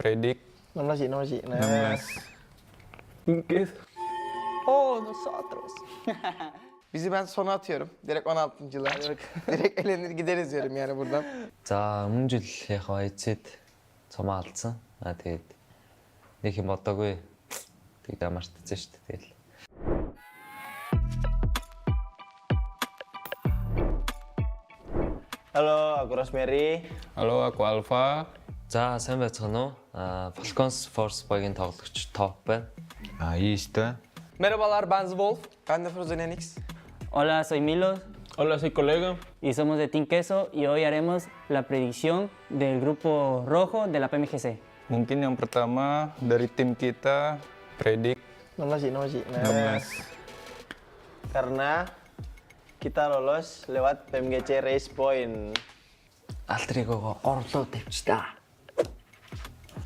Predik 16 sih. Nah. 16. Oh, nosotros. Bizi ben sona atıyorum. Direkt 16.'lar. Direkt elenir gideriz diyorum yani buradan. За өмнө жилийнхаа эцэд цомоо алдсан. Тэгээд нэг юм бодоогүй. Тэгээд амартцсан шүү дээ. Тэгэл. Halo, aku Rosemary. Halo, aku Alfa. За сайн байцгаана уу? Falcons Force Boy-гийн тоглогч Top байна. East. Merhabalar, ben Wolf. Ben de Frozen Enix. Hola, soy Milo Hola, soy colega. y somos de Team Queso y hoy haremos la predicción del grupo rojo de la PMGC. Mungkin yang pertama dari tim kita Predik 16 sih. Nah. 16. Karena kita lolos lewat PMGC Race Point. Altrигого орлоо тавьчихлаа.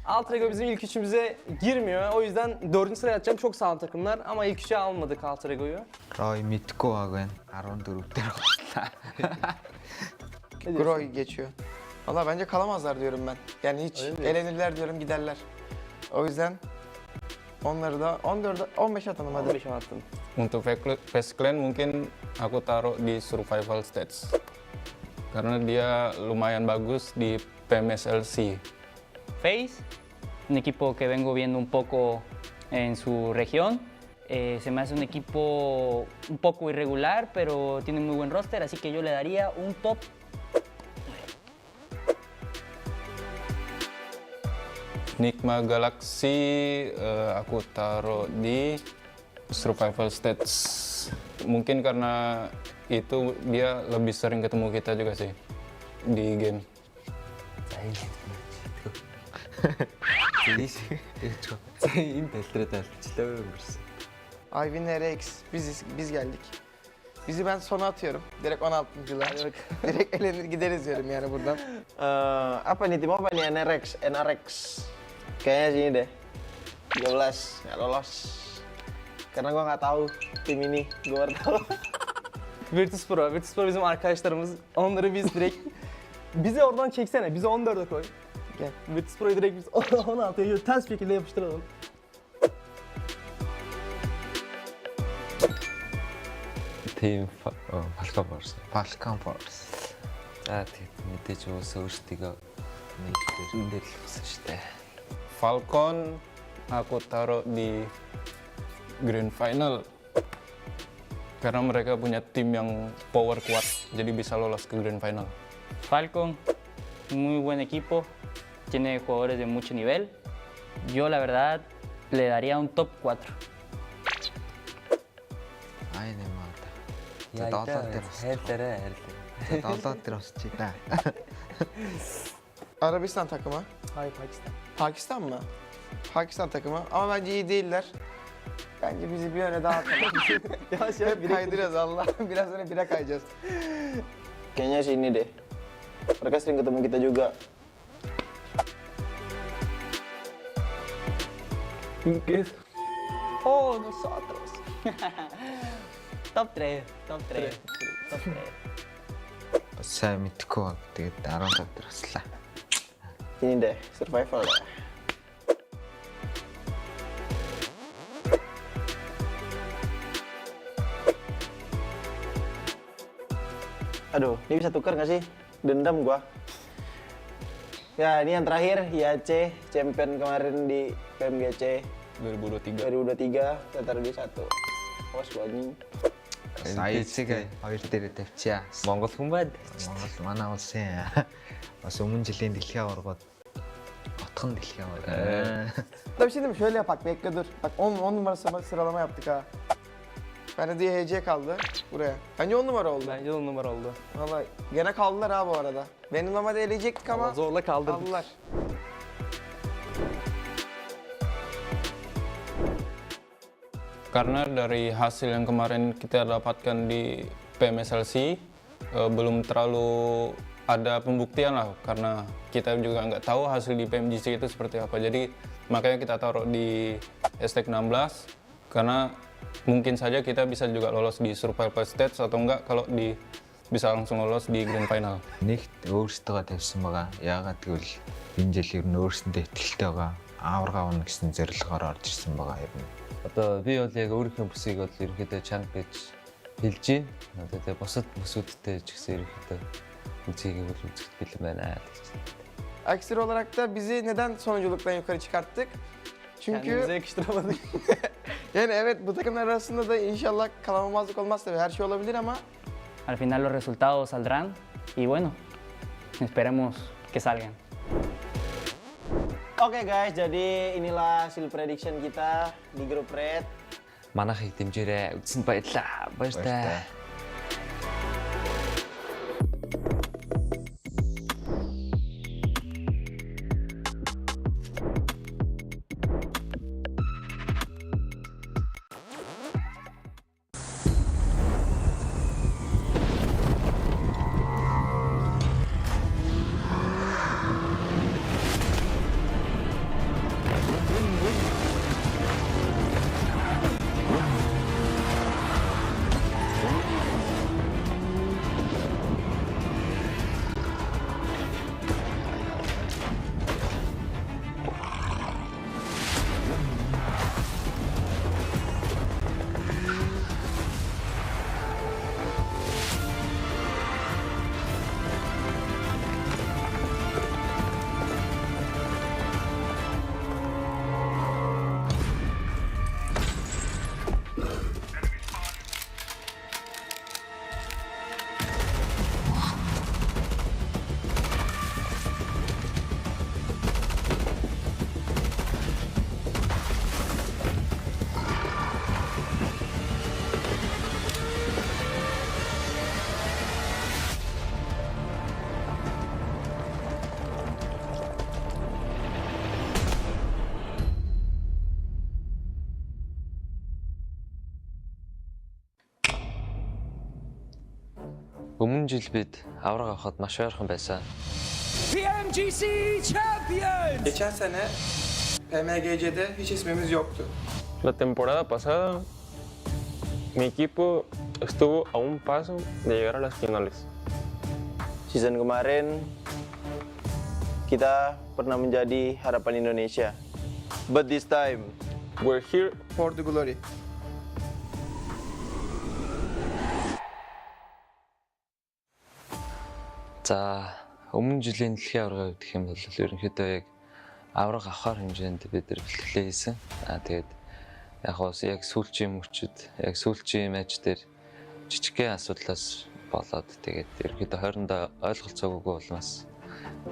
Altrego bizim ilk üçümüze girmiyor. O yüzden 4. sıraya atacağım. Çok sağlam takımlar ama ilk üçe almadık Altrago'yu. Roy мэдгүй баг байна. 14 дээр готлаа. Groy geçiyor. Valla bence kalamazlar diyorum ben. Yani hiç elenirler diyorum, giderler. O yüzden onları da 15 atalım hadi. 15 attım. Untuk face clan mungkin aku taruh di survival stage. Karena dia lumayan bagus di PMSLC. Face, un equipo que vengo viendo un poco en su región. Se me hace un equipo un poco irregular, pero tiene muy buen roster, así que yo le daría un top. Nigma Galaxy aku taruh di survival stage. Mungkin karena itu dia lebih sering ketemu kita juga sih di game. Энэ дэлтрээд алчлаа өнгөрсөн. Ivan RX biz geldik. Bizi ben sona atıyorum. Direkt 16.'lar. Direkt elenir gideriz diyorum yani buradan. Apa nih tim apa nih? NRX. Kayaknya sini deh. 13, nggak lolos. Karena gua nggak tahu tim ini. Gua baru tahu. Virtus Pro bizim arkadaşlarımız. Onları biz direkt... Bizi oradan çeksene. Bizi 14'e koy. Gel. Virtus Pro'yu direkt biz 16'ya şöyle ters şekilde yapıştıralım. Team Falcon Force. Falcon Force. За тэгээд мэдээж өөсөө өөрсдийгөө мэдээлэл өгсөн шүү дээ. Falcon aku taruh di Grand Final. Karena mereka punya tim yang power kuat, jadi bisa lolos ke Grand Final. Falcon, muy buen equipo, tiene jugadores de mucho nivel. Yo la verdad le daría un top 4. Ай нэмээд. Яа, Долоо дээр хайрлаарай. Долоо дээр усчих та. Arabistan takımı. Hayır Pakistan. Pakistan mı? Pakistan takımı ama bence iyi değiller. Bence bizi bir yöne daha atalım. Yavaş Hep kaydıracağız Allah. Biraz sonra bire kayacağız. Kayaknya sini deh. Mereka sering ketemu kita juga. Oh, nosotros. Top 3, top 3, top 3. Сайн мэдгүй баг. Тэгээд 15 дээр ослаа. Ini deh, survival ya. Aduh, ini bisa tukar nggak sih? Dendam gua. Ya, ini yang terakhir, IAC, champion kemarin di PMGC 2023. 2023, kita taruh di 1. Awas gua anjing. Саяцыг 2 дээр тавьчаа. Монгол хүн байд. Монгол манай улсын бас өмнө жилийн дэлхийн аваргууд отхон дэлхийн аварга. Da bir şey diyeyim mi? Şöyle yapak, bekle dur. Bak 10 numara sıralama yaptık ha. Bende diye HC kaldı buraya. Bence 10 numara oldu. Bence 10 numara oldu. Vallahi gene kaldılar ha bu arada. Beni normalde eleyecektik ama Zorla kaldırdık. kaldılar. Karena dari hasil yang kemarin kita dapatkan di PMSLC belum terlalu ada pembuktian lah, karena kita juga nggak tahu hasil di PMGC itu seperti apa. Jadi makanya kita taruh di hashtag 16 karena mungkin saja kita bisa juga lolos di survival stage atau enggak kalau di bisa langsung lolos di Grand Final. Нэгт өөрсдөө тавьсан байгаа. Яагаад гэвэл энэ жил ер нь өөрсөндөө итгэлтэй байгаа. Аварга авна гэсэн зорилгоор орж ирсэн байгаа ер нь. Одоо би бол яг өөрийнхөө бүсийг бол ерөнхийдөө чанга гэж хэлж байна. Одоо тэгээ бусад бүсүүдтэй ч гэсэн ерөнхийдөө үзгийг бол үзэхэд бэлэн байна гэж. Aksir olarak da bizi neden sonunculuktan yukarı çıkarttık? Çünkü Kendimize yakıştıramadık. yani evet bu takımlar arasında da inşallah kalamamazlık olmaz tabii her şey olabilir ama Al final los resultados saldrán y bueno, esperemos que salgan. Oke guys, jadi inilah hasil prediction kita di grup Red. Манайхыг дэмжээрэй. Үзсэнд баярлалаа. Баярлалаа. Өмнө жил бид авраг авахад маш ойрхон байсан. PMGC Champions! geçen sene PMGC'de hiç ismimiz yoktu. La temporada pasada, mi equipo estuvo a un paso de llegar a las finales. Season kemarin kita pernah menjadi harapan Indonesia. But this time, We're here For the glory. За, өмнө жилийн дэлхийн аварга гэх юм бол ерөнхийдөө яг авраг авахар хэмжээнд бид нар бэлтгэлээ хийсэн. Тэгээд яг сүүлчийн мөчид, яг сүүлчийн матч дээр жижигхэн асуудлаас болоод тэгээд ерөнхийдөө хоорондоо ойлголцоогүй улмаас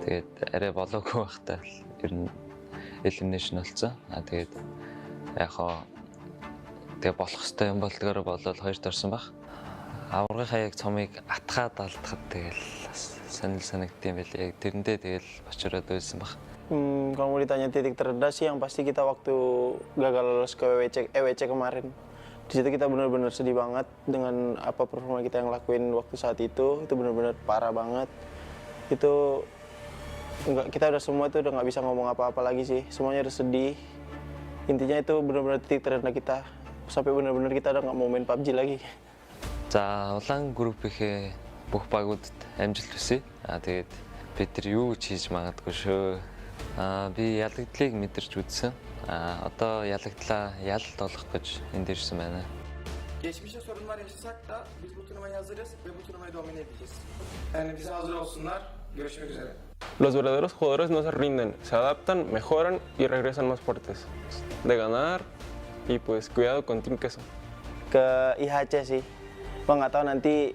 тэгээд арай болоогүй байхдаа ер нь elimination болсон. Тэгээд яг тэгээ болох хэвээр юм болдгоор болоод хоёрт орсон баг. Аврагынхаа яг цомыг атгаад алдахад тэгэл санал санагдсан байлээ. Яг тэрэндээ тэгэл бочроод байсан баг. kalau mau ditanya titik terendah sih yang pasti kita waktu gagal lolos ke EWC kemarin. Di situ kita benar-benar sedih banget dengan apa performa kita yang lakuin waktu saat itu benar-benar parah banget. Itu kita udah semua tuh udah nggak bisa ngomong apa-apa lagi sih. Semuanya udah sedih. Intinya itu benar-benar titik terendah kita. Sampai benar-benar kita udah nggak mau main PUBG lagi. За, улаан группийнхээ бүх багуудад амжилт хүсье. Тэгээд бид нар юу ч хийж магадгүй шүү. Би ялагдлыг мэдэрч үзсэн. Одоо ялагдлаа ялалт олох гэж энд ирсэн байна. Geçmişte sorunlar yaşasak da biz bu turnuvaya hazırız ve bu turnuvayı domine edeceğiz. Yani bize hazır olsunlar. Görüşmek üzere. Los verdaderos jugadores no se rinden, se adaptan, mejoran y regresan más fuertes. De ganar y pues cuidado con Team Queso. Ke IHC sih. Gua nggak tahu nanti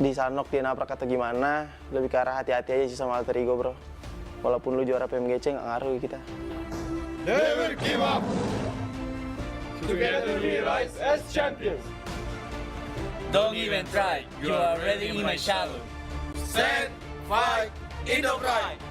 di Sanhok dia nabrak atau gimana. Lebih ke arah hati-hati aja sih sama alter ego bro. Walaupun lu juara PMGC nggak ngaruh kita. Never give up! Together we rise as champions! Don't even try, you are already in my shadow. Stand, fight, in the right!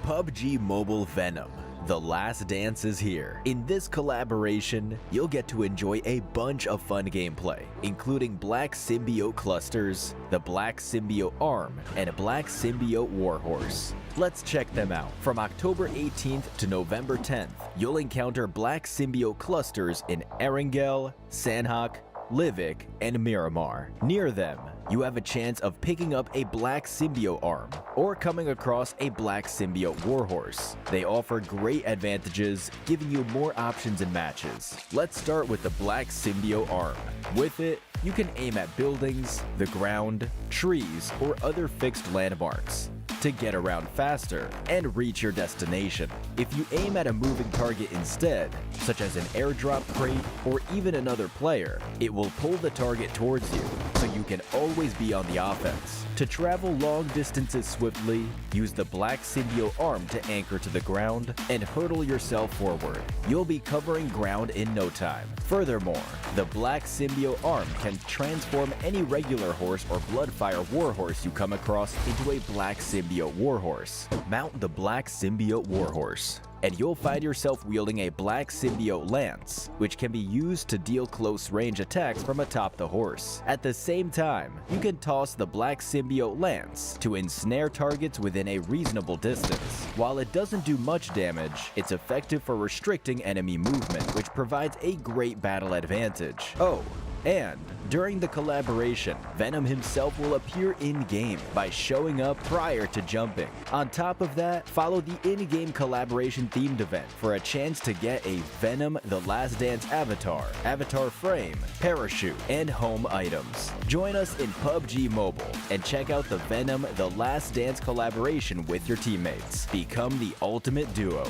PUBG Mobile Venom. The Last Dance is here. In this collaboration, you'll get to enjoy a bunch of fun gameplay, including Black Symbiote Clusters, the Black Symbiote Arm, and a Black Symbiote Warhorse. Let's check them out. From October 18th to November 10th, you'll encounter Black Symbiote Clusters in Erangel, Sanhok, Livik, and Miramar. Near them, you have a chance of picking up a Black Symbiote Arm or coming across a Black Symbiote Warhorse. They offer great advantages, giving you more options in matches. Let's start with the Black Symbiote Arm. With it, you can aim at buildings, the ground, trees, or other fixed landmarks to get around faster and reach your destination. If you aim at a moving target instead, such as an airdrop crate or even another player, it will pull the target towards you, so you can always be on the offense. To travel long distances swiftly, use the Black Symbiote Arm to anchor to the ground and hurtle yourself forward. You'll be covering ground in no time. Furthermore, the Black Symbiote Arm can transform any regular horse or Bloodfire Warhorse you come across into a Black Symbiote Warhorse. Mount the Black Symbiote Warhorse, and you'll find yourself wielding a Black Symbiote Lance, which can be used to deal close-range attacks from atop the horse. At the same time, you can toss the Black Symbiote Lance to ensnare targets within a reasonable distance. While it doesn't do much damage, it's effective for restricting enemy movement, which provides a great battle advantage. Oh, and during the collaboration, Venom himself will appear in-game by showing up prior to jumping. On top of that, follow the in-game collaboration themed event for a chance to get a Venom The Last Dance avatar, avatar frame, parachute, and home items. Join us in PUBG Mobile and check out the Venom The Last Dance collaboration with your teammates. Become the ultimate duo.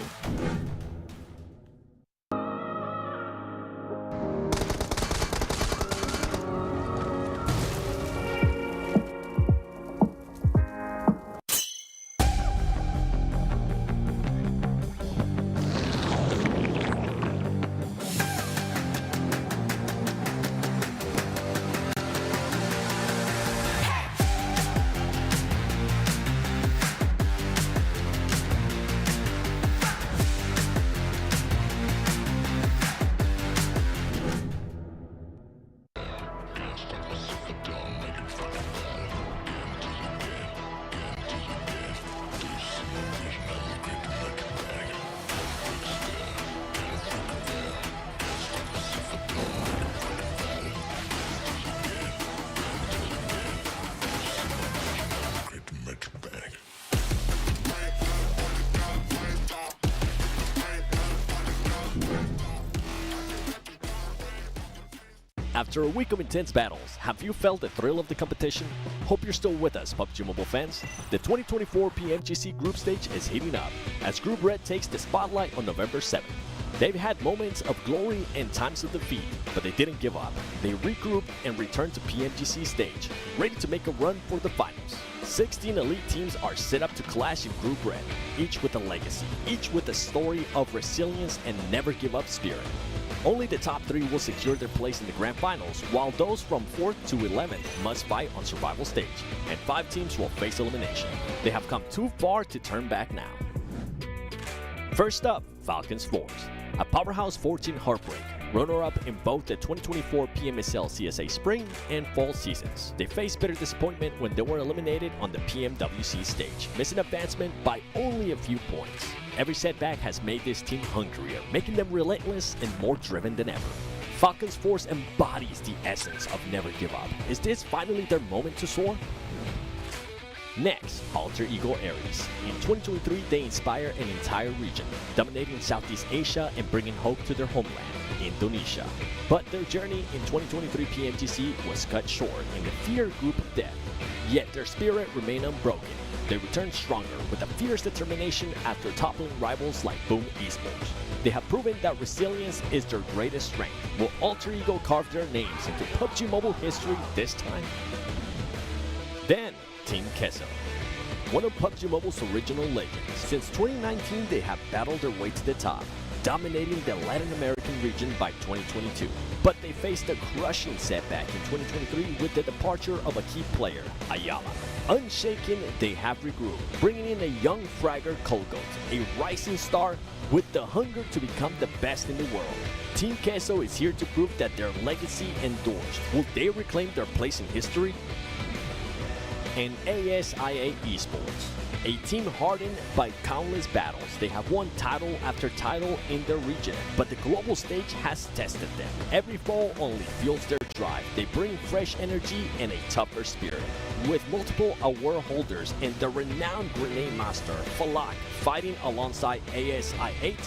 After a week of intense battles, have you felt the thrill of the competition? Hope you're still with us, PUBG Mobile fans. The 2024 PMGC Group Stage is heating up as Group Red takes the spotlight on November 7th. They've had moments of glory and times of defeat, but they didn't give up. They regrouped and returned to PMGC stage, ready to make a run for the finals. 16 elite teams are set up to clash in Group Red, each with a legacy, each with a story of resilience and never give up spirit. Only the top 3 will secure their place in the Grand Finals, while those from 4th to 11th must fight on survival stage, and 5 teams will face elimination. They have come too far to turn back now. First up, Falcons Force, a powerhouse 14 heartbreak, runner-up in both the 2024 PMSL CSA Spring and Fall seasons. They faced bitter disappointment when they were eliminated on the PMWC stage, missing advancement by only a few points. Every setback has made this team hungrier, making them relentless and more driven than ever. Falcons Force embodies the essence of never give up. Is this finally their moment to soar? Next, Alter Ego Ares. In 2023, they inspire an entire region, dominating Southeast Asia and bringing hope to their homeland, Indonesia. But their journey in 2023 PMGC was cut short in the Fear Group of Death. Yet their spirit remained unbroken. They returned stronger with a fierce determination after toppling rivals like Boom Esports. They have proven that resilience is their greatest strength. Will Alter Ego carve their names into PUBG Mobile history this time? Then, Team Queso, one of PUBG Mobile's original legends. Since 2019, they have battled their way to the top, dominating the Latin American region by 2022. But they faced a crushing setback in 2023 with the departure of a key player, Ayala. Unshaken, they have regrouped, bringing in a young fragger Kolgot, a rising star with the hunger to become the best in the world. Team Queso is here to prove that their legacy endures. Will they reclaim their place in history? And ASIA Esports, a team hardened by countless battles. They have won title after title in their region, but the global stage has tested them. Every fall only fuels their drive. They bring fresh energy and a tougher spirit. With multiple award holders and the renowned grenade master Falak fighting alongside ASI 8,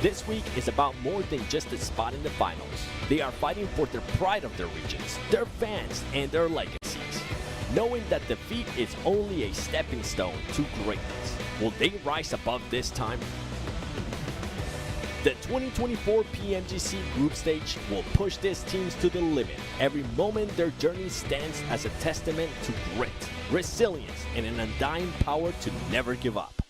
this week is about more than just a spot in the finals. They are fighting for the pride of their regions, their fans, and their legacies, knowing that defeat is only a stepping stone to greatness. Will they rise above this time? The 2024 PMGC Group Stage will push these teams to the limit. Every moment their journey stands as a testament to grit, resilience, and an undying power to never give up.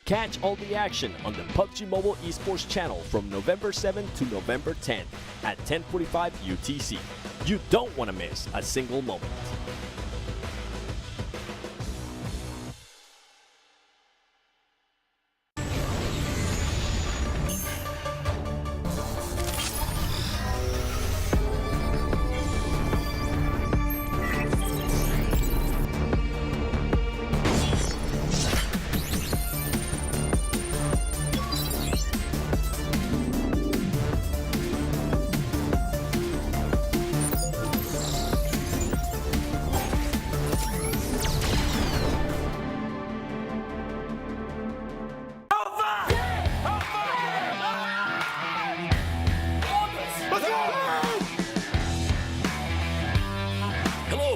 Catch all the action on the PUBG Mobile Esports channel from November 7th to November 10th at 10:45 UTC. You don't want to miss a single moment.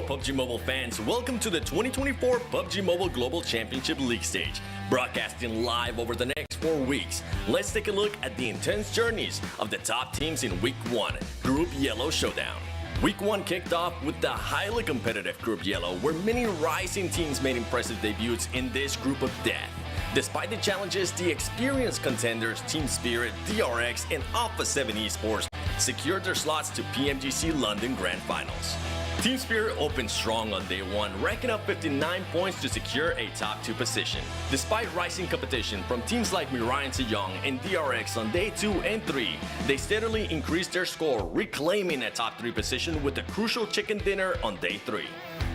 PUBG Mobile fans, welcome to the 2024 PUBG Mobile Global Championship League Stage. Broadcasting live over the next 4 weeks, let's take a look at the intense journeys of the top teams in Week 1, Group Yellow Showdown. Week 1 kicked off with the highly competitive Group Yellow, where many rising teams made impressive debuts in this group of death. Despite the challenges, the experienced contenders Team Spirit, DRX, and Alpha 7 Esports secured their slots to PMGC London Grand Finals. Team Spirit opened strong on day 1, racking up 59 points to secure a top 2 position. Despite rising competition from teams like Miramar and DRX on day 2 and 3, they steadily increased their score, reclaiming a top 3 position with a crucial chicken dinner on day 3.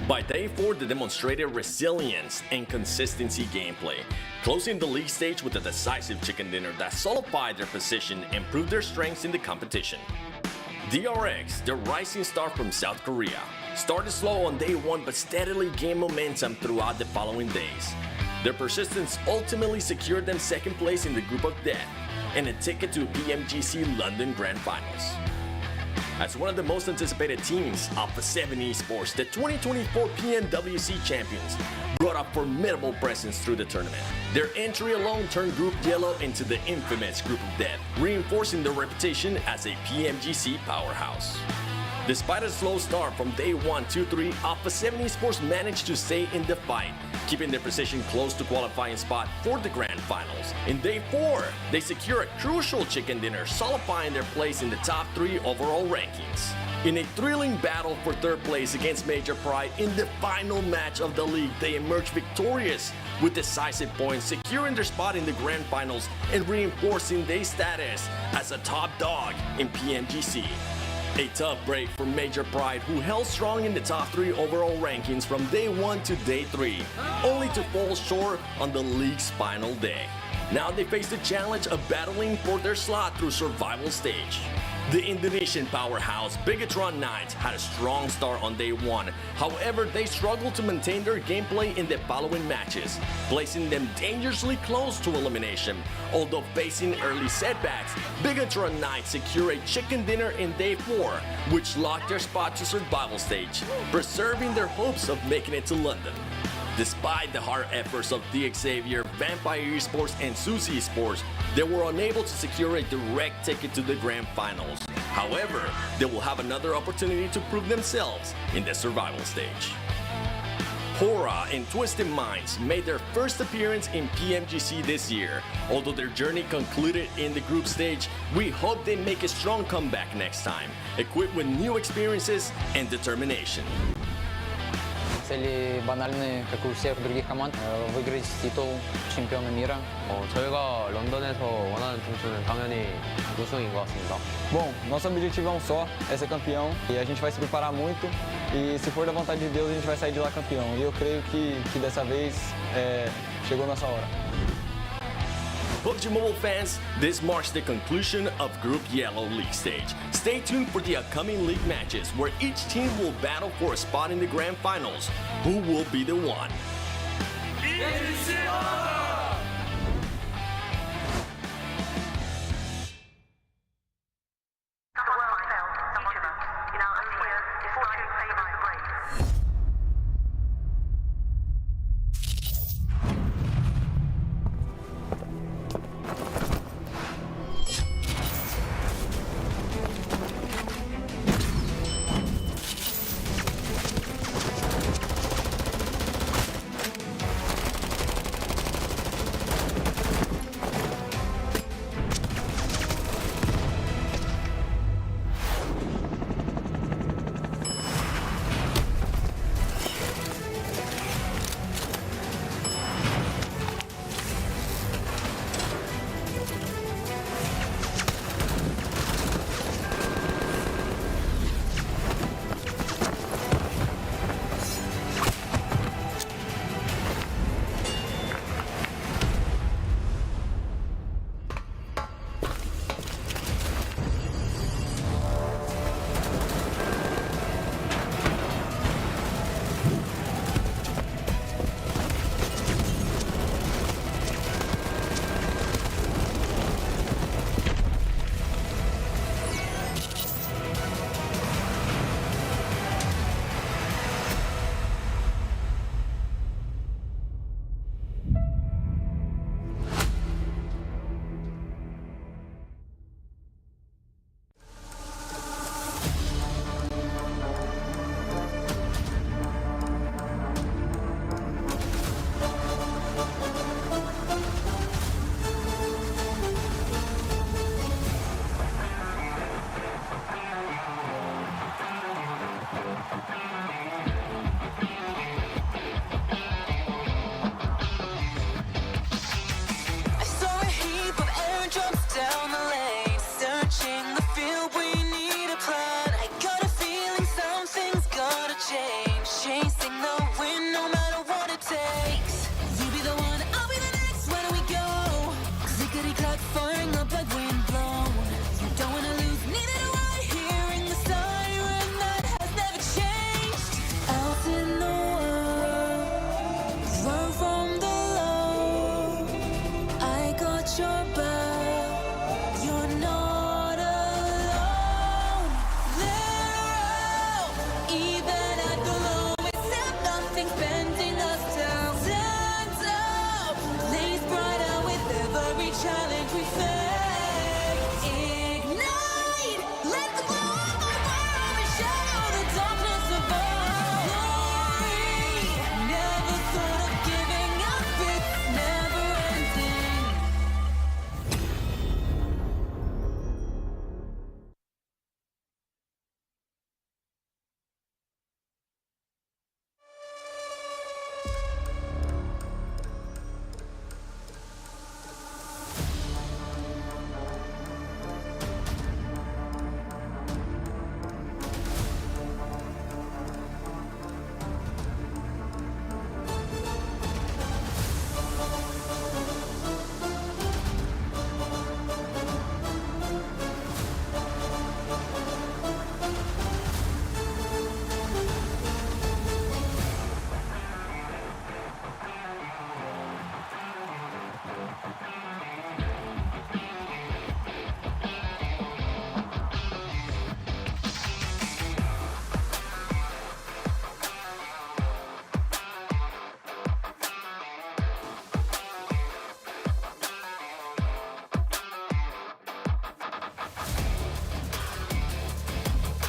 By day 4, they demonstrated resilience and consistency gameplay, closing the league stage with a decisive chicken dinner that solidified their position and proved their strengths in the competition. DRX, the rising star from South Korea, started slow on day 1 but steadily gained momentum throughout the following days. Their persistence ultimately secured them 2nd place in the group of death and a ticket to PMGC London Grand Finals. As one of the most anticipated teams, Alpha 7 Esports, the 2024 PMWC champions, brought a formidable presence through the tournament. Their entry alone turned Group Yellow into the infamous Group of Death, reinforcing their reputation as a PMGC powerhouse. Despite a slow start from day 1, 2, 3, Alpha 7 Esports managed to stay in the fight, keeping their position close to qualifying spot for the Grand Finals. In day 4, they secure a crucial chicken dinner, solidifying their place in the top 3 overall rankings. In a thrilling battle for 3rd place against Major Pride in the final match of the league, they emerged victorious with decisive points, securing their spot in the Grand Finals and reinforcing their status as a top dog in PMGC. A tough break for Major Pride, who held strong in the top 3 overall rankings from day 1 to day 3, only to fall short on the league's final day. Now they face the challenge of battling for their slot through survival stage. The Indonesian powerhouse Bigatron Knights had a strong start on day 1, however they struggled to maintain their gameplay in the following matches, placing them dangerously close to elimination. Although facing early setbacks, Bigatron Knights secure a chicken dinner in day 4, which locked their spot to survival stage, preserving their hopes of making it to London. Despite the hard efforts of The Xavier, Vampire Esports, and Susi Esports, they were unable to secure a direct ticket to the Grand Finals. However, they will have another opportunity to prove themselves in the survival stage. Hora and Twisted Minds made their first appearance in PMGC this year. Although their journey concluded in the group stage, we hope they make a strong comeback next time, equipped with new experiences and determination. Цели банальные, как и у всех других команд, выиграть титул чемпиона мира. 저희가 런던에서 원하는 점수는 당연히 우승인 것 같습니다. Bom, nosso objetivo é um só, é ser campeão. E a gente vai se preparar muito. E se for da vontade de Deus, a gente vai sair de lá campeão. E eu creio que dessa vez chegou a nossa hora. PUBG Mobile fans, this marks the conclusion of Group Yellow League stage. Stay tuned for the upcoming league matches where each team will battle for a spot in the Grand Finals. Who will be the one?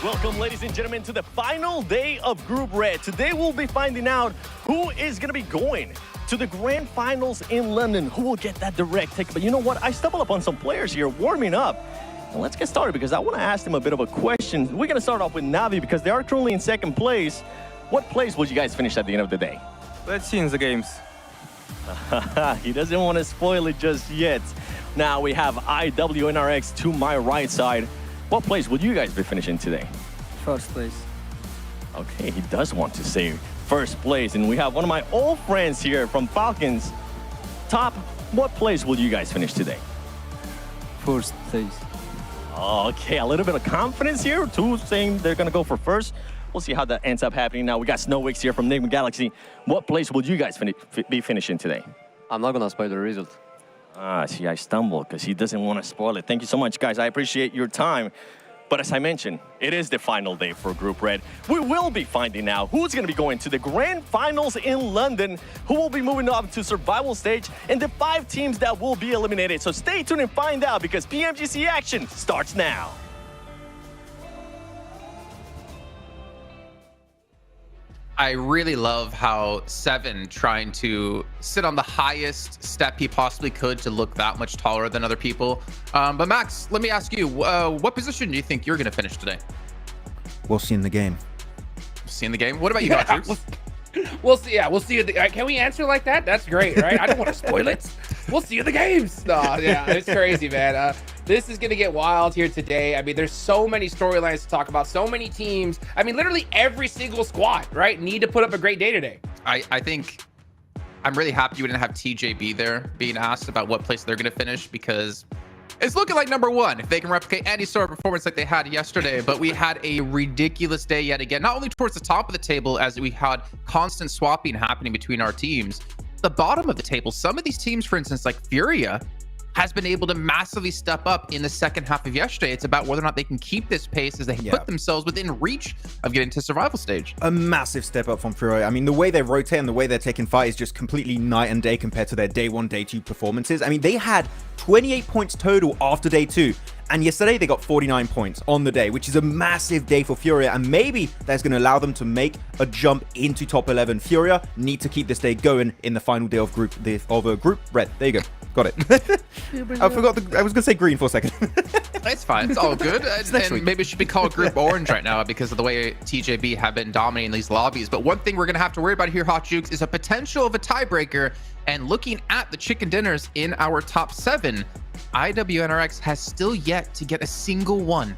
Welcome, ladies and gentlemen, to the final day of Group Red. Today we'll be finding out who is going to be going to the Grand Finals in London. Who will get that direct ticket? But you know what? I stumbled upon some players here warming up. And let's get started because I want to ask them a bit of a question. We're going to start off with Navi because they are currently in second place. what place will you guys finish at the end of the day? Let's see in the games. He doesn't want to spoil it just yet. Now we have IWNRX to my right side. What place will you guys be finishing today? First place. Okay, he does want to say first place. And we have one of my old friends here from Falcons. Top, what place will you guys finish today? First place. Okay, a little bit of confidence here. Two saying they're going to go for first. We'll see how that ends up happening. Now we got Snowwix here from Enigma Galaxy. What place will you guys be finishing today? I'm not gonna spoil the result. See, I stumbled because he doesn't want to spoil it. Thank you so much, guys. I appreciate your time. But as I mentioned, it is the final day for Group Red. We will be finding out who's going to be going to the Grand Finals in London, who will be moving up to survival stage, and the 5 teams that will be eliminated. So stay tuned and find out because PMGC action starts now. I really love how Seven trying to sit on the highest step he possibly could to look that much taller than other people. But Max, let me ask you, what position do you think you're going to finish today? We'll see in the game. See in the game? What about you, Godrix? We'll see. Yeah, we'll see. Can we answer like that? That's great, right? I don't want to spoil it. We'll see you in the games. No, yeah, it's crazy, man. This is going to get wild here today. I mean, there's so many storylines to talk about, so many teams. I mean, literally every single squad, right, need to put up a great day today. I think I'm really happy we didn't have TJB there being asked about what place they're going to finish because it's looking like number one if they can replicate any sort of performance like they had yesterday. But we had a ridiculous day yet again, not only towards the top of the table as we had constant swapping happening between our teams, the bottom of the table, some of these teams, for instance, like Furia, has been able to massively step up in the second half of yesterday. It's about whether or not they can keep this pace as they put themselves within reach of getting to survival stage. A massive step up from Furia. I mean, the way they rotate and the way they're taking fight is just completely night and day compared to their day 1, day 2 performances. I mean, they had 28 points total after day 2. And yesterday they got 49 points on the day, which is a massive day for Furia. And maybe that's going to allow them to make a jump into top 11. Furia need to keep this day going in the final day of Group Red. There you go. Got it. I forgot. I was going to say green for a second. It's fine. It's all good. And maybe it should be called Group Orange right now because of the way TJB have been dominating these lobbies. But one thing we're going to have to worry about here, Hot Jukes, is a potential of a tiebreaker. And looking at the chicken dinners in our top 7, IWNRX has still yet to get a single one.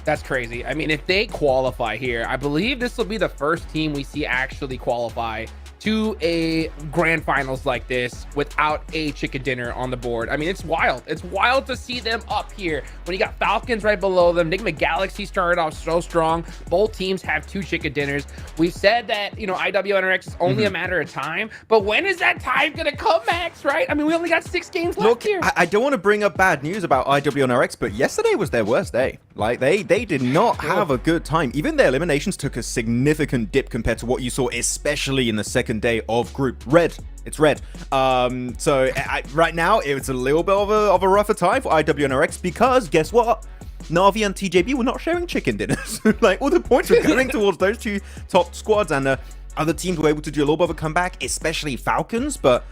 That's crazy. I mean, if they qualify here, I believe this will be the first team we see actually qualify to a grand finals like this without a chicken dinner on the board. I mean, it's wild. It's wild to see them up here when you got Falcons right below them. Enigma Galaxy started off so strong. Both teams have 2 chicken dinners. We've said that, you know, IWNRX is only a matter of time, but when is that time gonna come, Max, right? I mean, we only got 6 games left here. I don't want to bring up bad news about IWNRX, but yesterday was their worst day. Like, they did not have a good time. Even their eliminations took a significant dip compared to what you saw, especially in the second day of Group Red. It's red. So right now, it's a little bit of a rougher time for IWNRX because guess what? Na'Vi and TJB were not sharing chicken dinners. Like, all the points were going towards those 2 top squads, and other teams were able to do a little bit of a comeback, especially Falcons. But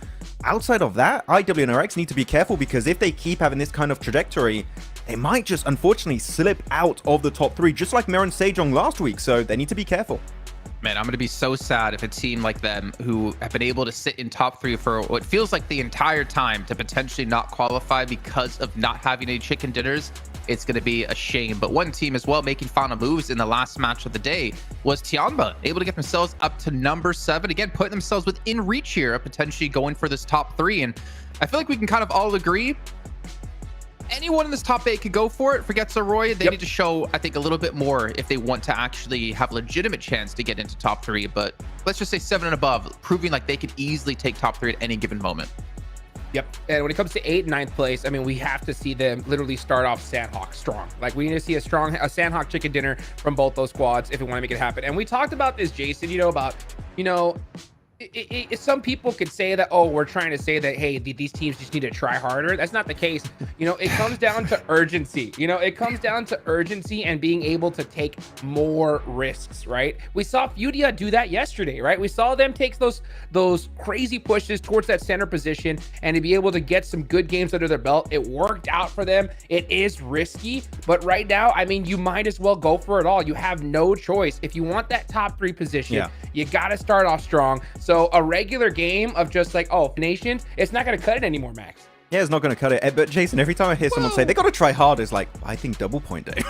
outside of that, IWNRX need to be careful because if they keep having this kind of trajectory, they might just unfortunately slip out of the top 3, just like Mirren Sejong last week. So they need to be careful. Man, I'm going to be so sad if a team like them who have been able to sit in top 3 for what feels like the entire time to potentially not qualify because of not having any chicken dinners. It's going to be a shame. But one team as well making final moves in the last match of the day was Tianba, able to get themselves up to number 7. Again, putting themselves within reach here of potentially going for this top 3. And I feel like we can kind of all agree anyone in this top 8 could go for it. Forget Roy. They need to show, I think, a little bit more if they want to actually have a legitimate chance to get into top 3. But let's just say 7 and above, proving like they could easily take top 3 at any given moment. Yep. And when it comes to 8th and 9th place, I mean, we have to see them literally start off Sanhok strong. Like, we need to see a Sanhok chicken dinner from both those squads if we want to make it happen. And we talked about this, Jason, about, some people could say that, oh, we're trying to say that, hey, these teams just need to try harder. That's not the case. You know, it comes down to urgency. You know, it comes down to urgency and being able to take more risks, right? We saw Fudia do that yesterday, right? We saw them take those crazy pushes towards that center position and to be able to get some good games under their belt. It worked out for them. It is risky, but right now, I mean, you might as well go for it all. You have no choice. If you want that top 3 position, you got to start off strong. So a regular game of just like, oh, nations, it's not going to cut it anymore, Max. Yeah, it's not going to cut it. But Jason, every time I hear someone say they got to try hard, it's like, I think double point day.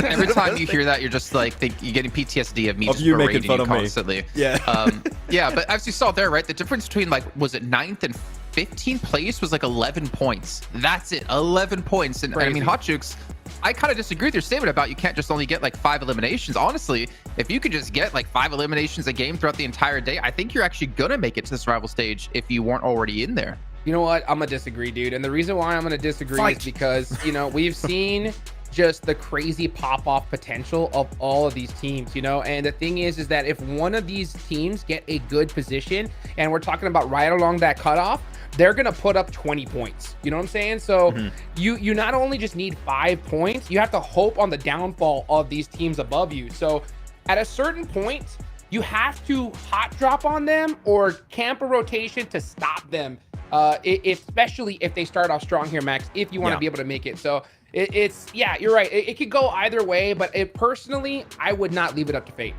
Every time you hear that, you're just like, you're getting PTSD of me just you berating making fun you of me. constantly. Yeah. Yeah, but as you saw there, right, the difference between like, was it 9th and 15th place was like 11 points. That's it, 11 points. And I mean, Hotjukes, I kind of disagree with your statement about you can't just only get like 5 eliminations. Honestly, if you could just get like 5 eliminations a game throughout the entire day, I think you're actually going to make it to the survival stage if you weren't already in there. You know what? I'm going to disagree, dude. And the reason why I'm going to disagree is because, you know, we've seen just the crazy pop-off potential of all of these teams, you know? And the thing is that if one of these teams get a good position, and we're talking about right along that cutoff, they're going to put up 20 points. You know what I'm saying? So you not only just need 5 points, you have to hope on the downfall of these teams above you. So at a certain point, you have to hot drop on them or camp a rotation to stop them. Especially if they start off strong here, Max, if you want to be able to make it. So it's you're right. It could go either way, but personally, I would not leave it up to fate.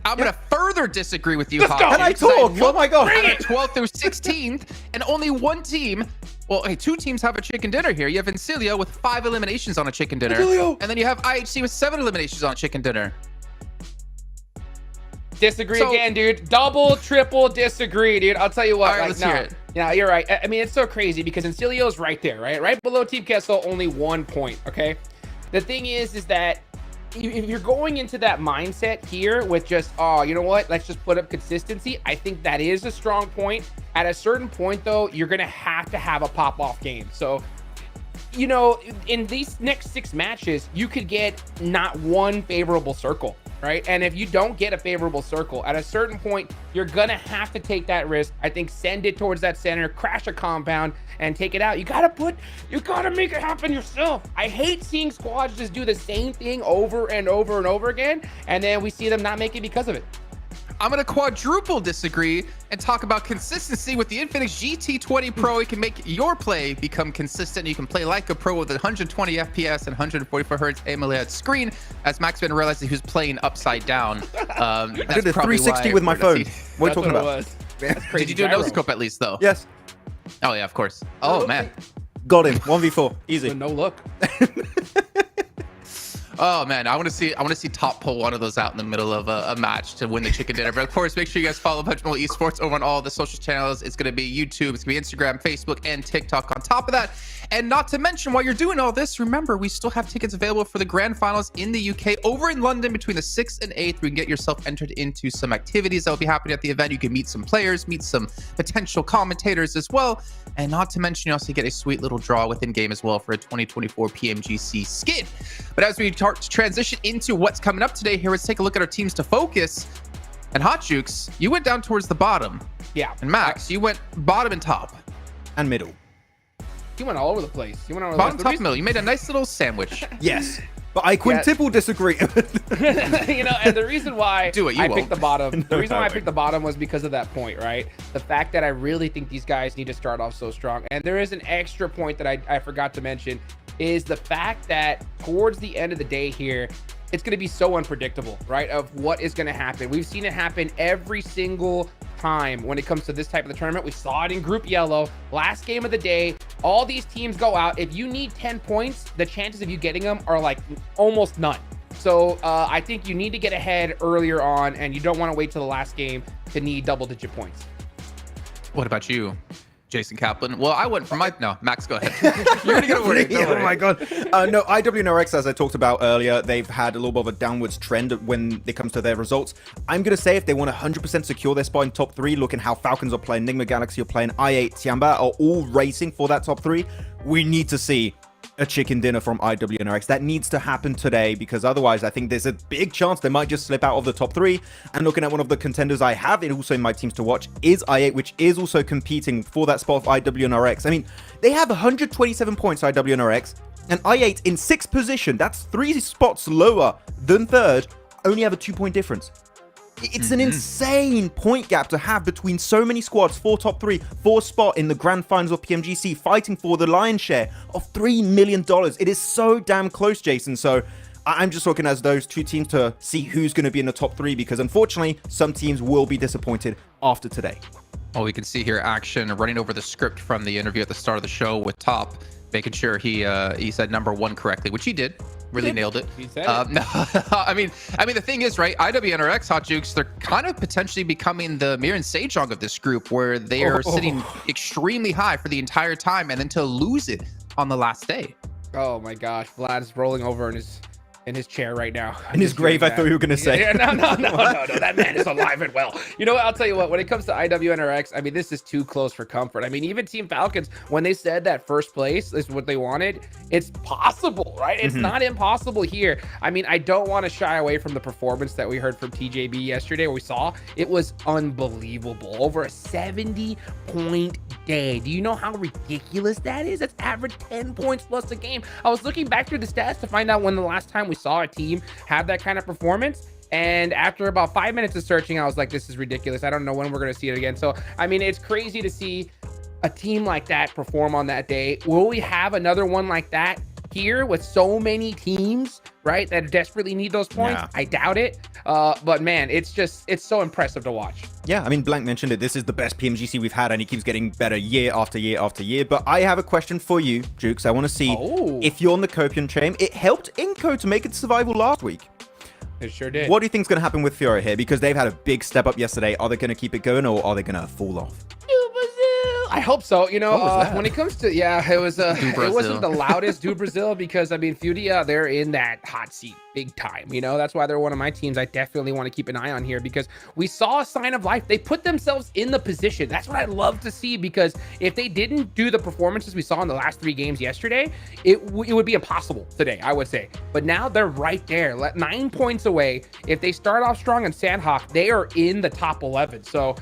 I'm going to further disagree with you, Let's go. Hotjukes. Can I talk? Oh my God. 12th through 16th, and only one team, well, hey, 2 teams have a chicken dinner here. You have Incilio with 5 eliminations on a chicken dinner. And then you have IHC with 7 eliminations on a chicken dinner. Disagree again, dude. Double, triple disagree, dude. I'll tell you what. All right, let's hear it. Yeah, you're right. I mean, it's so crazy because Incilio's right there, right? Right below Team Kessel, only 1 point, okay? The thing is that if you're going into that mindset here with just, oh, you know what? Let's just put up consistency. I think that is a strong point. At a certain point, though, you're going to have a pop-off game. So, you know, in these next 6 matches, you could get not one favorable circle, right? And if you don't get a favorable circle, at a certain point, you're gonna have to take that risk. I think send it towards that center, crash a compound, and take it out. You gotta make it happen yourself. I hate seeing squads just do the same thing over and over and over again, and then we see them not make it because of it. I'm going to quadruple disagree and talk about consistency with the Infinix GT20 Pro. It can make your play become consistent. You can play like a pro with 120 FPS and 144 Hertz AMOLED screen. As Max Van realized that he was playing upside down. I did a 360 with my phone. What are you talking about? Did you do a no scope at least though? Yes. Oh yeah, of course. Oh man. Got him. 1v4. Easy. No look. Oh man, I want to see Top pull one of those out in the middle of a match to win the chicken dinner. But of course, make sure you guys follow PUBG Mobile Esports over on all the social channels. It's going to be YouTube, it's going to be Instagram, Facebook, and TikTok on top of that. And not to mention, while you're doing all this, remember, we still have tickets available for the Grand Finals in the UK over in London between the 6th and 8th. We can get yourself entered into some activities that will be happening at the event. You can meet some players, meet some potential commentators as well. And not to mention, you also get a sweet little draw within game as well for a 2024 PMGC skin. But as we start to transition into what's coming up today here, let's take a look at our teams to focus. And Hotjukes, you went down towards the bottom. Yeah. And Max, you went bottom and top. And middle. He went all over the place. He went all over bottom, the top, middle. You made a nice little sandwich. Yes. But I quintuple disagree. You know, and the reason why I picked the bottom, No, the reason why I no. picked the bottom was because of that point, right? The fact that I really think these guys need to start off so strong. And there is an extra point that I forgot to mention, is the fact that towards the end of the day here, it's going to be so unpredictable, right? Of what is going to happen. We've seen it happen every single time when it comes to this type of the tournament. We saw it in Group Yellow. Last game of the day, all these teams go out. If you need 10 points, the chances of you getting them are like almost none. So I think you need to get ahead earlier on, and you don't want to wait till the last game to need double-digit points. What about you, Jason Kaplan? Well, I went for Mike. No, Max, go ahead. You're gonna get a word. Oh my god. No, IWNRX, as I talked about earlier, they've had a little bit of a downwards trend when it comes to their results. I'm going to say if they want to 100% secure their spot in top 3, looking how Falcons are playing, Nigma Galaxy are playing, I8, Tiamba are all racing for that top 3, we need to see a chicken dinner from IWNRX. That needs to happen today, because otherwise I think there's a big chance they might just slip out of the top 3. And looking at one of the contenders I have also in my teams to watch is i8, which is also competing for that spot of IWNRX. I mean, they have 127 points, IWNRX, and i8 in 6th position. That's 3 spots lower than 3rd, only have a 2-point difference. It's an insane point gap to have between so many squads, 4 top 3, 4 spot in the Grand Finals of PMGC, fighting for the lion's share of $3 million. It is so damn close, Jason. So I'm just looking at those 2 teams to see who's going to be in the top 3, because unfortunately, some teams will be disappointed after today. Well, we can see here action running over the script from the interview at the start of the show with Top, making sure he said number 1 correctly, which he did. Really nailed it. He said it. No, I mean, the thing is, right? IWNRX, Hot Jukes, they're kind of potentially becoming the Mir and Sejong of this group, where they are sitting extremely high for the entire time, and then to lose it on the last day. Oh my gosh, Vlad's rolling over in his chair right now. In his grave, I thought you were going to say. Yeah, no. That man is alive and well. You know what? I'll tell you what, when it comes to IWNRX, I mean, this is too close for comfort. I mean, even Team Falcons, when they said that first place is what they wanted, it's possible, right? It's not impossible here. I mean, I don't want to shy away from the performance that we heard from TJB yesterday, where we saw it was unbelievable. Over a 70-point day. Do you know how ridiculous that is? That's average 10 points plus a game. I was looking back through the stats to find out when the last time we saw a team have that kind of performance, and after about 5 minutes of searching, I was like, this is ridiculous. I don't know when we're going to see it again. So I mean, it's crazy to see a team like that perform on that day. Will we have another one like that here with so many teams, right, that desperately need those points? Yeah. I doubt it. But man, it's so impressive to watch. Yeah, I mean, Blank mentioned it. This is the best PMGC we've had, and it keeps getting better year after year after year. But I have a question for you, Jukes. I want to see if you're on the Copian train. It helped Inco to make it to survival last week. It sure did. What do you think is going to happen with Fiora here? Because they've had a big step up yesterday. Are they going to keep it going, or are they going to fall off? I hope so. You know, What was that? when it comes to, it was it wasn't the loudest do Brazil, because I mean, Furia, they're in that hot seat big time. You know, that's why they're one of my teams I definitely want to keep an eye on here, because we saw a sign of life. They put themselves in the position. That's what I love to see, because if they didn't do the performances we saw in the last 3 games yesterday, it would be impossible today, I would say. But now they're right there, 9 points away. If they start off strong in Sanhok, they are in the top 11. So,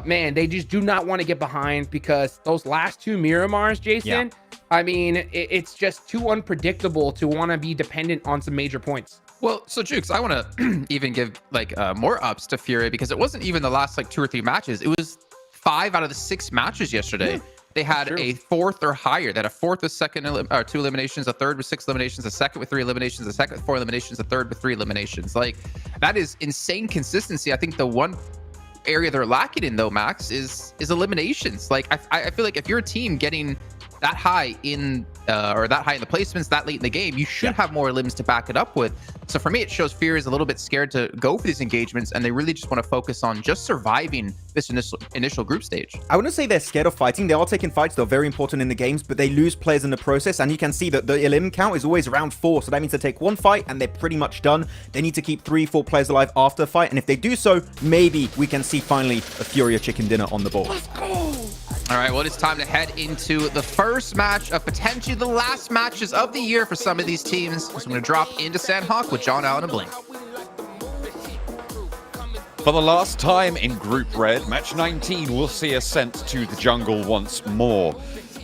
man, they just do not want to get behind, because those last 2 Miramars, Jason, I mean, it's just too unpredictable to want to be dependent on some major points. Well, so Jukes, I want to even give more ups to Fury, because it wasn't even the last 2 or 3 matches. It was 5 out of the 6 matches yesterday. They had a 4th or higher. They had a 4th with 2 eliminations, a 3rd with 6 eliminations, a 2nd with 3 eliminations, a 2nd with 4 eliminations, a 3rd with 3 eliminations. Like, that is insane consistency. I think the one area they're lacking in, though, Max, is eliminations. Like, I feel like if you're a team getting that high in or that high in the placements that late in the game, you should have more limbs to back it up with. So for me, it shows Fear is a little bit scared to go for these engagements, and they really just want to focus on just surviving this initial group stage. I wouldn't say they're scared of fighting. They are taking fights. They're very important in the games, but they lose players in the process. And you can see that the elim count is always around 4. So that means they take 1 fight and they're pretty much done. They need to keep 3-4 players alive after a fight. And if they do so, maybe we can see finally a Furia chicken dinner on the board. Let's go. All right, well, it's time to head into the first match of potentially the last matches of the year for some of these teams. So I'm going to drop into Sanhok with John Allen and Blink. For the last time in Group Red, match 19 will see us sent to the jungle once more.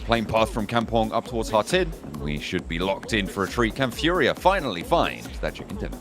Plane path from Kampong up towards Hartin. We should be locked in for a treat. Can Furia finally find that chicken dinner?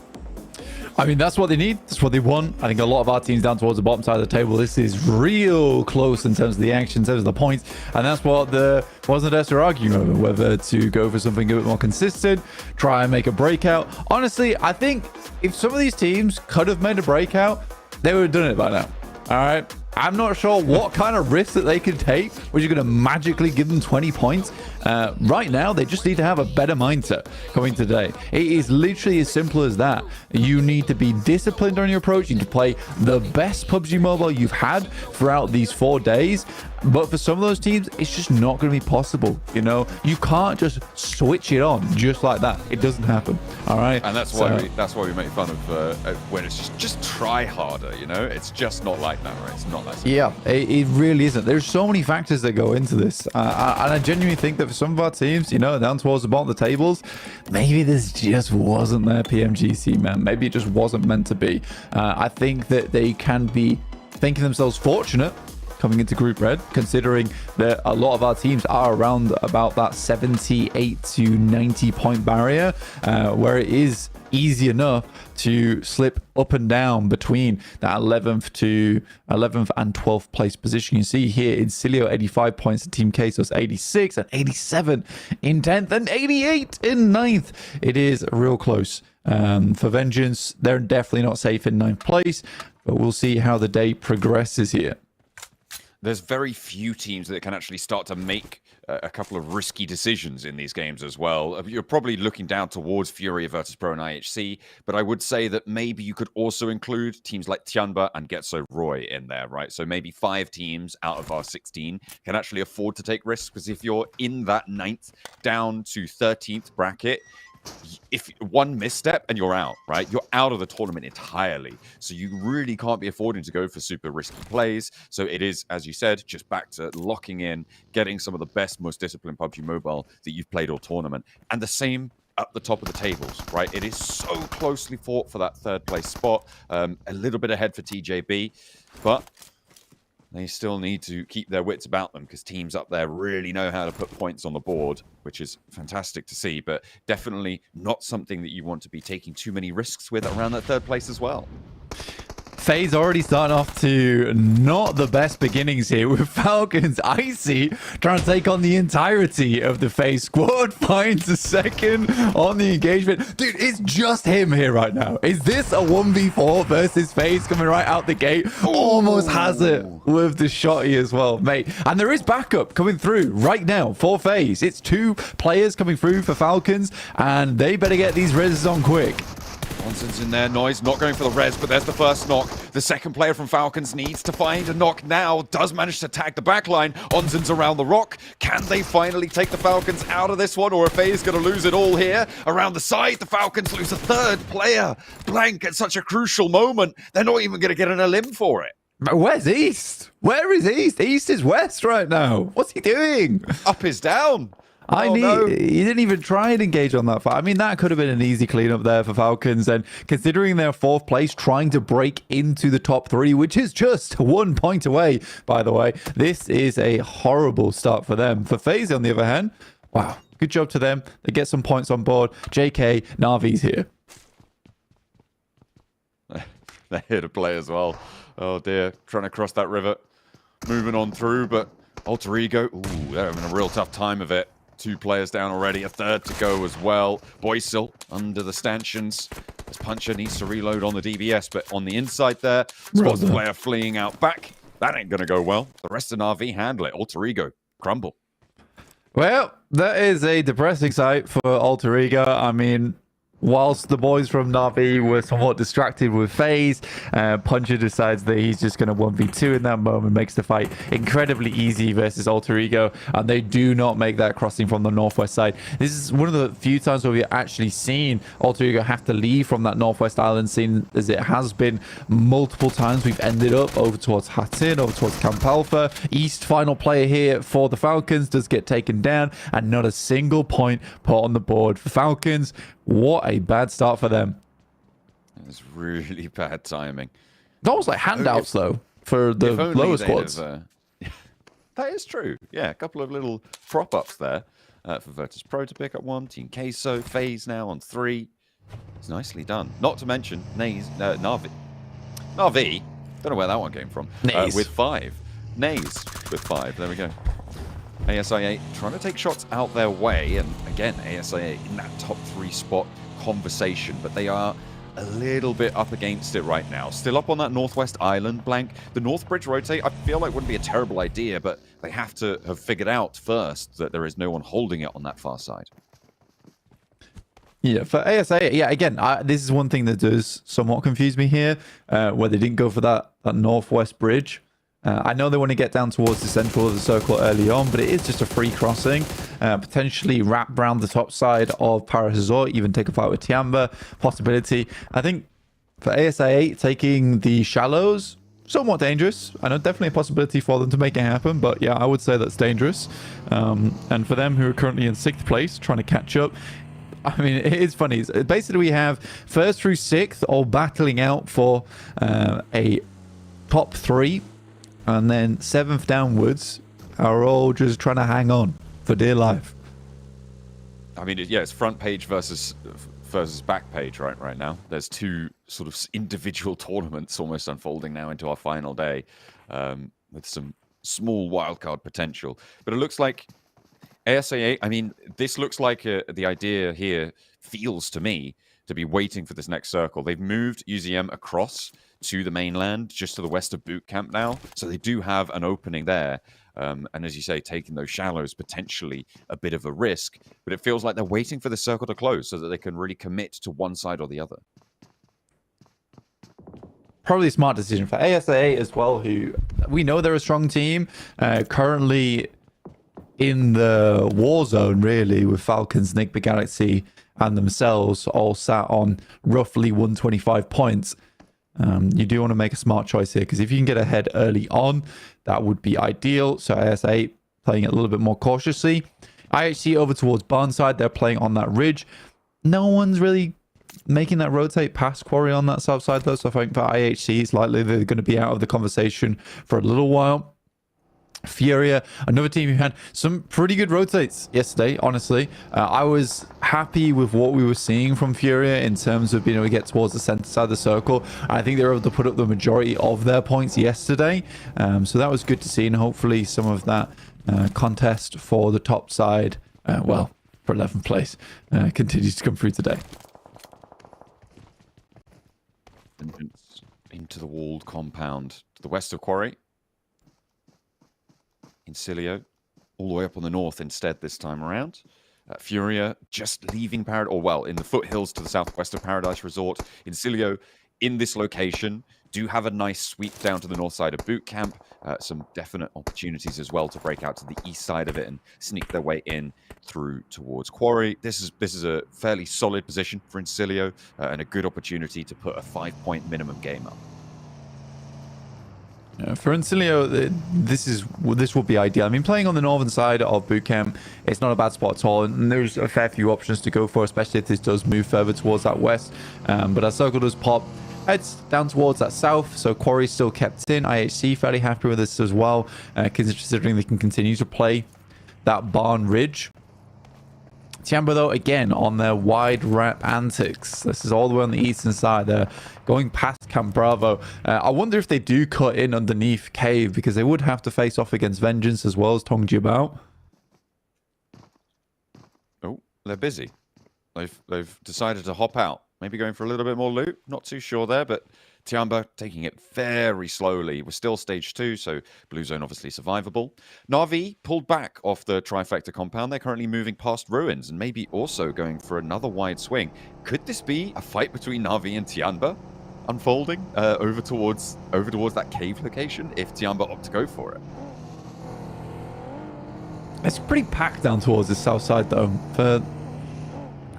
I mean, that's what they need. That's what they want. I think a lot of our teams down towards the bottom side of the table, this is real close in terms of the action, in terms of the points. And that's what the Wasn't are arguing over, whether to go for something a bit more consistent, try and make a breakout. Honestly, I think if some of these teams could have made a breakout, they would have done it by now. All right. I'm not sure what kind of risk that they could take, which is going to magically give them 20 points. Right now, they just need to have a better mindset coming today. It is literally as simple as that. You need to be disciplined on your approach. You need to play the best PUBG Mobile you've had throughout these 4 days. But for some of those teams, it's just not going to be possible. You know, you can't just switch it on just like that. It doesn't happen. All right. And that's why we make fun of when it's just try harder. You know, it's just not like that, right? It's not that simple. Yeah, it really isn't. There's so many factors that go into this. And I genuinely think that for some of our teams, you know, down towards the bottom of the tables, maybe this just wasn't their PMGC, man. Maybe it just wasn't meant to be. I think that they can be thinking themselves fortunate coming into Group Red, considering that a lot of our teams are around about that 78 to 90 point barrier, where it is easy enough to slip up and down between that 11th and 12th place position. You see here in Cilio 85 points and Team Quesos 86 and 87 in 10th and 88 in 9th. It is real close. For Vengeance, they're definitely not safe in 9th place, but we'll see how the day progresses here. There's very few teams that can actually start to make a couple of risky decisions in these games as well. You're probably looking down towards Fury, Virtus Pro, and IHC, but I would say that maybe you could also include teams like Tianba and Getso Roy in there, right? So maybe 5 teams out of our 16 can actually afford to take risks, because if you're in that 9th down to 13th bracket, if one misstep and you're out, right? You're out of the tournament entirely. So you really can't be affording to go for super risky plays. So it is, as you said, just back to locking in, getting some of the best, most disciplined PUBG Mobile that you've played all tournament. And the same at the top of the tables, right? It is so closely fought for that 3rd place spot. A little bit ahead for TJB, but they still need to keep their wits about them, because teams up there really know how to put points on the board, which is fantastic to see, but definitely not something that you want to be taking too many risks with around that 3rd place as well. FaZe already starting off to not the best beginnings here, with Falcons Icy trying to take on the entirety of the FaZe squad. Finds a second on the engagement. Dude, it's just him here right now. Is this a 1v4 versus FaZe coming right out the gate? Almost has it with the shotty as well, mate. And there is backup coming through right now for FaZe. It's 2 players coming through for Falcons, and they better get these reses on quick. Johnson's in there, Noise not going for the res, but there's the first knock. The second player from Falcons needs to find a knock now, does manage to tag the backline. Onzen's around the rock. Can they finally take the Falcons out of this one, or are FaZe going to lose it all here? Around the side, the Falcons lose a 3rd player. Blank at such a crucial moment. They're not even going to get an elim for it. Where's East? Where is East? East is West right now. What's he doing? Up is down. He didn't even try and engage on that fight. I mean, that could have been an easy cleanup there for Falcons. And considering their 4th place, trying to break into the top 3, which is just 1 point away, by the way, this is a horrible start for them. For FaZe, on the other hand, wow, good job to them. They get some points on board. JK, Navi's here. They're here to play as well. Oh dear, trying to cross that river. Moving on through, but Alter Ego, they're having a real tough time of it. 2 players down already, a 3rd to go as well. Boysil under the stanchions. As Puncher needs to reload on the DBS, but on the inside there, spots the player fleeing out back. That ain't going to go well. The rest of Na'Vi handle it. Alter Ego, crumble. Well, that is a depressing sight for Alter Ego. I mean, whilst the boys from Na'Vi were somewhat distracted with FaZe, Puncher decides that he's just going to 1v2 in that moment, makes the fight incredibly easy versus Alter Ego, and they do not make that crossing from the northwest side. This is one of the few times where we've actually seen Alter Ego have to leave from that northwest island scene, as it has been multiple times. We've ended up over towards Hatin, over towards Camp Alpha. East, final player here for the Falcons, does get taken down, and not a single point put on the board for Falcons. What a bad start for them. It was really bad timing. It's almost like handouts, though, for the lower squads. That is true. Yeah, a couple of little prop-ups there for Virtus Pro to pick up 1. Team Queso, FaZe now on 3. It's nicely done. Not to mention Na'Vi. Na'Vi, don't know where that one came from. With 5. Nays with 5. There we go. ASIA trying to take shots out their way, and again, ASIA in that top 3 spot conversation, but they are a little bit up against it right now. Still up on that northwest island, Blank. The North Bridge rotate, I feel like wouldn't be a terrible idea, but they have to have figured out first that there is no one holding it on that far side. Yeah, for ASA, yeah, again, this is one thing that does somewhat confuse me here, where they didn't go for that northwest bridge. I know they want to get down towards the central of the circle early on, but it is just a free crossing. Potentially wrap around the top side of Paris Resort, even take a fight with Tiamba. Possibility. I think for ASA8, taking the shallows, somewhat dangerous. I know definitely a possibility for them to make it happen, but yeah, I would say that's dangerous. And for them who are currently in 6th place, trying to catch up, I mean, it is funny. Basically, we have 1st through 6th all battling out for a top 3, and then 7th downwards are all just trying to hang on for dear life. I mean, yeah, it's front page versus back page right now. There's two sort of individual tournaments almost unfolding now into our final day, with some small wildcard potential. But it looks like ASA8, I mean, this looks like the idea here feels to me to be waiting for this next circle. They've moved UZM across to the mainland, just to the west of boot camp now. So they do have an opening there. And as you say, taking those shallows, potentially a bit of a risk. But it feels like they're waiting for the circle to close so that they can really commit to one side or the other. Probably a smart decision for ASA as well, who we know they're a strong team. Currently in the war zone, really, with Falcons, Nigma Galaxy, and themselves all sat on roughly 125 points. You do want to make a smart choice here, because if you can get ahead early on, that would be ideal. So ASA playing it a little bit more cautiously. IHC over towards Barnside, they're playing on that ridge. No one's really making that rotate past Quarry on that south side, though. So I think for IHC, it's likely they're going to be out of the conversation for a little while. Furia, another team who had some pretty good rotates yesterday, honestly. I was happy with what we were seeing from Furia in terms of being able to get towards the center side of the circle. I think they were able to put up the majority of their points yesterday. So that was good to see, and hopefully some of that contest for the top side, well, for 11th place, continues to come through today. Into the walled compound to the west of Quarry. Incilio, all the way up on the north instead this time around. Furia just leaving Paradise, or well, in the foothills to the southwest of Paradise Resort. Incilio in this location do have a nice sweep down to the north side of Boot Camp. Some definite opportunities as well to break out to the east side of it and sneak their way in through towards Quarry. This is a fairly solid position for Incilio, and a good opportunity to put a 5-point minimum game up. For Incilio, this will be ideal. I mean, playing on the northern side of Boot Camp, it's not a bad spot at all, and there's a fair few options to go for, especially if this does move further towards that west. But as circle does pop, heads down towards that south, so Quarry's still kept in. IHC fairly happy with this as well, considering they can continue to play that Barn Ridge. Tiamba, though, again, on their wide wrap antics. This is all the way on the eastern side. They're going past Camp Bravo. I wonder if they do cut in underneath Cave, because they would have to face off against Vengeance as well as Tong Jiabao. Oh, they're busy. They've decided to hop out. Maybe going for a little bit more loot. Not too sure there, but Tiamba taking it very slowly. We're still stage 2, so blue zone obviously survivable. Na'Vi pulled back off the trifecta compound. They're currently moving past ruins and maybe also going for another wide swing. Could this be a fight between Na'Vi and Tiamba unfolding over towards that cave location if Tiamba opt to go for it? It's pretty packed down towards the south side, though.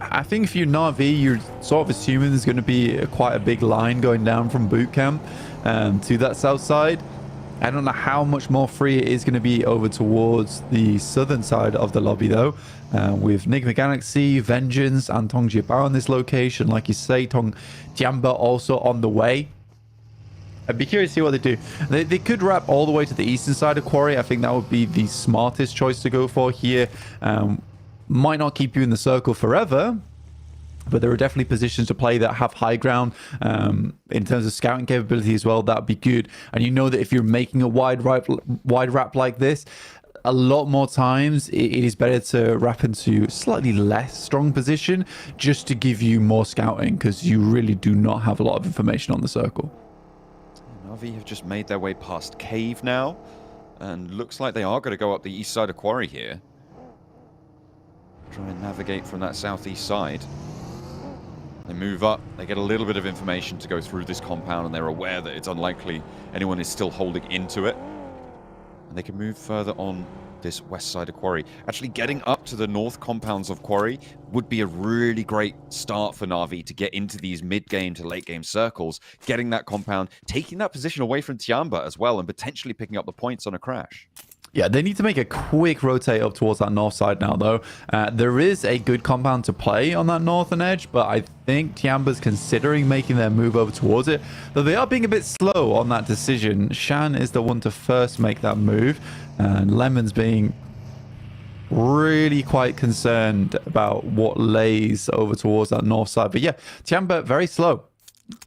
I think if you're Na'Vi, you're sort of assuming there's going to be quite a big line going down from Boot Camp to that south side. I don't know how much more free it is going to be over towards the southern side of the lobby, though, with Nigma Galaxy, Vengeance, and Tong Jiabao in this location. Like you say, Tong Tiamba also on the way. I'd be curious to see what they do. They could wrap all the way to the eastern side of Quarry. I think that would be the smartest choice to go for here. Might not keep you in the circle forever, but there are definitely positions to play that have high ground in terms of scouting capability as well. That'd be good. And you know that if you're making a wide wrap like this, a lot more times it is better to wrap into slightly less strong position just to give you more scouting, because you really do not have a lot of information on the circle. Na'Vi have just made their way past Cave now, and looks like they are going to go up the east side of Quarry here. Try and navigate from that southeast side. They move up, they get a little bit of information to go through this compound, and they're aware that it's unlikely anyone is still holding into it. And they can move further on this west side of Quarry. Actually, getting up to the north compounds of Quarry would be a really great start for Na'Vi to get into these mid-game to late-game circles, getting that compound, taking that position away from Tiamba as well, and potentially picking up the points on a crash. Yeah, they need to make a quick rotate up towards that north side now, though. There is a good compound to play on that northern edge, but I think Tiamba's considering making their move over towards it. Though they are being a bit slow on that decision. Shan is the one to first make that move, and Lemon's being really quite concerned about what lays over towards that north side. But yeah, Tiamba very slow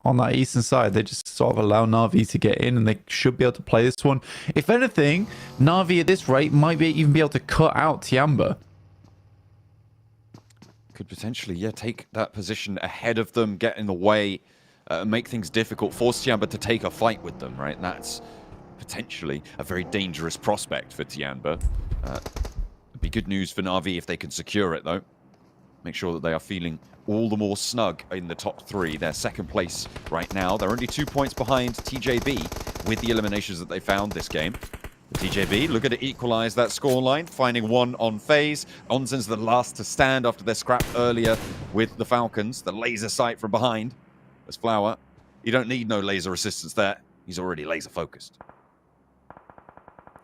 on that eastern side. They just sort of allow Na'Vi to get in, and they should be able to play this one. If anything, Na'Vi at this rate might even be able to cut out Tiamba. Could potentially, yeah, take that position ahead of them, get in the way, make things difficult, force Tiamba to take a fight with them, right? And that's potentially a very dangerous prospect for Tiamba. It'd be good news for Na'Vi if they can secure it, though. Make sure that they are feeling all the more snug in the top three. They're second place right now. They're only 2 points behind TJB with the eliminations that they found this game. The TJB looking to equalize that scoreline, finding one on phase. Onsen's the last to stand after their scrap earlier with the Falcons. The laser sight from behind. There's Flower. You don't need no laser assistance there. He's already laser focused.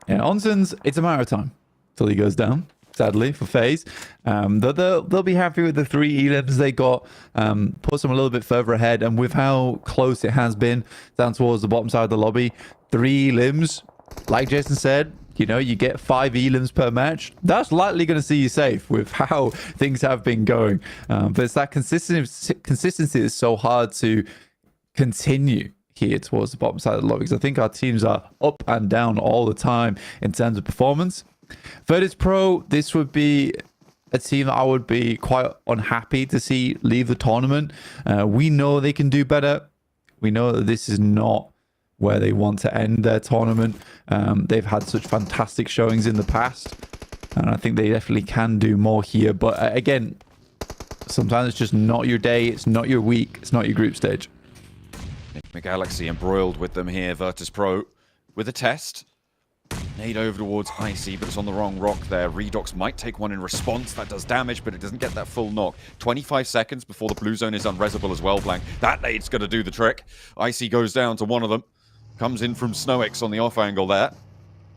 Yeah, Onsen's, it's a matter of time till he goes down. Sadly for FaZe, they'll be happy with the 3 elims they got, puts them a little bit further ahead, and with how close it has been down towards the bottom side of the lobby, 3 elims, like Jason said, you know, you get 5 elims per match. That's likely going to see you safe with how things have been going, but it's that consistency is so hard to continue here towards the bottom side of the lobby, because I think our teams are up and down all the time in terms of performance. Virtus Pro, this would be a team that I would be quite unhappy to see leave the tournament. We know they can do better. We know that this is not where they want to end their tournament. They've had such fantastic showings in the past, and I think they definitely can do more here. But again, sometimes it's just not your day, it's not your week, it's not your group stage. Galaxy embroiled with them here. Virtus Pro with a test. Nade over towards Icy, but it's on the wrong rock there. Redox might take one in response. That does damage, but it doesn't get that full knock. 25 seconds before the blue zone is unresable as well, Blank. That nade's going to do the trick. Icy goes down to one of them. Comes in from SnowX on the off angle there.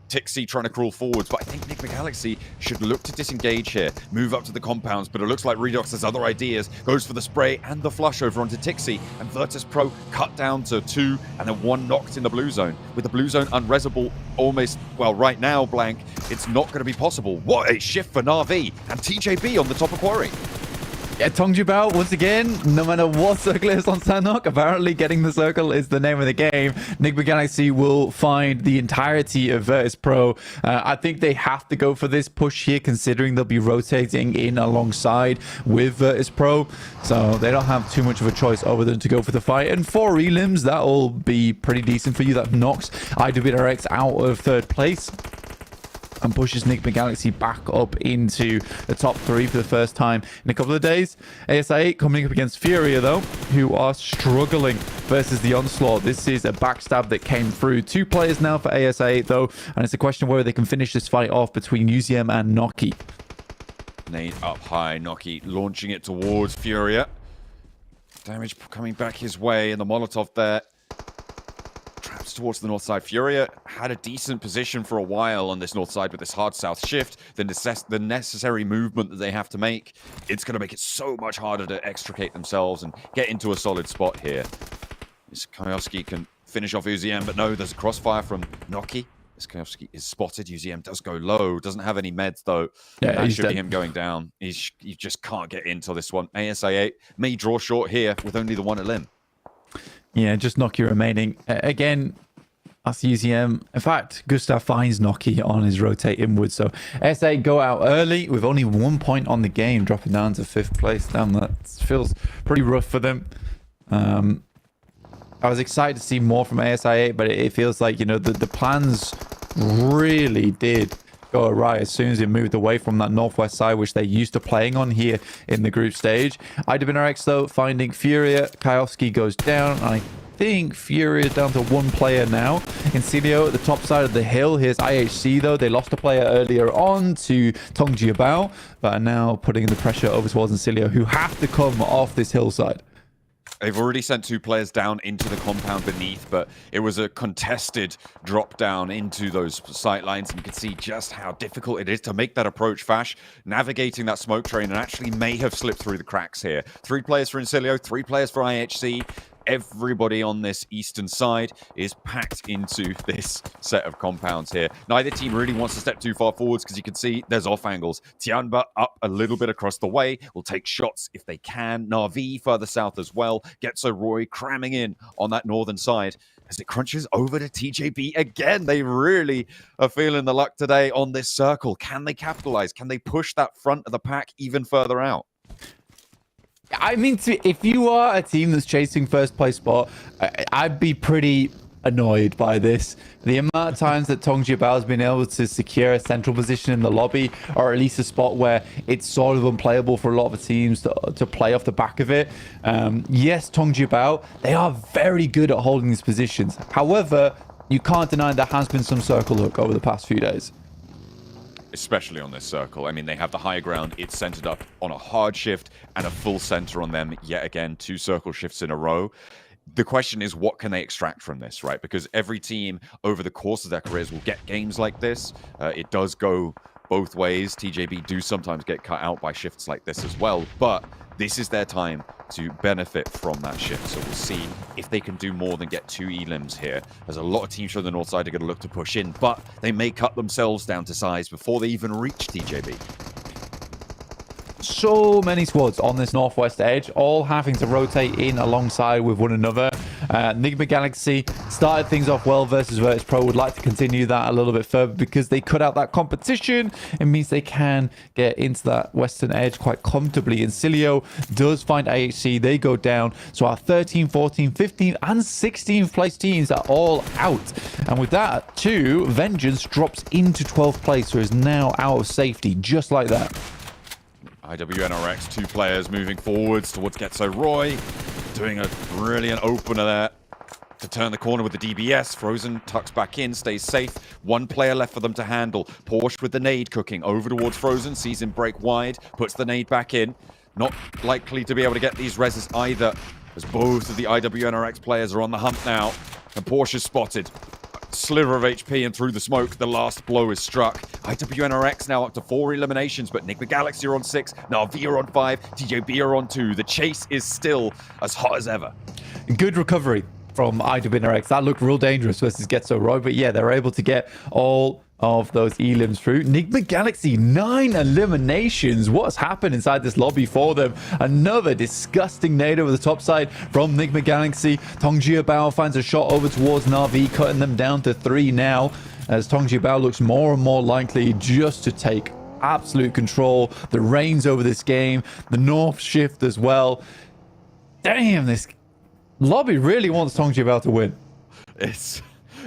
Tixie trying to crawl forwards, but I think Nick McGalaxy should look to disengage here. Move up to the compounds, but it looks like Redox has other ideas. Goes for the spray and the flush over onto Tixie, and Virtus Pro cut down to 2, and then 1 knocked in the blue zone. With the blue zone unresable almost, well, right now, Blank, it's not going to be possible. What a shift for Na'Vi, and TJB on the top of Quarry. Yeah, Tongjubao, once again, no matter what circle is on Sanhok, apparently getting the circle is the name of the game. Nick Galaxy will find the entirety of Virtus Pro. I think they have to go for this push here, considering they'll be rotating in alongside with Virtus Pro. So they don't have too much of a choice other than to go for the fight. And 4 elims, that'll be pretty decent for you. That knocks IWRX out of 3rd place and pushes Nick Galaxy back up into the top 3 for the first time in a couple of days. ASI8 coming up against Furia, though, who are struggling versus the Onslaught. This is a backstab that came through. 2 players now for ASI8, though, and it's a question of whether they can finish this fight off between UZM and Noki. Nade up high, Noki launching it towards Furia. Damage coming back his way, and the Molotov there. Traps towards the north side. Furia had a decent position for a while on this north side with this hard south shift. The necessary movement that they have to make, it's going to make it so much harder to extricate themselves and get into a solid spot here. This Kayowski can finish off UZM, but no, there's a crossfire from Noki. This Kayowski is spotted. UZM does go low. Doesn't have any meds, though. Yeah, that should be him going down. You just can't get into this one. ASI8 may draw short here with only the 1 elim. Yeah, just Noki remaining. Again, that's UZM. In fact, Gustav finds Noki on his rotate inwards. So SA go out early with only 1 point on the game, dropping down to 5th place. Damn, that feels pretty rough for them. I was excited to see more from ASI8, but it feels like, you know, the plans really did go awry as soon as it moved away from that northwest side, which they're used to playing on here in the group stage. IWNRX, though, finding Furia. Kaiowski goes down. I think Furia is down to one player now. Incilio at the top side of the hill. Here's IHC, though. They lost a player earlier on to Tong Jiabao, but are now putting the pressure over towards Incilio, who have to come off this hillside. They've already sent 2 players down into the compound beneath, but it was a contested drop down into those sight lines, and you can see just how difficult it is to make that approach. Fash navigating that smoke train and actually may have slipped through the cracks here. 3 players for Incilio, 3 players for IHC. Everybody on this eastern side is packed into this set of compounds here. Neither team really wants to step too far forwards because you can see there's off angles. Tianba up a little bit across the way, will take shots if they can. Na'Vi further south as well. Getso Roy cramming in on that northern side as it crunches over to TJB again. They really are feeling the luck today on this circle. Can they capitalize? Can they push that front of the pack even further out? I mean, if you are a team that's chasing first place spot, I'd be pretty annoyed by this. The amount of times that Tong Jiabao has been able to secure a central position in the lobby, or at least a spot where it's sort of unplayable for a lot of the teams to play off the back of it. Yes, Tong Jiabao, they are very good at holding these positions. However, you can't deny there has been some circle luck over the past few days. Especially on this circle. I mean, they have the high ground. It's centered up on a hard shift and a full center on them. Yet again, 2 circle shifts in a row. The question is, what can they extract from this, right? Because every team over the course of their careers will get games like this. It does go both ways. TJB do sometimes get cut out by shifts like this as well. But this is their time to benefit from that shift. So we'll see if they can do more than get 2 elims here. There's a lot of teams from the north side are going to look to push in, but they may cut themselves down to size before they even reach TJB. So many squads on this northwest edge, all having to rotate in alongside with one another. Nigma Galaxy started things off well versus Virtus Pro. Would like to continue that a little bit further because they cut out that competition. It means they can get into that western edge quite comfortably. Incilio does find AHC. They go down. So our 13, 14, 15, and 16th place teams are all out. And with that, too, Vengeance drops into 12th place, so is now out of safety, just like that. IWNRX, 2 players moving forwards towards Getso Roy, doing a brilliant opener there to turn the corner with the DBS. Frozen tucks back in, stays safe. 1 player left for them to handle. Porsche with the nade cooking over towards Frozen, sees him break wide, puts the nade back in. Not likely to be able to get these reses either, as both of the IWNRX players are on the hump now, and Porsche is spotted. Sliver of HP, and through the smoke, the last blow is struck. IWNRX now up to 4 eliminations, but Nigma Galaxy are on 6, Na'Vi are on 5, TJB are on 2. The chase is still as hot as ever. Good recovery from IWNRX. That looked real dangerous versus Getso Roy, but yeah, they're able to get all of those elims through. Nigma Galaxy, 9 eliminations. What's happened inside this lobby for them? Another disgusting nade over the top side from Nigma Galaxy. Tong Jiabao finds a shot over towards Na'Vi, cutting them down to 3 now, as Tong Jiabao looks more and more likely just to take absolute control, the reins over this game, the north shift as well. Damn, this lobby really wants Tong Jiabao to win.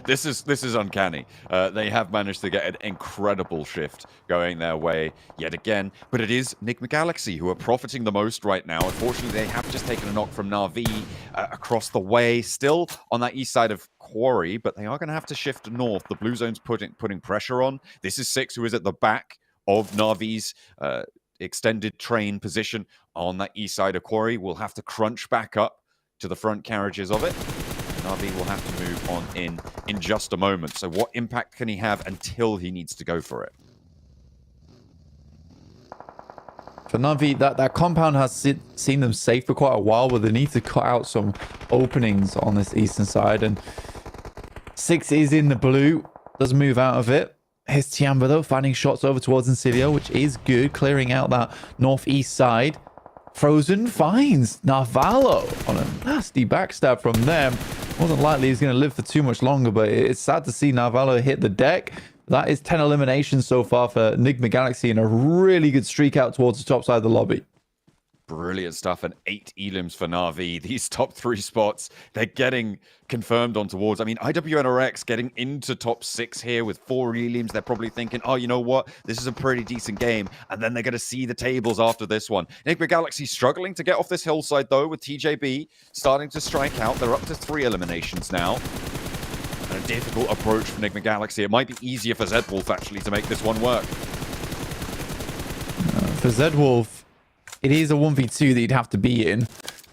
This is uncanny. They have managed to get an incredible shift going their way yet again, but it is Nigma Galaxy who are profiting the most right now. Unfortunately, they have just taken a knock from Na'Vi across the way, still on that east side of Quarry, but they are going to have to shift north. The blue zone's putting pressure on. This is 6, who is at the back of Na'Vi's extended train position on that east side of Quarry. Will have to crunch back up to the front carriages of it. Na'Vi will have to move on in just a moment. So what impact can he have until he needs to go for it? For Na'Vi, that compound has seen them safe for quite a while, but they need to cut out some openings on this eastern side. And 6 is in the blue, does move out of it. Here's Tiamba, though, finding shots over towards Incilio, which is good, clearing out that northeast side. Frozen finds Narvalo on a nasty backstab from them. Wasn't likely he's going to live for too much longer, but it's sad to see Narvalo hit the deck. That is 10 eliminations so far for Nigma Galaxy, and a really good streak out towards the top side of the lobby. Brilliant stuff, and 8 elims for Na'Vi. These top 3 spots, they're getting confirmed on towards. I mean, IWNRX getting into top 6 here with 4 elims. They're probably thinking, oh, you know what? This is a pretty decent game. And then they're going to see the tables after this one. Enigma Galaxy struggling to get off this hillside, though, with TJB starting to strike out. They're up to 3 eliminations now. And a difficult approach for Enigma Galaxy. It might be easier for Zedwolf, actually, to make this one work. For Zedwolf, it is a 1v2 that you'd have to be in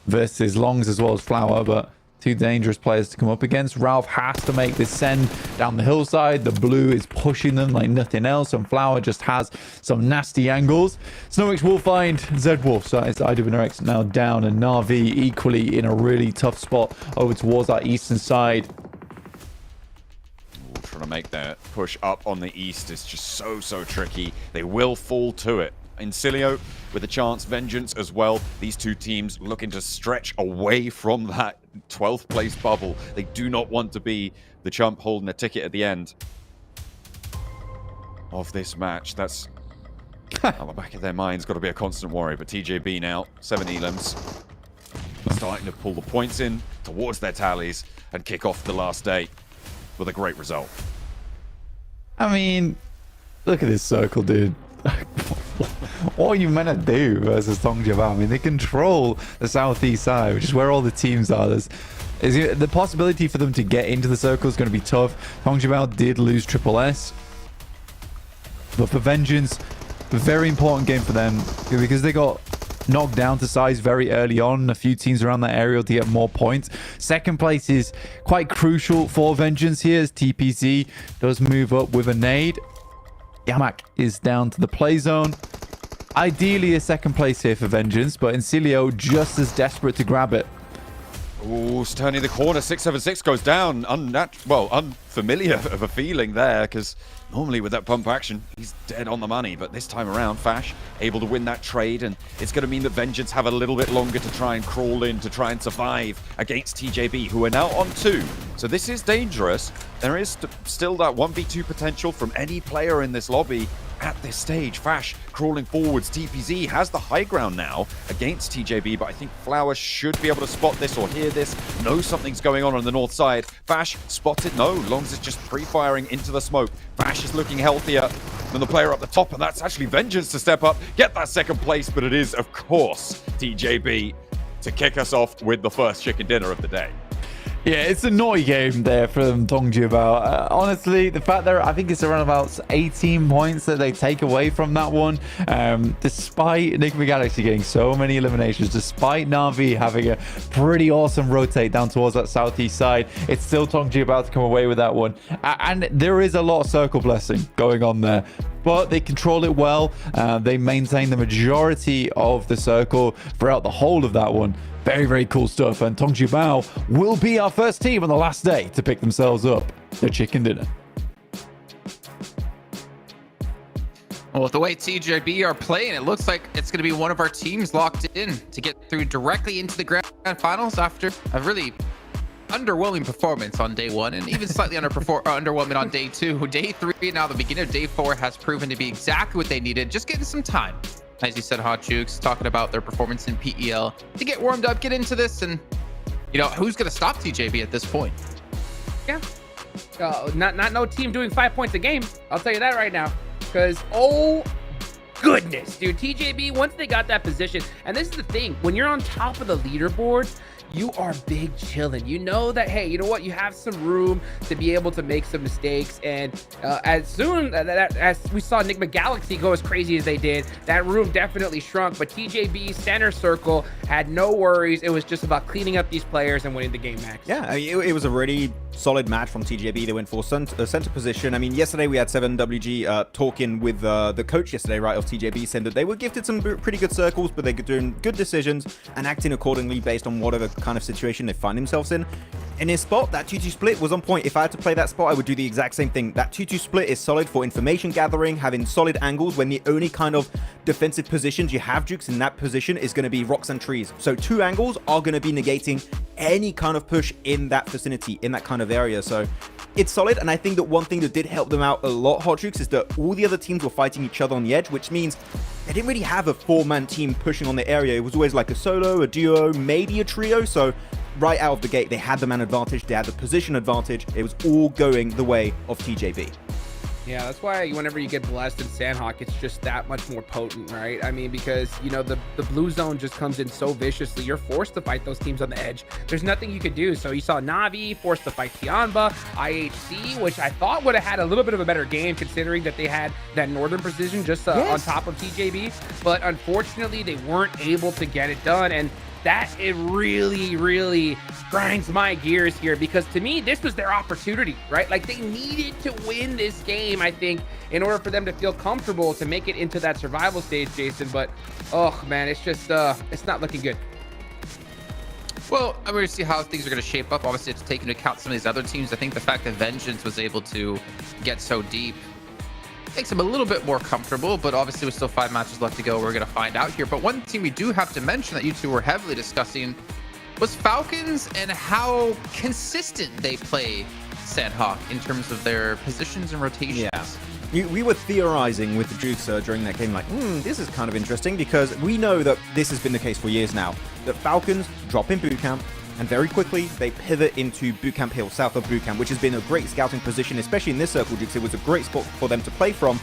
versus Longs as well as Flower, but 2 dangerous players to come up against. Ralph has to make this send down the hillside. The blue is pushing them like nothing else, and Flower just has some nasty angles. Snowix will find Zedwolf, so it's IWNRX now down, and Na'Vi equally in a really tough spot over towards that eastern side. Trying to make that push up on the east is just so tricky. They will fall to it. Incilio with a chance, Vengeance as well. These 2 teams looking to stretch away from that 12th place bubble. They do not want to be the chump holding a ticket at the end of this match. That's on the back of their minds, got to be a constant worry. But TJB now, 7 elims, starting to pull the points in towards their tallies and kick off the last day with a great result. I mean, look at this circle, dude. What are you meant to do versus Tongjabao? I mean, they control the southeast side, which is where all the teams are. The possibility for them to get into the circle is going to be tough. Tongjabao did lose Triple S, but for Vengeance, a very important game for them because they got knocked down to size very early on. A few teams around that area to get more points. Second place is quite crucial for Vengeance here as TPZ does move up with a nade. Yamak is down to the play zone. Ideally a second place here for Vengeance, but Incilio just as desperate to grab it. Ooh, turning the corner, 676 goes down. Unfamiliar of a feeling there, because normally with that pump action, he's dead on the money. But this time around, Fash able to win that trade, and it's going to mean that Vengeance have a little bit longer to try and crawl in, to try and survive against TJB, who are now on 2. So this is dangerous. There is still that 1v2 potential from any player in this lobby. At this stage, Fash crawling forwards. TPZ has the high ground now against TJB, but I think Flower should be able to spot this or hear this, know something's going on the north side. Fash spotted, no, Longs is just pre-firing into the smoke. Fash is looking healthier than the player up the top, and that's actually Vengeance to step up, get that second place, but it is, of course, TJB to kick us off with the first chicken dinner of the day. Yeah, it's a naughty game there from Tongjabao. Honestly, the fact that I think it's around about 18 points that they take away from that one, despite Enigma Galaxy getting so many eliminations, despite Na'Vi having a pretty awesome rotate down towards that southeast side, it's still Tongjabao to come away with that one. And there is a lot of circle blessing going on there, but they control it well. They maintain the majority of the circle throughout the whole of that one. Very, very cool stuff. And Tongjabao will be our first team on the last day to pick themselves up their chicken dinner. Well, with the way TJB are playing, it looks like it's going to be one of our teams locked in to get through directly into the Grand Finals after a really underwhelming performance on day 1 and even slightly underwhelming on day 2. Day 3, now the beginning of day 4, has proven to be exactly what they needed. Just getting some time. As you said, Hot Jukes, talking about their performance in PEL to get warmed up, get into this, and who's going to stop TJB at this point? Yeah. Not no team doing 5 points a game. I'll tell you that right now. Because, oh, goodness, dude. TJB, once they got that position, and this is the thing, when you're on top of the leaderboard, you are big chilling. You know that, hey, you know what? You have some room to be able to make some mistakes. And as soon as we saw Enigma Galaxy go as crazy as they did, that room definitely shrunk. But TJB's center circle had no worries. It was just about cleaning up these players and winning the game, Max. Yeah, I mean, it was a really solid match from TJB. They went for center position. I mean, yesterday we had 7WG talking with the coach yesterday, right, of TJB, saying that they were gifted some pretty good circles, but they're doing good decisions and acting accordingly based on whatever kind of situation they find themselves in. In his spot, that 2-2 split was on point. If I had to play that spot, I would do the exact same thing. That 2-2 split is solid for information gathering, having solid angles when the only kind of defensive positions you have, Jukes, in that position is going to be rocks and trees. So 2 angles are going to be negating any kind of push in that vicinity, in that kind of area. So it's solid, and I think that one thing that did help them out a lot, Hot Jukes, is that all the other teams were fighting each other on the edge, which means they didn't really have a 4-man team pushing on the area. It was always like a solo, a duo, maybe a trio. So right out of the gate, they had the man advantage, they had the position advantage. It was all going the way of TJB. Yeah, that's why whenever you get blessed in Sanhok, it's just that much more potent, right? I mean, because, you know, the blue zone just comes in so viciously. You're forced to fight those teams on the edge. There's nothing you could do. So you saw Na'Vi forced to fight Tianba, IHC, which I thought would have had a little bit of a better game considering that they had that northern precision just on top of TJB. But unfortunately, they weren't able to get it done. And that it really grinds my gears here, because to me this was their opportunity, right? Like they needed to win this game, I think, in order for them to feel comfortable to make it into that survival stage, Jason. But oh man, it's just it's not looking good. Well, I'm going to see how things are going to shape up. Obviously, it's taking into account some of these other teams. I think the fact that Vengeance was able to get so deep makes him a little bit more comfortable, but obviously with still 5 matches left to go, we're going to find out here. But one team we do have to mention that you two were heavily discussing was Falcons and how consistent they play Sanhok in terms of their positions and rotations. Yeah. We were theorizing with the Jukes during that game, like, this is kind of interesting, because we know that this has been the case for years now, that Falcons drop in boot camp, and very quickly they pivot into Bootcamp Hill, south of Bootcamp, which has been a great scouting position, especially in this circle, Jukes. It was a great spot for them to play from.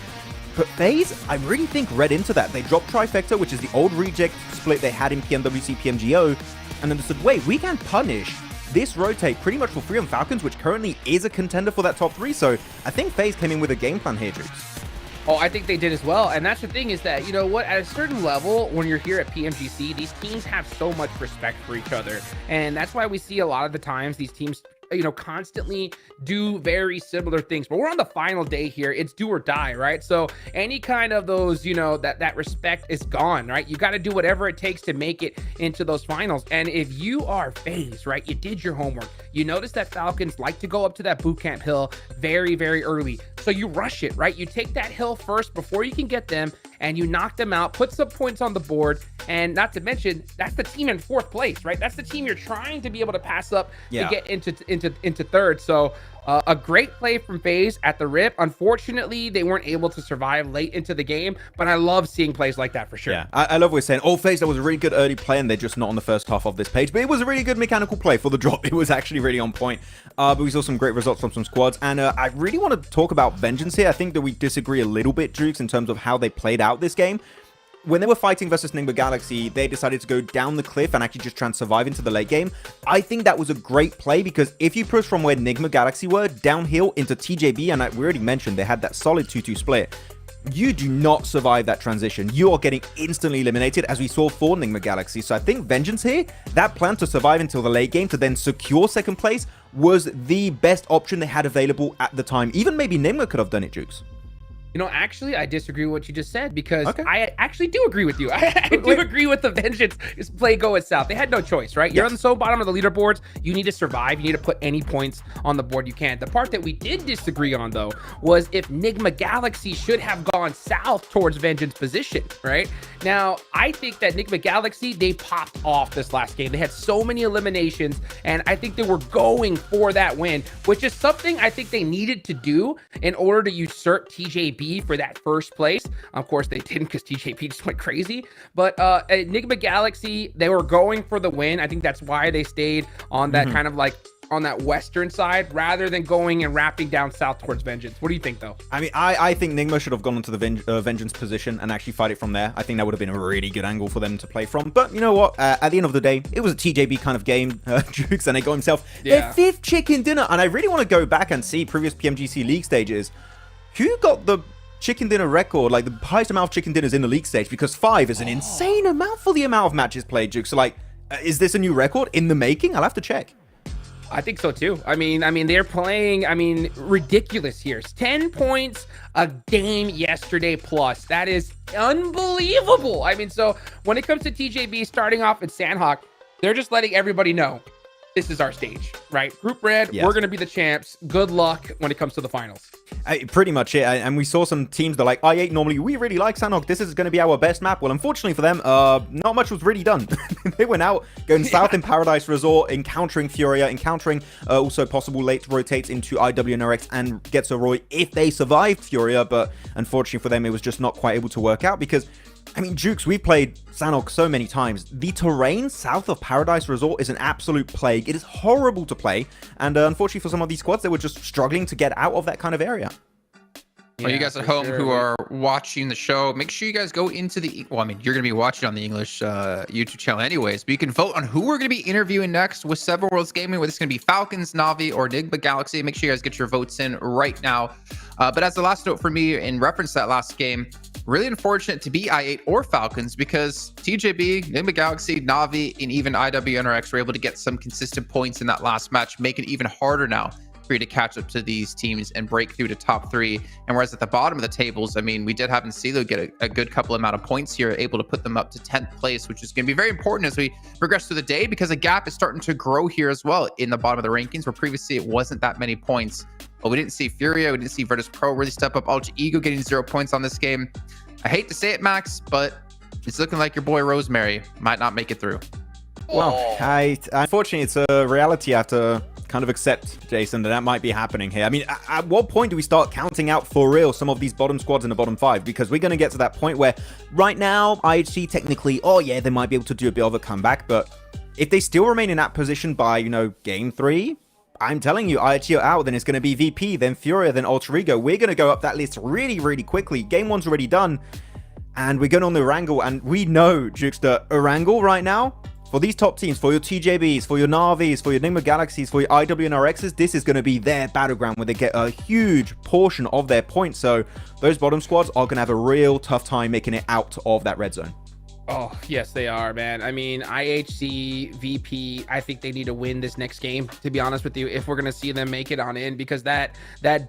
But FaZe, I really think, read into that. They dropped Trifecta, which is the old reject split they had in PMWC, PMGO, and understood, wait, we can punish this rotate pretty much for free on Falcons, which currently is a contender for that top 3. So I think FaZe came in with a game plan here, Jukes. Oh, I think they did as well. And that's the thing, is that, you know what, at a certain level, when you're here at PMGC, these teams have so much respect for each other. And that's why we see a lot of the times these teams, you know, constantly do very similar things. But we're on the final day here. It's do or die, right? So any kind of those, you know, that respect is gone, right? You got to do whatever it takes to make it into those finals. And if you are FaZe, right, you did your homework. You notice that Falcons like to go up to that bootcamp hill very early. So you rush it, right? You take that hill first before you can get them, and you knock them out, put some points on the board. And not to mention, that's the team in 4th place, right? That's the team you're trying to be able to pass up to get into 3rd. So a great play from FaZe at the rip. Unfortunately, they weren't able to survive late into the game, but I love seeing plays like that for sure. Yeah, I love what you're saying. FaZe, that was a really good early play, and they're just not on the first half of this page, but it was a really good mechanical play for the drop. It was actually really on point. But we saw some great results from some squads, and I really want to talk about Vengeance here. I think that we disagree a little bit, Jukes, in terms of how they played out this game. When they were fighting versus Nigma Galaxy, they decided to go down the cliff and actually just try and survive into the late game. I think that was a great play, because if you push from where Nigma Galaxy were downhill into TJB, and we already mentioned they had that solid 2-2 split, you do not survive that transition. You are getting instantly eliminated, as we saw for Nigma Galaxy. So I think Vengeance here, that plan to survive until the late game to then secure 2nd place was the best option they had available at the time. Even maybe Nigma could have done it, Jukes. You know, actually, I disagree with what you just said, because I actually do agree with you. I do agree with the Vengeance play going south. They had no choice, right? You're on the bottom of the leaderboards. You need to survive. You need to put any points on the board you can. The part that we did disagree on, though, was if Nigma Galaxy should have gone south towards Vengeance position, right? Now, I think that Nigma Galaxy, they popped off this last game. They had so many eliminations, and I think they were going for that win, which is something I think they needed to do in order to usurp TJB for that 1st place. Of course, they didn't, because TJP just went crazy. But Nigma Galaxy, they were going for the win. I think that's why they stayed on that kind of like on that western side, rather than going and wrapping down south towards Vengeance. What do you think, though? I mean, I think Nigma should have gone into the Vengeance position and actually fight it from there. I think that would have been a really good angle for them to play from. But you know what? At the end of the day, it was a TJB kind of game, Jukes, and they got himself their 5th chicken dinner. And I really want to go back and see previous PMGC League stages. Who got the chicken dinner record, like the highest amount of chicken dinners in the league stage? Because 5 is an insane amount for the amount of matches played, Jukes. So like, is this a new record in the making? I'll have to check. I think so too. I mean, they're playing, ridiculous here. 10 points a game yesterday plus. That is unbelievable. So when it comes to TJB starting off at Sanhok, they're just letting everybody know this is our stage, right? Group Red, we're going to be the champs. Good luck when it comes to the finals. Pretty much it. And we saw some teams that are like, I8 normally, we really like Sanhok. This is going to be our best map. Well, unfortunately for them, not much was really done. They went out, going south in Paradise Resort, encountering Furia, encountering also possible late rotates into IWNRX and Getzo Roy if they survived Furia. But unfortunately for them, it was just not quite able to work out, because I mean, Jukes, we've played Sanhok so many times. The terrain south of Paradise Resort is an absolute plague. It is horrible to play, and unfortunately for some of these squads, they were just struggling to get out of that kind of area. Well, you guys at home who are watching the show, make sure you guys go into the, well, I mean, you're going to be watching on the English YouTube channel anyways, but you can vote on who we're going to be interviewing next with Several Worlds Gaming, whether it's going to be Falcons, Na'Vi, or Enigma Galaxy. Make sure you guys get your votes in right now. But as the last note for me in reference to that last game, really unfortunate to be I8 or Falcons because TJB, Enigma Galaxy, Na'Vi, and even IWNRX were able to get some consistent points in that last match, making it even harder now for you to catch up to these teams and break through to top 3. And whereas at the bottom of the tables, I mean, we did have Nsilo get a good couple amount of points here, able to put them up to 10th place, which is going to be very important as we progress through the day because the gap is starting to grow here as well in the bottom of the rankings, where previously it wasn't that many points. But we didn't see Furia, we didn't see Virtus Pro really step up. Ultra Ego getting 0 points on this game. I hate to say it, Max, but it's looking like your boy Rosemary might not make it through. Well, unfortunately, it's a reality I have to kind of accept, Jason, that might be happening here. I mean, at what point do we start counting out for real some of these bottom squads in the bottom 5? Because we're going to get to that point where right now, IHC technically, oh yeah, they might be able to do a bit of a comeback, but if they still remain in that position by, you know, game 3, I'm telling you, IHC are out, then it's going to be VP, then Furia, then Ultra Ego. We're going to go up that list really, really quickly. Game 1's already done, and we're going on the Erangel, and we know, Jukes, that Erangel right now, for these top teams, for your TJBs, for your Na'Vis, for your Enigma Galaxies, for your IWNRXs, this is going to be their battleground where they get a huge portion of their points. So those bottom squads are going to have a real tough time making it out of that red zone. Oh, yes, they are, man. I mean, IHC, VP, I think they need to win this next game, to be honest with you, if we're going to see them make it on in, because that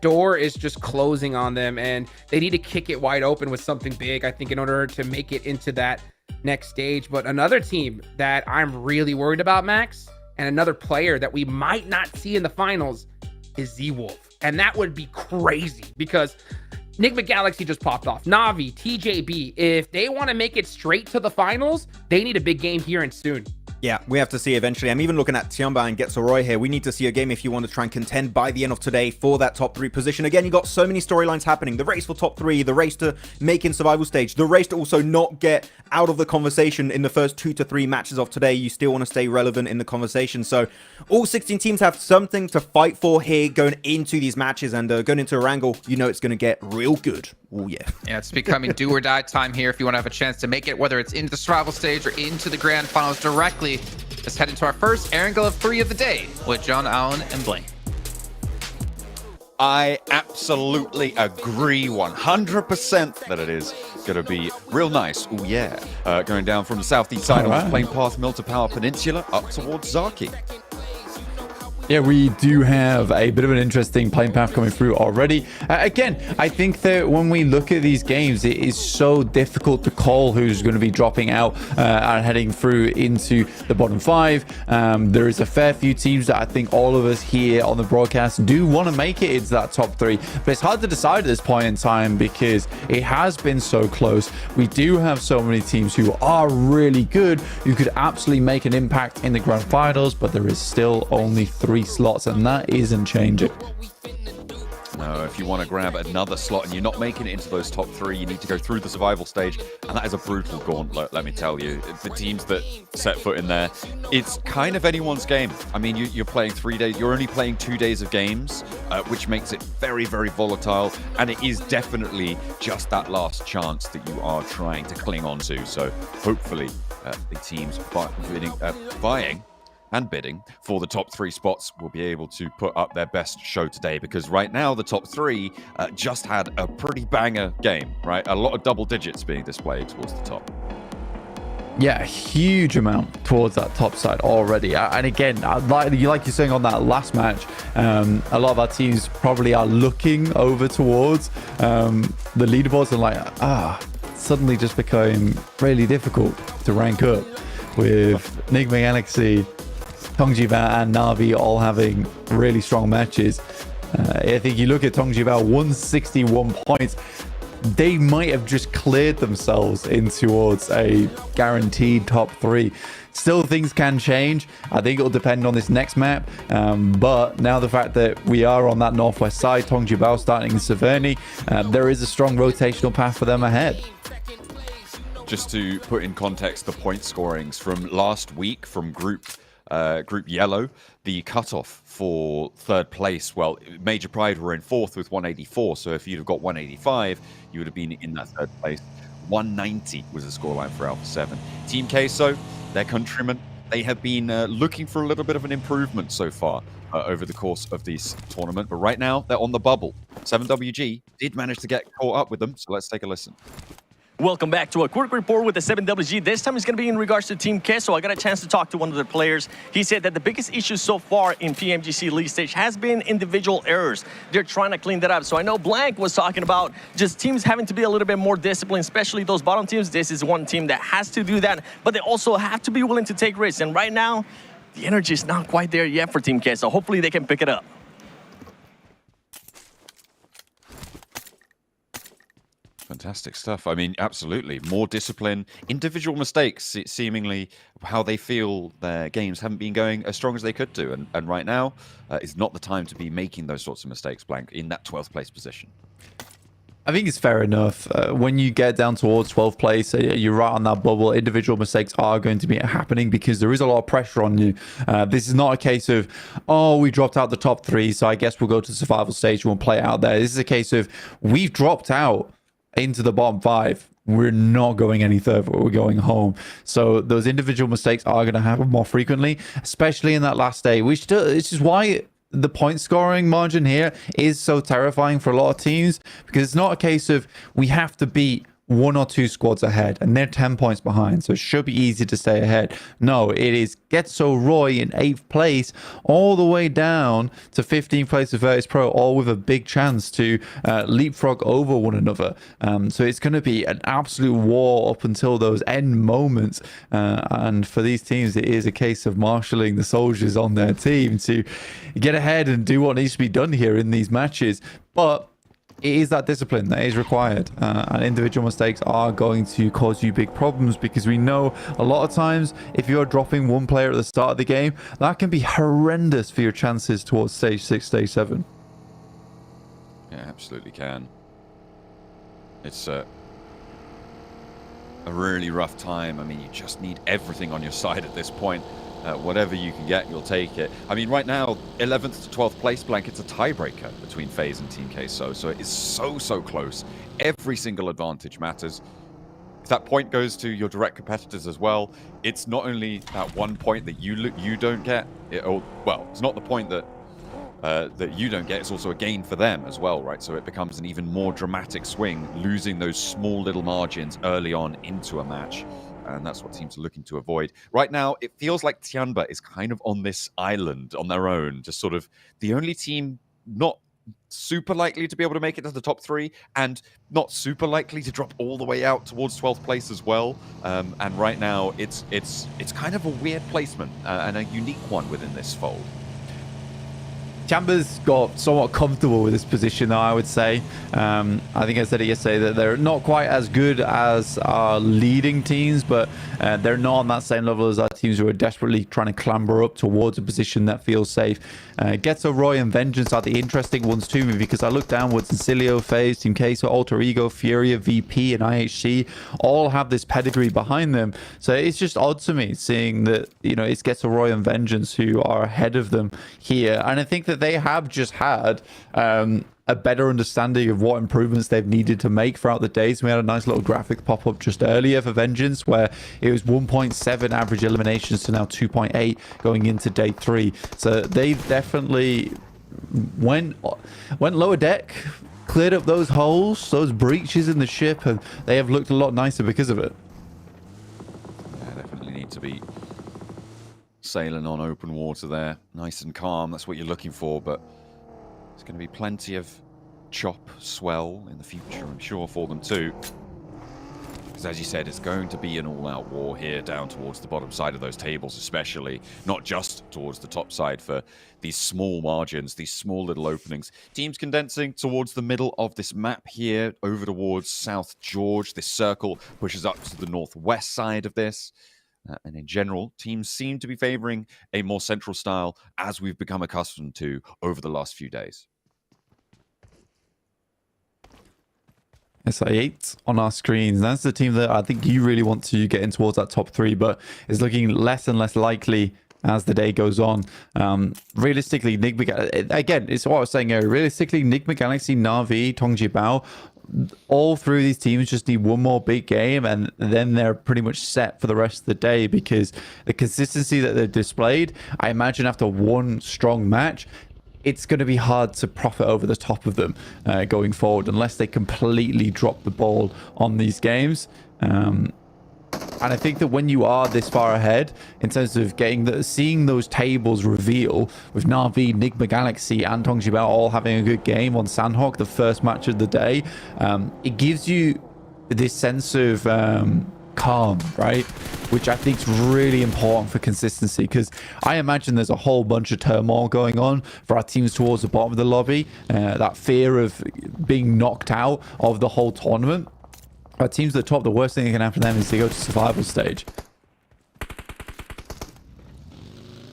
door is just closing on them, and they need to kick it wide open with something big, I think, in order to make it into that next stage. But another team that I'm really worried about, Max, and another player that we might not see in the finals is Z-Wolf. And that would be crazy because Enigma Galaxy just popped off. Na'Vi, TJB, if they want to make it straight to the finals, they need a big game here and soon. Yeah, we have to see eventually. I'm even looking at Tiamba and Getsoroy here. We need to see a game if you want to try and contend by the end of today for that top 3 position. Again, you got so many storylines happening. The race for top 3, the race to make in survival stage, the race to also not get out of the conversation in the first 2 to 3 matches of today. You still want to stay relevant in the conversation. So all 16 teams have something to fight for here going into these matches, and going into Erangel, you know it's going to get real good. Oh, yeah. Yeah, it's becoming do or die time here if you want to have a chance to make it, whether it's into the survival stage or into the grand finals directly. Let's head into our first Erangel of 3 of the day with John Allen and Blaine. I absolutely agree 100% that it is going to be real nice. Oh, yeah. Going down from the southeast side of the Plain Path Mill to Power Peninsula up towards Zaki. Yeah, we do have a bit of an interesting playing path coming through already. Again, I think that when we look at these games, it is so difficult to call who's going to be dropping out and heading through into the bottom 5. There is a fair few teams that I think all of us here on the broadcast do want to make it into that top 3. But it's hard to decide at this point in time because it has been so close. We do have so many teams who are really good, who could absolutely make an impact in the grand finals, but there is still only 3 slots, and that isn't changing. No, if you want to grab another slot and you're not making it into those top 3, you need to go through the survival stage, and that is a brutal gauntlet, let me tell you. The teams that set foot in there, it's kind of anyone's game. I mean, you're playing 3 days, you're only playing 2 days of games, which makes it very, very volatile, and it is definitely just that last chance that you are trying to cling on to. So hopefully the teams vying and bidding for the top 3 spots will be able to put up their best show today, because right now the top 3 just had a pretty banger game, right? A lot of double digits being displayed towards the top. Yeah, a huge amount towards that top side already. And again, like you're saying on that last match, a lot of our teams probably are looking over towards the leaderboards and like, suddenly just became really difficult to rank up with Enigma Galaxy, Tongjiba and Na'Vi all having really strong matches. I think you look at Tongjiba, 161 points. They might have just cleared themselves in towards a guaranteed top 3. Still, things can change. I think it'll depend on this next map. But now the fact that we are on that northwest side, Tongjiba starting in Severny, there is a strong rotational path for them ahead. just to put in context the point scorings from last week from Group Yellow, the cutoff for third place, well, Major Pride were in fourth with 184, so if you'd have got 185, you would have been in that third place. 190 was the scoreline for Alpha 7. Team Queso, their countrymen, they have been looking for a little bit of an improvement so far over the course of this tournament, but right now they're on the bubble. 7WG did manage to get caught up with them, so let's take a listen. Welcome back to a quick report with the 7WG. This time it's going to be in regards to Team Queso. I got a chance to talk to one of the players. He said that the biggest issue so far in PMGC League Stage has been individual errors. They're trying to clean that up. So I know Blank was talking about just teams having to be a little bit more disciplined, especially those bottom teams. This is one team that has to do that, but they also have to be willing to take risks. And right now, the energy is not quite there yet for Team Queso. Hopefully they can pick it up. Fantastic stuff. I mean, absolutely. More discipline, individual mistakes, seemingly how they feel their games haven't been going as strong as they could do. And right now is not the time to be making those sorts of mistakes, Blank, in that 12th place position. I think it's fair enough. When you get down towards 12th place, you're right on that bubble. Individual mistakes are going to be happening because there is a lot of pressure on you. This is not a case of, oh, we dropped out the top 3, so I guess we'll go to the survival stage and we'll play it out there. This is a case of, we've dropped out into the bottom 5. We're not going any further. We're going home. So those individual mistakes are going to happen more frequently, especially in that last day, which is why the point scoring margin here is so terrifying for a lot of teams, because it's not a case of we have to beat 1 or 2 squads ahead and they're 10 points behind, so it should be easy to stay ahead. No, it is Getso Roy in 8th place all the way down to 15th place of Virtus Pro, all with a big chance to leapfrog over one another. So it's going to be an absolute war up until those end moments, and for these teams it is a case of marshalling the soldiers on their team to get ahead and do what needs to be done here in these matches. But it is that discipline that is required, and individual mistakes are going to cause you big problems, because we know a lot of times if you're dropping one player at the start of the game, that can be horrendous for your chances towards stage 6, stage 7. Yeah, absolutely can. It's a really rough time. I mean, you just need everything on your side at this point. Whatever you can get, you'll take it. I mean, right now, 11th to 12th place, Blank, it's a tiebreaker between FaZe and Team Queso, so it is so close. Every single advantage matters. If that point goes to your direct competitors as well, it's not only that one point that you don't get, well, it's not the point that you don't get, it's also a gain for them as well, right? So it becomes an even more dramatic swing, losing those small little margins early on into a match. And that's what teams are looking to avoid. Right now, it feels like Tianba is kind of on this island on their own, just sort of the only team not super likely to be able to make it to the top 3 and not super likely to drop all the way out towards 12th place as well. And right now, it's kind of a weird placement and a unique one within this fold. Chamber's got somewhat comfortable with this position, though, I would say. I think I said it yesterday that they're not quite as good as our leading teams, but they're not on that same level as our teams who are desperately trying to clamber up towards a position that feels safe. Getso, Roy, and Vengeance are the interesting ones to me, because I look downwards and Cilio, FaZe, Team Queso, Alter Ego, Furia, VP, and IHC all have this pedigree behind them. So it's just odd to me seeing that, you know, it's Getso, Roy, and Vengeance who are ahead of them here. And I think that they have just had a better understanding of what improvements they've needed to make throughout the days. We had a nice little graphic pop up just earlier for Vengeance where it was 1.7 average eliminations to now 2.8 going into day 3. So they definitely went lower deck, cleared up those holes, those breaches in the ship, and they have looked a lot nicer because of it. Yeah, definitely need to be sailing on open water there, nice and calm. That's what you're looking for, but there's going to be plenty of chop, swell in the future, I'm sure, for them too. Because as you said, it's going to be an all-out war here down towards the bottom side of those tables, especially, not just towards the top side for these small margins, these small little openings. Teams condensing towards the middle of this map here, over towards South George. This circle pushes up to the northwest side of this. And in general, teams seem to be favoring a more central style, as we've become accustomed to over the last few days. SI8 on our screens. That's the team that I think you really want to get in towards that top 3, but it's looking less and less likely as the day goes on. Realistically, again, it's what I was saying earlier. Realistically, Enigma Galaxy, Na'Vi, Tongjibao, all through these teams just need one more big game, and then they're pretty much set for the rest of the day, because the consistency that they've displayed, I imagine after one strong match, it's going to be hard to profit over the top of them going forward unless they completely drop the ball on these games. And I think that when you are this far ahead in terms of seeing those tables reveal with Na'Vi, Enigma Galaxy, and Tongjibao all having a good game on Sanhok, the first match of the day, it gives you this sense of calm, right? Which I think is really important for consistency, because I imagine there's a whole bunch of turmoil going on for our teams towards the bottom of the lobby. That fear of being knocked out of the whole tournament. Our teams at the top, the worst thing that can happen to them is to go to survival stage.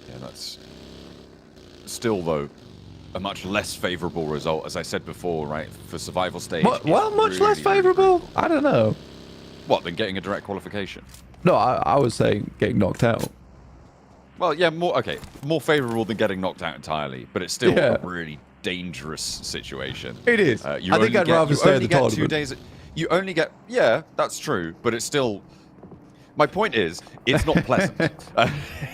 Yeah, that's still, though, a much less favorable result, as I said before, right? For survival stage. Well, much less favorable? I don't know. What, than getting a direct qualification? No, I was saying getting knocked out. Well, yeah, more favorable than getting knocked out entirely, but it's still a really dangerous situation. It is. I think I'd rather stay at the tournament. 2 days. You only get, yeah, that's true, but it's still. My point is, it's not pleasant.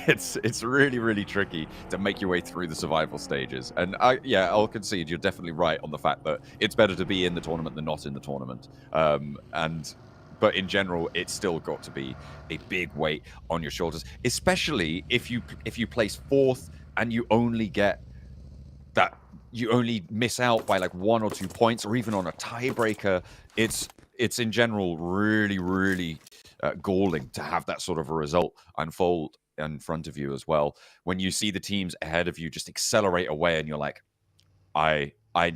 It's really, really tricky to make your way through the survival stages. And I'll concede you're definitely right on the fact that it's better to be in the tournament than not in the tournament. But in general, it's still got to be a big weight on your shoulders, especially if you place 4th and you only get that. You only miss out by like 1 or 2 points, or even on a tiebreaker. It's in general really, really galling to have that sort of a result unfold in front of you as well. When you see the teams ahead of you just accelerate away, and you're like, I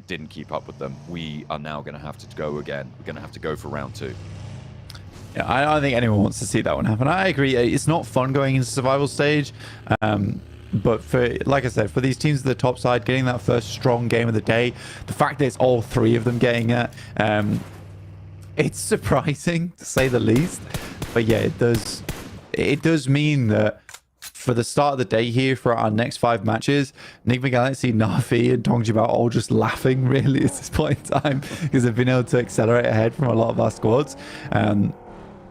didn't keep up with them. We are now going to have to go again. We're going to have to go for round 2. Yeah, I don't think anyone wants to see that one happen. I agree. It's not fun going into survival stage. But like I said, for these teams at the top side, getting that first strong game of the day, the fact that it's all 3 of them getting it, it's surprising to say the least. But yeah, it does mean that for the start of the day here, for our next 5 matches, Enigma Galaxy, Na'Vi, and Tongjibao are all just laughing really at this point in time, because they've been able to accelerate ahead from a lot of our squads.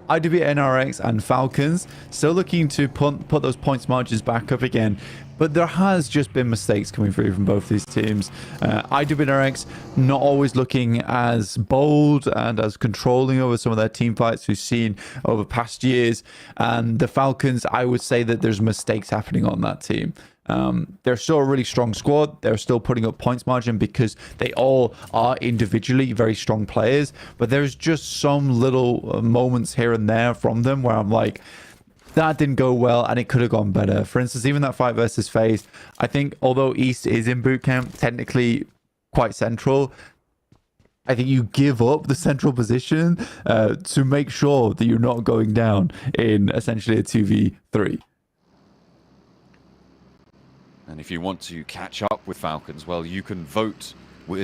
IW, NRX, and Falcons still looking to put those points margins back up again, but there has just been mistakes coming through from both these teams. IW, NRX not always looking as bold and as controlling over some of their team fights we've seen over past years, and the Falcons, I would say that there's mistakes happening on that team. They're still a really strong squad. They're still putting up points margin because they all are individually very strong players, but there's just some little moments here and there from them where I'm like, that didn't go well and it could have gone better. For instance, even that fight versus FaZe, I think although East is in boot camp, technically quite central, I think you give up the central position to make sure that you're not going down in essentially a 2v3. And if you want to catch up with Falcons, well, you can vote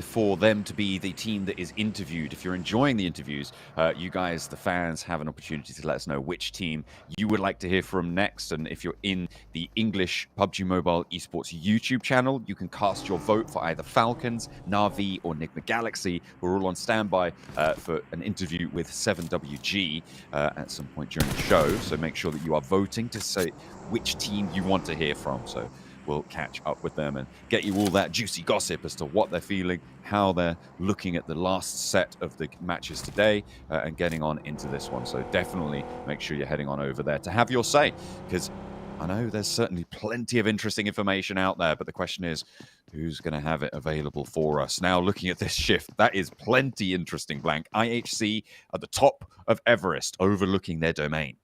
for them to be the team that is interviewed. If you're enjoying the interviews, you guys, the fans, have an opportunity to let us know which team you would like to hear from next. And if you're in the English PUBG Mobile Esports YouTube channel, you can cast your vote for either Falcons, Na'Vi, or Enigma Galaxy. We're all on standby for an interview with 7WG at some point during the show. So make sure that you are voting to say which team you want to hear from. So we'll catch up with them and get you all that juicy gossip as to what they're feeling, how they're looking at the last set of the matches today, and getting on into this one. So definitely make sure you're heading on over there to have your say, because I know there's certainly plenty of interesting information out there, but the question is, who's going to have it available for us? Now, looking at this shift, that is plenty interesting, Blank. IHC at the top of Everest, overlooking their domain.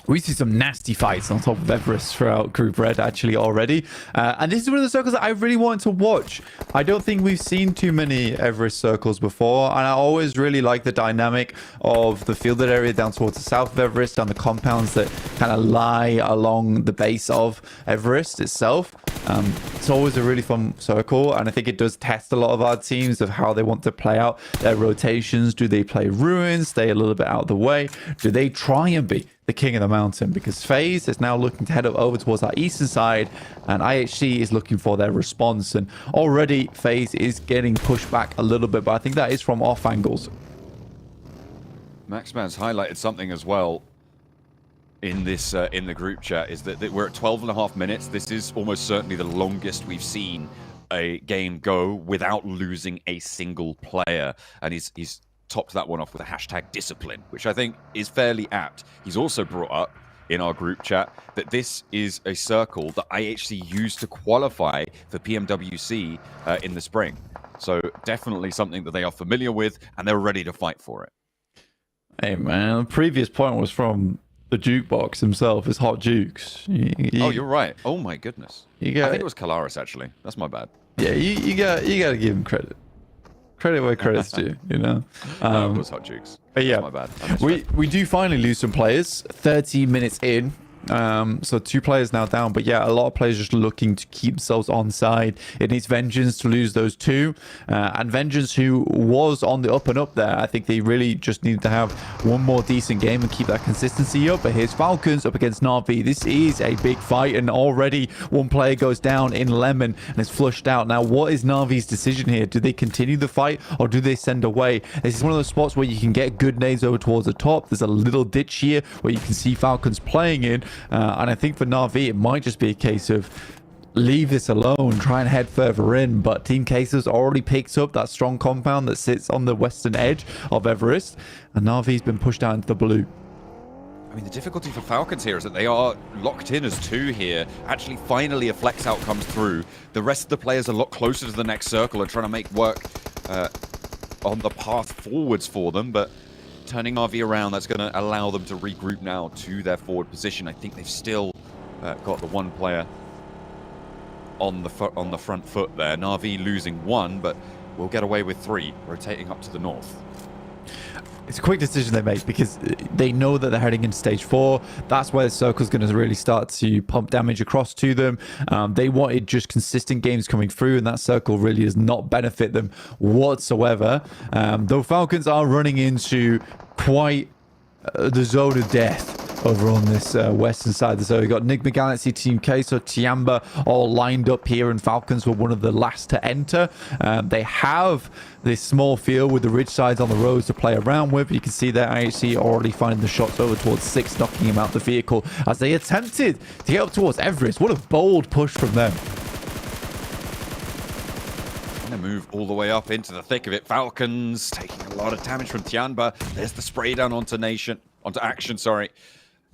We see some nasty fights on top of Everest throughout Group Red actually already. And this is one of the circles that I really wanted to watch. I don't think we've seen too many Everest circles before. And I always really like the dynamic of the fielded area down towards the south of Everest and the compounds that kind of lie along the base of Everest itself. It's always a really fun circle, and I think it does test a lot of our teams of how they want to play out their rotations. Do they play ruins, stay a little bit out of the way? Do they try and be the king of the mountain? Because FaZe is now looking to head up over towards our eastern side, and IHC is looking for their response. And already FaZe is getting pushed back a little bit, but I think that is from off angles. Maxman's highlighted something as well in this in the group chat, is that we're at 12.5 minutes. This is almost certainly the longest we've seen a game go without losing a single player, and he's topped that one off with a hashtag discipline, which I think is fairly apt. He's also brought up in our group chat that this is a circle that IHC used to qualify for PMWC in the spring, so definitely something that they are familiar with and they're ready to fight for it. Hey man, the previous point was from the jukebox himself. Is Hot Jukes. Oh, you're right. Oh my goodness. I think it was Kalaris actually. That's my bad. Yeah, you got to give him credit. Credit where credit's due, you know. No, it was Hot Jukes. But yeah, that's my bad. we do finally lose some players. 30 minutes in. So 2 players now down, but yeah, a lot of players just looking to keep themselves on side. It needs Vengeance to lose those 2, and Vengeance, who was on the up and up there, I think they really just need to have one more decent game and keep that consistency up. But here's Falcons up against Na'Vi. This is a big fight, and already one player goes down in Lemon and is flushed out. Now, what is Na'Vi's decision here? Do they continue the fight or do they send away? This is one of those spots where you can get good nades over towards the top. There's a little ditch here where you can see Falcons playing in. And I think for Na'Vi, it might just be a case of leave this alone, try and head further in. But Team Cases already picks up that strong compound that sits on the western edge of Everest, and Na'Vi's been pushed out into the blue. I mean, the difficulty for Falcons here is that they are locked in as 2 here. Actually, finally, a flex out comes through. The rest of the players are a lot closer to the next circle and trying to make work on the path forwards for them, but turning RV around, that's going to allow them to regroup now to their forward position. I think they've still got the 1 player on the front foot there. Na'Vi losing 1, but we'll get away with 3, rotating up to the north. It's a quick decision they make because they know that they're heading into stage 4. That's where the circle's going to really start to pump damage across to them. They wanted just consistent games coming through, and that circle really does not benefit them whatsoever. Though Falcons are running into quite the zone of death over on this western side. So we've got Nigma Galaxy, Team Queso, Tiamba all lined up here, and Falcons were one of the last to enter. They have this small field with the ridge sides on the roads to play around with. You can see there IHC already finding the shots over towards 6, knocking him out the vehicle as they attempted to get up towards Everest. What a bold push from them. Gonna move all the way up into the thick of it. Falcons taking a lot of damage from Tianba. There's the spray down onto Action, sorry.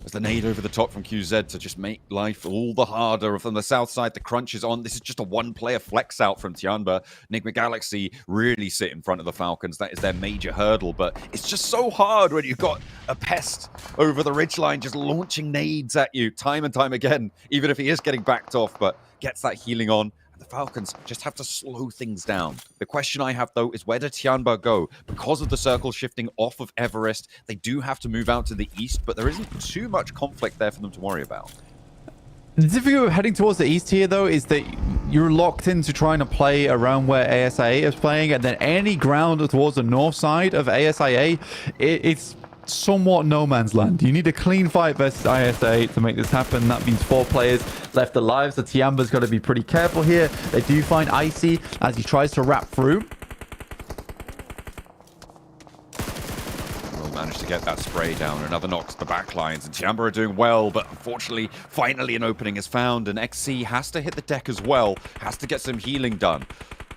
There's the nade over the top from QZ to just make life all the harder. From the south side, the crunch is on. This is just a 1-player flex out from Tianba. Nigma Galaxy really sit in front of the Falcons. That is their major hurdle, but it's just so hard when you've got a pest over the ridgeline just launching nades at you time and time again, even if he is getting backed off, but gets that healing on. The Falcons just have to slow things down. The question I have, though, is where does Tianba go? Because of the circle shifting off of Everest, they do have to move out to the east, but there isn't too much conflict there for them to worry about. The difficulty of heading towards the east here, though, is that you're locked into trying to play around where ASIA is playing, and then any ground towards the north side of ASIA, it's somewhat no man's land. You need a clean fight versus ISA to make this happen. That means 4 players left alive, so Tiamba's got to be pretty careful here. They do find Icy as he tries to wrap through. Will manage to get that spray down. Another knock to the back lines, and Tiamba are doing well, but unfortunately, finally an opening is found, and XC has to hit the deck as well, has to get some healing done.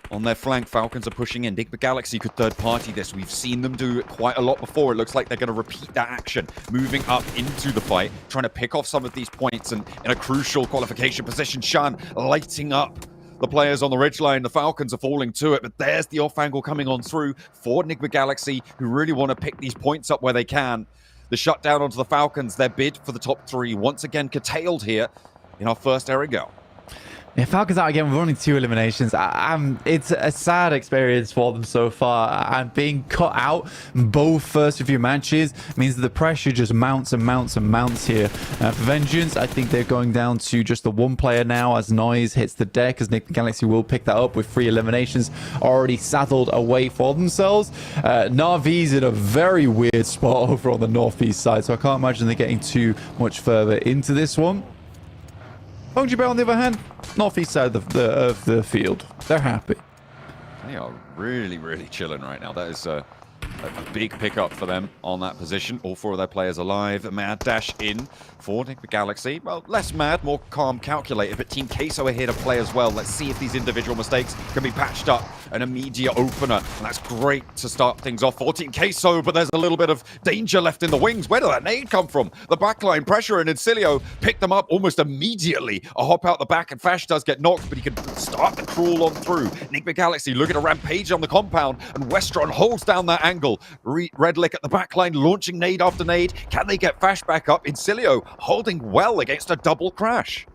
On their flank, Falcons are pushing in. Nigma Galaxy could third-party this. We've seen them do it quite a lot before. It looks like they're going to repeat that action, moving up into the fight, trying to pick off some of these points, and in a crucial qualification position, Shan lighting up the players on the ridgeline. The Falcons are falling to it, but there's the off angle coming on through for Nigma Galaxy, who really want to pick these points up where they can. The shutdown onto the Falcons, their bid for the top 3, once again curtailed here in our first Erangel. Yeah, Falcons out again. We're only 2 eliminations. It's a sad experience for them so far. And being cut out both first few matches means that the pressure just mounts and mounts and mounts here. For Vengeance, I think they're going down to just the 1 player now as Noise hits the deck, as Nick Galaxy will pick that up with 3 eliminations already saddled away for themselves. Na'Vi's in a very weird spot over on the northeast side, so I can't imagine they're getting too much further into this one. PMGC, on the other hand, northeast side of the field. They're happy. They are really, really chilling right now. That is a big pickup for them on that position. All 4 of their players alive. A mad dash in for Nick Galaxy. Well, less mad, more calm, calculated, but Team Queso are here to play as well. Let's see if these individual mistakes can be patched up. An immediate opener, and that's great to start things off for Team Queso, but there's a little bit of danger left in the wings. Where did that nade come from? The backline pressure, and Incilio picked them up almost immediately. A hop out the back, and Fash does get knocked, but he can start the crawl on through. Nick Galaxy looking to rampage on the compound, and Westron holds down that angle. Redlick at the backline, launching nade after nade. Can they get Fash back up? Incilio holding well against a double crash.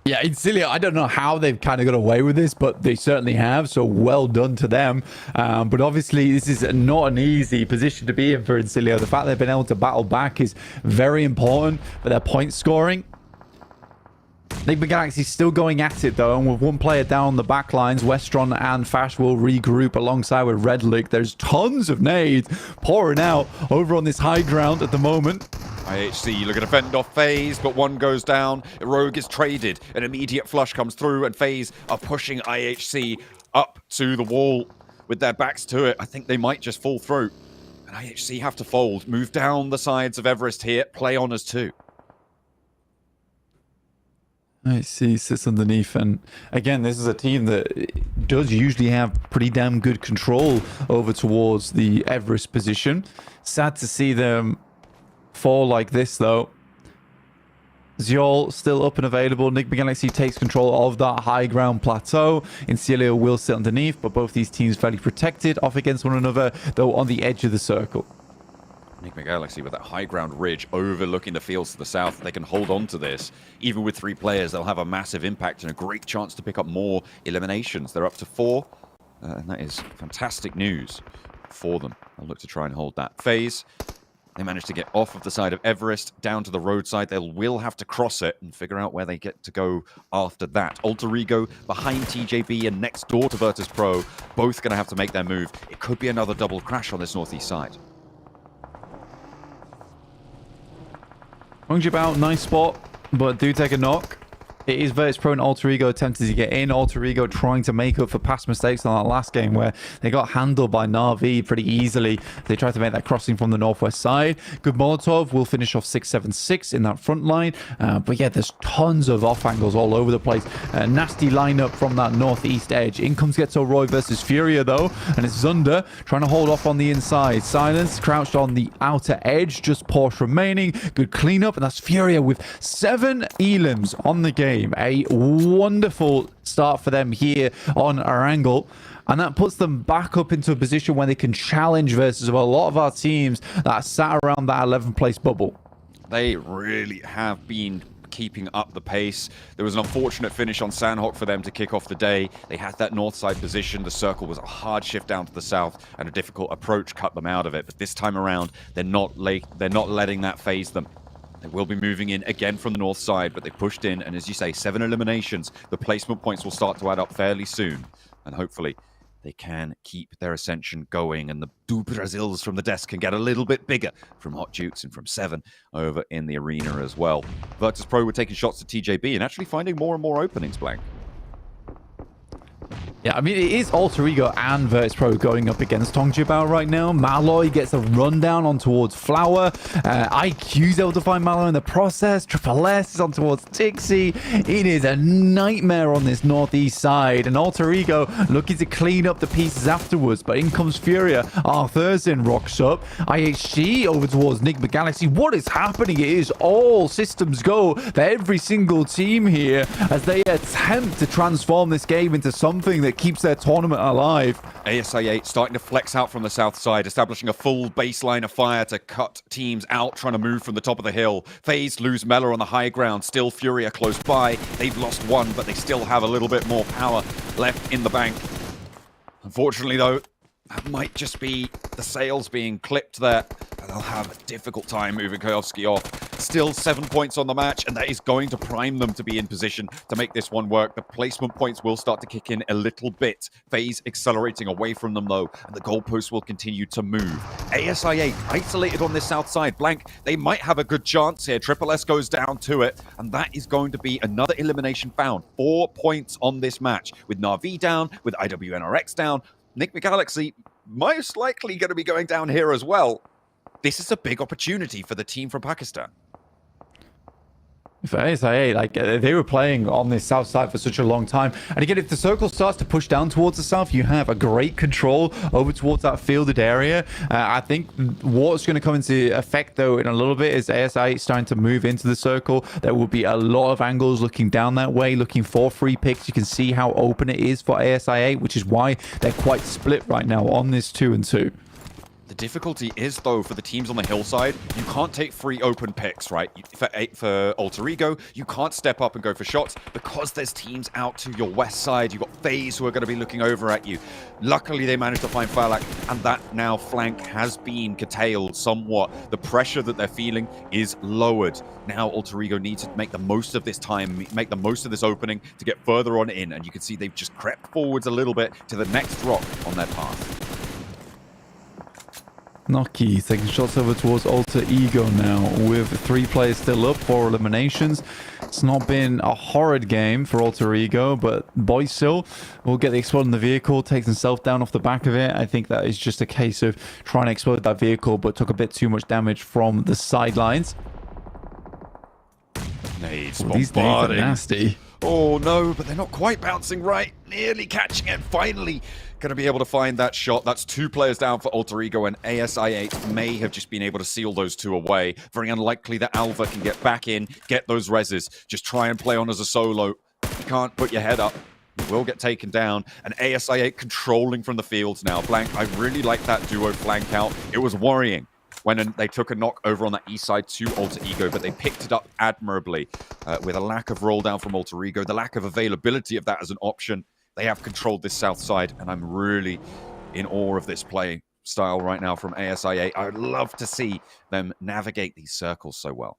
Yeah, Incilio, I don't know how they've kind of got away with this, but they certainly have, so well done to them. But obviously, this is not an easy position to be in for Incilio. The fact they've been able to battle back is very important for their point scoring. Nick Galaxy still going at it though, and with 1 player down on the back lines, Westron and Fash will regroup alongside with Redlick. There's tons of nades pouring out over on this high ground at the moment. IHC looking to fend off FaZe, but 1 goes down. Rogue is traded. An immediate flush comes through, and FaZe are pushing IHC up to the wall with their backs to it. I think they might just fall through. And IHC have to fold, move down the sides of Everest here, play on as 2. I see, sits underneath, and again, this is a team that does usually have pretty damn good control over towards the Everest position. Sad to see them fall like this, though. Ziol still up and available. Nick Galaxy takes control of that high ground plateau. Incilio will sit underneath, but both these teams fairly protected off against one another, though on the edge of the circle. Nick Galaxy with that high ground ridge overlooking the fields to the south. They can hold on to this. Even with 3 players, they'll have a massive impact and a great chance to pick up more eliminations. They're up to 4, and that is fantastic news for them. I'll look to try and hold that. FaZe, they managed to get off of the side of Everest down to the roadside. They will have to cross it and figure out where they get to go after that. Alter Ego behind TJB and next door to Virtus Pro, both going to have to make their move. It could be another double crash on this northeast side. About nice spot, but do take a knock. It is Virtus Pro and Alter Ego attempting to get in. Alter Ego trying to make up for past mistakes on that last game where they got handled by Na'Vi pretty easily. They tried to make that crossing from the northwest side. Good Molotov will finish off 6-7-6 in that front line. But yeah, there's tons of off angles all over the place. Nasty lineup from that northeast edge. In comes Ghetto Roy versus Furia though, and it's Zunder trying to hold off on the inside. Silence crouched on the outer edge, just Porsche remaining. Good cleanup, and that's Furia with 7 elims on the game. A wonderful start for them here on Erangel, and that puts them back up into a position where they can challenge versus a lot of our teams that sat around that 11th place bubble. They really have been keeping up the pace. There was an unfortunate finish on Sanhok for them to kick off the day. They had that north side position. The circle was a hard shift down to the south, and a difficult approach cut them out of it. But this time around, they're not letting that phase them. They will be moving in again from the north side, but they pushed in, and as you say, 7 eliminations. The placement points will start to add up fairly soon, and hopefully they can keep their ascension going, and the do Brazils from the desk can get a little bit bigger from Hot Jukes and from 7 over in the arena as well. Virtus Pro were taking shots at TJB and actually finding more and more openings, Blank. Yeah, I mean, it is Alter Ego and Virtus Pro going up against Tongjibao right now. Malloy gets a rundown on towards Flower. IQ's able to find Malloy in the process. Triple S is on towards Tixie. It is a nightmare on this northeast side. And Alter Ego looking to clean up the pieces afterwards. But in comes Furia. Arthurson rocks up. IHG over towards Nick Galaxy. What is happening? It is all systems go for every single team here as they attempt to transform this game into something that that keeps their tournament alive. ASI8 starting to flex out from the south side, establishing a full baseline of fire to cut teams out, trying to move from the top of the hill. FaZe lose Mela on the high ground, still Fury are close by. They've lost one, but they still have a little bit more power left in the bank. Unfortunately, though, that might just be the sails being clipped there. And they'll have a difficult time moving Kojovski off. Still 7 points on the match, and that is going to prime them to be in position to make this one work. The placement points will start to kick in a little bit. FaZe accelerating away from them, though, and the goalposts will continue to move. ASI8 isolated on this south side. Blank, they might have a good chance here. Triple S goes down to it, and that is going to be another elimination found. 4 points on this match, with Na'Vi down, with IWNRX down. Nick McGalaxy most likely going to be going down here as well. This is a big opportunity for the team from Pakistan. For ASIA, like they were playing on this south side for such a long time, and again, if the circle starts to push down towards the south, you have a great control over towards that fielded area. I think what's going to come into effect though in a little bit is ASIA starting to move into the circle. There will be a lot of angles looking down that way, looking for free picks. You can see how open it is for ASIA, which is why they're quite split right now on this 2-2. The difficulty is, though, for the teams on the hillside, you can't take free open picks, right? For Alter Ego, you can't step up and go for shots because there's teams out to your west side. You've got FaZe who are going to be looking over at you. Luckily, they managed to find Falak, and that now flank has been curtailed somewhat. The pressure that they're feeling is lowered. Now Alter Ego needs to make the most of this time, make the most of this opening to get further on in, and you can see they've just crept forwards a little bit to the next rock on their path. Noki taking shots over towards Alter Ego now with 3 players still up, 4 eliminations. It's not been a horrid game for Alter Ego, but Boysil will get the explode in the vehicle, takes himself down off the back of it. I think that is just a case of trying to explode that vehicle, but took a bit too much damage from the sidelines. Nades, these nades are nasty. Oh no, but they're not quite bouncing right. Nearly catching it. Finally going to be able to find that shot. That's 2 players down for Alter Ego, and ASI8 may have just been able to seal those 2 away. Very unlikely that Alva can get back in, get those reses. Just try and play on as a solo. You can't put your head up. You will get taken down. And ASI8 controlling from the fields now. Blank, I really like that duo flank out. It was worrying when they took a knock over on that east side to Alter Ego, but they picked it up admirably with a lack of roll down from Alter Ego, the lack of availability of that as an option. They have controlled this south side, and I'm really in awe of this play style right now from ASIA. I would love to see them navigate these circles so well.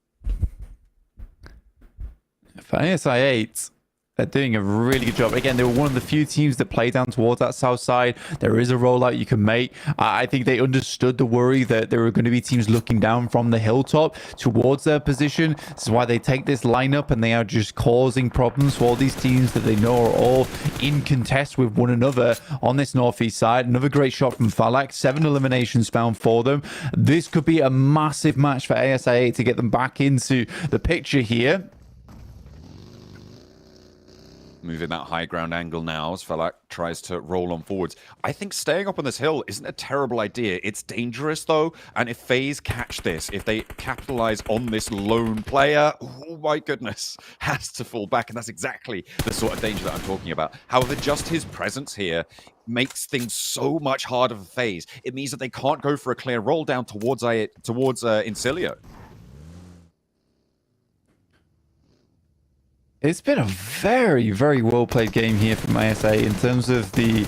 For ASI8, they're doing a really good job. Again, they were one of the few teams that play down towards that south side. There is a rollout you can make. I think they understood the worry that there were going to be teams looking down from the hilltop towards their position. This is why they take this lineup, and they are just causing problems for all these teams that they know are all in contest with one another on this northeast side. Another great shot from Falak. 7 eliminations found for them. This could be a massive match for ASIA to get them back into the picture here. Moving that high ground angle now as Falak tries to roll on forwards. I think staying up on this hill isn't a terrible idea. It's dangerous though, and if FaZe catch this, if they capitalize on this lone player, oh my goodness, has to fall back, and that's exactly the sort of danger that I'm talking about. However, just his presence here makes things so much harder for FaZe. It means that they can't go for a clear roll down towards Incilio. It's been a very, very well-played game here from ASA in terms of the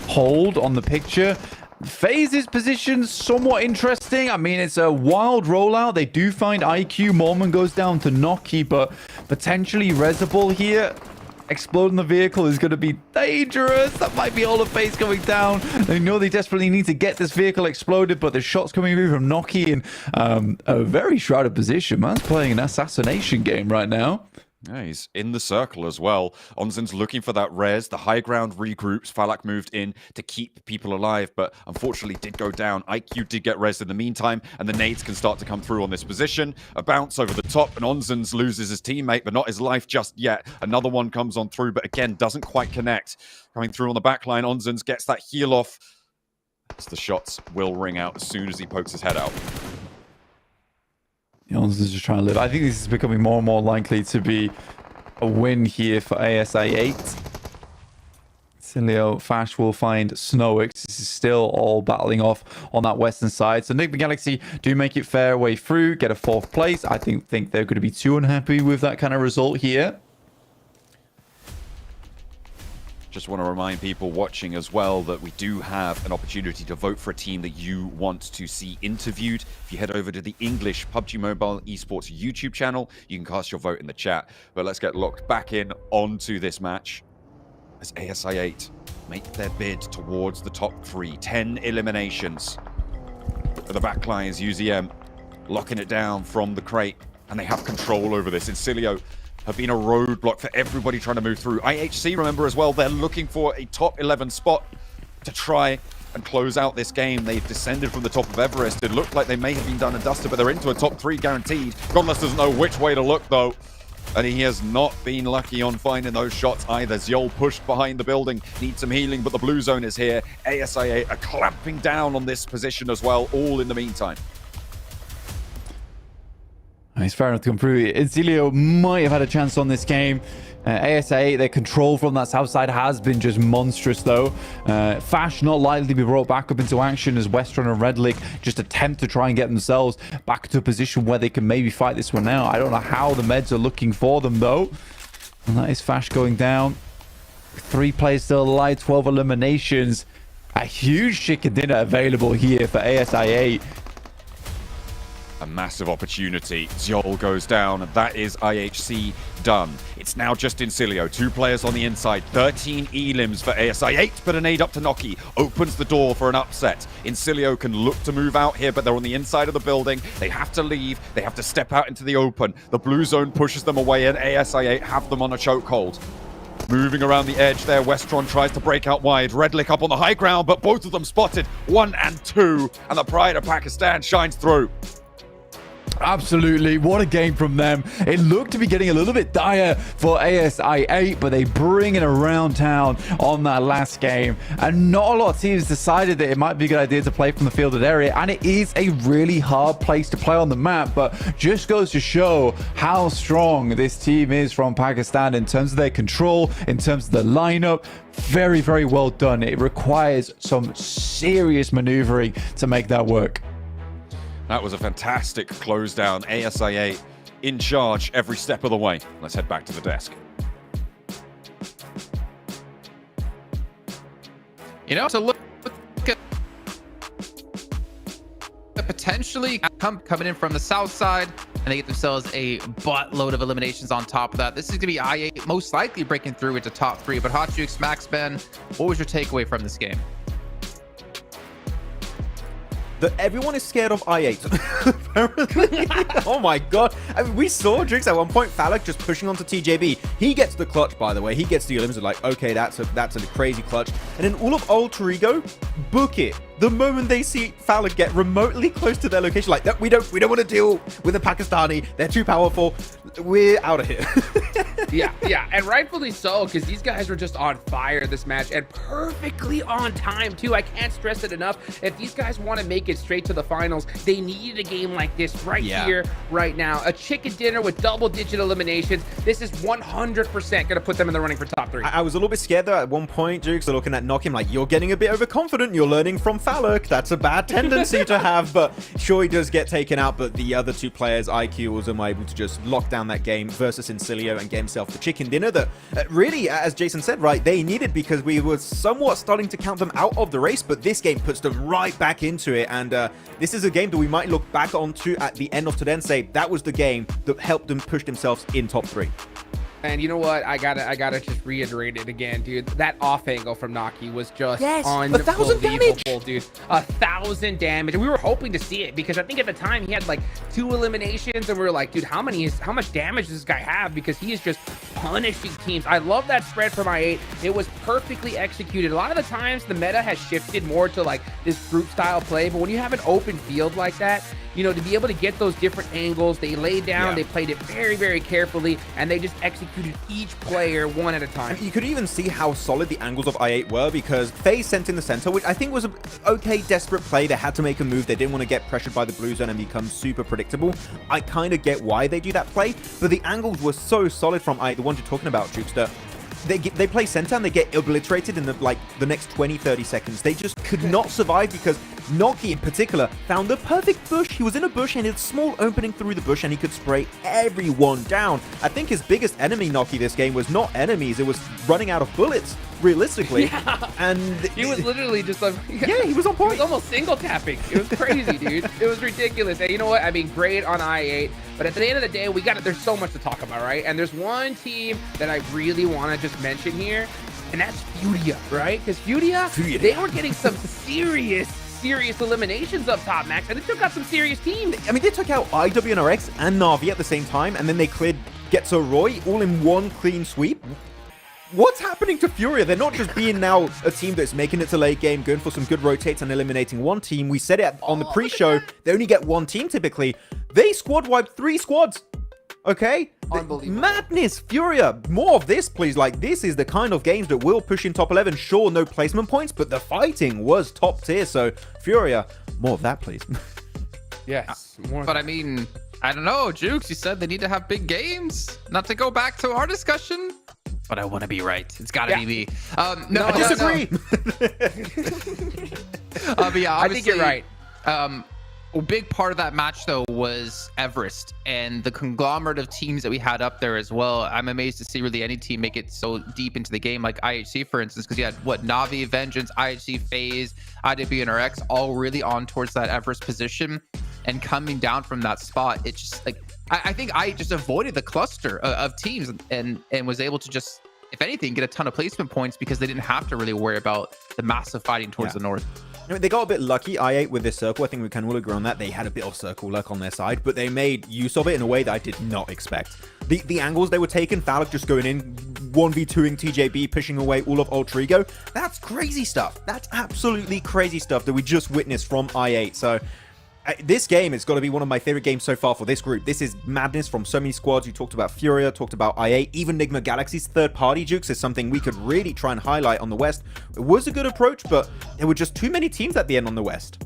hold on the picture. FaZe's position somewhat interesting. I mean, it's a wild rollout. They do find IQ. Mormon goes down to Noki, but potentially Resable here. Exploding the vehicle is going to be dangerous. That might be all of FaZe going down. They know they desperately need to get this vehicle exploded, but the shots coming through from Noki in a very shrouded position. Man's playing an assassination game right now. Yeah, he's in the circle as well. Onzen's looking for that res. The high ground regroups. Falak moved in to keep people alive, but unfortunately did go down. IQ did get res in the meantime, and the nades can start to come through on this position. A bounce over the top, and Onzen's loses his teammate, but not his life just yet. Another one comes on through, but again, doesn't quite connect. Coming through on the back line, Onzen's gets that heal off. As the shots will ring out as soon as he pokes his head out. Onzen's just trying to live. I think this is becoming more and more likely to be a win here for ASA 8. Sileo, Fash will find Snowix. This is still all battling off on that western side. So Nick the Galaxy do make it fair way through, get a 4th place. I think they're going to be too unhappy with that kind of result here. Just want to remind people watching as well that we do have an opportunity to vote for a team that you want to see interviewed. If you head over to the English PUBG Mobile Esports YouTube channel, you can cast your vote in the chat. But let's get locked back in onto this match as ASI8 make their bid towards the top 3. 10 eliminations. For the backlines, UZM locking it down from the crate, and they have control over this. Incilio have been a roadblock for everybody trying to move through. IHC, remember as well, they're looking for a top 11 spot to try and close out this game. They've descended from the top of Everest. It looked like they may have been done and dusted, but they're into a top 3 guaranteed. Godless doesn't know which way to look though, and he has not been lucky on finding those shots either. Zyol pushed behind the building, needs some healing, but the blue zone is here. ASI8 are clamping down on this position as well, all in the meantime. It's fair enough to come through. Incilio might have had a chance on this game. ASA, their control from that south side has been just monstrous though. Fash not likely to be brought back up into action as Westron and Redlick just attempt to try and get themselves back to a position where they can maybe fight this one out. I don't know how the meds are looking for them though. And that is Fash going down. 3 players still alive, 12 eliminations. A huge chicken dinner available here for ASI8. A massive opportunity. Zyol goes down, and that is IHC done. It's now just Incilio. 2 players on the inside. 13 elims for ASI8, but a nade up to Noki opens the door for an upset. Incilio can look to move out here, but they're on the inside of the building. They have to leave. They have to step out into the open. The blue zone pushes them away, and ASI8 have them on a chokehold. Moving around the edge there, Westron tries to break out wide. Redlick up on the high ground, but both of them spotted. 1 and 2, and the pride of Pakistan shines through. Absolutely, what a game from them. It looked to be getting a little bit dire for ASI8, but they bring it around town on that last game. And not a lot of teams decided that it might be a good idea to play from the fielded area, and it is a really hard place to play on the map, but just goes to show how strong this team is from Pakistan in terms of their control, in terms of the lineup. Very, very well done. It requires some serious maneuvering to make that work. That was a fantastic close down. ASI8 in charge every step of the way. Let's head back to the desk. You know, to look at potentially coming in from the south side, and they get themselves a buttload of eliminations on top of that. This is going to be I8 most likely breaking through into top 3. But Hotjukes, Max, Ben, what was your takeaway from this game? That everyone is scared of I8. Apparently. Oh my god. I mean, we saw Jinx at one point, Falak just pushing onto TJB. He gets the clutch, by the way. He gets the elims. Like, okay, that's a crazy clutch. And then all of Alter Ego book it. The moment they see Falak get remotely close to their location, like, we don't want to deal with the Pakistani. They're too powerful. We're out of here. Yeah, and rightfully so, because these guys were just on fire this match, and perfectly on time too. I can't stress it enough. If these guys want to make it straight to the finals, they needed a game like this here, right now. A chicken dinner with double-digit eliminations. This is 100% going to put them in the running for top 3. I was a little bit scared though at one point. Jukes are looking at Knockim like, you're getting a bit overconfident. You're learning from Falak. That's a bad tendency to have, but sure, he does get taken out. But the other 2 players, IQ, was able to just lock down that game versus Incilio and get himself the chicken dinner that really, as Jason said, right, they needed, because we were somewhat starting to count them out of the race, but this game puts them right back into it. And this is a game that we might look back onto at the end of today and say that was the game that helped them push themselves in top 3. And you know what? I gotta just reiterate it again, dude. That off angle from Naki was just unbelievable, 1,000 damage, dude. 1,000 damage. And we were hoping to see it because I think at the time he had like 2 eliminations, and we were like, dude, how much damage does this guy have? Because he is just punishing teams. I love that spread from I8. It was perfectly executed. A lot of the times the meta has shifted more to like this group style play, but when you have an open field like that, you know, to be able to get those different angles, they laid down, they played it very, very carefully, and they just executed each player one at a time. And you could even see how solid the angles of I8 were, because FaZe sent in the center, which I think was an okay desperate play. They had to make a move. They didn't want to get pressured by the blue zone and become super predictable. I kind of get why they do that play, but the angles were so solid from I8, the ones you're talking about, Jukester. they play center and they get obliterated in the next 20-30 seconds. They just could not survive because Noki in particular found the perfect bush. He was in a bush and it's a small opening through the bush and he could spray everyone down. I think his biggest enemy, Noki, this game was not enemies, it was running out of bullets, realistically. Yeah. And he was literally just like, yeah, he was on point. He was almost single tapping. It was crazy, dude. It was ridiculous. And you know what? I mean, great on I8, but at the end of the day, there's so much to talk about, right? And there's one team that I really want to just mention here, and that's Furia, right? Because Furia, they were getting some serious eliminations up top, Max, and they took out some serious teams. I mean, they took out IWNRX and Na'Vi at the same time, and then they cleared Getzo Roy all in one clean sweep. What's happening to Furia? They're not just being now a team that's making it to late game, going for some good rotates and eliminating one team. We said it on the pre-show, they only get one team typically. They squad wiped 3 squads. Okay? Unbelievable. Madness, Furia. More of this, please. Like, this is the kind of games that will push in top 11. Sure, no placement points, but the fighting was top tier. So, Furia, more of that, please. Yes. But I mean, I don't know, Jukes, you said they need to have big games. Not to go back to our discussion, but I want to be right. It's got to be me. No, I disagree. But yeah, I think you're right. A big part of that match, though, was Everest and the conglomerate of teams that we had up there as well. I'm amazed to see really any team make it so deep into the game, like IHC, for instance, because you had, Na'Vi, Vengeance, IHC, FaZe, IWNRX, all really on towards that Everest position. And coming down from that spot, it just, I think I just avoided the cluster of teams and was able to just, if anything, get a ton of placement points because they didn't have to really worry about the massive fighting towards the north. I mean, they got a bit lucky, I8, with this circle. I think we can all agree on that. They had a bit of circle luck on their side, but they made use of it in a way that I did not expect. The angles they were taking, Thalak just going in, 1v2ing TJB, pushing away all of Ultrigo. That's crazy stuff. That's absolutely crazy stuff that we just witnessed from I8. So this game has got to be one of my favorite games so far for this group. This is madness from so many squads. You talked about Furia, talked about I8, even Nigma Galaxy's third-party Jukes is something we could really try and highlight on the West. It was a good approach, but there were just too many teams at the end on the West.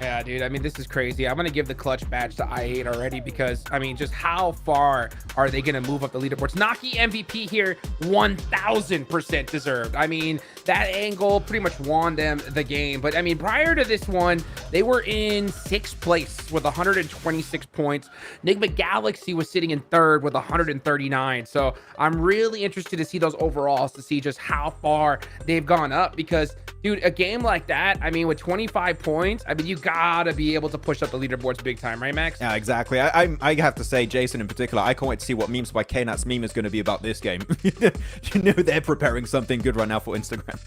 Yeah, dude. I mean, this is crazy. I'm going to give the clutch badge to I8 already because, I mean, just how far are they going to move up the leaderboards? Naki MVP here, 1000% deserved. I mean, that angle pretty much won them the game. But, I mean, prior to this one, they were in 6th place with 126 points. Nigma Galaxy was sitting in 3rd with 139. So, I'm really interested to see those overalls to see just how far they've gone up because, dude, a game like that, I mean, with 25 points, I mean, you gotta be able to push up the leaderboards big time, right, Max? Yeah, exactly. I have to say, Jason in particular, I can't wait to see what Memes by KNAT's meme is going to be about this game. You know they're preparing something good right now for Instagram.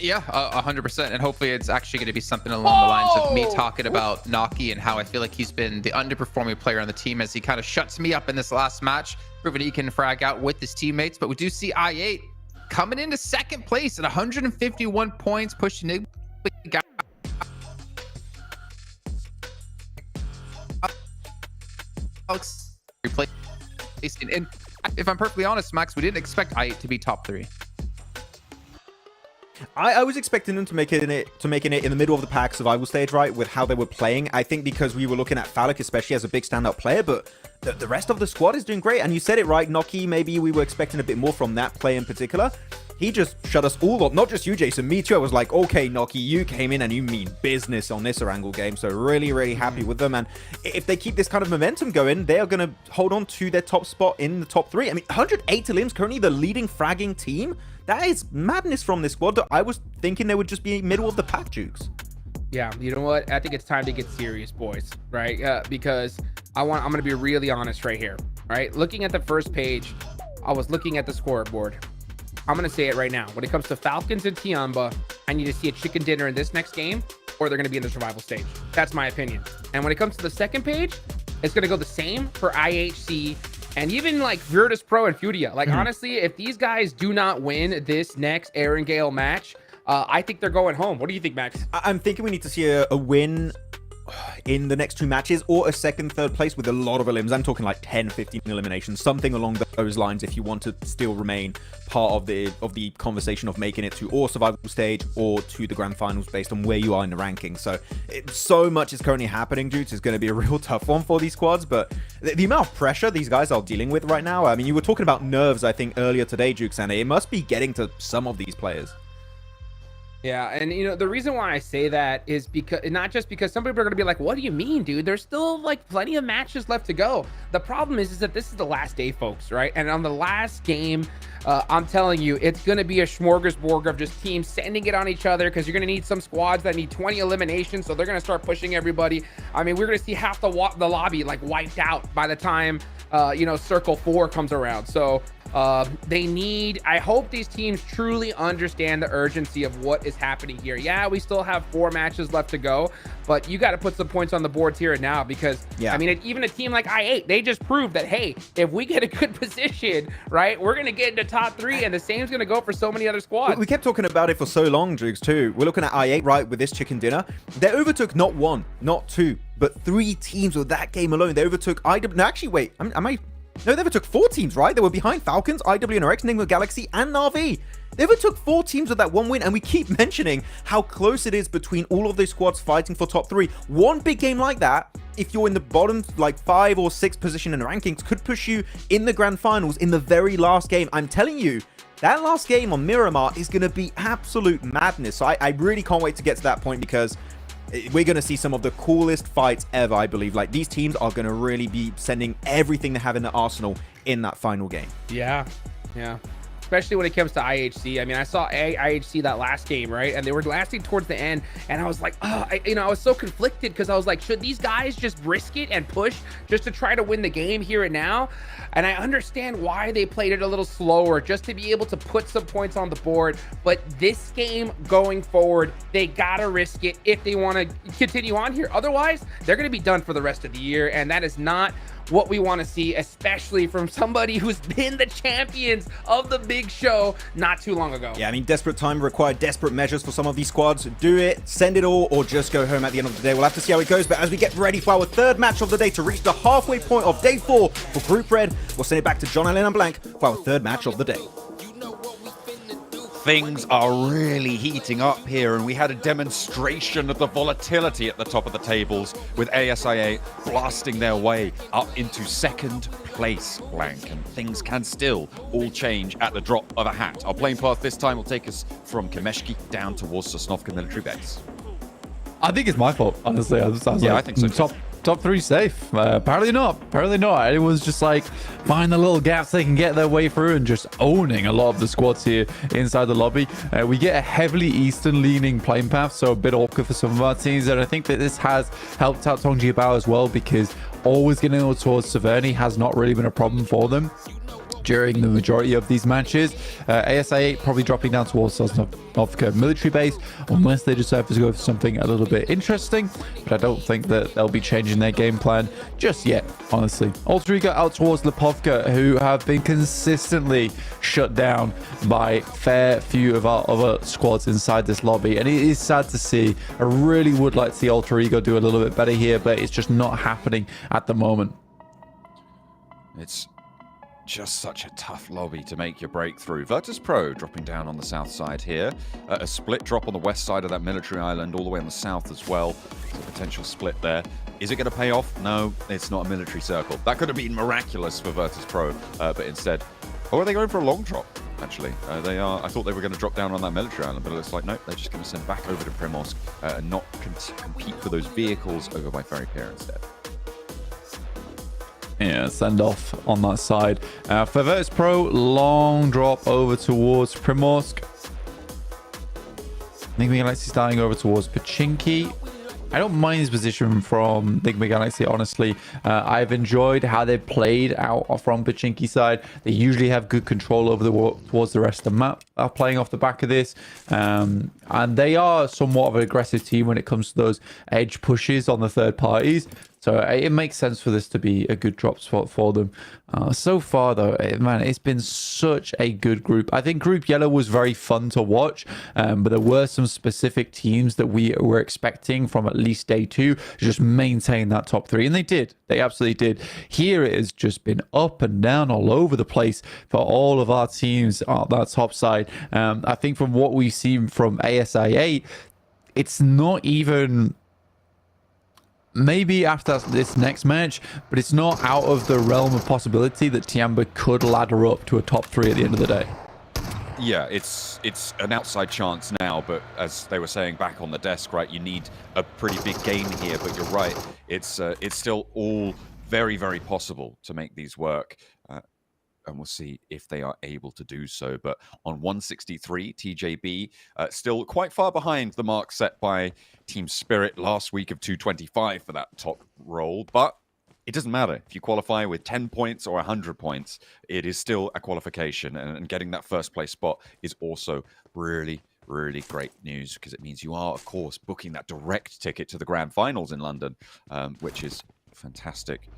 Yeah, 100%. And hopefully it's actually going to be something along the lines of me talking about Naki and how I feel like he's been the underperforming player on the team as he kind of shuts me up in this last match, proving he can frag out with his teammates. But we do see I8 coming into 2nd place at 151 points, pushing Nigma. Replacing. And if I'm perfectly honest, Max, we didn't expect I8 to be top 3. I was expecting them to making it in the middle of the pack survival stage, right, with how they were playing. I think because we were looking at Phallic especially as a big standout player, but the rest of the squad is doing great. And you said it right, Noki, maybe we were expecting a bit more from that play in particular. He just shut us all up. Not just you, Jason, me too. I was like, okay, Noki, you came in and you mean business on this Erangel game. So really, really happy with them. And if they keep this kind of momentum going, they are going to hold on to their top spot in the top 3. I mean, 108 limbs, currently the leading fragging team. That is madness from this squad. I was thinking they would just be middle of the pack, Jukes. Yeah, you know what? I think it's time to get serious, boys, right? Because I'm going to be really honest right here, right? Looking at the first page, I was looking at the scoreboard. I'm going to say it right now. When it comes to Falcons and Tiamba, I need to see a chicken dinner in this next game, or they're going to be in the survival stage. That's my opinion. And when it comes to the second page, it's going to go the same for IHC and even like Virtus Pro and Furia. Like, honestly, if these guys do not win this next Erangel match, I think they're going home. What do you think, Max? I'm thinking we need to see a win in the next 2 matches or a 2nd, 3rd place with a lot of elims. I'm talking like 10, 15 eliminations, something along those lines if you want to still remain part of the conversation of making it to or survival stage or to the grand finals based on where you are in the ranking. So so much is currently happening, dudes. It's going to be a real tough one for these squads, but the amount of pressure these guys are dealing with right now. I mean, you were talking about nerves, I think, earlier today, Jukes, and it must be getting to some of these players. Yeah, and you know, the reason why I say that is because not just because some people are gonna be like, what do you mean, dude? There's still like plenty of matches left to go. The problem is that this is the last day, folks, right? And on the last game, I'm telling you, it's gonna be a smorgasbord of just teams sending it on each other, because you're gonna need some squads that need 20 eliminations, so they're gonna start pushing everybody. I mean, we're gonna see half the lobby like wiped out by the time you know, Circle 4 comes around. So I hope these teams truly understand the urgency of what is happening here. Yeah, we still have 4 matches left to go, but you got to put some points on the boards here and now, because I mean, even a team like I8, they just proved that, hey, if we get a good position, right, we're going to get into top 3, and the same's going to go for so many other squads. We kept talking about it for so long, Jukes, too. We're looking at I8, right, with this chicken dinner. They overtook not 1, not 2, but 3 teams with that game alone. They overtook IW. No, actually, wait, No, they overtook 4 teams, right? They were behind Falcons, IWNRX, Nigma Galaxy, and Na'Vi. They overtook 4 teams with that 1 win, and we keep mentioning how close it is between all of those squads fighting for top 3. One big game like that, if you're in the bottom, like 5 or 6 position in the rankings, could push you in the Grand Finals in the very last game. I'm telling you, that last game on Miramar is going to be absolute madness. So I really can't wait to get to that point, because we're going to see some of the coolest fights ever, I believe. Like, these teams are going to really be sending everything they have in their arsenal in that final game. Yeah. Especially when it comes to IHC. I mean, I saw IHC that last game, right? And they were lasting towards the end, and I was like, I was so conflicted, because I was like, should these guys just risk it and push just to try to win the game here and now? And I understand why they played it a little slower, just to be able to put some points on the board. But this game going forward, they gotta risk it if they want to continue on here. Otherwise, they're going to be done for the rest of the year, and that is not what we want to see, especially from somebody who's been the champions of the big show not too long ago. Yeah, I mean, desperate time required desperate measures for some of these squads. Do it, send it all, or just go home at the end of the day. We'll have to see how it goes, but as we get ready for our 3rd match of the day to reach the halfway point of day 4 for Group Red, we'll send it back to John Allen and Blank for our 3rd match of the day. Things are really heating up here, and we had a demonstration of the volatility at the top of the tables, with ASIA blasting their way up into 2nd place, Blank, and things can still all change at the drop of a hat. Our plane path this time will take us from Kameshki down towards Sosnovka military base. I think it's my fault, honestly. I think so. Top 3 safe. Apparently not. Everyone's just like find the little gaps they can get their way through, and just owning a lot of the squads here inside the lobby. We get a heavily eastern leaning plane path, so a bit awkward for some of our teams, and I think that this has helped out Tongji Bao as well, because always getting towards Severny has not really been a problem for them during the majority of these matches. ASIA probably dropping down towards Sosnovka military base, unless they decide to go for something a little bit interesting, but I don't think that they'll be changing their game plan just yet, honestly. Alter Ego out towards Lipovka, who have been consistently shut down by fair few of our other squads inside this lobby, and it is sad to see. I really would like to see Alter Ego do a little bit better here, but it's just not happening at the moment. It's just such a tough lobby to make your breakthrough. Virtus Pro dropping down on the south side here. A split drop on the west side of that military island, all the way on the south as well. There's a potential split there. Is it going to pay off? No, it's not a military circle. That could have been miraculous for Virtus Pro, but instead... Oh, are they going for a long drop, actually? They are. I thought they were going to drop down on that military island, but it looks like, nope, they're just going to send back over to Primorsk and not compete for those vehicles over by Ferry Pier instead. Yeah, send off on that side. For Virtus Pro, long drop over towards Primorsk. I think Galaxy starting over towards Pachinki. I don't mind his position from Nigma Galaxy, honestly. I've enjoyed how they've played out from Pachinki side. They usually have good control over towards the rest of the map, playing off the back of this. And they are somewhat of an aggressive team when it comes to those edge pushes on the third parties. So it makes sense for this to be a good drop spot for them. So far, though, man, it's been such a good group. I think Group Yellow was very fun to watch, but there were some specific teams that we were expecting from at least day 2 to just maintain that top 3, and they did. They absolutely did. Here, it has just been up and down all over the place for all of our teams on that top side. I think from what we've seen from ASIA, it's not even... maybe after this next match, but it's not out of the realm of possibility that Tiamba could ladder up to a top 3 at the end of the day. Yeah, it's an outside chance now, but as they were saying back on the desk, right, you need a pretty big game here, but you're right, it's still all very, very possible to make these work. And we'll see if they are able to do so. But on 163, TJB still quite far behind the mark set by Team Spirit last week of 225 for that top role. But it doesn't matter. If you qualify with 10 points or 100 points, it is still a qualification. And getting that first place spot is also really, really great news, because it means you are, of course, booking that direct ticket to the Grand Finals in London, which is fantastic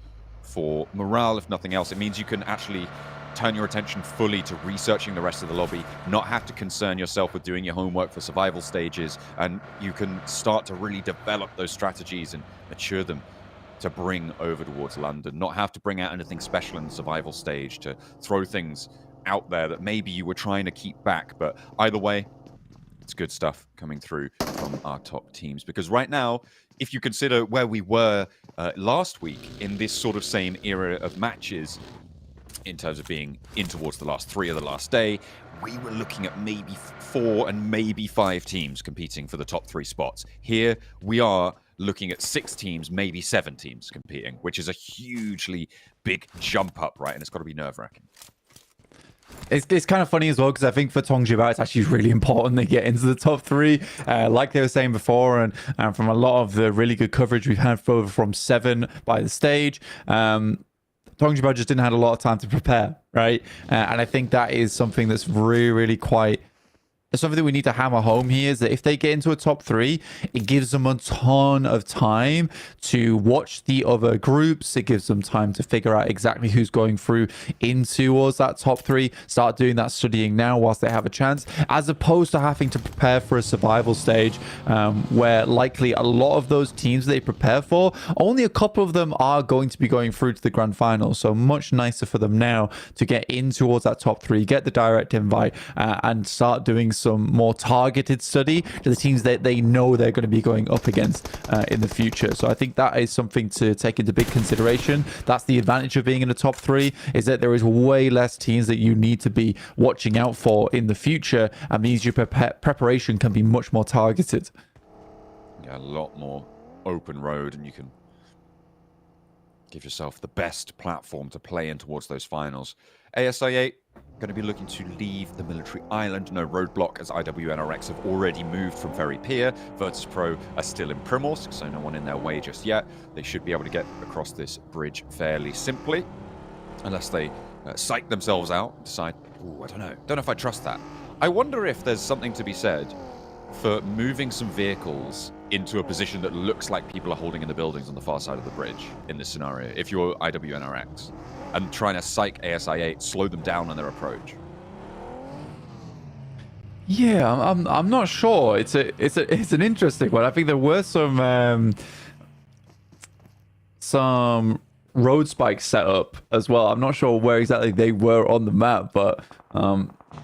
for morale, if nothing else. It means you can actually turn your attention fully to researching the rest of the lobby, not have to concern yourself with doing your homework for survival stages, and you can start to really develop those strategies and mature them to bring over towards London, not have to bring out anything special in the survival stage, to throw things out there that maybe you were trying to keep back. But either way, it's good stuff coming through from our top teams, because right now, if you consider where we were last week in this sort of same era of matches, in terms of being in towards the last 3 of the last day, we were looking at maybe 4 and maybe 5 teams competing for the top 3 spots. Here, we are looking at 6 teams, maybe 7 teams competing, which is a hugely big jump up, right? And it's got to be nerve-wracking. It's kind of funny as well, because I think for Tongjiba, it's actually really important they get into the top 3. Like they were saying before, and from a lot of the really good coverage we've had from 7 by the stage, Tongjiba just didn't have a lot of time to prepare, right? And I think that is something that's really, really quite... Something that we need to hammer home here is that if they get into a top 3, it gives them a ton of time to watch the other groups. It gives them time to figure out exactly who's going through into towards that top 3. Start doing that studying now whilst they have a chance, as opposed to having to prepare for a survival stage where likely a lot of those teams they prepare for, only a couple of them are going to be going through to the Grand Finals. So much nicer for them now to get in towards that top 3, get the direct invite, and start doing some more targeted study to the teams that they know they're going to be going up against in the future. So I think that is something to take into big consideration. That's the advantage of being in the top 3, is that there is way less teams that you need to be watching out for in the future, and means your preparation can be much more targeted. Yeah, a lot more open road, and you can give yourself the best platform to play in towards those finals. ASI8 going to be looking to leave the military island. No roadblock, as IWNRX have already moved from Ferry Pier. Virtus.pro are still in Primorsk, so no one in their way just yet. They should be able to get across this bridge fairly simply, unless they psych themselves out, decide, ooh, I don't know if I trust that. I wonder if there's something to be said for moving some vehicles into a position that looks like people are holding in the buildings on the far side of the bridge in this scenario, if you're IWNRX, and trying to psych ASI8, slow them down on their approach. Yeah, I'm not sure. It's an interesting one. I think there were some road spikes set up as well. I'm not sure where exactly they were on the map, but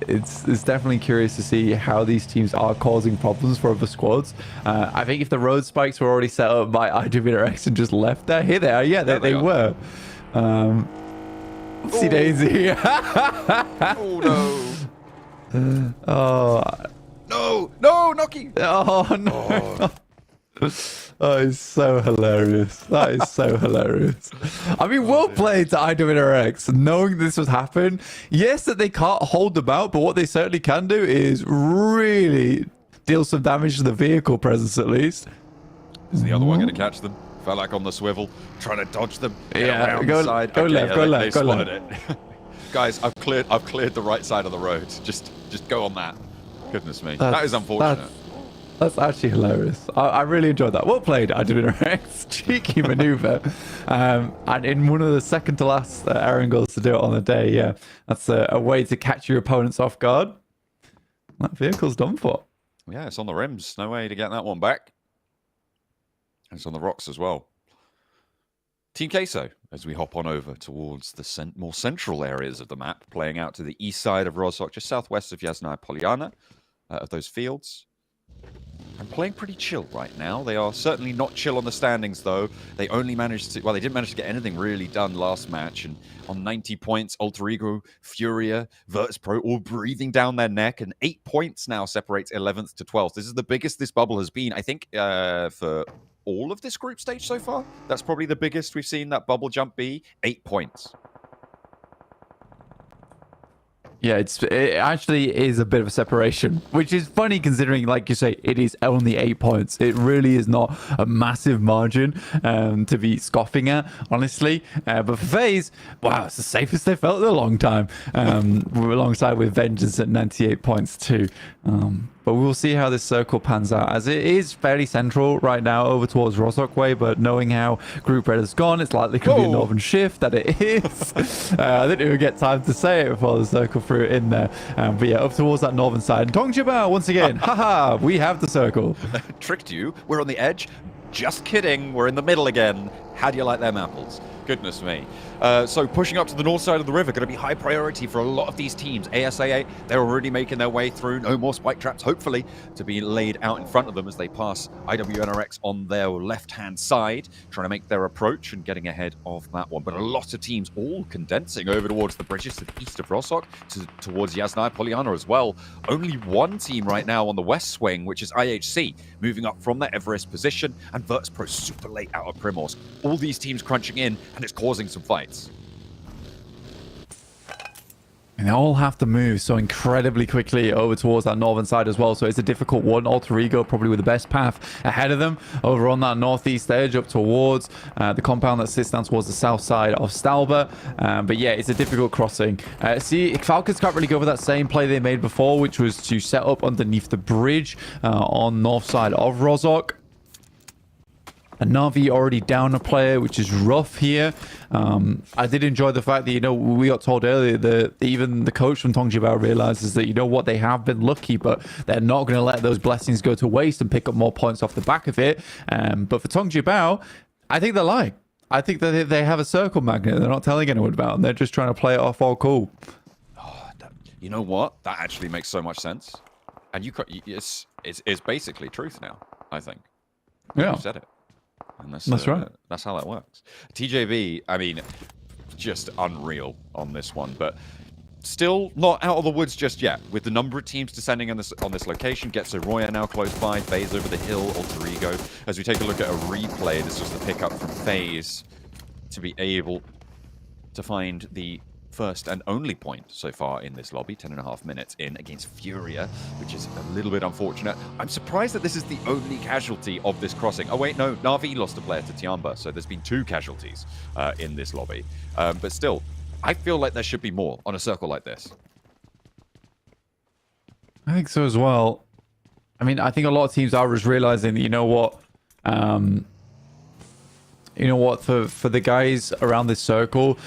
it's definitely curious to see how these teams are causing problems for other squads. I think if the road spikes were already set up by IWNRX and just left there, here they are. Yeah, they were. See Daisy. Oh no. No, Noki. Oh no. Oh, it's so hilarious. That is so hilarious. I mean, well played to IWNRX, knowing this would happen. Yes, that they can't hold them out, but what they certainly can do is really deal some damage to the vehicle presence, at least. Is the other one going to catch them? Felt like on the swivel, trying to dodge them. Yeah, go left, go left. It. Guys, I've cleared the right side of the road. Just go on that. Goodness me, that is unfortunate. That's actually hilarious. I really enjoyed that. Well played, IWNRX. Cheeky maneuver. And in one of the second to last Erangels to do it on the day, yeah. That's a way to catch your opponents off guard. That vehicle's done for. Yeah, it's on the rims. No way to get that one back. And it's on the rocks as well. Team Queso, as we hop on over towards the more central areas of the map, playing out to the east side of Rozhok, just southwest of Yasnaya Polyana, of those fields. and playing pretty chill right now. They are certainly not chill on the standings, though. They only managed to, well, they didn't manage to get anything really done last match, and on 90 points, Alter Ego, Furia, Virtus.pro all breathing down their neck, and 8 points now separates 11th to 12th. This is the biggest this bubble has been, I think, for all of this group stage so far. That's probably the biggest we've seen that bubble jump be. 8 points. Yeah, it actually is a bit of a separation, which is funny considering, like you say, it is only 8 points. It really is not a massive margin to be scoffing at, honestly. But for FaZe, wow, it's the safest they felt in a long time, alongside with Vengeance at 98 points too. But we'll see how this circle pans out, as it is fairly central right now over towards Rozhok way, but knowing how Group Red has gone, it's likely going to be a northern shift that it is. I didn't even get time to say it before the circle threw it in there. But yeah, up towards that northern side. Dongjibao, once again, haha, we have the circle. Tricked you. We're on the edge. Just kidding. We're in the middle again. How do you like them apples? Goodness me. So pushing up to the north side of the river, going to be high priority for a lot of these teams. ASAA, they're already making their way through. No more spike traps, hopefully, to be laid out in front of them as they pass IWNRX on their left-hand side, trying to make their approach and getting ahead of that one. But a lot of teams all condensing over towards the bridges to the east of Rozhok, towards Yasnaya Polyana as well. Only one team right now on the west swing, which is IHC, moving up from their Everest position, and Virtus.pro super late out of Primorsk. All these teams crunching in, and it's causing some fights. And they all have to move so incredibly quickly over towards that northern side as well. So it's a difficult one. Alter Ego probably with the best path ahead of them over on that northeast edge up towards the compound that sits down towards the south side of Stalber. But yeah, it's a difficult crossing. See, Falcons can't really go for that same play they made before, which was to set up underneath the bridge on north side of Rozhok. And Na'Vi already down a player, which is rough here. I did enjoy the fact that, you know, we got told earlier that even the coach from Dongjibao realizes that, you know what, they have been lucky, but they're not going to let those blessings go to waste and pick up more points off the back of it. But for Dongjibao, I think they're lying. I think that they have a circle magnet they're not telling anyone about, and they're just trying to play it off all cool. Oh, you know what? That actually makes so much sense. And it's basically truth now, I think. Yeah. You said it. And that's right. That's how that works. TJB, I mean, just unreal on this one, but still not out of the woods just yet. With the number of teams descending on this location, Getso Roya now close by, FaZe over the hill, Alter Ego. As we take a look at a replay, this was the pickup from FaZe to be able to find the first and only point so far in this lobby, 10.5 minutes in against Furia, which is a little bit unfortunate. I'm surprised that this is the only casualty of this crossing. Oh wait, no, Na'Vi lost a player to Tiamba, so there's been 2 casualties in this lobby. But still, I feel like there should be more on a circle like this. I think so as well. I mean, I think a lot of teams are just realizing that, you know what, for the guys around this circle,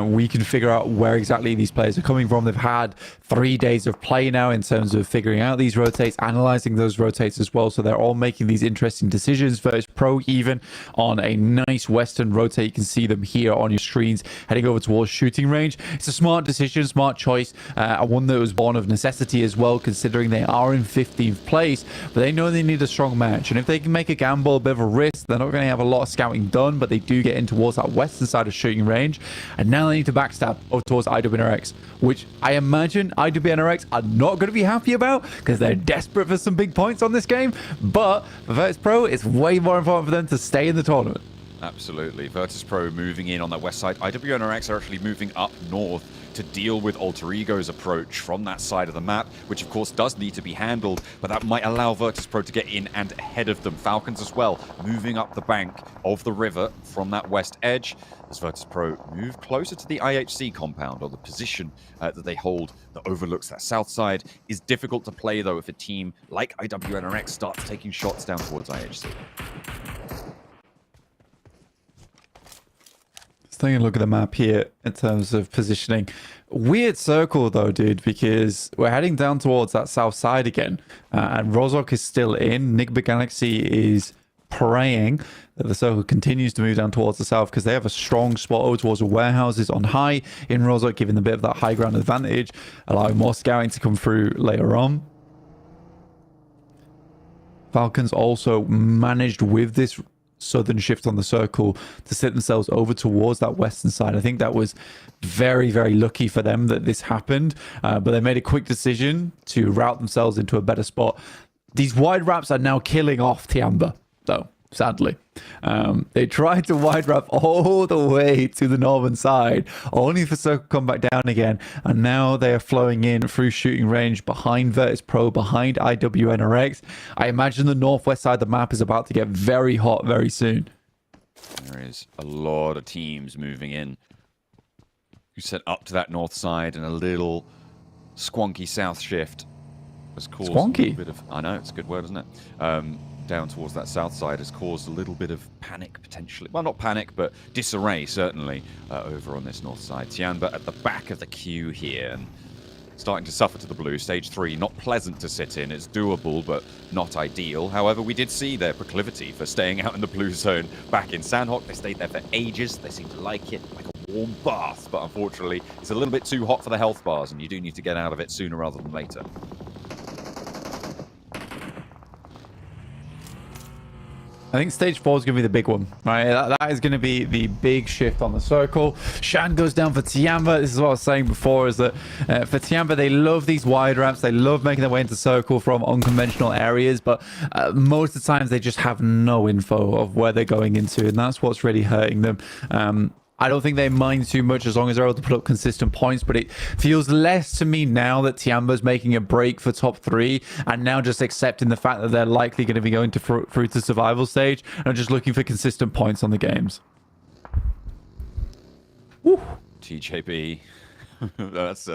we can figure out where exactly these players are coming from. They've had 3 days of play now in terms of figuring out these rotates, analyzing those rotates as well. So they're all making these interesting decisions. Virtus.pro even on a nice western rotate. You can see them here on your screens heading over towards shooting range. It's a smart decision, smart choice. One that was born of necessity as well, considering they are in 15th place. But they know they need a strong match. And if they can make a gamble, a bit of a risk, they're not going to have a lot of scouting done, but they do get in towards that western side of shooting range. And now they need to backstab over towards IWNRX, which I imagine IWNRX are not going to be happy about because they're desperate for some big points on this game. But for Virtus.pro, it's way more important for them to stay in the tournament. Absolutely. Virtus.pro moving in on the west side. IWNRX are actually moving up north to deal with Alter Ego's approach from that side of the map, which of course does need to be handled, but that might allow Virtus.pro to get in and ahead of them. Falcons as well, moving up the bank of the river from that west edge, as Virtus.pro move closer to the IHC compound, or the position that they hold that overlooks that south side. Is difficult to play though if a team like IWNRX starts taking shots down towards IHC. Let's take a look at the map here in terms of positioning. Weird circle though, dude, because we're heading down towards that south side again, and Rozhok is still in. Nigba Galaxy is praying that the circle continues to move down towards the south because they have a strong spot over towards the warehouses on high in Rozhok, giving them a bit of that high ground advantage, allowing more scouting to come through later on. Falcons also managed with this southern shift on the circle to set themselves over towards that western side. I think that was very, very lucky for them that this happened, but they made a quick decision to route themselves into a better spot. These wide wraps are now killing off Tiamba, though, sadly. They tried to wide wrap all the way to the northern side, only for Circle to come back down again, and now they are flowing in through shooting range behind Virtus Pro, behind IWNRX. I imagine the northwest side of the map is about to get very hot very soon. There is a lot of teams moving in who set up to that north side, and a little squonky south shift has caused Squonky? a bit of... I know, it's a good word, isn't it? Down towards that south side has caused a little bit of panic, potentially. Well, not panic, but disarray, certainly, over on this north side. Tiamba at the back of the queue here, and starting to suffer to the blue. Stage 3, not pleasant to sit in. It's doable, but not ideal. However, we did see their proclivity for staying out in the blue zone back in Sanhok. They stayed there for ages. They seem to like it, like a warm bath, but unfortunately, it's a little bit too hot for the health bars, and you do need to get out of it sooner rather than later. I think stage 4 is going to be the big one, right? That is going to be the big shift on the circle. Shan goes down for Tiamba. This is what I was saying before, is that for Tiamba, they love these wide ramps. They love making their way into circle from unconventional areas, but most of the times they just have no info of where they're going into, and that's what's really hurting them. I don't think they mind too much as long as they're able to put up consistent points, but it feels less to me now that Tiamba's making a break for top 3 and now just accepting the fact that they're likely going to be going to through to survival stage and just looking for consistent points on the games. Woo. TJB. That's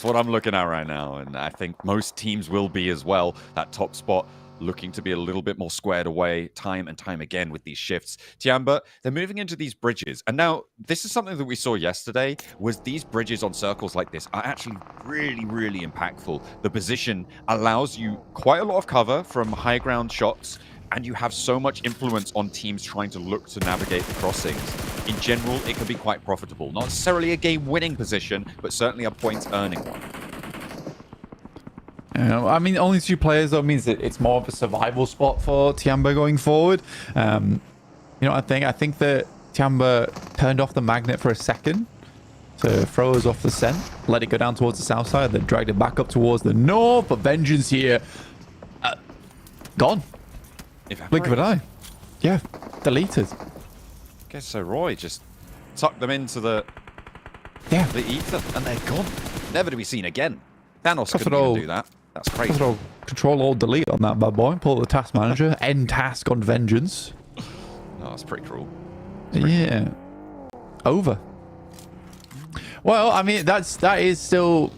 what I'm looking at right now, and I think most teams will be as well. That top spot looking to be a little bit more squared away time and time again with these shifts. Tiamba, they're moving into these bridges. And now, this is something that we saw yesterday, was these bridges on circles like this are actually really, really impactful. The position allows you quite a lot of cover from high ground shots, and you have so much influence on teams trying to look to navigate the crossings. In general, it can be quite profitable. Not necessarily a game-winning position, but certainly a point-earning one. I mean, only 2 players, though, means that it's more of a survival spot for Tiamba going forward. You know, I think that Tiamba turned off the magnet for a second to throw us off the scent, let it go down towards the south side, then dragged it back up towards the north. But Vengeance here, gone. Blink of an eye. Yeah, deleted. Guess so. Roy just tucked them into the ether, and they're gone, never to be seen again. Thanos couldn't even do that. That's crazy. Control Alt Delete on that bad boy. Pull the task manager. End task on Vengeance. Oh, that's pretty cruel. Yeah. Over. Well, I mean, that is still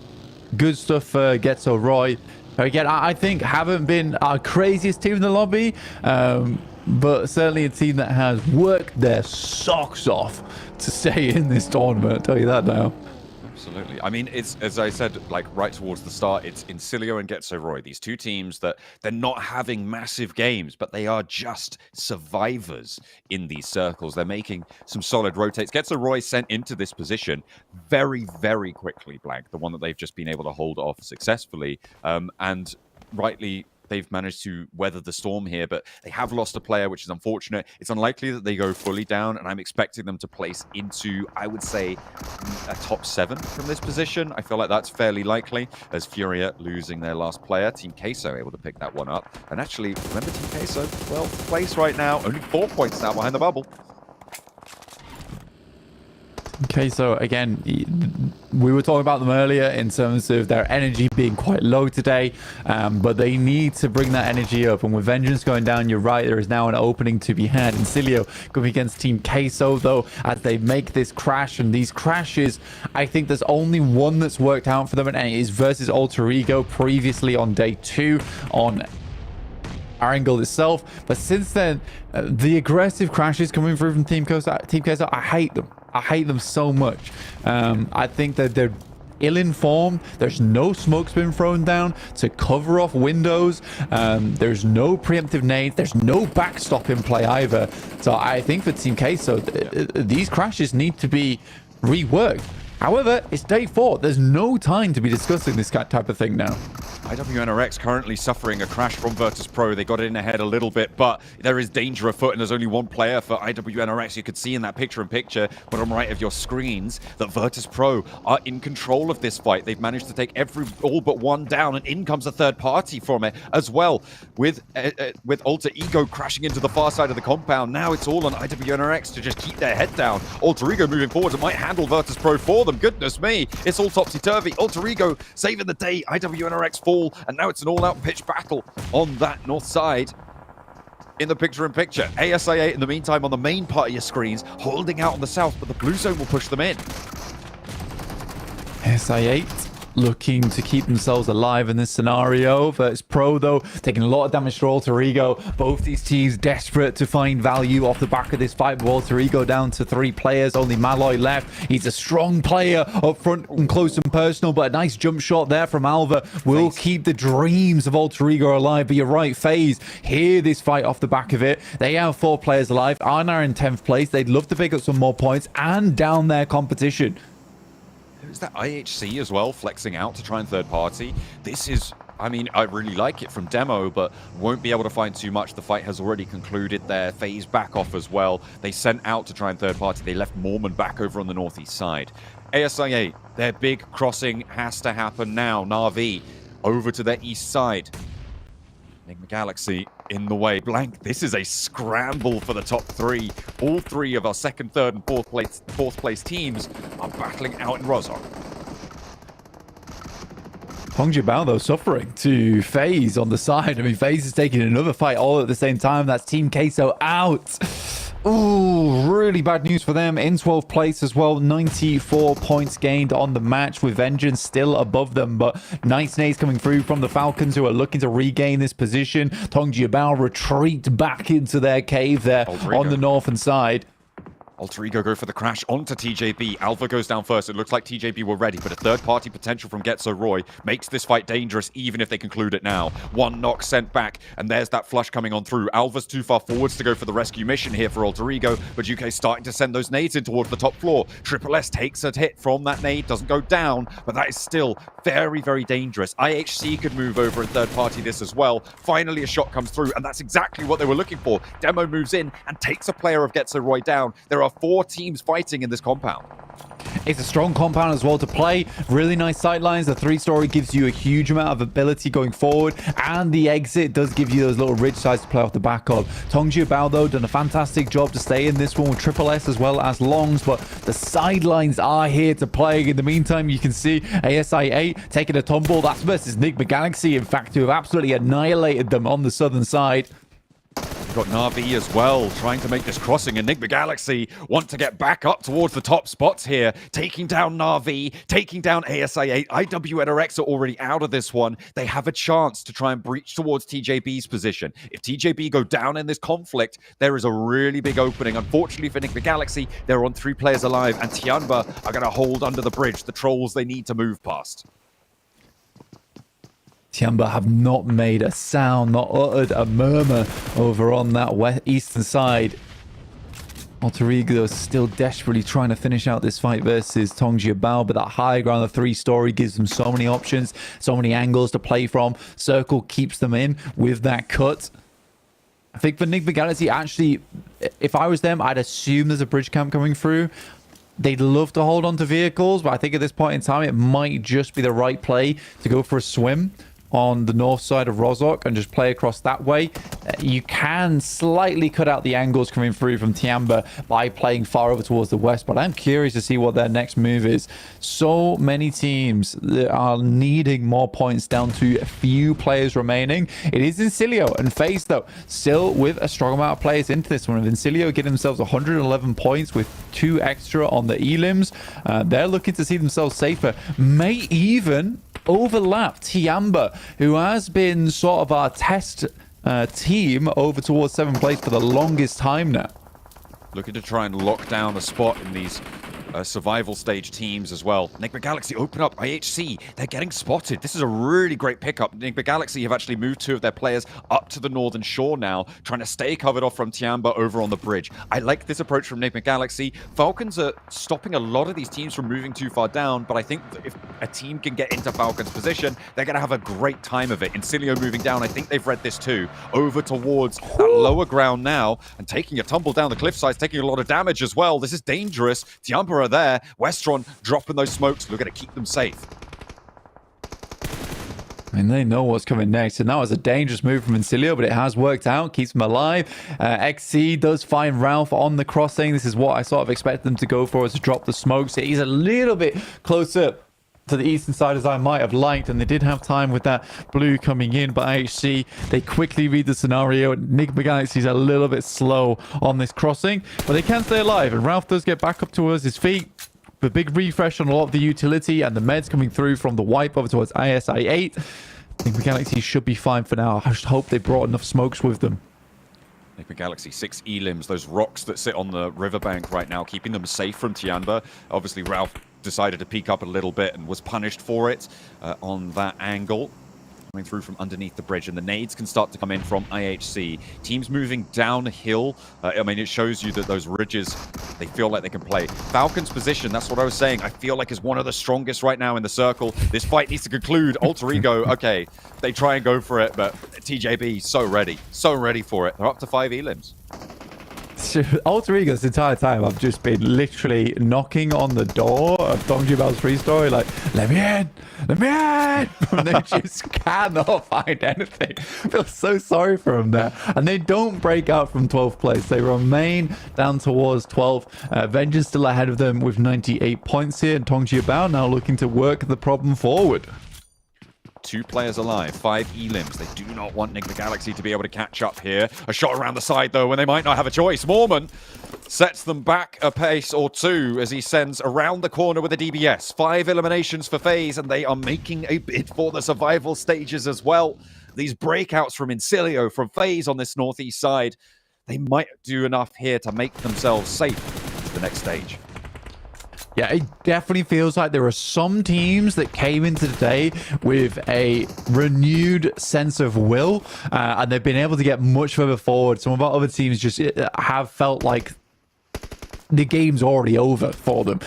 good stuff for Getso Roy. Again, I think haven't been our craziest team in the lobby, but certainly a team that has worked their socks off to stay in this tournament. I'll tell you that now. Absolutely. I mean, it's, as I said, like right towards the start, it's Incilio and Getso Roy. These 2 teams that they're not having massive games, but they are just survivors in these circles. They're making some solid rotates. Getso Roy sent into this position very, very quickly, Blank, the one that they've just been able to hold off successfully. And rightly, they've managed to weather the storm here, but they have lost a player, which is unfortunate. It's unlikely that they go fully down, and I'm expecting them to place into, I would say, a top 7 from this position. I feel like that's fairly likely, as Furia losing their last player. Team Queso able to pick that one up. And actually, remember Team Queso, 12th place right now, only 4 points now behind the bubble. Okay, so again, we were talking about them earlier in terms of their energy being quite low today, but they need to bring that energy up. And with Vengeance going down, you're right, there is now an opening to be had. Incilio going against Team Queso, though, as they make this crash. And these crashes, I think there's only one that's worked out for them, and it is versus Alter Ego previously on day 2 on Erangel itself. But since then, the aggressive crashes coming through from Team Queso, I hate them. I hate them so much. I think that they're ill-informed. There's no smokes been thrown down to cover off windows. There's no preemptive nades. There's no backstop in play either. So I think for Team Queso, these crashes need to be reworked. However, it's day 4. There's no time to be discussing this type of thing now. IWNRX currently suffering a crash from Virtus Pro. They got in ahead a little bit, but there is danger afoot, and there's only one player for IWNRX. You could see in that picture-in-picture, bottom right of your screens, that Virtus Pro are in control of this fight. They've managed to take all but one down, and in comes a third party from it as well, with Alter Ego crashing into the far side of the compound. Now it's all on IWNRX to just keep their head down. Alter Ego moving forward and might handle Virtus Pro for them. Goodness me, it's all topsy-turvy. Alter Ego saving the day. IWNRX fall, and now it's an all-out pitch battle on that north side. In the picture-in-picture, ASI8 in the meantime on the main part of your screens, holding out on the south, but the blue zone will push them in. ASI8 looking to keep themselves alive in this scenario. Virtus Pro, though, taking a lot of damage to Alter Ego. Both these teams desperate to find value off the back of this fight, with Alter Ego down to 3 players, only Malloy left. He's a strong player up front and close and personal, but a nice jump shot there from Alva will keep the dreams of Alter Ego alive. But you're right, FaZe hear this fight off the back of it. They have 4 players alive. Arna in 10th place. They'd love to pick up some more points and down their competition. There's that IHC as well, flexing out to try and third party. This is, I mean, I really like it from Demo, but won't be able to find too much. The fight has already concluded there. FaZe back off as well. They sent out to try and third party. They left Mormon back over on the northeast side. ASI8, their big crossing has to happen now. Na'Vi over to their east side. Enigma Galaxy in the way. Blank, this is a scramble for the top 3. All 3 of our second, third, and fourth place teams are battling out in Rozhok. Hongjiabao, though, suffering to FaZe on the side. I mean, FaZe is taking another fight all at the same time. That's Team Queso out. Ooh, really bad news for them. In 12th place as well. 94 points gained on the match, with Vengeance still above them. But nice nades coming through from the Falcons, who are looking to regain this position. Hongjiabao retreat back into their cave there on the northern side. Alter Ego go for the crash onto TJB. Alpha goes down first. It looks like TJB were ready, but a third-party potential from Getzo Roy makes this fight dangerous, even if they conclude it now. One knock sent back, and there's that flush coming on through. Alpha's too far forwards to go for the rescue mission here for Alter Ego, but UK's starting to send those nades in towards the top floor. Triple S takes a hit from that nade, doesn't go down, but that is still very, very dangerous. IHC could move over and third-party this as well. Finally, a shot comes through, and that's exactly what they were looking for. Demo moves in and takes a player of Getzo Roy down. There are 4 teams fighting in this compound. It's a strong compound as well to play. Really nice sightlines. The 3-story gives you a huge amount of ability going forward, and the exit does give you those little ridge sides to play off the back of. Hongjiabao, though, done a fantastic job to stay in this one with Triple S as well as Longs, but the sidelines are here to play. In the meantime, you can see ASI8 taking a tumble. That's versus Enigma Galaxy, in fact, who have absolutely annihilated them on the southern side. Got Na'Vi as well, trying to make this crossing. Enigma Galaxy want to get back up towards the top spots here, taking down Na'Vi, taking down ASI8. IWNRX are already out of this one. They have a chance to try and breach towards TJB's position. If TJB go down in this conflict, there is a really big opening. Unfortunately for Enigma Galaxy, they're on 3 players alive, and Tianba are going to hold under the bridge, the trolls they need to move past. Tianba have not made a sound, not uttered a murmur over on that eastern side. Alter Ego is still desperately trying to finish out this fight versus Hongjiabao, but that high ground, the 3-story, gives them so many options, so many angles to play from. Circle keeps them in with that cut. I think for Enigma Galaxy, actually, if I was them, I'd assume there's a bridge camp coming through. They'd love to hold on to vehicles, but I think at this point in time, it might just be the right play to go for a swim on the north side of Rozhok and just play across that way. You can slightly cut out the angles coming through from Tianba by playing far over towards the west, but I'm curious to see what their next move is. So many teams that are needing more points, down to a few players remaining. It is Incilio and FaZe, though, still with a strong amount of players into this one. Incilio getting themselves 111 points with 2 extra on the elims. They're looking to see themselves safer. May even overlap Tianba, who has been sort of our test team over towards 7th place for the longest time now. Looking to try and lock down a spot in these survival stage teams as well. Enigma Galaxy open up. IHC, they're getting spotted. This is a really great pickup. Enigma Galaxy have actually moved 2 of their players up to the northern shore now, trying to stay covered off from Tiamba over on the bridge. I like this approach from Enigma Galaxy. Falcons are stopping a lot of these teams from moving too far down, but I think that if a team can get into Falcons' position, they're going to have a great time of it. Incilio moving down, I think they've read this too, over towards that lower ground now, and taking a tumble down the cliff sides, taking a lot of damage as well. This is dangerous. Tiamba are there. Westron dropping those smokes. We're going to keep them safe. I mean, they know what's coming next, and that was a dangerous move from Incilio, but it has worked out, keeps them alive. XC does find Ralph on the crossing. This is what I sort of expected them to go for, is to drop the smokes. He's a little bit closer to the eastern side as I might have liked, and they did have time with that blue coming in, but IHC, they quickly read the scenario. Enigma Galaxy's a little bit slow on this crossing, but they can stay alive, and Ralph does get back up towards his feet. The big refresh on a lot of the utility and the meds coming through from the wipe over towards ISI 8. Enigma Galaxy should be fine for now. I just hope they brought enough smokes with them. Enigma Galaxy, 6 elims, those rocks that sit on the riverbank right now, keeping them safe from Tiamba. Obviously, Ralph decided to peek up a little bit and was punished for it on that angle. Coming through from underneath the bridge, and the nades can start to come in from IHC. Teams moving downhill. I mean, it shows you that those ridges, they feel like they can play. Falcon's position, that's what I was saying, I feel like is one of the strongest right now in the circle. This fight needs to conclude. Alter Ego, okay, they try and go for it, but TJB, so ready for it. They're up to 5 elims. Alter Ego, this entire time, I've just been literally knocking on the door of Dongji Bao's free story, like, let me in, and they just cannot find anything. I feel so sorry for them there. And they don't break out from 12th place. They remain down towards 12th. Vengeance still ahead of them with 98 points here, and Dongji Bao now looking to work the problem forward. 2 players alive, 5 elims. They do not want Enigma Galaxy to be able to catch up here. A shot around the side, though, when they might not have a choice. Mormon sets them back a pace or 2 as he sends around the corner with a DBS. 5 eliminations for FaZe, and they are making a bid for the survival stages as well. These breakouts from Incilio, from FaZe on this northeast side, they might do enough here to make themselves safe to the next stage. Yeah, it definitely feels like there are some teams that came into today with a renewed sense of will, and they've been able to get much further forward. Some of our other teams just have felt like the game's already over for them,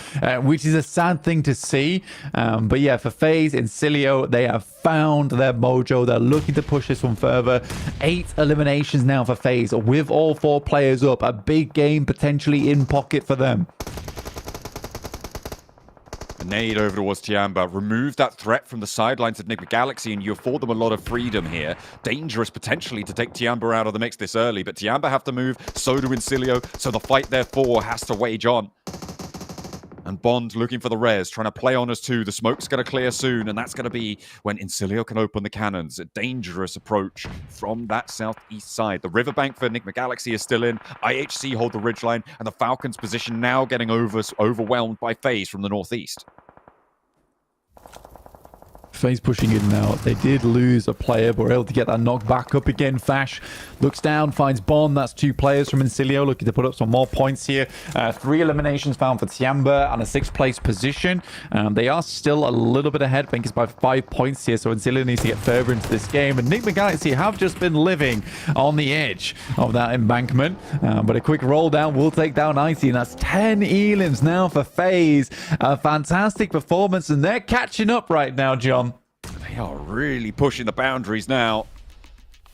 which is a sad thing to see. But yeah, for FaZe and Incilio, they have found their mojo. They're looking to push this one further. 8 eliminations now for FaZe, with all 4 players up. A big game potentially in pocket for them. A nade over towards Tiamba. Remove that threat from the sidelines of Enigma Galaxy, and you afford them a lot of freedom here. Dangerous potentially to take Tiamba out of the mix this early, but Tiamba have to move, so do Incilio, so the fight therefore has to wage on. And Bond looking for the res, trying to play on us too. The smoke's going to clear soon, and that's going to be when Incilio can open the cannons. A dangerous approach from that southeast side. The riverbank for Enigma Galaxy is still in. IHC hold the ridgeline, and the Falcons' position now getting overwhelmed by FaZe from the northeast. FaZe pushing in now. They did lose a player, but were able to get that knock back up again. Fash looks down, finds Bond. That's 2 players from Incilio looking to put up some more points here. 3 eliminations found for Tiamba and a 6th place position. They are still a little bit ahead. I think it's by 5 points here, so Incilio needs to get further into this game. And Enigma Galaxy have just been living on the edge of that embankment. But a quick roll down will take down Icy, and that's 10 elims now for FaZe. A fantastic performance, and they're catching up right now, John. They are really pushing the boundaries now,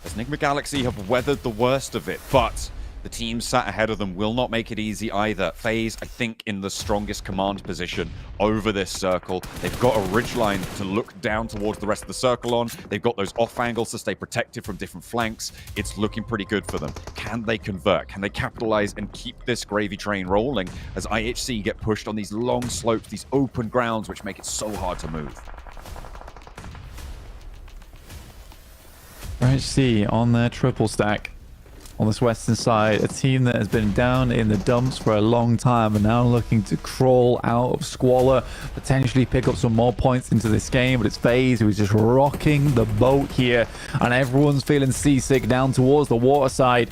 as Enigma Galaxy have weathered the worst of it, but the team sat ahead of them will not make it easy either. FaZe, I think, in the strongest command position over this circle. They've got a ridgeline to look down towards the rest of the circle on. They've got those off angles to stay protected from different flanks. It's looking pretty good for them. Can they convert? Can they capitalize and keep this gravy train rolling as IHC get pushed on these long slopes, these open grounds, which make it so hard to move? IHC on their triple stack on this western side, a team that has been down in the dumps for a long time and now looking to crawl out of squalor, potentially pick up some more points into this game. But it's FaZe who is just rocking the boat here, and everyone's feeling seasick down towards the water side.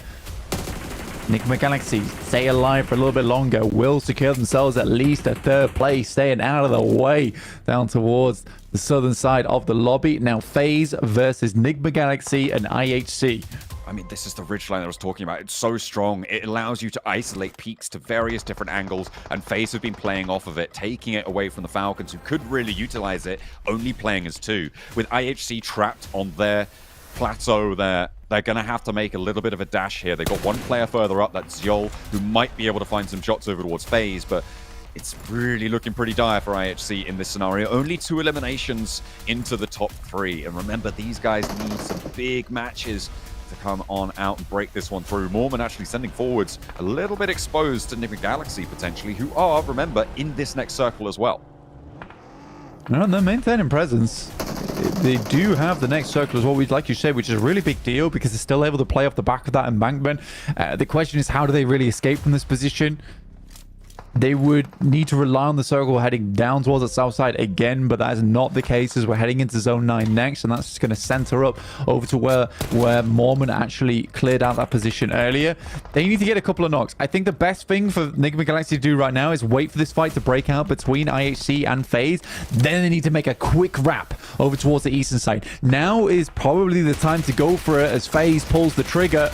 Enigma Galaxy stay alive for a little bit longer, will secure themselves at least a third place, staying out of the way down towards the southern side of the lobby. Now FaZe versus Enigma Galaxy and IHC. I mean, this is the ridgeline I was talking about. It's so strong. It allows you to isolate peaks to various different angles, and FaZe have been playing off of it, taking it away from the Falcons, who could really utilize it, only playing as two. With IHC trapped on their plateau there, they're going to have to make a little bit of a dash here. They've got one player further up, that's Yol, who might be able to find some shots over towards FaZe, but it's really looking pretty dire for IHC in this scenario. Only 2 eliminations into the top 3. And remember, these guys need some big matches to come on out and break this one through. Mormon actually sending forwards a little bit exposed to Enigma Galaxy potentially, who are, remember, in this next circle as well. No, they're maintaining presence. They do have the next circle as well, like you said, which is a really big deal because they're still able to play off the back of that embankment. The question is, how do they really escape from this position? They would need to rely on the circle heading down towards the south side again, but that is not the case as we're heading into Zone 9 next, and that's just going to center up over to where Mormon actually cleared out that position earlier. They need to get a couple of knocks. I think the best thing for Enigma Galaxy to do right now is wait for this fight to break out between IHC and FaZe. Then they need to make a quick wrap over towards the eastern side. Now is probably the time to go for it as FaZe pulls the trigger.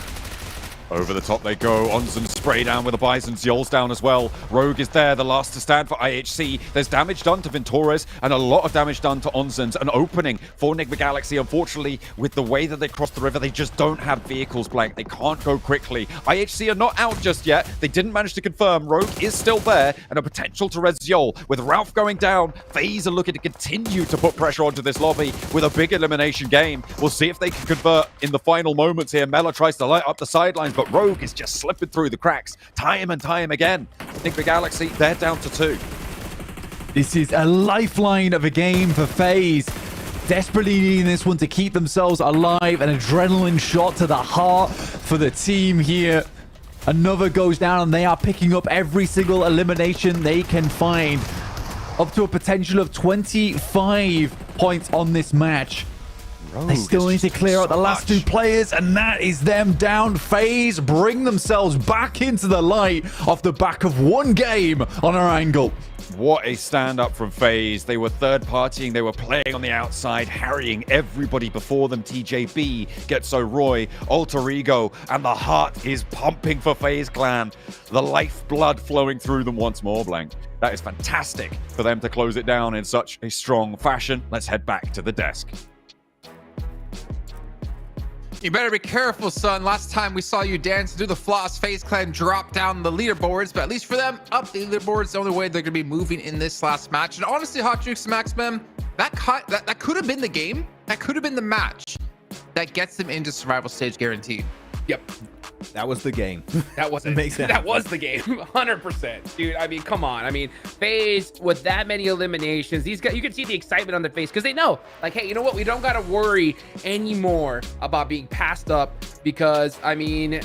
Over the top they go. Onzen spray down with a Bison. Yol's down as well. Rogue is there, the last to stand for IHC. There's damage done to Ventores and a lot of damage done to Onzen's. An opening for Enigma Galaxy. Unfortunately, with the way that they cross the river, they just don't have vehicles, Blank. They can't go quickly. IHC are not out just yet. They didn't manage to confirm. Rogue is still there and a potential to res Yol. With Ralph going down, FaZe are looking to continue to put pressure onto this lobby with a big elimination game. We'll see if they can convert in the final moments here. Mela tries to light up the sidelines, but Rogue is just slipping through the cracks time and time again. Enigma Galaxy, they're down to 2. This is a lifeline of a game for FaZe. Desperately needing this one to keep themselves alive. An adrenaline shot to the heart for the team here. Another goes down and they are picking up every single elimination they can find. Up to a potential of 25 points on this match. They still need to clear out the last 2 players, and that is them down. FaZe bring themselves back into the light off the back of 1 game on Erangel. What a stand-up from FaZe. They were third-partying, they were playing on the outside, harrying everybody before them. TJB, Getso Roy, Alter Ego, and the heart is pumping for FaZe Clan. The lifeblood flowing through them once more, Blank. That is fantastic for them to close it down in such a strong fashion. Let's head back to the desk. You better be careful, son. Last time we saw you dance through the floss, FaZe Clan dropped down the leaderboards, but at least for them, up the leaderboards, the only way they're going to be moving in this last match. And honestly, Hot Jukes and Maxman, that could have been the game. That could have been the match that gets them into survival stage guaranteed. Yep. That was the game. That wasn't. Makes sense. That was the game. 100%, dude. I mean, come on. I mean, FaZe with that many eliminations, these guys, you can see the excitement on their face because they know, like, hey, you know what? We don't gotta worry anymore about being passed up because, I mean,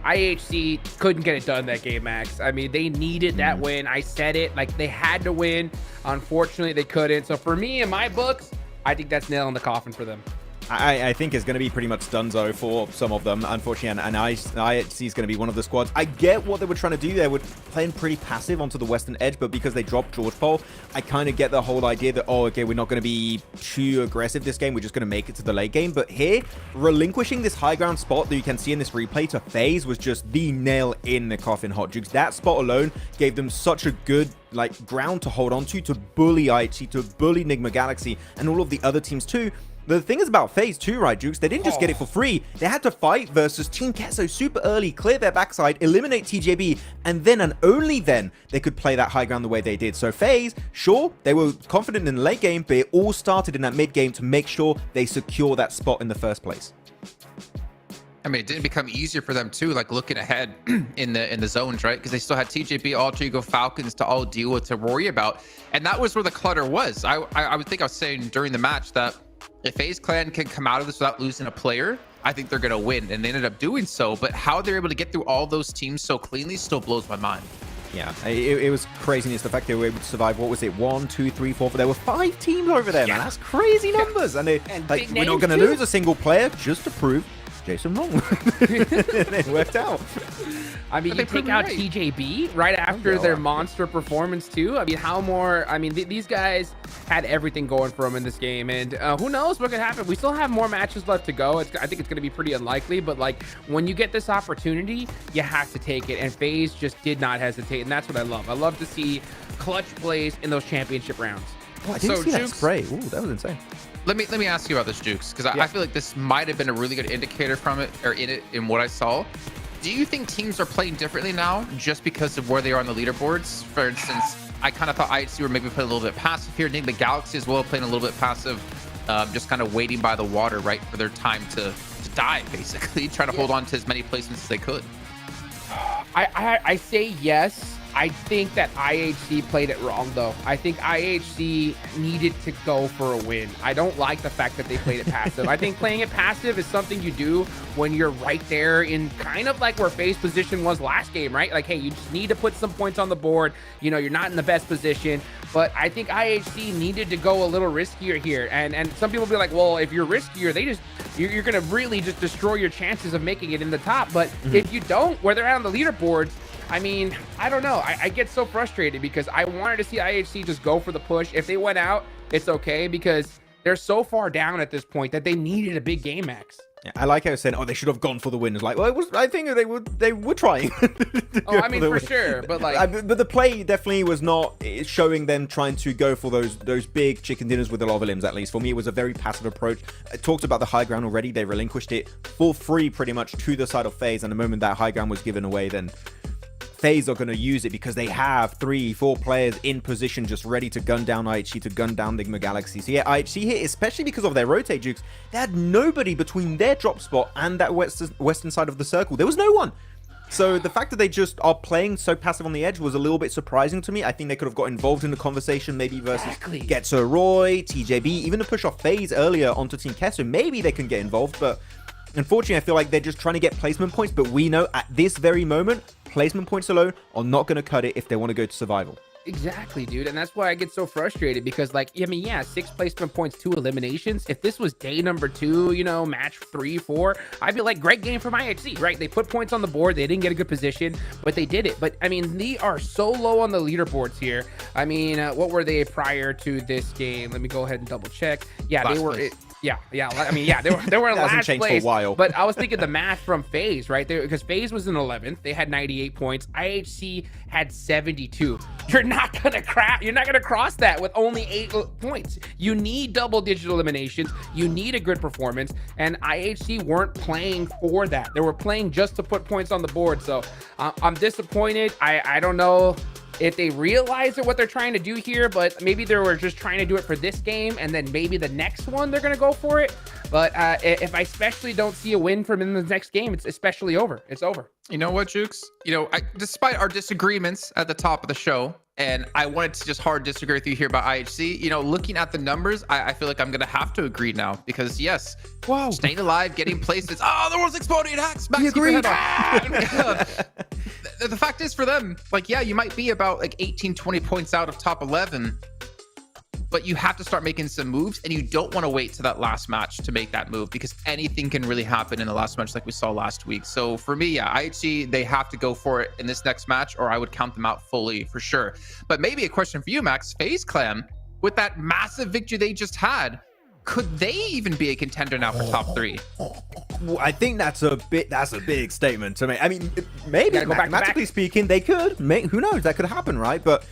IHC couldn't get it done that game, Max. I mean, they needed that win. I said it. Like, they had to win. Unfortunately, they couldn't. So for me, in my books, I think that's nail in the coffin for them. I think it's going to be pretty much donezo for some of them, unfortunately, and IHC is going to be one of the squads. I get what they were trying to do. They were playing pretty passive onto the western edge, but because they dropped George Paul, I kind of get the whole idea that, oh, okay, we're not going to be too aggressive this game. We're just going to make it to the late game. But here, relinquishing this high ground spot that you can see in this replay to FaZe was just the nail in the coffin, Hot Jukes. That spot alone gave them such a good ground to hold on to bully IHC, to bully Enigma Galaxy, and all of the other teams too. The thing is about FaZe too, right, Jukes? They didn't just get it for free. They had to fight versus Team Kesso super early, clear their backside, eliminate TJB, and then and only then they could play that high ground the way they did. So FaZe, sure, they were confident in the late game, but it all started in that mid game to make sure they secure that spot in the first place. I mean, it didn't become easier for them too, like looking ahead in the zones, right? Because they still had TJB, Alter Ego, Falcons to all deal with, to worry about. And that was where the clutter was. I would think I was saying during the match that if FaZe Clan can come out of this without losing a player, I think they're going to win. And they ended up doing so. But how they're able to get through all those teams so cleanly still blows my mind. Yeah, it was craziness. The fact they were able to survive, what was it, 1, 2, 3, 4, there were 5 teams over there, man. That's crazy numbers. And, we're not going to lose a single player just to prove Jason wrong. It worked out. I mean, But you they proved take out right. TJB right after their monster performance too. I mean, how more? I mean, these guys had everything going for them in this game, and who knows what could happen? We still have more matches left to go. I think it's going to be pretty unlikely, but like when you get this opportunity, you have to take it. And FaZe just did not hesitate, and that's what I love. I love to see clutch plays in those championship rounds. I didn't see that Jukes, spray. Ooh, that was insane. Let me ask you about this, Jukes, because I feel like this might have been a really good indicator from it, or in what I saw. Do you think teams are playing differently now just because of where they are on the leaderboards? For instance, I kind of thought IHC were maybe playing a little bit passive here. I think the Galaxy as well playing a little bit passive, just kind of waiting by the water, right, for their time to die, basically, trying to hold on to as many placements as they could. I say yes. I think that IHC played it wrong, though. I think IHC needed to go for a win. I don't like the fact that they played it passive. I think playing it passive is something you do when you're right there in kind of like where FaZe position was last game, right? Like, hey, you just need to put some points on the board. You know, you're not in the best position. But I think IHC needed to go a little riskier here. And some people be like, well, if you're riskier, you're going to really just destroy your chances of making it in the top. But if you don't, where they're on the leaderboards, I mean, I don't know. I get so frustrated because I wanted to see IHC just go for the push. If they went out, it's okay because they're so far down at this point that they needed a big game, Max. Yeah, I like how I said, oh, they should have gone for the win. It's like, well, I think they were trying. Oh, I mean, for sure, but like, but the play definitely was not showing them trying to go for those big chicken dinners with the lava limbs. At least for me, it was a very passive approach. I talked about the high ground already. They relinquished it for free, pretty much, to the side of FaZe, and the moment that high ground was given away, then FaZe are going to use it because they have 3-4 players in position just ready to gun down IHC, to gun down Ligma Galaxy. So yeah, IHC here, especially because of their rotate jukes, they had nobody between their drop spot and that western side of the circle. There was no one. So the fact that they just are playing so passive on the edge was a little bit surprising to me. I think they could have got involved in the conversation, maybe versus Getso Roy, TJB, even to push off FaZe earlier onto Team Kesso. Maybe they can get involved, but unfortunately, I feel like they're just trying to get placement points, but we know at this very moment, placement points alone are not going to cut it if they want to go to survival. Exactly, dude. And that's why I get so frustrated because, like, I mean, yeah, 6 placement points, 2 eliminations. If this was day number 2, you know, match 3, 4, I'd be like, great game from IHC, right? They put points on the board. They didn't get a good position, but they did it. But I mean, they are so low on the leaderboards here. I mean, what were they prior to this game? Let me go ahead and double check. Yeah, Last they were. place. Yeah. I mean, yeah, they were in last changed place. for a while. But I was thinking the math from FaZe, right? Because FaZe was in 11th. They had 98 points. IHC had 72. You're not gonna cross that with only 8 points. You need double-digit eliminations. You need a good performance. And IHC weren't playing for that. They were playing just to put points on the board. So I'm disappointed. I don't know if they realize what they're trying to do here, but maybe they were just trying to do it for this game, and then maybe the next one they're gonna go for it. But if I especially don't see a win from in the next game, it's especially over. It's over. You know what, Jukes? You know, despite our disagreements at the top of the show, and I wanted to just hard disagree with you here about IHC, you know, looking at the numbers, I feel like I'm going to have to agree now because, yes, staying alive, getting places. Oh, the world's exploding. Hacks. Max, keep your head up. The fact is for them, like, yeah, you might be about like 18, 20 points out of top 11, but you have to start making some moves, and you don't want to wait to that last match to make that move because anything can really happen in the last match like we saw last week. So for me, yeah, IHC, they have to go for it in this next match or I would count them out fully for sure. But maybe a question for you, Max. FaZe Clan, with that massive victory they just had, could they even be a contender now for top 3? I think that's a big statement to make. I mean, maybe Go back to mathematically speaking, they could. Who knows? That could happen, right? But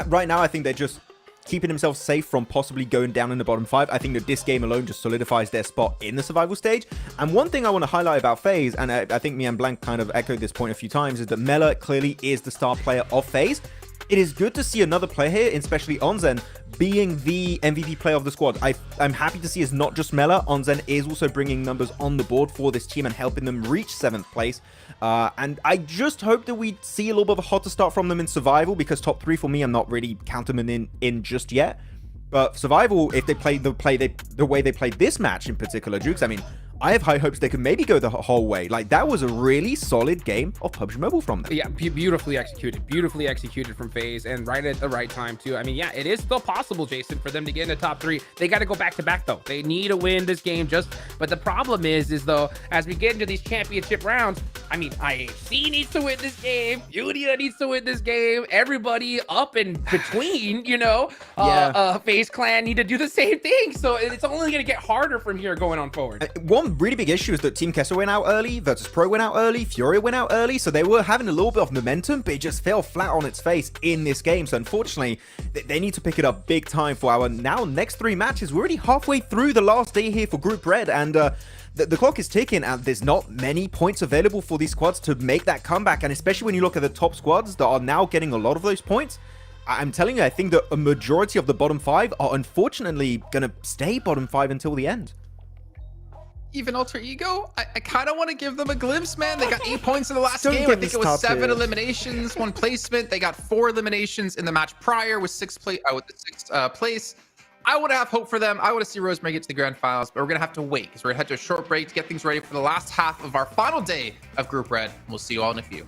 right now, I think they're just keeping themselves safe from possibly going down in the bottom 5. I think that this game alone just solidifies their spot in the survival stage. And one thing I want to highlight about FaZe, and I think me and Blank kind of echoed this point a few times, is that Mela clearly is the star player of FaZe. It is good to see another player here, especially Onzen, being the MVP player of the squad. I'm happy to see it's not just Mela. Onzen is also bringing numbers on the board for this team and helping them reach 7th place. And I just hope that we see a little bit of a hotter start from them in survival, because top 3 for me, I'm not really counting them in just yet. But survival, if they play the way they played this match in particular, Jukes, I mean, I have high hopes they can maybe go the whole way. Like, that was a really solid game of PUBG Mobile from them. Yeah, beautifully executed from FaZe, and right at the right time too. I mean, yeah, it is still possible, Jason, for them to get in the top 3. They got to go back to back though. They need to win this game but the problem is though, as we get into these championship rounds, I mean, IHC needs to win this game, Udia needs to win this game, everybody up in between, FaZe Clan need to do the same thing. So it's only going to get harder from here going on forward. One really big issue is that Team Kessel went out early, Virtus Pro went out early, Furia went out early, so they were having a little bit of momentum, but it just fell flat on its face in this game. So unfortunately, they need to pick it up big time for our now next 3 matches. We're already halfway through the last day here for Group Red, and the clock is ticking, and there's not many points available for these squads to make that comeback. And especially when you look at the top squads that are now getting a lot of those points, I'm telling you, I think that a majority of the bottom 5 are unfortunately going to stay bottom 5 until the end. Even Alter Ego, I kind of want to give them a glimpse, man. They got 8 points in the last game. I think it was 7 eliminations, 1 placement. They got 4 eliminations in the match prior with the 6th place. I would have hope for them. I want to see Rosemary get to the Grand Finals, but we're going to have to wait because we're going to head to a short break to get things ready for the last half of our final day of Group Red. We'll see you all in a few.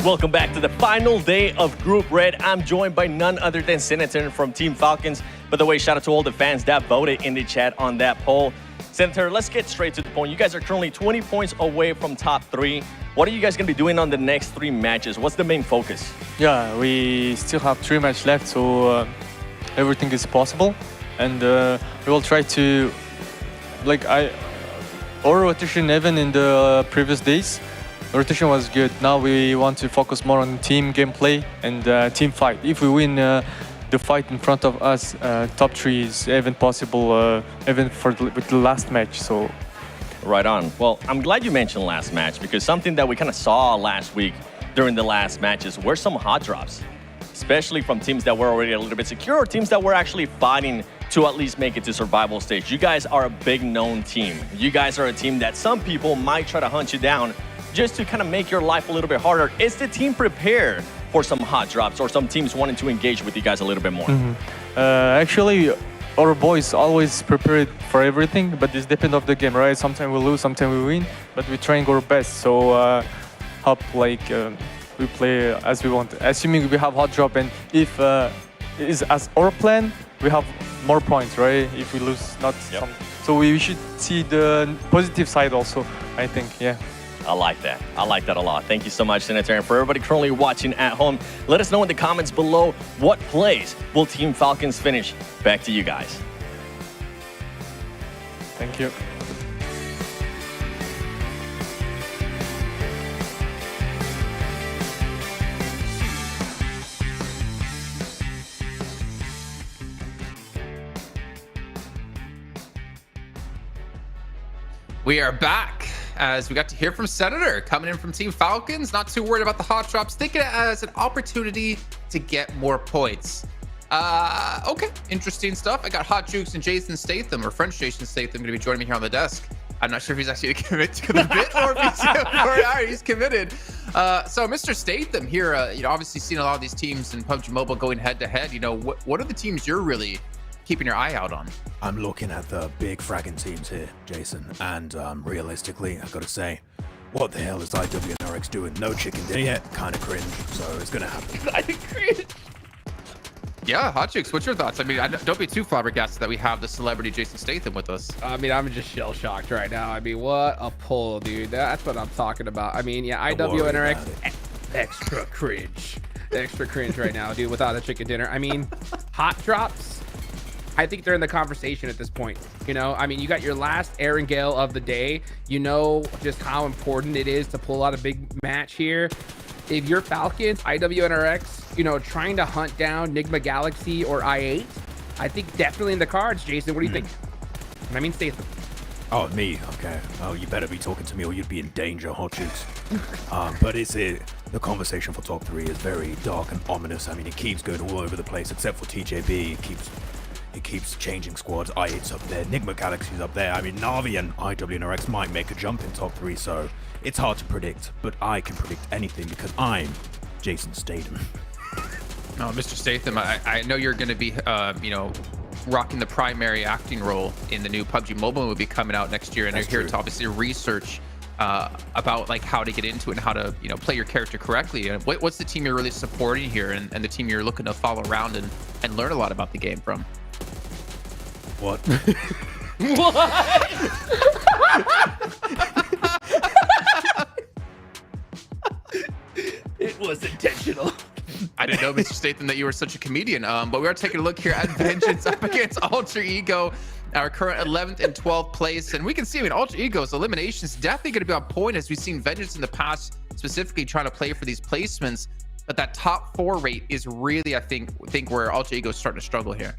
Welcome back to the final day of Group Red. I'm joined by none other than Senator from Team Falcons. By the way, shout out to all the fans that voted in the chat on that poll. Senator, let's get straight to the point. You guys are currently 20 points away from top 3. What are you guys going to be doing on the next 3 matches? What's the main focus? Yeah, we still have 3 matches left, so everything is possible. And we will try to, our rotation even in the previous days, rotation was good. Now we want to focus more on team gameplay and team fight. If we win the fight in front of us, top 3 is even possible, even with the last match. So Right on. Well, I'm glad you mentioned last match because something that we kind of saw last week during the last matches were some hot drops, especially from teams that were already a little bit secure or teams that were actually fighting to at least make it to survival stage. You guys are a big known team. You guys are a team that some people might try to hunt you down just to kind of make your life a little bit harder. Is the team prepared for some hot drops or some teams wanting to engage with you guys a little bit more? Actually, our boys always prepared for everything, but it's depend of the game, right? Sometimes we lose, sometimes we win, but we trying our best. So hope we play as we want. Assuming we have hot drop, and if is as our plan, we have more points, right? If we lose, not some. So we should see the positive side also, I think, yeah. I like that. I like that a lot. Thank you so much, Senator. And for everybody currently watching at home, let us know in the comments below what plays will Team Falcons finish. Back to you guys. Thank you. We are back as we got to hear from Senator coming in from Team Falcons. Not too worried about the hot drops, thinking it as an opportunity to get more points. Okay, interesting stuff. I got Hot Jukes and Jason Statham, or French Jason Statham, going to be joining me here on the desk. I'm not sure if he's actually going to commit to the bit or if he's committed. So Mr. Statham here, obviously seen a lot of these teams in PUBG Mobile going head to head. What are the teams you're really keeping your eye out on? I'm looking at the big fragging teams here, Jason, and realistically, I gotta say, what the hell is IWNRX doing? No chicken dinner yet, kind of cringe, so it's gonna happen. I cringe. Yeah, Hot Chicks, what's your thoughts? I mean, don't be too flabbergasted that we have the celebrity Jason Statham with us. I mean, I'm just shell shocked right now. I mean, what a pull, dude. That's what I'm talking about. I mean, yeah, IWNRX, extra cringe. Extra cringe right now, dude, without a chicken dinner. I mean, hot drops, I think they're in the conversation at this point. I mean, you got your last Erangel of the day. You know just how important it is to pull out a big match here. If you're Falcons, IWNRX, trying to hunt down Nigma Galaxy or I8, I think definitely in the cards. Jason, what do you think? I mean, Statham. Oh, me? Okay. Oh, you better be talking to me or you'd be in danger, Hot Chicks. But the conversation for top 3 is very dark and ominous. I mean, it keeps going all over the place except for TJB. It keeps changing squads. I8's up there. Nigma Galaxy's up there. I mean, Navi and IWNRX might make a jump in top 3, so it's hard to predict. But I can predict anything because I'm Jason Statham. No, Mr. Statham, I know you're going to be, rocking the primary acting role in the new PUBG Mobile movie coming out next year, and you're here to obviously research about how to get into it and how to play your character correctly. And what's the team you're really supporting here, and the team you're looking to follow around and learn a lot about the game from? What? It was intentional. I didn't know, Mr. Statham, that you were such a comedian. But we are taking a look here at Vengeance up against Alter Ego, our current 11th and 12th place. And we can see, Alter Ego's elimination is definitely going to be on point, as we've seen Vengeance in the past, specifically trying to play for these placements. But that top 4 rate is really, I think where Alter Ego is starting to struggle here.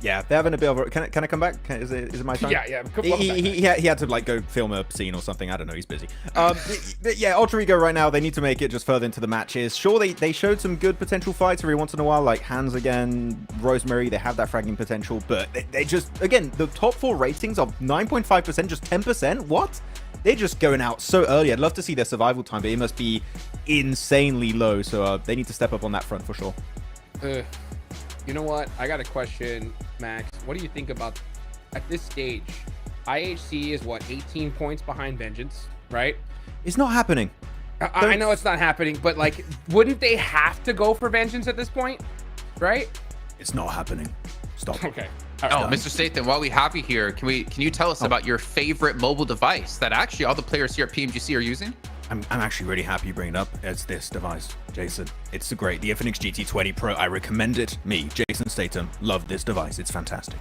Yeah, they're having a bit of a... Can I come back? Is it my time? Yeah. He had to go film a scene or something. I don't know. He's busy. Yeah, Alter Ego right now, they need to make it just further into the matches. Sure, they showed some good potential fights every once in a while, like Hands again, Rosemary. They have that fragging potential, but they just... Again, the top 4 ratings of 9.5%, just 10%? What? They're just going out so early. I'd love to see their survival time, but it must be insanely low. So they need to step up on that front for sure. You know what? I got a question, Max. What do you think about, at this stage, IHC is what, 18 points behind Vengeance, right? It's not happening. I know it's not happening, but wouldn't they have to go for Vengeance at this point, right? It's not happening. Stop. Okay. Oh, Mr. Statham, while we have you here, can you tell us about your favorite mobile device that actually all the players here at PMGC are using? I'm actually really happy you bring it up. It's this device, Jason. It's great. The Infinix GT20 Pro. I recommend it. Me, Jason Statham, love this device. It's fantastic.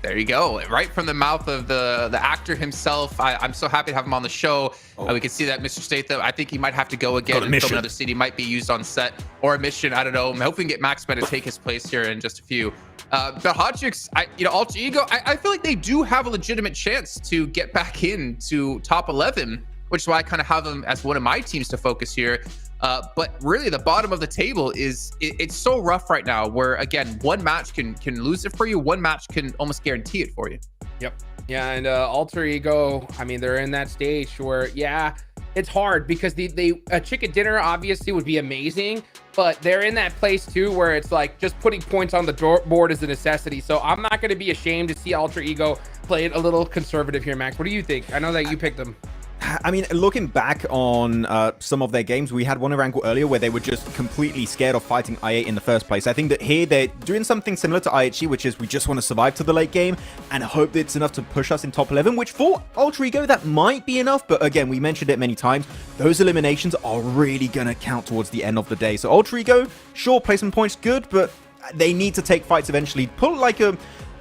There you go. Right from the mouth of the actor himself. I'm so happy to have him on the show. We can see that Mr. Statham, I think he might have to go again and film another scene. He might be used on set or a mission. I don't know. I'm hoping to get Max Ben to take his place here in just a few. But Hot Chicks, Alter Ego, I feel like they do have a legitimate chance to get back into top 11, which is why I kind of have them as one of my teams to focus here. But really, the bottom of the table it's so rough right now, where again, one match can lose it for you, one match can almost guarantee it for you. Yep. Yeah, and Alter Ego, I mean, they're in that stage where, yeah, it's hard because a chicken dinner obviously would be amazing, but they're in that place too where it's like just putting points on the board is a necessity. So I'm not going to be ashamed to see Alter Ego play it a little conservative here, Max. What do you think? I know that you picked them. I mean, looking back on some of their games, we had one Erangel earlier where they were just completely scared of fighting i8 in the first place. I think that here they're doing something similar to IHG, which is we just want to survive to the late game and hope that it's enough to push us in top 11, which for Alter Ego, that might be enough. But again, we mentioned it many times. Those eliminations are really going to count towards the end of the day. So Alter Ego, sure, placement points good, but they need to take fights eventually. Pull like a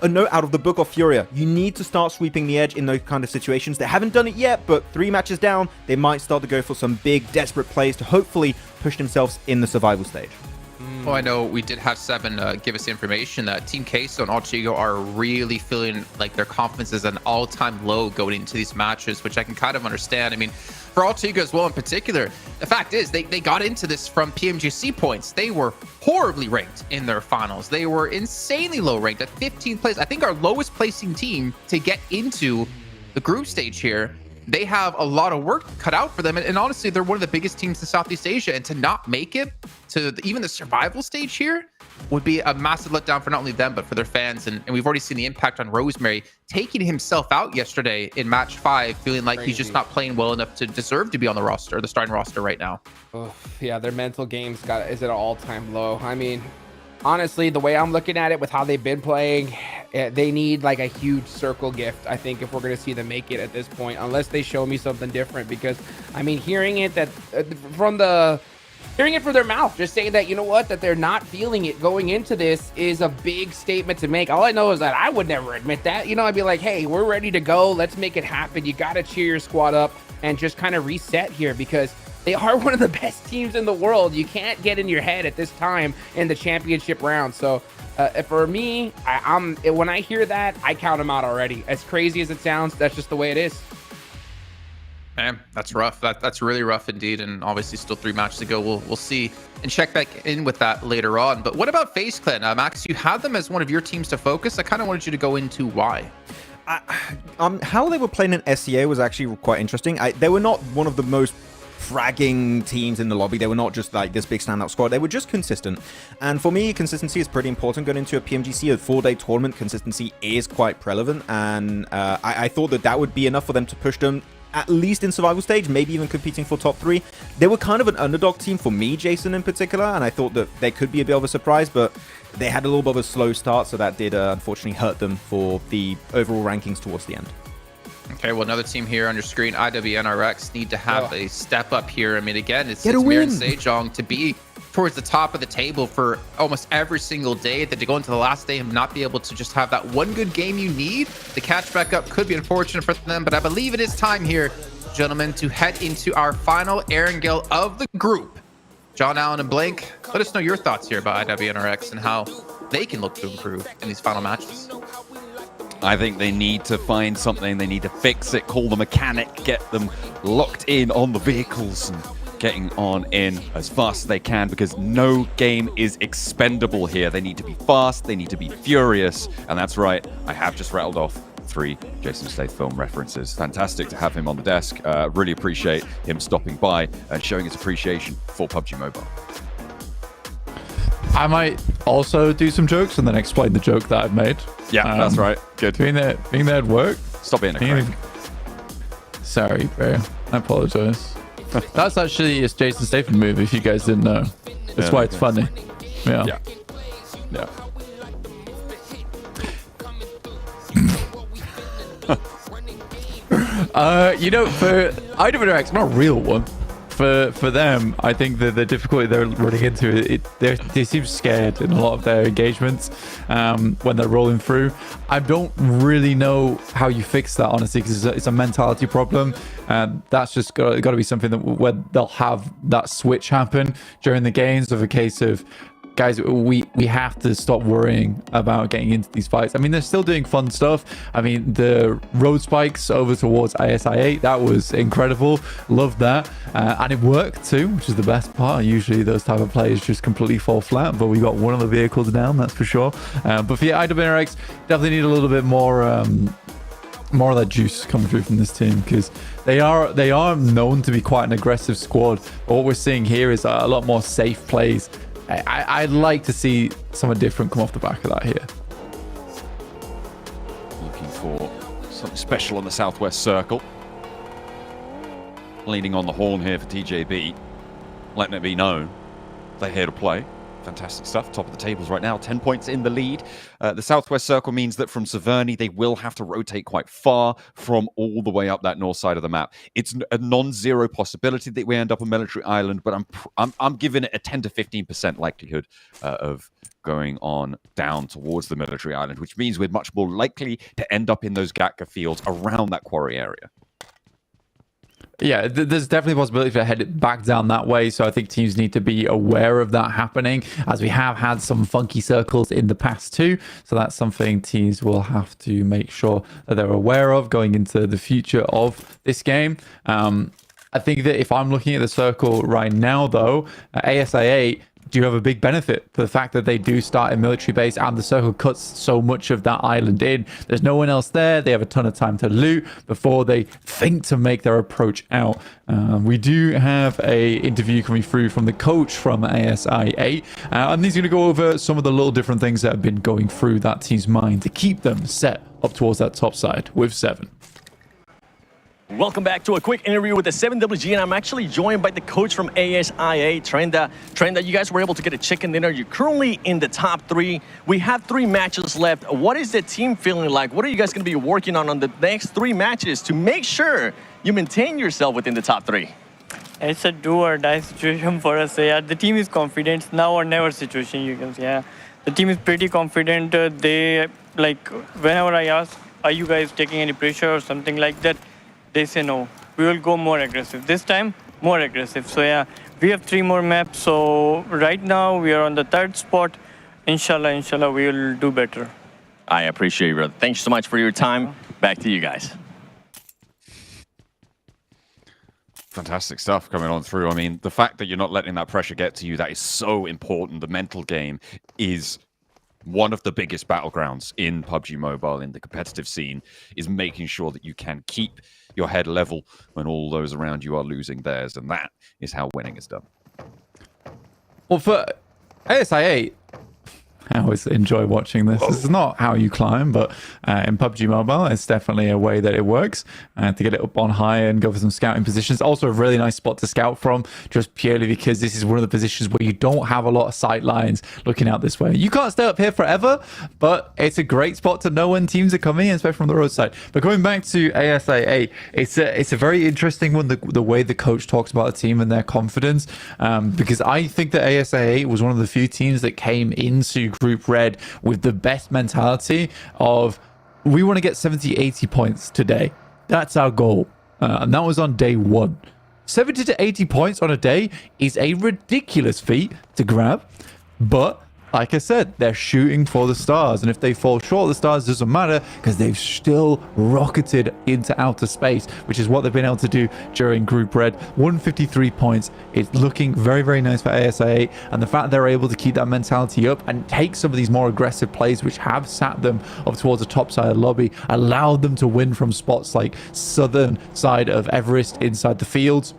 note out of the book of Furia. You need to start sweeping the edge in those kind of situations. They haven't done it yet, but 3 matches down, they might start to go for some big, desperate plays to hopefully push themselves in the survival stage. Well, I know we did have Seven give us information that Team Queso and Alter Ego are really feeling like their confidence is at an all-time low going into these matches, which I can kind of understand. I mean, for Alter Ego as well in particular, the fact is they got into this from PMGC points. They were horribly ranked in their finals. They were insanely low ranked at 15th place. I think our lowest placing team to get into the group stage here. They have a lot of work cut out for them. And honestly, they're one of the biggest teams in Southeast Asia. And to not make it to even the survival stage here would be a massive letdown for not only them, but for their fans. And we've already seen the impact on Rosemary, taking himself out yesterday in match 5, feeling like he's just not playing well enough to deserve to be on the roster, the starting roster right now. Oh, yeah, their mental game's is at an all-time low. I mean, honestly, the way I'm looking at it with how they've been playing, they need like a huge circle gift, I think, if we're going to see them make it at this point, unless they show me something different. Because, I mean, hearing it from their mouth, just saying that, you know what, that they're not feeling it going into this is a big statement to make. All I know is that I would never admit that. You know, I'd be like, hey, we're ready to go. Let's make it happen. You got to cheer your squad up and just kind of reset here, because they are one of the best teams in the world. You can't get in your head at this time in the championship round. So for me, when I hear that, I count them out already. As crazy as it sounds, that's just the way it is. Man, that's rough. That's really rough indeed. And obviously still 3 matches to go. We'll see and check back in with that later on. But what about FaZe Clan? Max, you had them as one of your teams to focus. I kind of wanted you to go into why. How they were playing in SEA was actually quite interesting. They were not one of the most fragging teams in the lobby. They were not just like this big standout squad. They were just consistent. And for me, consistency is pretty important going into a PMGC. A 4-day tournament, consistency is quite relevant. And I thought that would be enough for them to push them at least in survival stage, maybe even competing for top 3. They were kind of an underdog team for me, Jason, in particular, and I thought that they could be a bit of a surprise, but they had a little bit of a slow start, so that did unfortunately hurt them for the overall rankings towards the end. Okay, well, another team here on your screen, IWNRX, need to have a step up here. I mean, again, it's Miran Sejong to be towards the top of the table for almost every single day, that to go into the last day and not be able to just have that one good game you need to catch back up could be unfortunate for them. But I believe it is time here, gentlemen, to head into our final Erangel of the group. John Allen and Blank, let us know your thoughts here about IWNRX and how they can look to improve in these final matches. I think they need to find something. They need to fix it, call the mechanic, get them locked in on the vehicles and getting on in as fast as they can, because no game is expendable here. They need to be fast, they need to be furious, and that's right, I have just rattled off 3 Jason Statham references. Fantastic to have him on the desk. Really appreciate him stopping by and showing his appreciation for PUBG Mobile. I might also do some jokes and then explain the joke that I've made. Yeah, that's right. Good. Being there at work. Stop being a crank. Sorry, bro. I apologize. That's actually a Jason Statham move, if you guys didn't know. That's why it's funny. Yeah. You know, for IWNRX, not a real one. For them, I think that the difficulty they're running into, they seem scared in a lot of their engagements when they're rolling through. I don't really know how you fix that, honestly, because it's a mentality problem. That's just got to be something that where they'll have that switch happen during the games, of a case of guys, we have to stop worrying about getting into these fights. I mean, they're still doing fun stuff. I mean, the road spikes over towards ISI8, that was incredible. Loved that. And it worked too, which is the best part. Usually those type of players just completely fall flat, but we got one of the vehicles down, that's for sure. But for IWNRX, definitely need a little bit more of that juice coming through from this team, because they are known to be quite an aggressive squad. But what we're seeing here is a lot more safe plays. I'd like to see something different come off the back of that here. Looking for something special on the southwest circle. Leaning on the horn here for TJB, letting it be known they're here to play. Fantastic stuff. Top of the tables right now, 10 points in the lead. The southwest circle means that from Severny, they will have to rotate quite far from all the way up that north side of the map. It's a non-zero possibility that we end up on Military Island, but I'm giving it a 10 to 15% likelihood of going on down towards the Military Island, which means we're much more likely to end up in those Gatka fields around that quarry area. Yeah, there's definitely a possibility to head back down that way, so I think teams need to be aware of that happening, as we have had some funky circles in the past too, so that's something teams will have to make sure that they're aware of going into the future of this game. I think that if I'm looking at the circle right now though, ASI8 do have a big benefit for the fact that they do start a military base and the circle cuts so much of that island in. There's no one else there. They have a ton of time to loot before they think to make their approach out. We do have a interview coming through from the coach from ASI8, and he's going to go over some of the little different things that have been going through that team's mind to keep them set up towards that top side with 7. Welcome back to a quick interview with the 7WG, and I'm actually joined by the coach from ASIA, Trenda. You guys were able to get a chicken dinner. You're currently in the top 3. We have 3 matches left. What is the team feeling like? What are you guys going to be working on the next 3 matches to make sure you maintain yourself within the top 3? It's a do or die situation for us. Yeah, the team is confident. Now or never situation, you can say. Yeah, the team is pretty confident. They, like, whenever I ask, are you guys taking any pressure or something like that, they say no, we will go more aggressive. This time, more aggressive. So yeah, we have 3 more maps. So right now, we are on the 3rd spot. Inshallah, we will do better. I appreciate you, brother. Thank you so much for your time. Back to you guys. Fantastic stuff coming on through. I mean, the fact that you're not letting that pressure get to you, that is so important. The mental game is one of the biggest battlegrounds in PUBG Mobile, in the competitive scene, is making sure that you can keep your head level when all those around you are losing theirs, and that is how winning is done. Well, for ASI8, I always enjoy watching this. This is not how you climb, but in PUBG Mobile, it's definitely a way that it works to get it up on high and go for some scouting positions. Also a really nice spot to scout from, just purely because this is one of the positions where you don't have a lot of sight lines looking out this way. You can't stay up here forever, but it's a great spot to know when teams are coming in, especially from the roadside. But going back to ASI8, it's a very interesting one, the way the coach talks about the team and their confidence, because I think that ASI8 was one of the few teams that came into Group Red with the best mentality of, we want to get 70-80 points today. That's our goal. And that was on day 1. 70 to 80 points on a day is a ridiculous feat to grab, but like I said, they're shooting for the stars, and if they fall short, the stars doesn't matter because they've still rocketed into outer space, which is what they've been able to do during Group Red. 153 points. It's looking very, very nice for ASI8, and the fact they're able to keep that mentality up and take some of these more aggressive plays, which have sat them up towards the top side of the lobby, allowed them to win from spots like southern side of Everest inside the fields.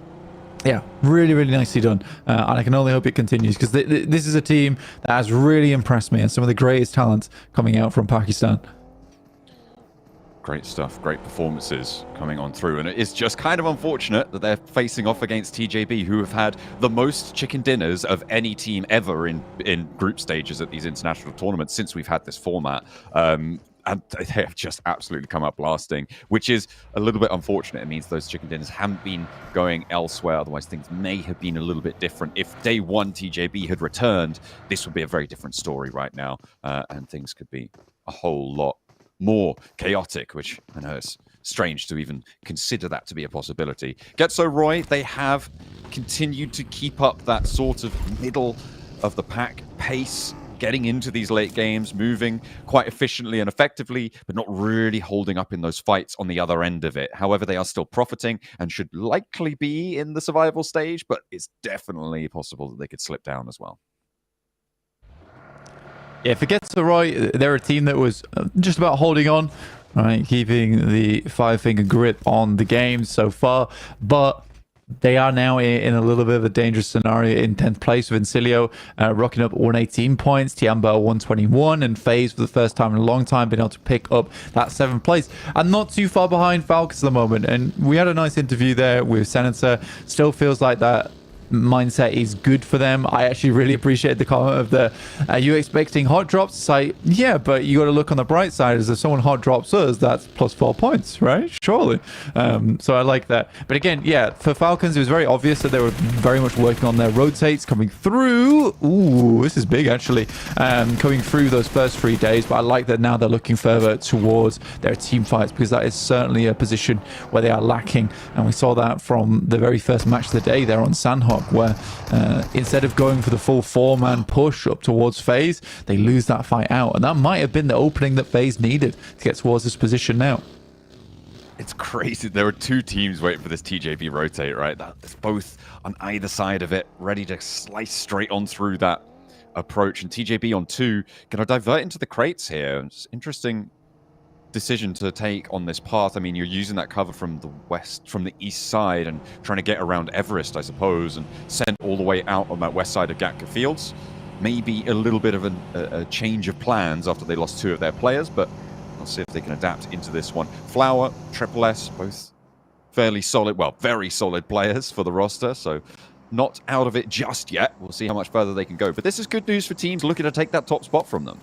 Yeah, really, really nicely done. And I can only hope it continues, because this is a team that has really impressed me, and some of the greatest talent coming out from Pakistan. Great stuff, great performances coming on through, and it's just kind of unfortunate that they're facing off against TJB, who have had the most chicken dinners of any team ever in group stages at these international tournaments since we've had this format. And they have just absolutely come up blasting, which is a little bit unfortunate. It means those chicken dinners haven't been going elsewhere. Otherwise, things may have been a little bit different. If day 1 TJB had returned, this would be a very different story right now. And things could be a whole lot more chaotic, which I know is strange to even consider that to be a possibility. Getso Roy, they have continued to keep up that sort of middle of the pack pace, getting into these late games, moving quite efficiently and effectively, but not really holding up in those fights on the other end of it. However, they are still profiting and should likely be in the survival stage, but it's definitely possible that they could slip down as well. Yeah, if it gets to right, they're a team that was just about holding on, right, keeping the five-finger grip on the game so far, but they are now in a little bit of a dangerous scenario in 10th place with Incilio rocking up 118 points, Tiamba 121, and FaZe for the first time in a long time been able to pick up that 7th place. And not too far behind Falcons at the moment. And we had a nice interview there with Senator. Still feels like that mindset is good for them. I actually really appreciate the comment of the are you expecting hot drops? It's like, yeah, but you got to look on the bright side. As if someone hot drops us, that's plus 4 points, right? Surely. So I like that. But again, yeah, for Falcons, it was very obvious that they were very much working on their rotates coming through. Ooh, this is big actually. Coming through those first 3 days, but I like that now they're looking further towards their team fights, because that is certainly a position where they are lacking, and we saw that from the very first match of the day there on Sanhok, where instead of going for the full 4-man push up towards FaZe, they lose that fight out, and that might have been the opening that FaZe needed to get towards this position now. It's crazy. There are 2 teams waiting for this TJB rotate, right? That's both on either side of it, ready to slice straight on through that approach, and TJB on 2 going to divert into the crates here. It's interesting decision to take on this path. I mean, you're using that cover from the east side and trying to get around Everest, I suppose, and send all the way out on that west side of Gatka Fields. Maybe a little bit of a change of plans after they lost 2 of their players, but let's see if they can adapt into this one. Flower, Triple S, both fairly solid, well, very solid players for the roster, so not out of it just yet. We'll see how much further they can go. But this is good news for teams looking to take that top spot from them.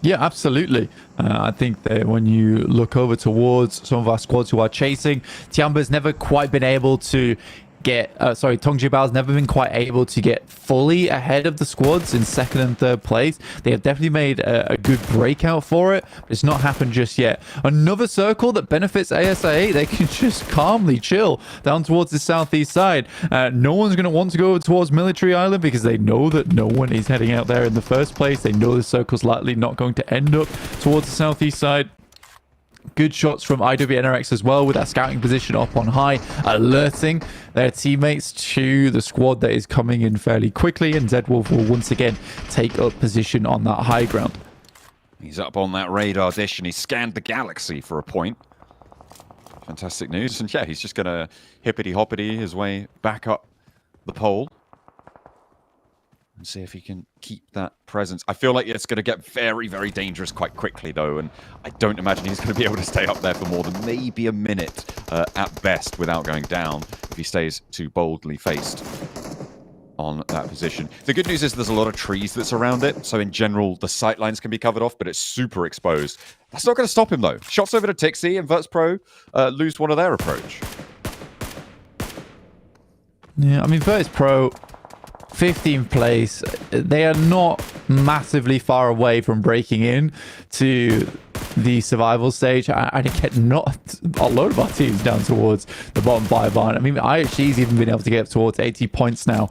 Yeah, absolutely. I think that when you look over towards some of our squads who are chasing, Tiamba's never quite been able to get, Tongjibao's never been quite able to get fully ahead of the squads in 2nd and 3rd place. They have definitely made a good breakout for it, but it's not happened just yet. Another circle that benefits ASIA, they can just calmly chill down towards the southeast side. No one's going to want to go towards Military Island because they know that no one is heading out there in the first place. They know the circle's likely not going to end up towards the southeast side. Good shots from IWNRX as well with that scouting position up on high, alerting their teammates to the squad that is coming in fairly quickly, and Zedwolf will once again take up position on that high ground. He's up on that radar dish and he scanned the galaxy for a point. Fantastic news. And yeah, he's just going to hippity-hoppity his way back up the pole and see if he can keep that presence. I feel like it's going to get very, very dangerous quite quickly, though, and I don't imagine he's going to be able to stay up there for more than maybe a minute at best without going down if he stays too boldly faced on that position. The good news is there's a lot of trees that's around it, so in general, the sight lines can be covered off, but it's super exposed. That's not going to stop him, though. Shots over to Tixie, and VirtusPro lose one of their approach. Yeah, I mean, VirtusPro, 15th place, they are not massively far away from breaking in to the survival stage. And again, not a lot of our teams down towards the bottom 5 aren't. I mean, IHG's even been able to get up towards 80 points now.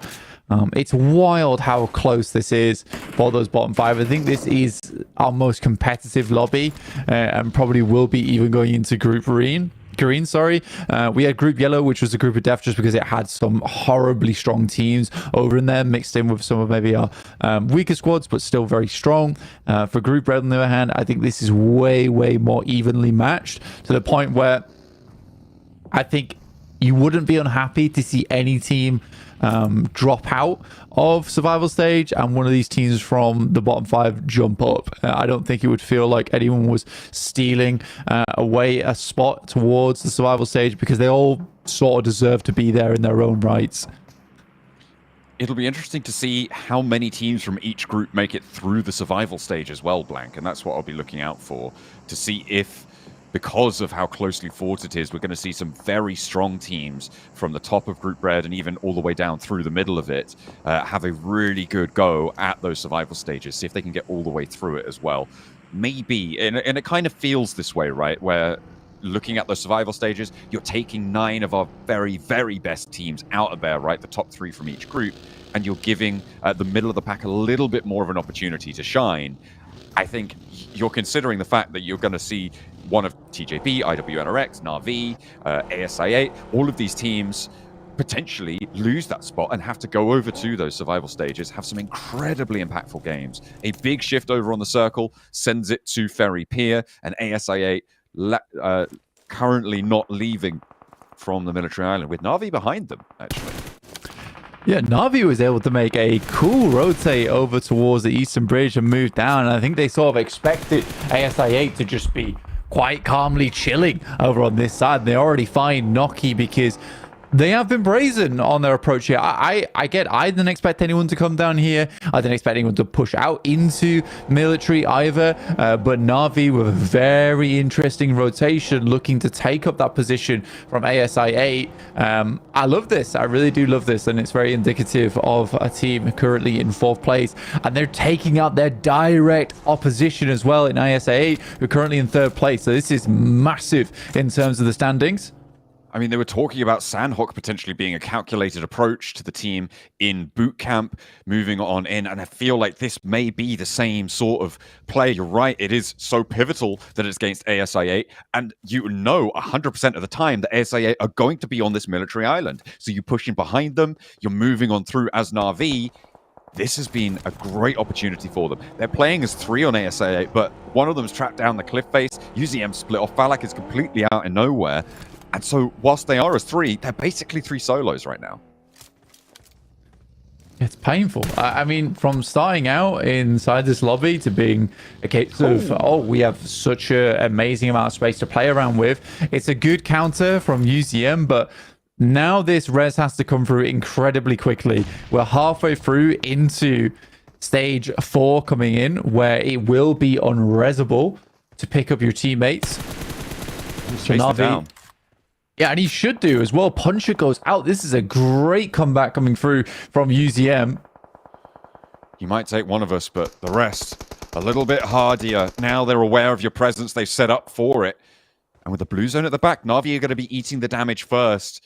It's wild how close this is for those bottom 5. I think this is our most competitive lobby, and probably will be even going into Group Green. We had Group Yellow, which was a group of death just because it had some horribly strong teams over in there, mixed in with some of maybe our weaker squads, but still very strong. For Group Red, on the other hand, I think this is way, way more evenly matched, to the point where I think you wouldn't be unhappy to see any team drop out of survival stage and one of these teams from the bottom 5 jump up. I don't think it would feel like anyone was stealing away a spot towards the survival stage, because they all sort of deserve to be there in their own rights. It'll be interesting to see how many teams from each group make it through the survival stage as well, Blank, and that's what I'll be looking out for, to see if, because of how closely fought it is, we're going to see some very strong teams from the top of Group Red and even all the way down through the middle of it have a really good go at those survival stages, see if they can get all the way through it as well. Maybe, and it kind of feels this way, right, where looking at the survival stages, you're taking 9 of our very, very best teams out of there, right? The top 3 from each group, and you're giving the middle of the pack a little bit more of an opportunity to shine. I think you're considering the fact that you're going to see one of TJB, IWNRX, Na'Vi, ASI8, all of these teams potentially lose that spot and have to go over to those survival stages, have some incredibly impactful games. A big shift over on the circle sends it to Ferry Pier, and ASI8 currently not leaving from the military island, with Na'Vi behind them, actually. Yeah, Na'Vi was able to make a cool rotate over towards the Eastern Bridge and move down. And I think they sort of expected ASI8 to just be quite calmly chilling over on this side. They already find Noki because they have been brazen on their approach here. I didn't expect anyone to come down here. I didn't expect anyone to push out into military either. But Na'Vi with a very interesting rotation looking to take up that position from ASI8. I love this. I really do love this. And it's very indicative of a team currently in 4th place. And they're taking out their direct opposition as well in ASI8, who are currently in 3rd place. So this is massive in terms of the standings. I mean, they were talking about Sanhok potentially being a calculated approach to the team in boot camp, moving on in, and I feel like this may be the same sort of play. You're right, it is so pivotal that it's against ASI8, and you know 100% of the time that ASI8 are going to be on this military island. So you're pushing behind them, you're moving on through as Na'Vi. This has been a great opportunity for them. They're playing as 3 on ASI8, but one of them's trapped down the cliff face. UZM split off. Falak is completely out in nowhere. And so, whilst they are as 3, they're basically 3 solos right now. It's painful. I mean, from starting out inside this lobby to being a case of, we have such an amazing amount of space to play around with. It's a good counter from UZM, but now this res has to come through incredibly quickly. We're halfway through into stage 4 coming in, where it will be unresable to pick up your teammates. Chase them down. Yeah, and he should do as well. Puncher goes out. This is a great comeback coming through from UZM. You might take one of us, but the rest, a little bit hardier. Now they're aware of your presence. They've set up for it. And with the blue zone at the back, Na'Vi are going to be eating the damage first.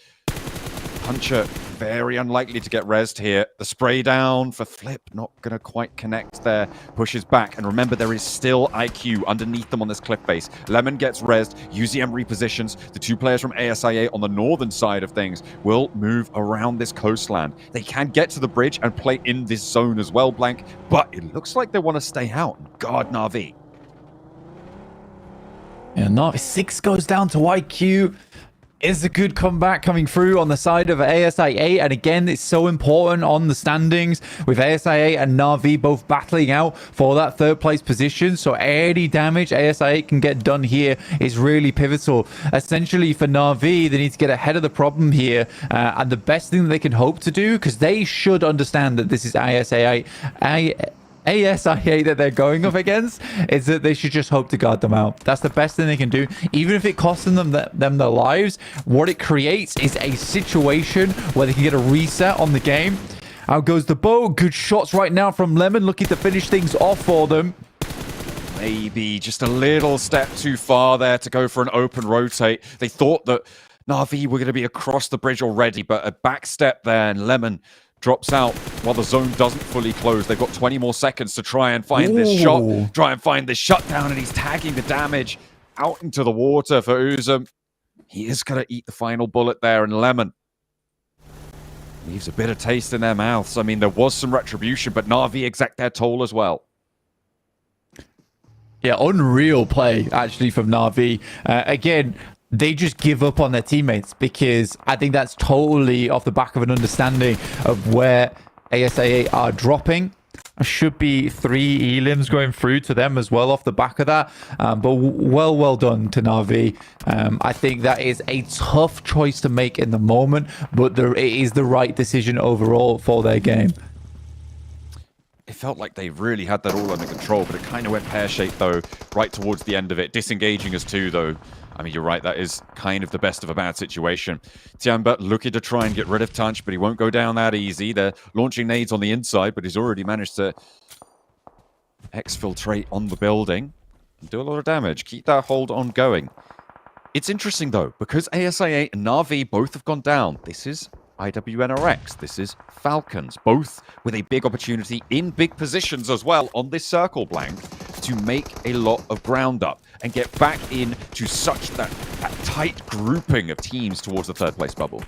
Puncher, very unlikely to get rezzed here. The spray down for Flip, not going to quite connect there. Pushes back. And remember, there is still IQ underneath them on this cliff face. Lemon gets rezzed. UZM repositions. The 2 players from ASIA on the northern side of things will move around this coastland. They can get to the bridge and play in this zone as well, Blank. But it looks like they want to stay out and guard Na'Vi. Yeah, Na'Vi 6 goes down to IQ. Is a good comeback coming through on the side of ASI8, and again, it's so important on the standings with ASI8 and Na'Vi both battling out for that 3rd place position. So any damage ASI8 can get done here is really pivotal. Essentially, for Na'Vi, they need to get ahead of the problem here, and the best thing that they can hope to do, because they should understand that this is ASI8 that they're going up against, is that they should just hope to guard them out. That's the best thing they can do, even if it costs them their lives. What it creates is a situation where they can get a reset on the game. Out goes the bow. Good shots right now from Lemon, looking to finish things off for them. Maybe just a little step too far there to go for an open rotate. They thought that Na'Vi were going to be across the bridge already, but a back step there, and Lemon drops out while the zone doesn't fully close. They've got 20 more seconds to try and find this shot, try and find this shutdown, and he's tagging the damage out into the water for Uzum. He is going to eat the final bullet there, and Lemon leaves a bitter taste in their mouths. I mean, there was some retribution, but Na'Vi exact their toll as well. Yeah, unreal play, actually, from Na'Vi. Again, they just give up on their teammates, because I think that's totally off the back of an understanding of where ASIA are dropping. There should be 3 elims going through to them as well off the back of that. But well done to Na'Vi. I think that is a tough choice to make in the moment, but it is the right decision overall for their game. It felt like they really had that all under control, but it kind of went pear-shaped, though, right towards the end of it. Disengaging us too, though. I mean, you're right, that is kind of the best of a bad situation. Tiamba looking to try and get rid of Tunch, but he won't go down that easy. They're launching nades on the inside, but he's already managed to exfiltrate on the building and do a lot of damage. Keep that hold on going. It's interesting, though, because ASIA and Na'Vi both have gone down. This is IWNRX. This is Falcons, both with a big opportunity in big positions as well on this circle blank to make a lot of ground up and get back into such that tight grouping of teams towards the third place bubble.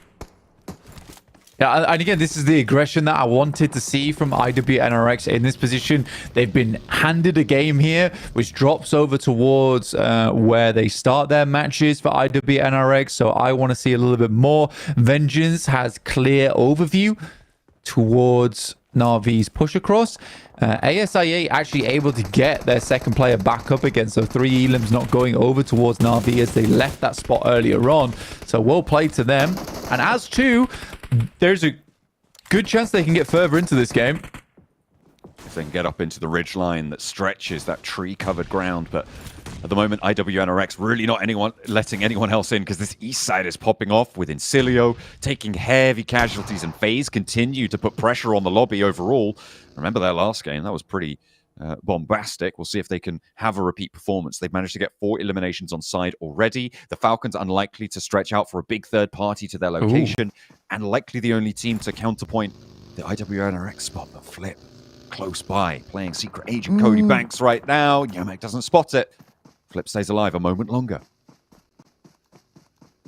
Yeah, and again, this is the aggression that I wanted to see from IWNRX in this position. They've been handed a game here, which drops over towards where they start their matches for IWNRX. So I want to see a little bit more. Vengeance has clear overview towards Na'Vi's push across. ASIA actually able to get their second player back up again. So 3 Elims not going over towards Na'Vi as they left that spot earlier on. So well played to them. And as to... there's a good chance they can get further into this game. If they can get up into the ridge line that stretches that tree-covered ground, but at the moment, IWNRX really not letting anyone else in because this east side is popping off with Incilio taking heavy casualties, and FaZe continue to put pressure on the lobby overall. Remember their last game? That was pretty bombastic. We'll see if they can have a repeat performance. They've managed to get 4 eliminations on side already. The Falcons unlikely to stretch out for a big third party to their location, and likely the only team to counterpoint the IWNRX spot, but Flip close by, playing secret agent Cody Banks right now. Yamek doesn't spot it. Flip stays alive a moment longer.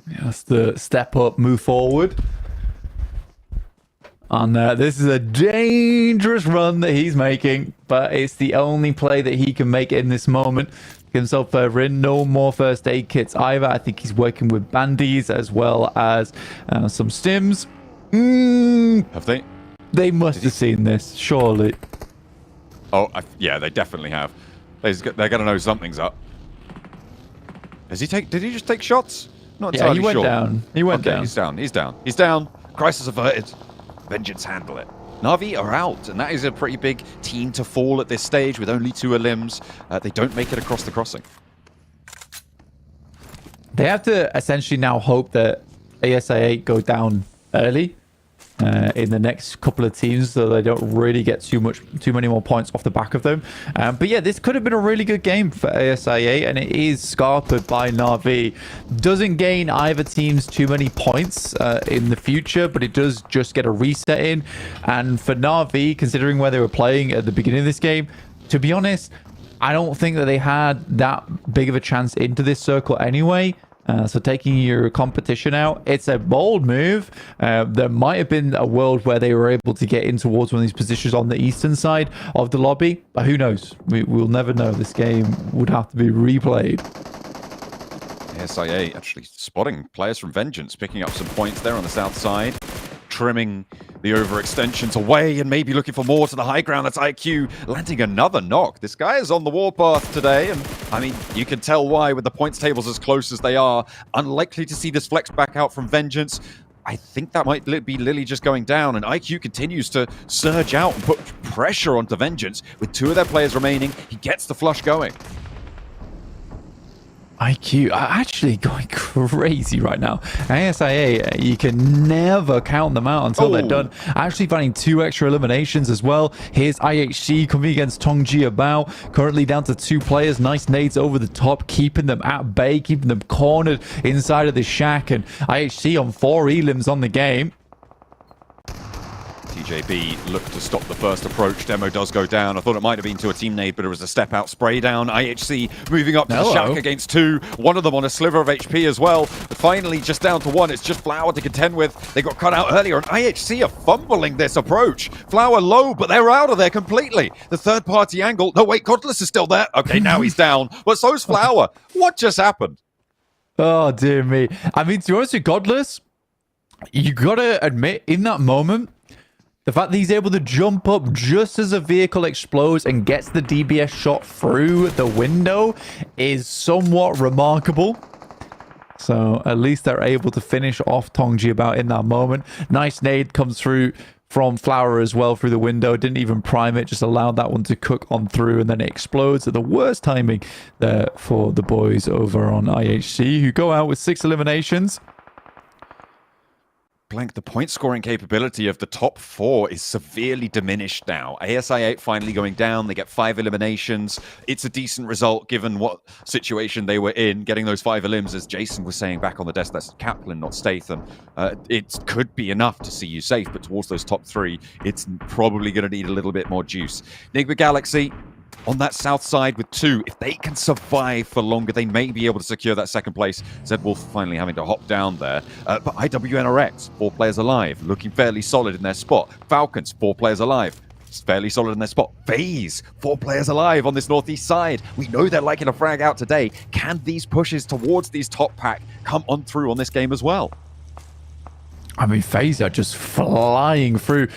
Yeah, that's the step up, move forward. And this is a dangerous run that he's making, but it's the only play that he can make in this moment. Get himself further in. No more first aid kits either. I think he's working with bandies as well as some stims. Have they? They must have seen this, surely. Oh, yeah, they definitely have. They're going to know something's up. Did he just take shots? Not entirely he went sure. down. He went down. He's down. He's down. He's down. Crisis averted. Vengeance handle it. Na'Vi are out, and that is a pretty big team to fall at this stage with only 2 elims. They don't make it across the crossing. They have to essentially now hope that ASIA go down early in the next couple of teams, so they don't really get too many more points off the back of them. But yeah, this could have been a really good game for ASIA, and it is scarpered by Na'Vi. Doesn't gain either teams too many points in the future, but it does just get a reset in. And for Na'Vi, considering where they were playing at the beginning of this game, to be honest, I don't think that they had that big of a chance into this circle anyway. So taking your competition out, it's a bold move. There might have been a world where they were able to get in towards one of these positions on the eastern side of the lobby, but who knows? We'll never know. This game would have to be replayed. SIA actually spotting players from Vengeance, picking up some points there on the south side, trimming the overextensions away and maybe looking for more to the high ground. That's IQ landing another knock. This guy is on the warpath today, and I mean, you can tell why with the points tables as close as they are. Unlikely to see this flex back out from Vengeance. I think that might be Lily just going down, and IQ continues to surge out and put pressure onto Vengeance. With 2 of their players remaining, he gets the flush going. IQ are actually going crazy right now. ASIA, you can never count them out until they're done. Actually finding 2 extra eliminations as well. Here's IHC coming against Tongji About. Currently down to 2 players. Nice nades over the top, keeping them at bay, keeping them cornered inside of the shack. And IHC on 4 elims on the game. TJB looked to stop the first approach. Demo does go down. I thought it might have been to a team nade, but it was a step out spray down. IHC moving up to the shack against 2. One of them on a sliver of HP as well. But finally, just down to 1. It's just Flower to contend with. They got cut out earlier, and IHC are fumbling this approach. Flower low, but they're out of there completely. The third party angle. No, wait, Godless is still there. Okay, now he's down. But so's Flower. What just happened? Oh, dear me. I mean, to be honest with Godless, you gotta admit, in that moment, the fact that he's able to jump up just as a vehicle explodes and gets the DBS shot through the window is somewhat remarkable. So at least they're able to finish off Tongji About in that moment. Nice nade comes through from Flower as well through the window. Didn't even prime it, just allowed that one to cook on through, and then it explodes at the worst timing there for the boys over on IHC, who go out with 6 eliminations. Blank, the point scoring capability of the top 4 is severely diminished now. ASI8 finally going down. They get 5 eliminations. It's a decent result given what situation they were in. Getting those 5 elims, as Jason was saying back on the desk, that's Kaplan, not Statham. It could be enough to see you safe, but towards those top 3, it's probably going to need a little bit more juice. Enigma Galaxy on that south side with 2. If they can survive for longer, they may be able to secure that second place. Zedwolf finally having to hop down there. But IWNRX, 4 players alive, looking fairly solid in their spot. Falcons, 4 players alive, fairly solid in their spot. FaZe, 4 players alive on this northeast side. We know they're liking to frag out today. Can these pushes towards these top pack come on through on this game as well? I mean, FaZe are just flying through.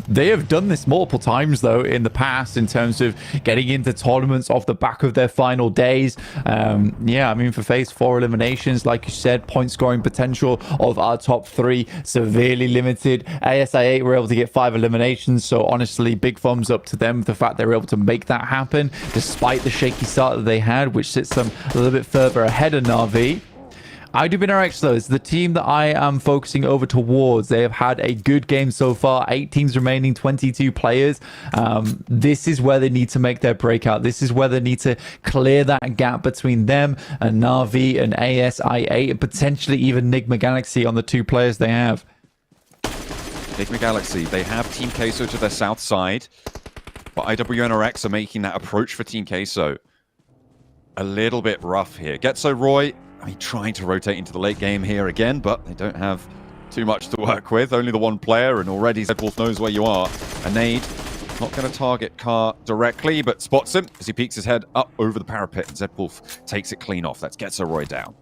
They have done this multiple times, though, in the past in terms of getting into tournaments off the back of their final days. Yeah, I mean, for FaZe, 4 eliminations, like you said, point scoring potential of our top 3 severely limited. ASI8 were able to get 5 eliminations, so honestly, big thumbs up to them for the fact they were able to make that happen, despite the shaky start that they had, which sits them a little bit further ahead of Na'Vi. IWNRX, though, is the team that I am focusing over towards. They have had a good game so far. 8 teams remaining, 22 players. This is where they need to make their breakout. This is where they need to clear that gap between them and Na'Vi and ASI8, and potentially even Enigma Galaxy on the 2 players they have. Enigma Galaxy, they have Team Queso to their south side, but IWNRX are making that approach for Team Queso a little bit rough here. Getso Roy, I mean, trying to rotate into the late game here again, but they don't have too much to work with. Only the 1 player, and already Zedwolf knows where you are. A nade, not going to target Car directly, but spots him as he peeks his head up over the parapet, and Zedwolf takes it clean off. That's Getso Roy down.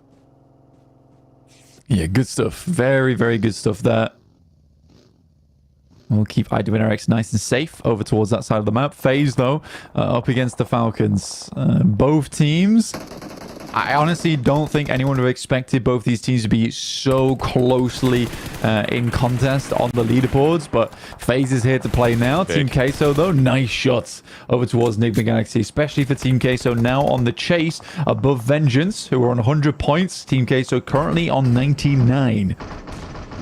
Yeah, good stuff. Very, very good stuff there. We'll keep IWNRX nice and safe over towards that side of the map. FaZe, though, up against the Falcons. Both teams, I honestly don't think anyone would have expected both these teams to be so closely in contest on the leaderboards, but FaZe is here to play now. Big. Team Queso, though, nice shots over towards Enigma Galaxy, especially for Team Queso now on the chase above Vengeance, who are on 100 points. Team Queso currently on 99.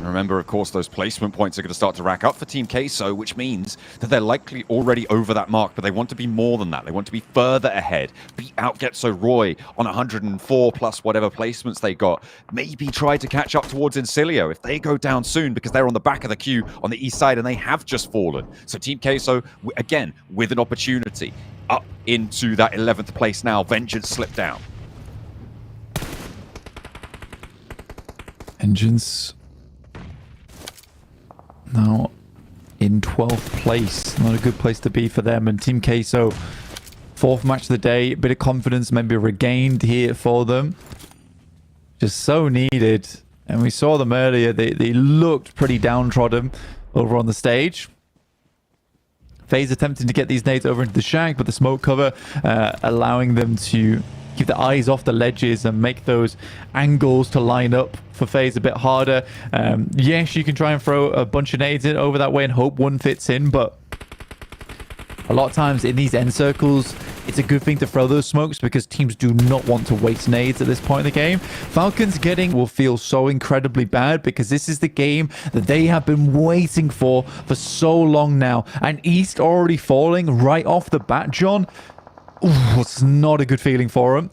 Remember, of course, those placement points are going to start to rack up for Team Queso, which means that they're likely already over that mark, but they want to be more than that. They want to be further ahead. Beat out Getso Roy on 104 plus whatever placements they got. Maybe try to catch up towards Incilio if they go down soon, because they're on the back of the queue on the east side and they have just fallen. So Team Queso, again, with an opportunity up into that 11th place now. Vengeance slipped down. Vengeance now in 12th place. Not a good place to be for them. And Team Queso, 4th match of the day. A bit of confidence maybe regained here for them. Just so needed. And we saw them earlier. They looked pretty downtrodden over on the stage. FaZe attempting to get these nades over into the shack, but the smoke cover allowing them to keep the eyes off the ledges and make those angles to line up for FaZe a bit harder. Yes, you can try and throw a bunch of nades in over that way and hope one fits in, but a lot of times in these end circles, it's a good thing to throw those smokes because teams do not want to waste nades at this point in the game. Falcons getting will feel so incredibly bad because this is the game that they have been waiting for so long now. And East already falling right off the bat, John. Ooh, it's not a good feeling for them.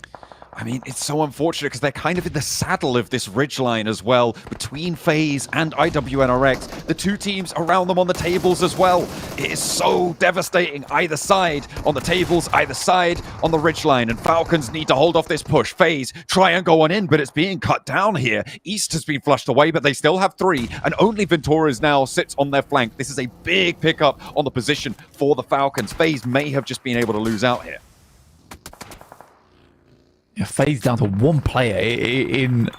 I mean, it's so unfortunate because they're kind of in the saddle of this ridgeline as well between FaZe and IWNRX. The 2 teams around them on the tables as well. It is so devastating. Either side on the tables, either side on the ridgeline. And Falcons need to hold off this push. FaZe try and go on in, but it's being cut down here. East has been flushed away, but they still have 3. And only Venturas now sits on their flank. This is a big pickup on the position for the Falcons. FaZe may have just been able to lose out here. FaZe down to 1 player in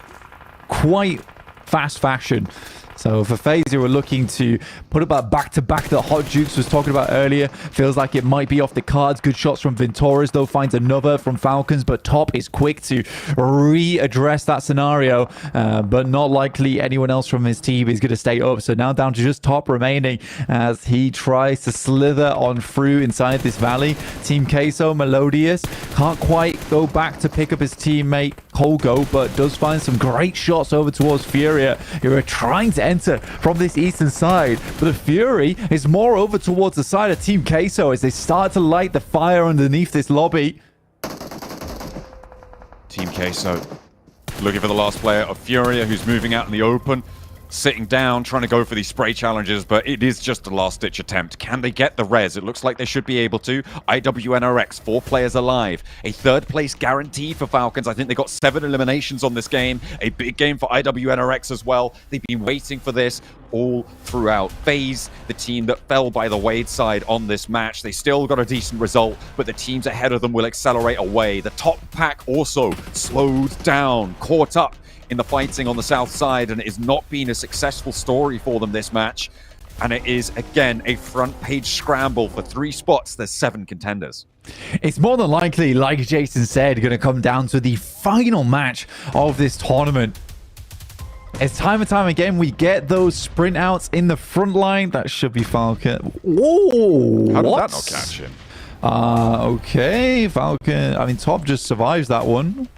quite fast fashion. So for FaZe, who are looking to put about back-to-back that Hot Jukes was talking about earlier, feels like it might be off the cards. Good shots from Venturas, though, finds another from Falcons, but Top is quick to readdress that scenario, but not likely anyone else from his team is going to stay up. So now down to just Top remaining as he tries to slither on through inside this valley. Team Queso, Melodious, can't quite go back to pick up his teammate Cole go, but does find some great shots over towards Furia, who are trying to enter from this eastern side. But the Fury is more over towards the side of Team Queso as they start to light the fire underneath this lobby. Team Queso looking for the last player of Furia, who's moving out in the open. Sitting down, trying to go for these spray challenges, but it is just a last-ditch attempt. Can they get the res? It looks like they should be able to. IWNRX, 4 players alive. A third place guarantee for Falcons. I think they got 7 eliminations on this game. A big game for IWNRX as well. They've been waiting for this all throughout. FaZe, the team that fell by the wayside on this match. They still got a decent result, but the teams ahead of them will accelerate away. The top pack also slowed down, caught up in the fighting on the south side, and it has not been a successful story for them this match. And it is, again, a front page scramble for 3 spots. There's 7 contenders. It's more than likely, like Jason said, going to come down to the final match of this tournament. As time and time again, we get those sprint outs in the front line. That should be Falcon. Whoa! How did that not catch him? Okay, Falcon. I mean, Top just survives that one.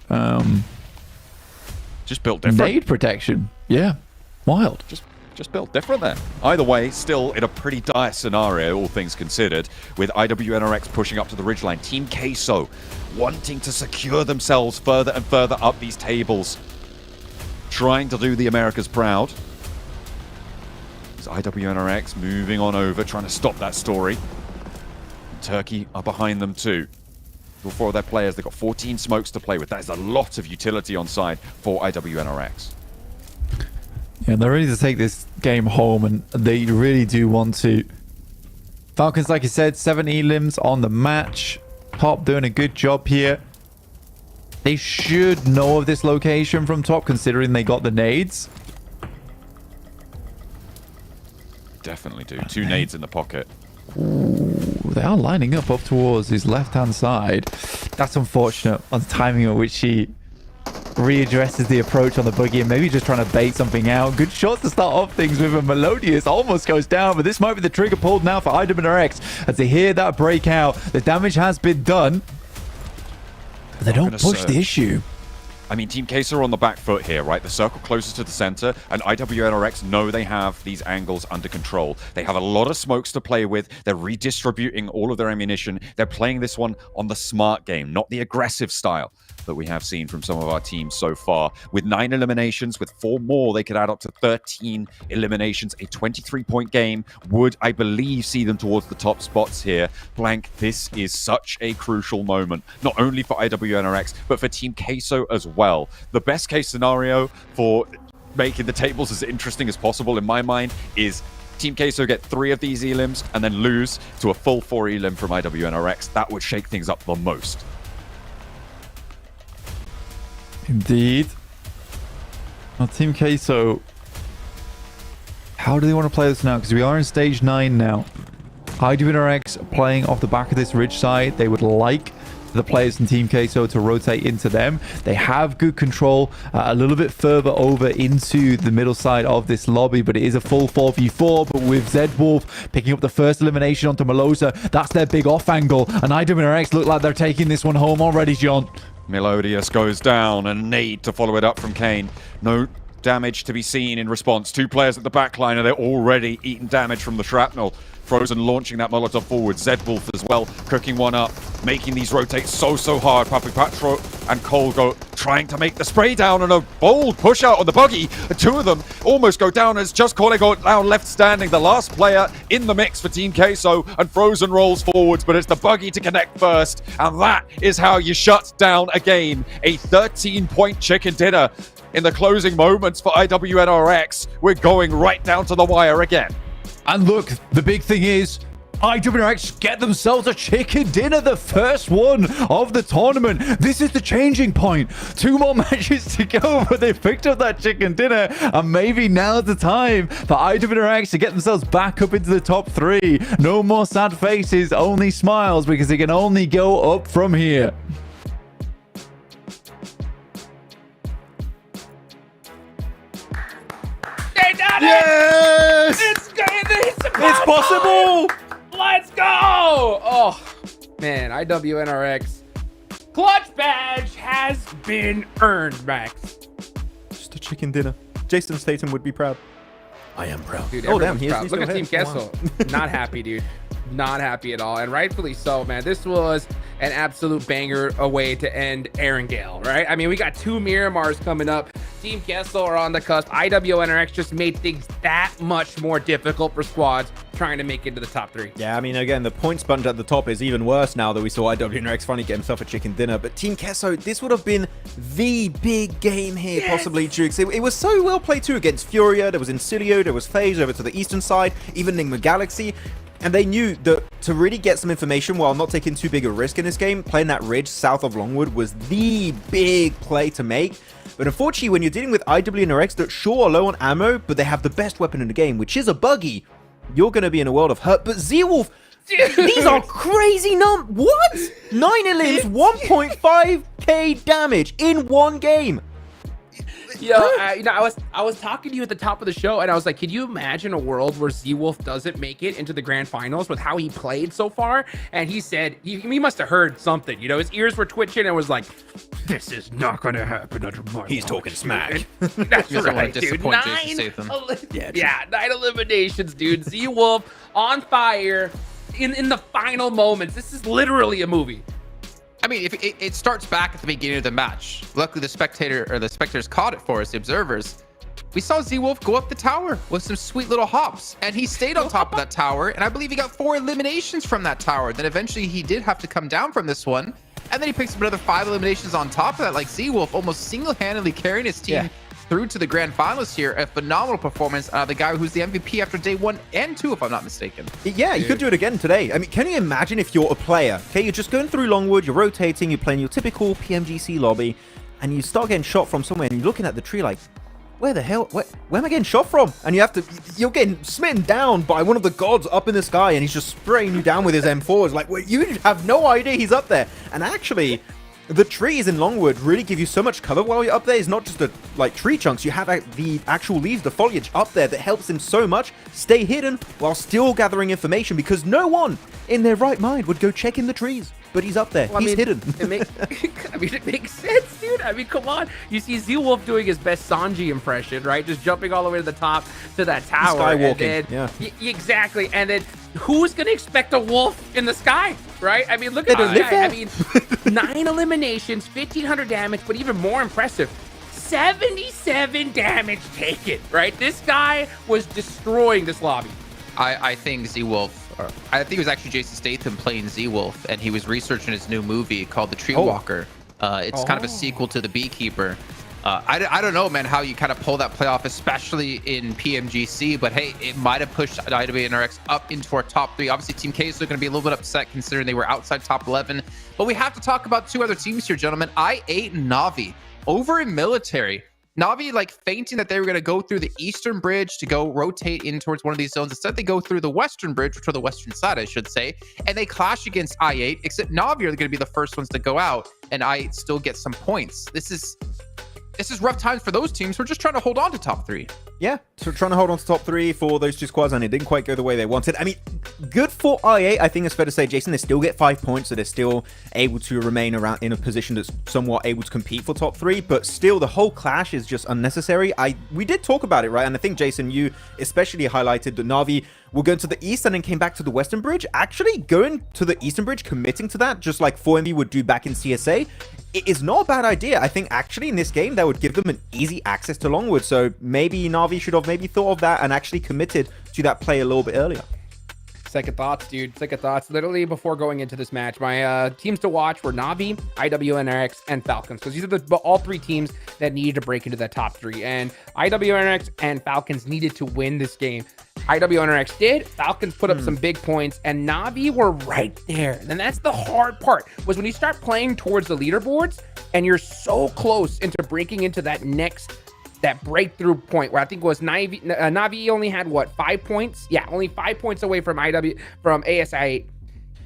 Just built different. Nade protection. Yeah. Wild. Just built different then. Either way, still in a pretty dire scenario, all things considered, with IWNRX pushing up to the ridgeline. Team Queso wanting to secure themselves further and further up these tables. Trying to do the Americas proud. It's IWNRX moving on over, trying to stop that story. Turkey are behind them too. All 4 of their players, they've got 14 smokes to play with. That is a lot of utility on side for IWNRX. Yeah, they're ready to take this game home, and they really do want to. Falcons, like you said, 7 elims on the match. Top doing a good job here. They should know of this location from Top, considering they got the nades. Definitely do. 2 nades in the pocket. Ooh, they are lining up towards his left-hand side. That's unfortunate on the timing at which he readdresses the approach on the buggy and maybe just trying to bait something out. Good shot to start off things with, a Melodious almost goes down, but this might be the trigger pulled now for IWNRX as they hear that breakout. The damage has been done, but they don't push the issue. I mean, Team Queso are on the back foot here, right? The circle closest to the center, and IWNRX know they have these angles under control. They have a lot of smokes to play with. They're redistributing all of their ammunition. They're playing this one on the smart game, not the aggressive style that we have seen from some of our teams so far. With 9 eliminations, with 4 more, they could add up to 13 eliminations. A 23-point game would, I believe, see them towards the top spots here. Blank, this is such a crucial moment, not only for IWNRX, but for Team Queso as well. The best case scenario for making the tables as interesting as possible, in my mind, is Team Queso get 3 of these elims and then lose to a full 4 elim from IWNRX. That would shake things up the most. Indeed. Well, Team Queso, how do they want to play this now? Because we are in stage 9 now. IWNRX playing off the back of this ridge side. They would like the players in Team Queso to rotate into them. They have good control a little bit further over into the middle side of this lobby, but it is a full 4v4. But with Zedwolf picking up the first elimination onto Melosa, that's their big off angle, and IWNRX look like they're taking this one home already, John. Melodious goes down, and Nade to follow it up from Kane. No damage to be seen in response. 2 players at the back line, and they're already eating damage from the shrapnel. Frozen launching that Molotov forward. Zedwolf as well, cooking one up, making these rotate so hard. Papi Patro and Cole go trying to make the spray down, and a bold push out on the buggy. The 2 of them almost go down as just Cole go now left standing. The last player in the mix for Team Queso, and Frozen rolls forwards, but it's the buggy to connect first. And that is how you shut down a game. A 13-point chicken dinner in the closing moments for IWNRX. We're going right down to the wire again. And look, the big thing is IWNRX get themselves a chicken dinner, the first one of the tournament. This is the changing point. 2 more matches to go, but they've picked up that chicken dinner, and maybe now's the time for IWNRX to get themselves back up into the top 3. No more sad faces, only smiles, because it can only go up from here. They done Yes! it! It's possible! Let's go! Oh, man, IWNRX. Clutch badge has been earned, Max. Just a chicken dinner. Jason Statham would be proud. I am proud. Dude, Oh, damn, everyone's proud. Look at Team Kessel. Not happy, dude. Not happy at all. And rightfully so, man. This was an absolute banger away to end Erangel, right? I mean, we got 2 Miramars coming up. Team Kessel are on the cusp. IWNRX just made things that much more difficult for squads trying to make it into the top 3. Yeah, I mean, again, the point sponge at the top is even worse now that we saw IWNRX finally get himself a chicken dinner. But Team Kesso, this would have been the big game here, possibly, Jukes. It was so well played too against Furia. There was Incilio, there was FaZe over to the eastern side, even Enigma Galaxy. And they knew that to really get some information while not taking too big a risk in this game, playing that ridge south of Longwood was the big play to make. But unfortunately, when you're dealing with IWNRX that sure are low on ammo, but they have the best weapon in the game, which is a buggy, you're going to be in a world of hurt. But Z-Wolf, these are crazy What? 9 elims, 1.5k damage in one game. Yo, I was talking to you at the top of the show, and I was like, can you imagine a world where Z-Wolf doesn't make it into the grand finals with how he played so far? And he said, he must have heard something. You know, his ears were twitching and was like, this is not going to happen under my He's talking smack. That's right, dude. 9 eliminations, dude. Z-Wolf on fire in the final moments. This is literally a movie. I mean, if it starts back at the beginning of the match. Luckily, the spectators caught it for us, the observers. We saw Z-Wolf go up the tower with some sweet little hops, and he stayed on top of that tower, and I believe he got 4 eliminations from that tower. Then eventually he did have to come down from this one, and then he picks up another 5 eliminations on top of that, like Z-Wolf almost single-handedly carrying his team through to the grand finals here. A phenomenal performance. The guy who's the MVP after day 1 and 2, if I'm not mistaken. Yeah, you could do it again today. I mean, can you imagine if you're a player, okay, you're just going through Longwood, you're rotating, you're playing your typical PMGC lobby, and you start getting shot from somewhere, and you're looking at the tree like, where the hell, where am I getting shot from? And you're getting smitten down by one of the gods up in the sky, and he's just spraying you down with his M4s. Like, well, you have no idea he's up there. And actually, the trees in Longwood really give you so much cover while you're up there. It's not just the tree chunks. You have the actual leaves, the foliage up there that helps him so much stay hidden while still gathering information, because no one in their right mind would go check in the trees. But he's up there. Well, he's hidden. I mean, it makes sense, dude. I mean, come on. You see Z-Wolf doing his best Sanji impression, right? Just jumping all the way to the top to that tower. Skywalking, yeah. Exactly. And then who's going to expect a wolf in the sky, right? I mean, look at this guy. I mean, 9 eliminations, 1,500 damage, but even more impressive, 77 damage taken, right? This guy was destroying this lobby. I think Z-Wolf, I think it was actually Jason Statham playing Z-Wolf, and he was researching his new movie called The Tree Walker. It's kind of a sequel to The Beekeeper. I don't know, man, how you kind of pull that play off, especially in PMGC, but hey, it might have pushed IWNRX up into our top 3. Obviously, Team K is going to be a little bit upset considering they were outside top 11. But we have to talk about 2 other teams here, gentlemen. I8 and Na'Vi over in military. Na'Vi like feinting that they were going to go through the eastern bridge to go rotate in towards one of these zones. Instead, they go through the western bridge, or the western side, I should say, and they clash against I8, except Na'Vi are going to be the first ones to go out, and I8 still get some points. This is rough times for those teams who are just trying to hold on to top 3. Yeah, so trying to hold on to top 3 for those 2 squads, and it didn't quite go the way they wanted. I mean, good for I8. I think it's fair to say, Jason, they still get 5 points, so they're still able to remain around in a position that's somewhat able to compete for top 3, but still the whole clash is just unnecessary. We did talk about it, right? And I think, Jason, you especially highlighted that Na'Vi were going to the east and then came back to the western bridge. Actually, going to the eastern bridge, committing to that, just like 4MV would do back in CSA, it is not a bad idea. I think actually in this game, that would give them an easy access to Longwood. So maybe Na'Vi should have maybe thought of that and actually committed to that play a little bit earlier. Second thoughts, dude. Second thoughts. Literally before going into this match, my teams to watch were Na'Vi, IWNRX, and Falcons, because these are all 3 teams that needed to break into the top 3. And IWNRX and Falcons needed to win this game. IWNRX did. Falcons put up some big points, and Na'Vi were right there. And that's the hard part, was when you start playing towards the leaderboards and you're so close into breaking into that breakthrough point, where I think it was Na'Vi only had, what, 5 points? Yeah, only 5 points away from ASI8.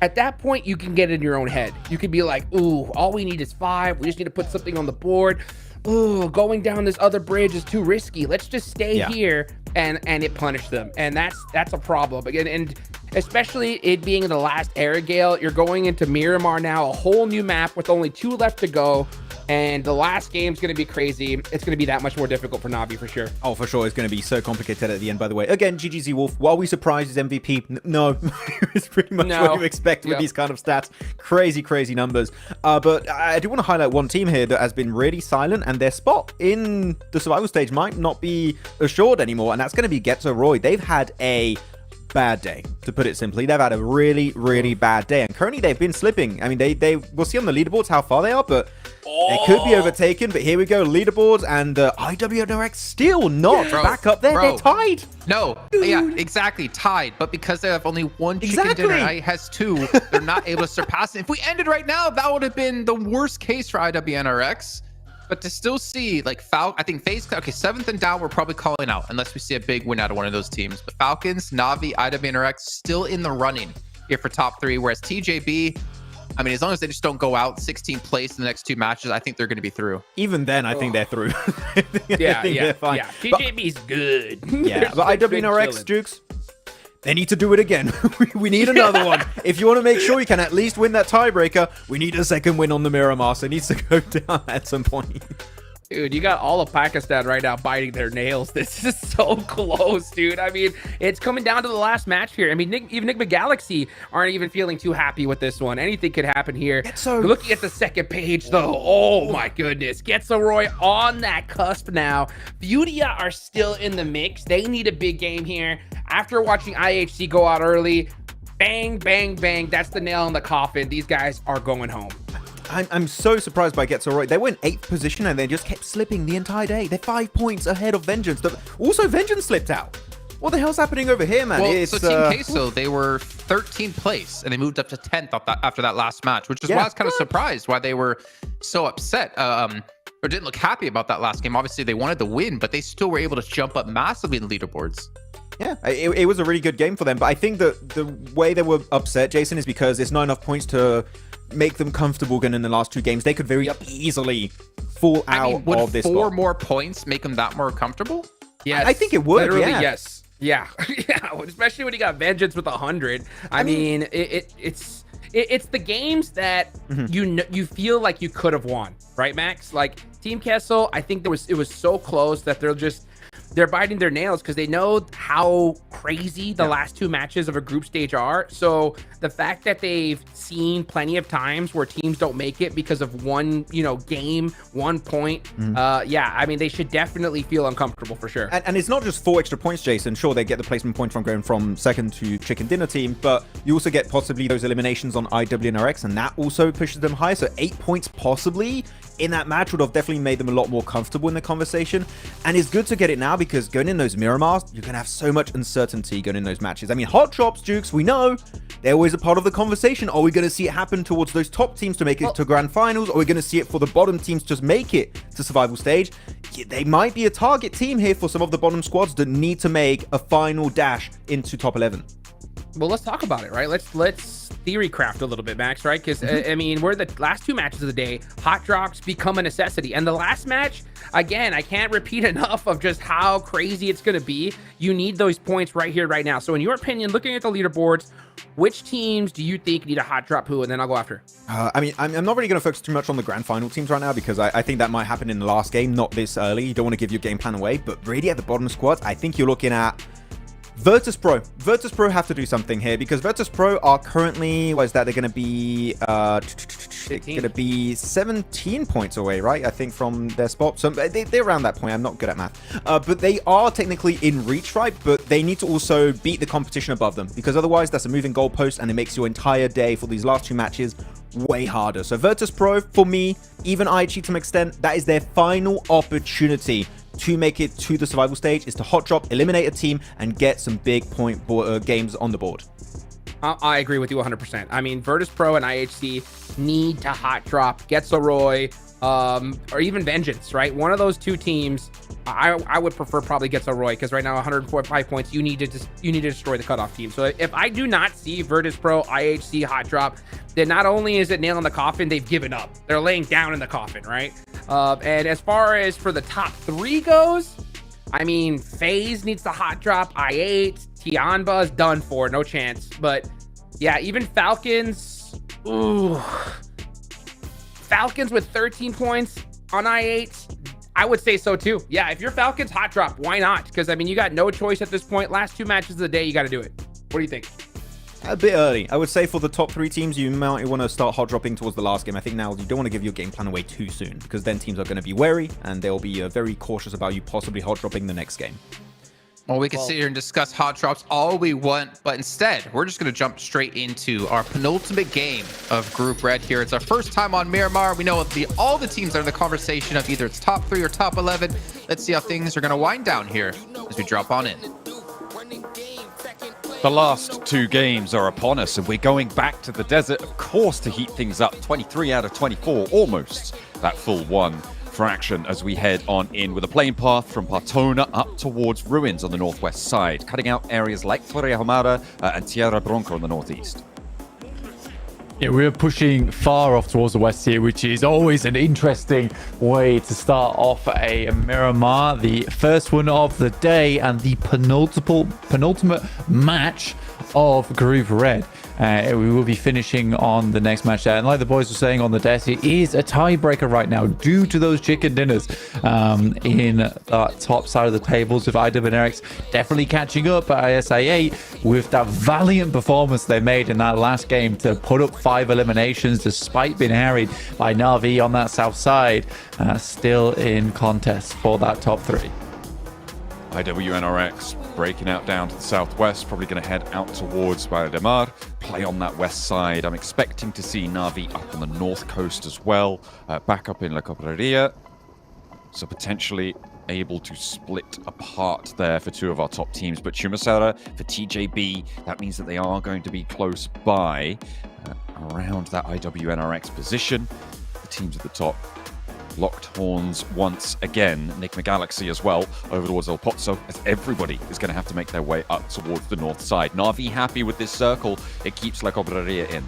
At that point, you can get in your own head. You can be like, ooh, all we need is 5. We just need to put something on the board. Ooh, going down this other bridge is too risky. Let's just stay here. And it punished them. And that's a problem. Again, and especially it being the last Erangel. You're going into Miramar now, a whole new map with only 2 left to go. And the last game's going to be crazy. It's going to be that much more difficult for Navi for sure. Oh, for sure. It's going to be so complicated at the end, by the way. Again, GGZ Wolf, while we surprised his MVP, no, it's pretty much what you expect with these kind of stats. Crazy, crazy numbers. But I do want to highlight one team here that has been really silent, and their spot in the survival stage might not be assured anymore, and that's going to be Getzo Roy. They've had a bad day, to put it simply. They've had a really, really bad day, and currently they've been slipping. I mean, we'll see on the leaderboards how far they are, but they could be overtaken. But here we go, leaderboards, and IWNRX still not back up there. They're tied. No, yeah, exactly, tied. But because they have only one chicken dinner, I has 2. They're not able to surpass it. If we ended right now, that would have been the worst case for IWNRX. But to still see, like, I think FaZe, okay, 7th and down, we're probably calling out, unless we see a big win out of one of those teams. But Falcons, Navi, IWNRX, still in the running here for top 3, whereas TJB, I mean, as long as they just don't go out 16th place in the next 2 matches, I think they're going to be through. Even then, I think they're through. Yeah. TJB's good. Yeah, but IWNRX, Jukes, they need to do it again. We need another one. If you want to make sure you can at least win that tiebreaker, we need a second win on the Miramar, so it needs to go down at some point. Dude, you got all of Pakistan right now biting their nails. This is so close, dude. I mean, it's coming down to the last match here. I mean, even Nigma Galaxy aren't even feeling too happy with this one. Anything could happen here. Looking at the second page, though, oh my goodness. Getzo Roy on that cusp now. Furia are still in the mix. They need a big game here. After watching IHC go out early, bang, bang, bang. That's the nail in the coffin. These guys are going home. I'm so surprised by Getzo Roy. They were in 8th position and they just kept slipping the entire day. They're 5 points ahead of Vengeance. Also, Vengeance slipped out. What the hell's happening over here, man? Well, so Team Queso, they were 13th place and they moved up to 10th after that last match, which is why I was kind of surprised why they were so upset or didn't look happy about that last game. Obviously, they wanted to win, but they still were able to jump up massively in the leaderboards. Yeah, it was a really good game for them. But I think that the way they were upset, Jason, is because it's not enough points to make them comfortable going in the last 2 games. They could very easily fall out of this. Would 4 more points make them that more comfortable? Yes, I think it would. Literally, yeah. yes. Yeah. Yeah. Especially when you got Vengeance with 100. I mean, it's the games that you feel like you could have won, right, Max? Like Team Kessel, I think it was so close that they're biting their nails because they know how crazy the last 2 matches of a group stage are. So the fact that they've seen plenty of times where teams don't make it because of one, game, 1 point. Yeah, I mean, they should definitely feel uncomfortable for sure. And it's not just 4 extra points, Jason. Sure, they get the placement point from going from 2nd to Chicken Dinner team, but you also get possibly those eliminations on IWNRX, and that also pushes them high. So 8 points possibly in that match would have definitely made them a lot more comfortable in the conversation. And it's good to get it now because going in those Miramars, you're going to have so much uncertainty going in those matches. I mean, hot drops, Jukes, we know they're always a part of the conversation. Are we going to see it happen towards those top teams to make it to Grand Finals? Or are we going to see it for the bottom teams to just make it to survival stage? Yeah, they might be a target team here for some of the bottom squads that need to make a final dash into top 11. Well, let's talk about it, right? Let's theory craft a little bit, Max, right? Because I mean, we're the last 2 matches of the day. Hot drops become a necessity, and the last match, again, I can't repeat enough of just how crazy it's going to be. You need those points right here, right now. So, in your opinion, looking at the leaderboards, which teams do you think need a hot drop who? And then I'll go after. I mean, I'm not really going to focus too much on the grand final teams right now because I think that might happen in the last game, not this early. You don't want to give your game plan away, but really at the bottom squads, I think you're looking at Virtus Pro. Virtus Pro have to do something here because Virtus Pro are currently, what is that? They're going to be 17 points away, right? I think from their spot. So they're around that point. I'm not good at math. But they are technically in reach, right? But they need to also beat the competition above them because otherwise that's a moving goalpost and it makes your entire day for these last 2 matches way harder. So Virtus Pro, for me, even IHG to an extent, that is their final opportunity to make it to the survival stage, is to hot drop, eliminate a team, and get some big point games on the board. I agree with you 100%. I mean, Virtus Pro and IHC need to hot drop Getzo Roy, or even Vengeance, right? One of those 2 teams, I would prefer probably Getzo Roy because right now 145 points, you need to destroy the cutoff team. So if I do not see Virtus Pro, IHC hot drop, then not only is it nail in the coffin, they've given up. They're laying down in the coffin, right? And as far as for the top 3 goes, I mean, FaZe needs to hot drop, I8, Tianba is done for, no chance. But yeah, even Falcons, ooh. Falcons with 13 points on I8, I would say so too. Yeah, if you're Falcons, hot drop, why not? Because I mean, you got no choice at this point. Last 2 matches of the day, you got to do it. What do you think? A bit early. I would say for the top 3 teams, you might want to start hot dropping towards the last game. I think now you don't want to give your game plan away too soon, because then teams are going to be wary and they'll be very cautious about you possibly hot dropping the next game. Well, we can sit here and discuss hot drops all we want, but instead, we're just going to jump straight into our penultimate game of Group Red here. It's our first time on Miramar. We know all the teams are in the conversation of either it's top 3 or top 11. Let's see how things are going to wind down here as we drop on in. The last 2 games are upon us, and we're going back to the desert, of course, to heat things up. 23 out of 24, almost that full 1 fraction as we head on in with a playing path from Partona up towards Ruins on the northwest side, cutting out areas like Torre Hamada and Tierra Bronca on the northeast. Yeah, we're pushing far off towards the west here, which is always an interesting way to start off a Miramar. The first one of the day and the penultimate match of Group Red. We will be finishing on the next match there. And like the boys were saying on the desk, it is a tiebreaker right now due to those chicken dinners in the top side of the tables with IWNRX definitely catching up at ISA8 with that valiant performance they made in that last game to put up 5 eliminations despite being harried by Na'Vi on that south side. Still in contest for that top 3. IWNRX breaking out down to the southwest, probably going to head out towards Miramar, play on that west side. I'm expecting to see Na'Vi up on the north coast as well, back up in La Cobraria, so potentially able to split apart there for 2 of our top teams. But Chumasara for TJB, that means that they are going to be close by around that IWNRX position. The teams at the top locked horns once again. Enigma Galaxy as well over towards El Pozo, as everybody is going to have to make their way up towards the north side. Na'Vi happy with this circle. It keeps La Cobraria in.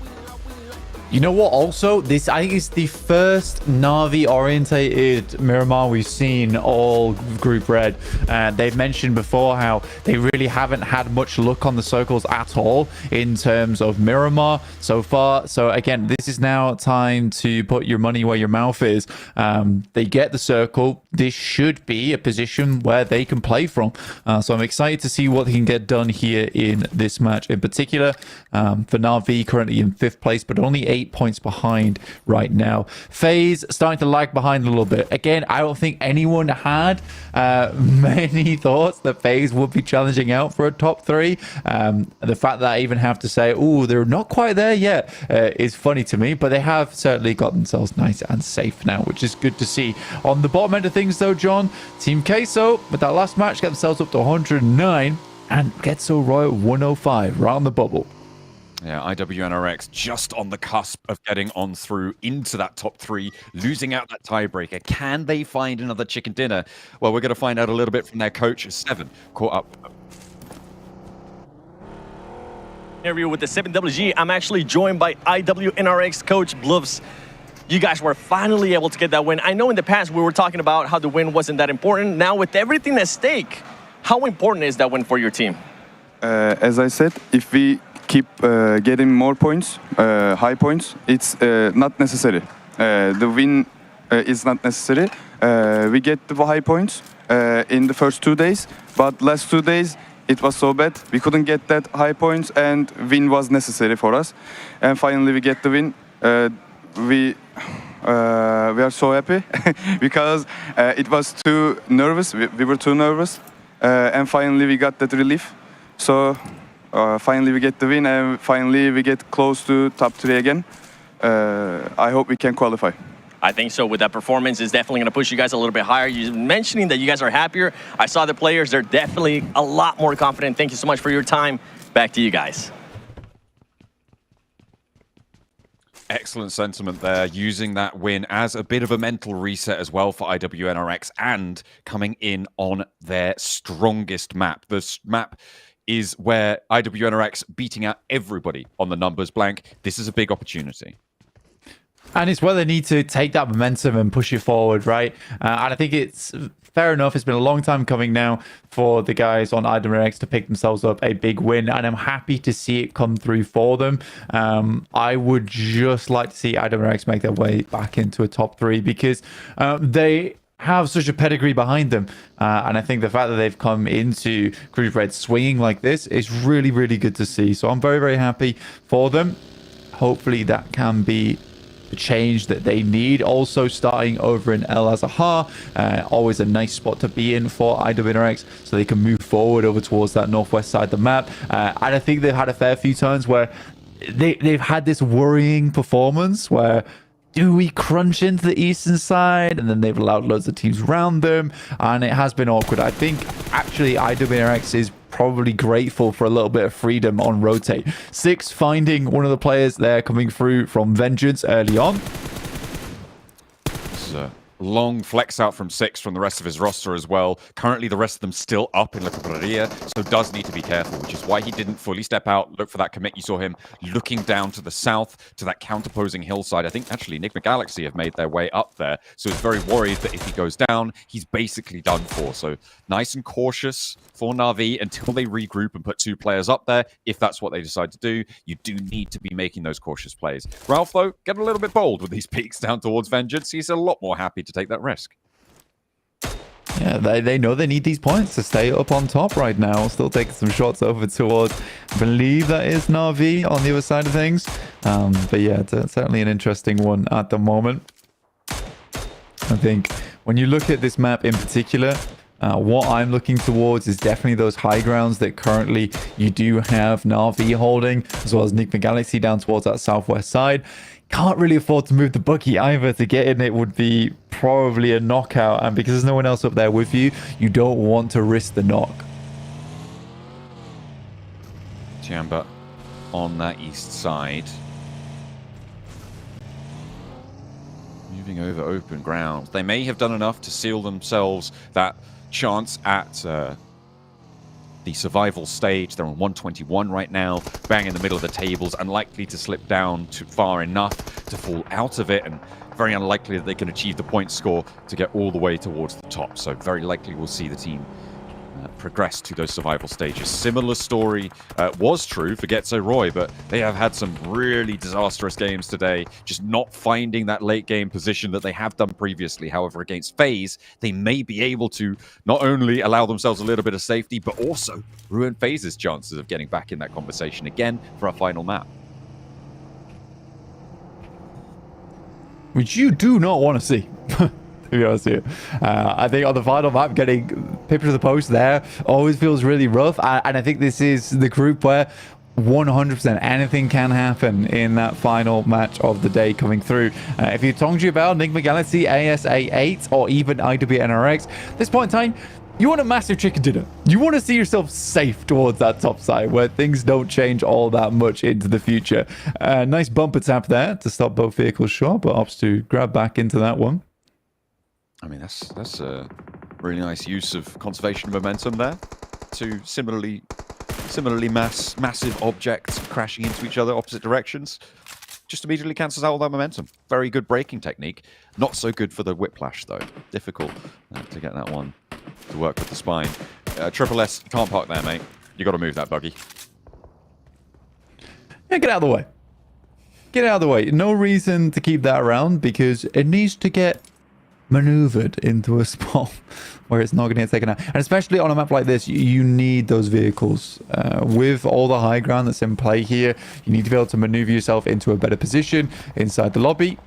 You know what, also, this I think is the first Na'Vi-orientated Miramar we've seen all Group Red. They've mentioned before how they really haven't had much luck on the circles at all in terms of Miramar so far. So again, this is now time to put your money where your mouth is. They get the circle. This should be a position where they can play from. So I'm excited to see what they can get done here in this match in particular. For Na'Vi, currently in 5th place, but only 8 points behind right now. FaZe starting to lag behind a little bit. Again, I don't think anyone had many thoughts that FaZe would be challenging out for a top 3. The fact that I even have to say, oh, they're not quite there yet is funny to me, but they have certainly got themselves nice and safe now, which is good to see. On the bottom end of things though, John, Team Queso with that last match get themselves up to 109 and get so Royal 105 right on the bubble. Yeah, IWNRX just on the cusp of getting on through into that top 3, losing out that tiebreaker. Can they find another chicken dinner? Well, we're going to find out a little bit from their coach. 7 caught up. Interview with the 7WG. I'm actually joined by IWNRX coach Bluffs. You guys were finally able to get that win. I know in the past we were talking about how the win wasn't that important. Now with everything at stake, how important is that win for your team? As I said, if we keep getting more points, high points, it's not necessary. The win is not necessary. We get the high points in the first 2 days, but last 2 days it was so bad. We couldn't get that high points and win was necessary for us. And finally we get the win. We are so happy because it was too nervous. We were too nervous. And finally we got that relief. So finally we get the win and finally we get close to top 3 again. I hope we can qualify. I think so. With that performance, it's definitely going to push you guys a little bit higher. You're mentioning that you guys are happier. I saw the players. They're definitely a lot more confident. Thank you so much for your time. Back to you guys. Excellent sentiment there, using that win as a bit of a mental reset as well for IWNRX and coming in on their strongest map. This map is where IWNRX beating out everybody on the numbers blank. This is a big opportunity. And it's where they need to take that momentum and push it forward, right? And I think it's fair enough. It's been a long time coming now for the guys on IWNRX to pick themselves up a big win, and I'm happy to see it come through for them. I would just like to see IWNRX make their way back into a top 3 because they have such a pedigree behind them. And I think the fact that they've come into Group Red swinging like this is really, really good to see. So I'm very, very happy for them. Hopefully that can be the change that they need. Also starting over in El Azahar, always a nice spot to be in for IWNRX, so they can move forward over towards that northwest side of the map. And I think they've had a fair few turns where they've had this worrying performance where, do we crunch into the eastern side? And then they've allowed loads of teams around them, and it has been awkward. I think actually IWNRX is probably grateful for a little bit of freedom on rotate. Six finding one of the players there coming through from Vengeance early on. It's a long flex out from Six from the rest of his roster as well. Currently, the rest of them still up in La Cabrera, so does need to be careful, which is why he didn't fully step out, look for that commit. You saw him looking down to the south, to that counterposing hillside. I think actually Enigma Galaxy have made their way up there, so he's very worried that if he goes down, he's basically done for. So nice and cautious for Na'Vi until they regroup and put 2 players up there. If that's what they decide to do, you do need to be making those cautious plays. Ralph, though, get a little bit bold with these peaks down towards Vengeance. He's a lot more happy to take that risk. Yeah, they know they need these points to stay up on top right now. Still taking some shots over towards, I believe that is Na'Vi on the other side of things. But yeah, it's certainly an interesting one at the moment. I think when you look at this map in particular, what I'm looking towards is definitely those high grounds that currently you do have Na'Vi holding, as well as Enigma Galaxy down towards that southwest side. Can't really afford to move the buggy either. To get in it would be probably a knockout, and because there's no one else up there with you, you don't want to risk the knock. Tiamba on that east side. Moving over open ground. They may have done enough to seal themselves that chance at the survival stage. They're on 121 right now, bang in the middle of the tables, unlikely to slip down too far enough to fall out of it, and very unlikely that they can achieve the point score to get all the way towards the top. So very likely we'll see the team progress to those survival stages. Similar story was true for Getzo Roy, but they have had some really disastrous games today, just not finding that late game position that they have done previously. However, against FaZe, they may be able to not only allow themselves a little bit of safety, but also ruin FaZe's chances of getting back in that conversation again for our final map. Which you do not want to see. To be honest with you. I think on the final map, getting pipped to the post there always feels really rough. And I think this is the group where 100% anything can happen in that final match of the day coming through. If you're talking about Enigma Galaxy, ASA8, or even IWNRX, at this point in time, you want a massive chicken dinner. You want to see yourself safe towards that top side where things don't change all that much into the future. Nice bumper tap there to stop both vehicles short, but opts to grab back into that one. I mean, that's a really nice use of conservation of momentum there. Two similarly massive objects crashing into each other, opposite directions. Just immediately cancels out all that momentum. Very good braking technique. Not so good for the whiplash, though. Difficult to get that one to work with the spine. Triple S, you can't park there, mate. You got to move that buggy. Yeah, get out of the way. Get out of the way. No reason to keep that around because it needs to get maneuvered into a spot where it's not going to get taken out. And especially on a map like this, you need those vehicles. With all the high ground that's in play here, you need to be able to maneuver yourself into a better position inside the lobby.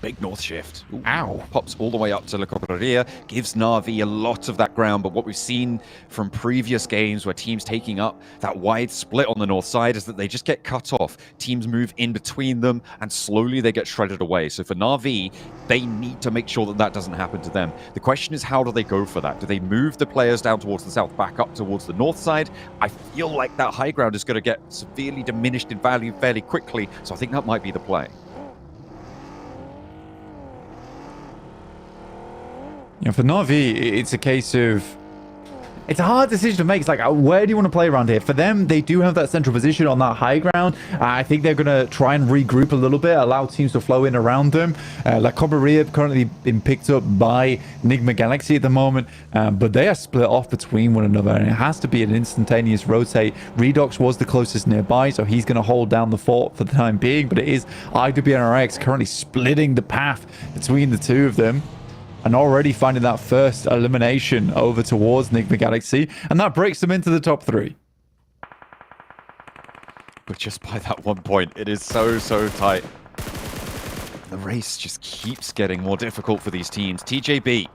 Big north shift. Ooh. Ow. Pops all the way up to La Cabrera. Gives Na'Vi a lot of that ground. But what we've seen from previous games where teams taking up that wide split on the north side is that they just get cut off. Teams move in between them and slowly they get shredded away. So for Na'Vi, they need to make sure that that doesn't happen to them. The question is, how do they go for that? Do they move the players down towards the south, back up towards the north side? I feel like that high ground is going to get severely diminished in value fairly quickly. So I think that might be the play. Yeah, for Na'Vi, it's a case of it's a hard decision to make. It's like, where do you want to play around here? For them, they do have that central position on that high ground. I think they're going to try and regroup a little bit, allow teams to flow in around them. La Cobreria currently been picked up by Enigma Galaxy at the moment, but they are split off between one another, and it has to be an instantaneous rotate. Redox was the closest nearby, so he's going to hold down the fort for the time being, but it is IWNRX currently splitting the path between the two of them, and already finding that first elimination over towards Enigma Galaxy, and that breaks them into the top 3. But just by that 1 point, it is so tight. The race just keeps getting more difficult for these teams. TJB,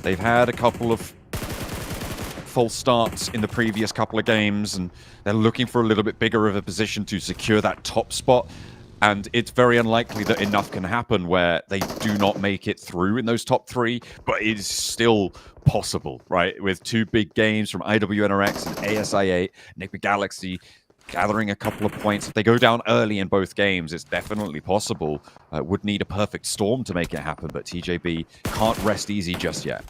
they've had a couple of false starts in the previous couple of games, and they're looking for a little bit bigger of a position to secure that top spot. And it's very unlikely that enough can happen where they do not make it through in those top 3, but it is still possible, right? With 2 big games from IWNRX and ASI8, Enigma Galaxy gathering a couple of points. If they go down early in both games, it's definitely possible. Would need a perfect storm to make it happen, but TJB can't rest easy just yet.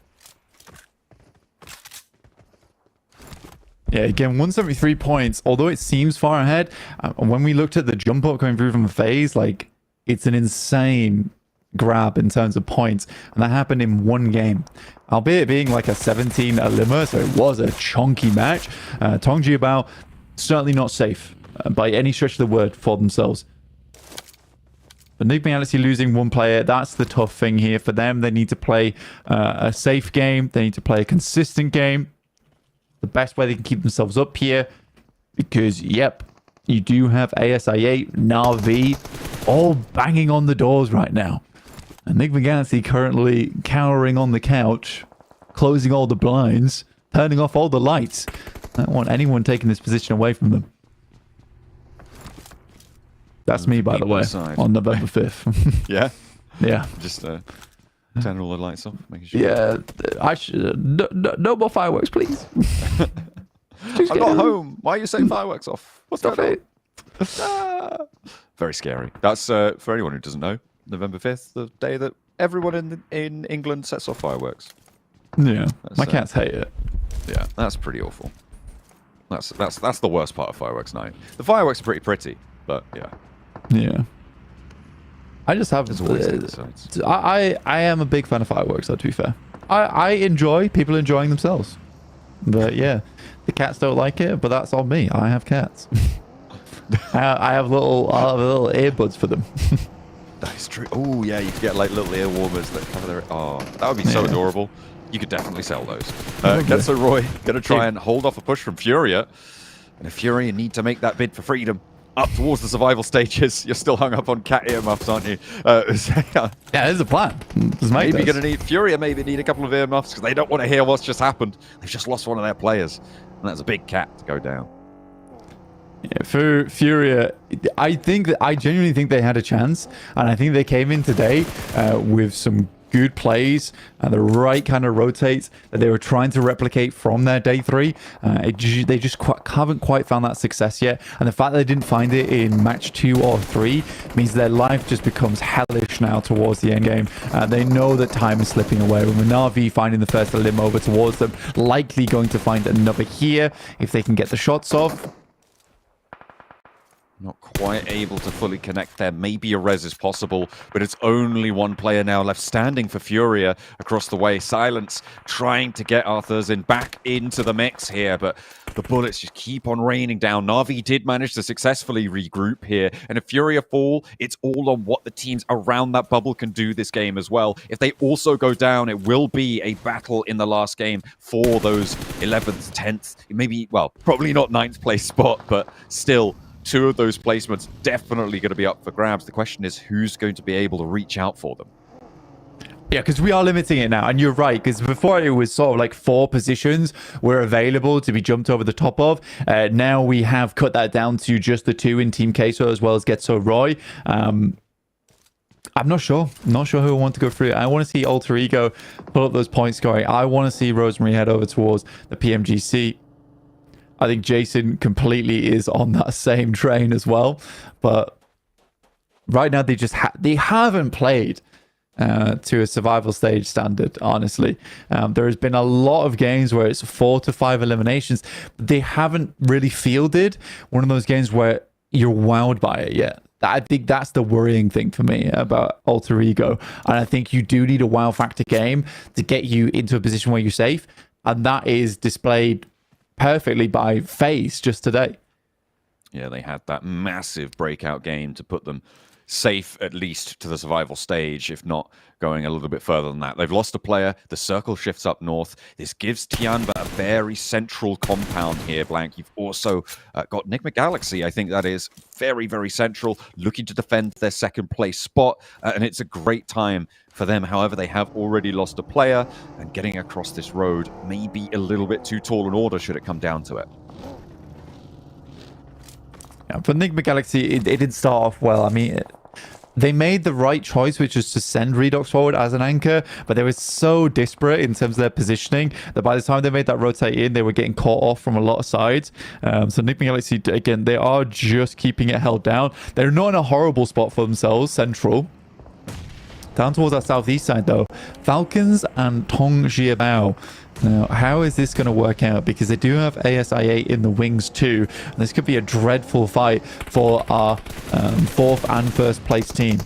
Yeah, again, 173 points, although it seems far ahead. When we looked at the jump up coming through from the phase, like, it's an insane grab in terms of points, and that happened in 1 game. Albeit being like a 17 Lima, so it was a chunky match. Tongji Bao, certainly not safe by any stretch of the word for themselves. But Enigma Galaxy losing 1 player, that's the tough thing here for them. They need to play a safe game. They need to play a consistent game. The best way they can keep themselves up here, because, yep, you do have ASI8, Na'Vi, all banging on the doors right now. Enigma Galaxy currently cowering on the couch, closing all the blinds, turning off all the lights. I don't want anyone taking this position away from them. That's me, by the way, on November 5th. Yeah? Yeah. Just turn all the lights off, making sure. Yeah, I should. No more fireworks, please. I'm not home. Why are you setting fireworks off? What's going on? Very scary. That's, for anyone who doesn't know, November 5th, the day that everyone in England sets off fireworks. Yeah, my cats hate it. Yeah, that's pretty awful. That's the worst part of fireworks night. The fireworks are pretty, but yeah. Yeah. I just have. I am a big fan of fireworks, though, to be fair. I enjoy people enjoying themselves. But yeah, the cats don't like it, but that's on me. I have cats. I have little earbuds for them. That is true. Oh yeah, you could get like little ear warmers that cover their. Oh, that would be so adorable. You could definitely sell those. Getso Roy gonna try and hold off a push from Furia, and if Furia need to make that bid for freedom up towards the survival stages, you're still hung up on cat earmuffs, aren't you? Yeah, there's a plan. Maybe gonna need Furia. Maybe need a couple of earmuffs because they don't want to hear what's just happened. They've just lost one of their players, and that's a big cat to go down. Yeah, for Furia, I genuinely think they had a chance, and I think they came in today with some good plays and the right kind of rotates that they were trying to replicate from their day 3. They just haven't quite found that success yet, and the fact that they didn't find it in match 2 or 3 means their life just becomes hellish now towards the end game. They know that time is slipping away. With Na'Vi finding the first limb over towards them, likely going to find another here if they can get the shots off. Not quite able to fully connect there. Maybe a res is possible, but it's only one player now left standing for Furia across the way. Silence trying to get Arthur's back into the mix here, but the bullets just keep on raining down. Na'Vi did manage to successfully regroup here, and if Furia fall, it's all on what the teams around that bubble can do this game as well. If they also go down, it will be a battle in the last game for those 11th, 10th, maybe, well, probably not 9th place spot, but still, 2 of those placements definitely going to be up for grabs. The question is, who's going to be able to reach out for them? Yeah, because we are limiting it now, and you're right, because before it was sort of like 4 positions were available to be jumped over the top of. Now we have cut that down to just the 2 in Team Queso as well as Getso Roy. I'm not sure. I'm not sure who I want to go through. I want to see Alter Ego pull up those points scoring. I want to see Rosemary head over towards the PMGC. I think Jason completely is on that same train as well. But right now, they haven't played to a survival stage standard, honestly. There has been a lot of games where it's 4 to 5 eliminations. They haven't really fielded one of those games where you're wowed by it yet. I think that's the worrying thing for me about Alter Ego. And I think you do need a wow factor game to get you into a position where you're safe. And that is displayed perfectly by FaZe just today. Yeah, they had that massive breakout game to put them safe, at least to the survival stage, if not going a little bit further than that. They've lost a player. The circle shifts up north. This gives Tianba a very central compound here, Blank. You've also got Enigma Galaxy, I think that is very, very central, looking to defend their second place spot. And it's a great time for them. However, they have already lost a player, and getting across this road may be a little bit too tall an order should it come down to it. Yeah, for Enigma Galaxy, it didn't start off well. I mean, they made the right choice, which was to send Redox forward as an anchor, but they were so disparate in terms of their positioning that by the time they made that rotate in, they were getting caught off from a lot of sides. So Enigma Galaxy, again, they are just keeping it held down. They're not in a horrible spot for themselves, central. Down towards that southeast side, though, Falcons and Tong Jiabao. Now, how is this going to work out? Because they do have ASI8 in the wings too. And this could be a dreadful fight for our 4th and 1st place team.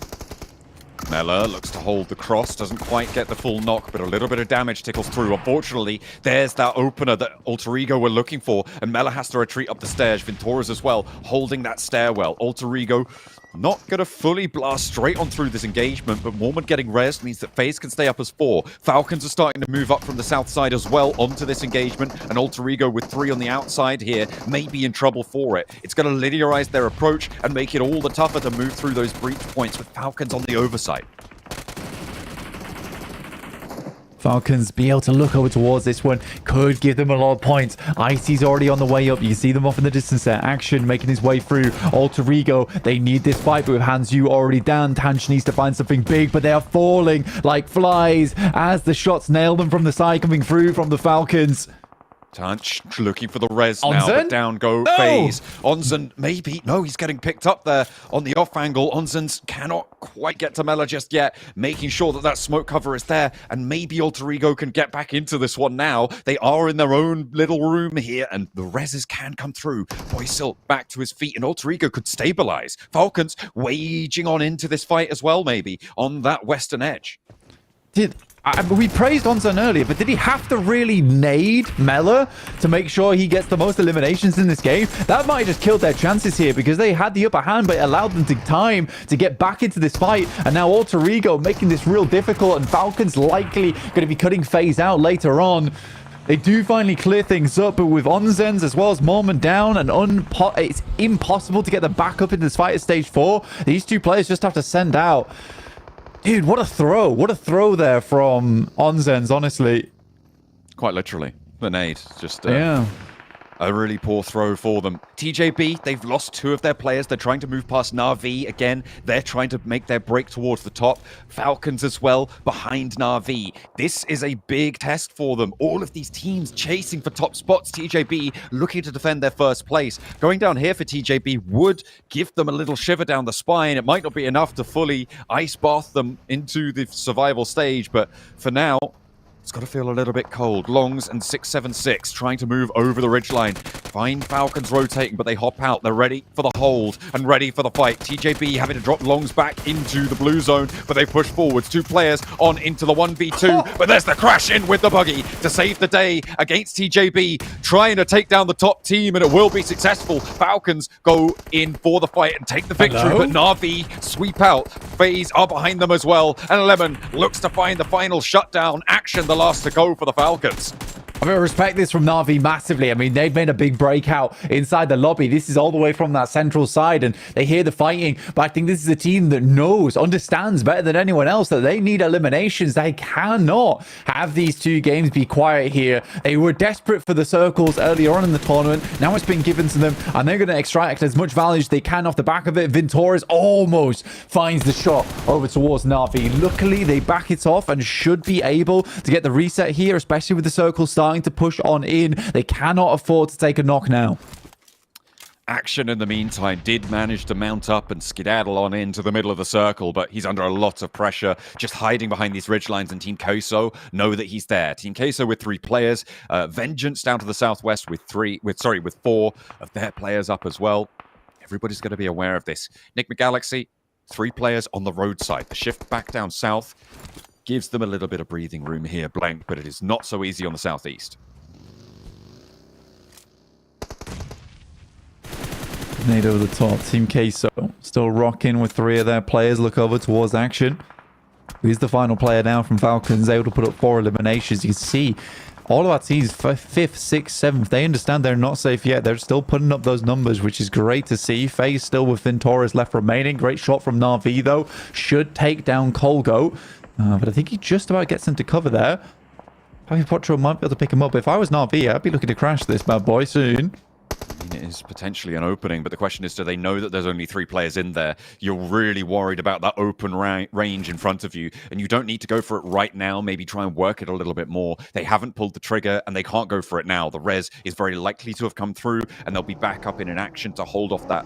Mela looks to hold the cross, doesn't quite get the full knock, but a little bit of damage tickles through. Unfortunately, there's that opener that Alter Ego were looking for, and Mela has to retreat up the stairs. Ventoras as well, holding that stairwell. Alter Ego not going to fully blast straight on through this engagement, but Mormon getting res means that FaZe can stay up as 4. Falcons are starting to move up from the south side as well onto this engagement, and Alter Ego with 3 on the outside here may be in trouble for it. It's going to linearize their approach and make it all the tougher to move through those breach points with Falcons on the oversight. Falcons be able to look over towards this one, could give them a lot of points. Icy's already on the way up. You can see them off in the distance there. Action making his way through. Alter Ego, they need this fight, but with Hanzu already down, Tanch needs to find something big, but they are falling like flies as the shots nail them from the side coming through from the Falcons. Tanch looking for the res now, but down go FaZe. Onzen, maybe. No, he's getting picked up there on the off angle. Onzen cannot quite get to Mela just yet, making sure that that smoke cover is there, and maybe Alter Ego can get back into this one now. They are in their own little room here, and the reses can come through. Boysil back to his feet, and Alter Ego could stabilize. Falcons waging on into this fight as well, maybe, on that western edge. We praised Onzen earlier, but did he have to really nade Mela to make sure he gets the most eliminations in this game? That might have just killed their chances here because they had the upper hand, but it allowed them time to get back into this fight. And now Alter Ego making this real difficult, and Falcons likely going to be cutting FaZe out later on. They do finally clear things up, but with Onzen's as well as Mormon down, and it's impossible to get them back up into this fight at stage 4. These two players just have to send out. Dude, what a throw. What a throw there from Onzen's, honestly. Quite literally. The nade. Just yeah. A really poor throw for them. TJB, they've lost 2 of their players. They're trying to move past Na'Vi again. They're trying to make their break towards the top. Falcons as well behind Na'Vi. This is a big test for them. All of these teams chasing for top spots. TJB looking to defend their first place. Going down here for TJB would give them a little shiver down the spine. It might not be enough to fully ice bath them into the survival stage, but for now, it's got to feel a little bit cold. Longs and 676 trying to move over the ridgeline. Find Falcons rotating, but they hop out. They're ready for the hold and ready for the fight. TJB having to drop Longs back into the blue zone, but they push forwards. 2 players on into the 1v2, but there's the crash in with the buggy to save the day against TJB, trying to take down the top team, and it will be successful. Falcons go in for the fight and take the victory, but Na'Vi sweep out. FaZe are behind them as well, and Lemon looks to find the final shutdown. Action the last to go for the Falcons. I mean, I respect this from Na'Vi massively. I mean, they've made a big breakout inside the lobby. This is all the way from that central side, and they hear the fighting. But I think this is a team that understands better than anyone else that they need eliminations. They cannot have these 2 games be quiet here. They were desperate for the circles earlier on in the tournament. Now it's been given to them, and they're going to extract as much value as they can off the back of it. Ventoras almost finds the shot over towards Na'Vi. Luckily, they back it off and should be able to get the reset here, especially with the circle starting to push on in. They cannot afford to take a knock now. Action in the meantime did manage to mount up and skedaddle on into the middle of the circle, but he's under a lot of pressure, just hiding behind these ridge lines, and Team Koso know that he's there. Team Koso with 3 players, Vengeance down to the southwest with 4 of their players up as well. Everybody's going to be aware of this. Nick McGalaxy, 3 players on the roadside. The shift back down south gives them a little bit of breathing room here, Blank, but it is not so easy on the southeast. Nade over the top. Team Queso still rocking with 3 of their players. Look over towards action. He's the final player now from Falcons, able to put up 4 eliminations. You can see all of our teams, 5th, 6th, 7th, they understand they're not safe yet. They're still putting up those numbers, which is great to see. FaZe still with Fintoris left remaining. Great shot from Na'Vi, though. Should take down Colgo. But I think he just about gets him to cover there. Papi Potro might be able to pick him up. If I was Na'Vi, I'd be looking to crash this bad boy soon. I mean, it is potentially an opening, but the question is, do they know that there's only 3 players in there? You're really worried about that open range in front of you, and you don't need to go for it right now. Maybe try and work it a little bit more. They haven't pulled the trigger, and they can't go for it now. The res is very likely to have come through, and they'll be back up in an action to hold off that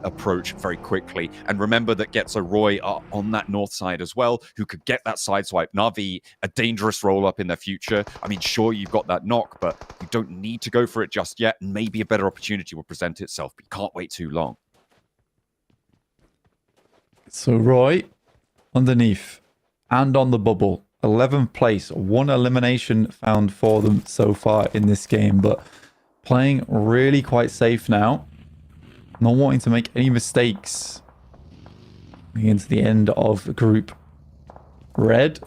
approach very quickly. And remember that Getzo Roy are on that north side as well, who could get that side swipe. Na'Vi, a dangerous roll-up in their future. I mean, sure, you've got that knock, but you don't need to go for it just yet. Maybe a better opportunity will present itself, but you can't wait too long. So Roy, underneath and on the bubble, 11th place, 1 elimination found for them so far in this game, but playing really quite safe now. Not wanting to make any mistakes into the end of Group Red.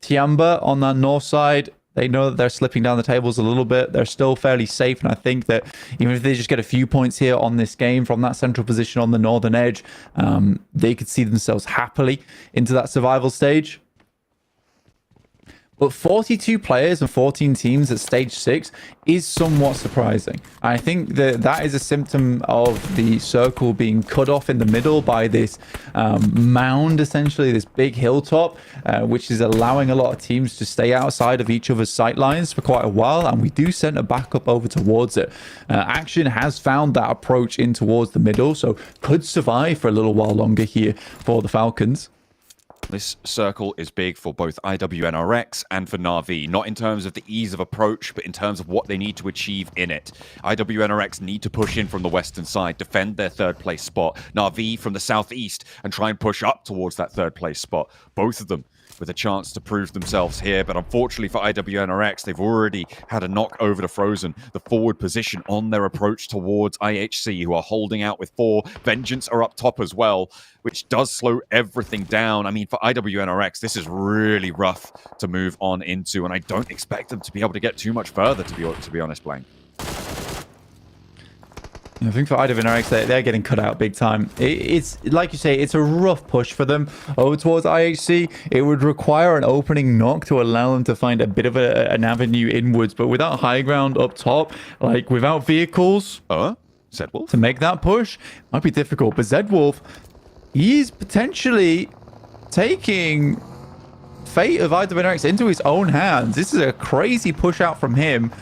Tiamba on that north side, they know that they're slipping down the tables a little bit. They're still fairly safe, and I think that even if they just get a few points here on this game from that central position on the northern edge, they could see themselves happily into that survival stage. But 42 players and 14 teams at stage 6 is somewhat surprising. I think that that is a symptom of the circle being cut off in the middle by this mound, essentially, this big hilltop, which is allowing a lot of teams to stay outside of each other's sight lines for quite a while, and we do send a backup over towards it. Action has found that approach in towards the middle, so could survive for a little while longer here for the Falcons. This circle is big for both IWNRX and for Na'Vi, not in terms of the ease of approach, but in terms of what they need to achieve in it. IWNRX need to push in from the western side, defend their 3rd place spot. Na'Vi from the southeast and try and push up towards that 3rd place spot. Both of them with a chance to prove themselves here, but unfortunately for IWNRX, they've already had a knock over to Frozen, the forward position on their approach towards IHC, who are holding out with 4. Vengeance are up top as well, which does slow everything down. I mean, for IWNRX, this is really rough to move on into, and I don't expect them to be able to get too much further, to be honest, Blank. I think for IWNRX, they're getting cut out big time. It's like you say, it's a rough push for them over towards IHC. It would require an opening knock to allow them to find a bit of an avenue inwards, but without high ground up top, like without vehicles Zedwolf to make that push, might be difficult. But Zedwolf, he's potentially taking fate of IWNRX into his own hands. This is a crazy push out from him.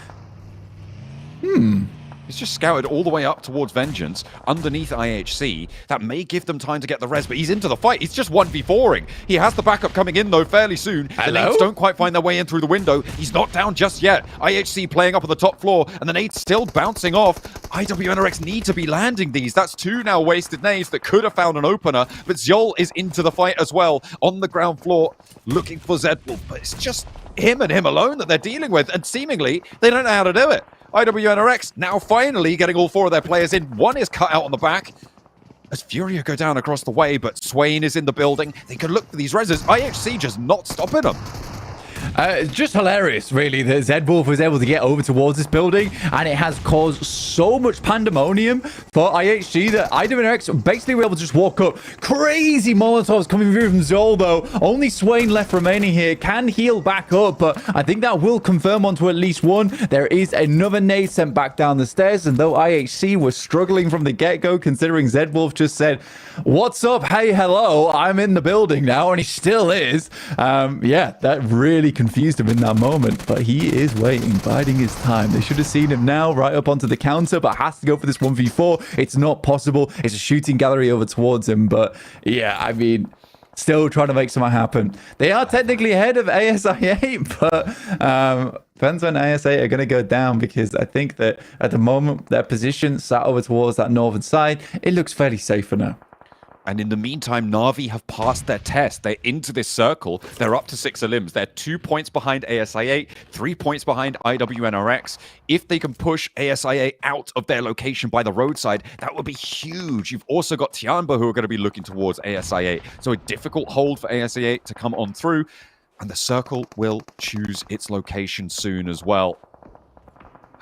He's just scouted all the way up towards Vengeance, underneath IHC. That may give them time to get the res, but he's into the fight. He's just 1v4ing. He has the backup coming in, though, fairly soon. The nades don't quite find their way in through the window. He's not down just yet. IHC playing up on the top floor, and the nades still bouncing off. IWNRX need to be landing these. That's 2 now wasted nades that could have found an opener, but Zjol is into the fight as well, on the ground floor, looking for Zedwolf. But it's just him and him alone that they're dealing with, and seemingly they don't know how to do it. IWNRX now finally getting all 4 of their players in. 1 is cut out on the back as Furia go down across the way, but Swain is in the building. They can look for these reses. IHC just not stopping them. It's just hilarious, really, that Zedwolf was able to get over towards this building, and it has caused so much pandemonium for IHG that IWNRX basically were able to just walk up. Crazy Molotovs coming through from Zol, though. Only Swain left remaining here. Can heal back up, but I think that will confirm onto at least 1. There is another nade sent back down the stairs, and though IHC was struggling from the get-go, considering Zedwolf just said, "What's up? Hey, hello, I'm in the building now," and he still is. Yeah, that really really confused him in that moment, but he is waiting, biding his time. They should have seen him now, right up onto the counter, but has to go for this 1v4. It's not possible. It's a shooting gallery over towards him, but yeah, I mean, still trying to make something happen. They are technically ahead of ASI8, but depends when ASI8 are going to go down, because I think that at the moment, their position sat over towards that northern side, it looks fairly safe for now. And in the meantime, Na'Vi have passed their test. They're into this circle. They're up to 6 elims. They're 2 points behind ASI8, 3 points behind IWNRX. If they can push ASI8 out of their location by the roadside, that would be huge. You've also got Tianba, who are going to be looking towards ASI8. So a difficult hold for ASI8 to come on through. And the circle will choose its location soon as well.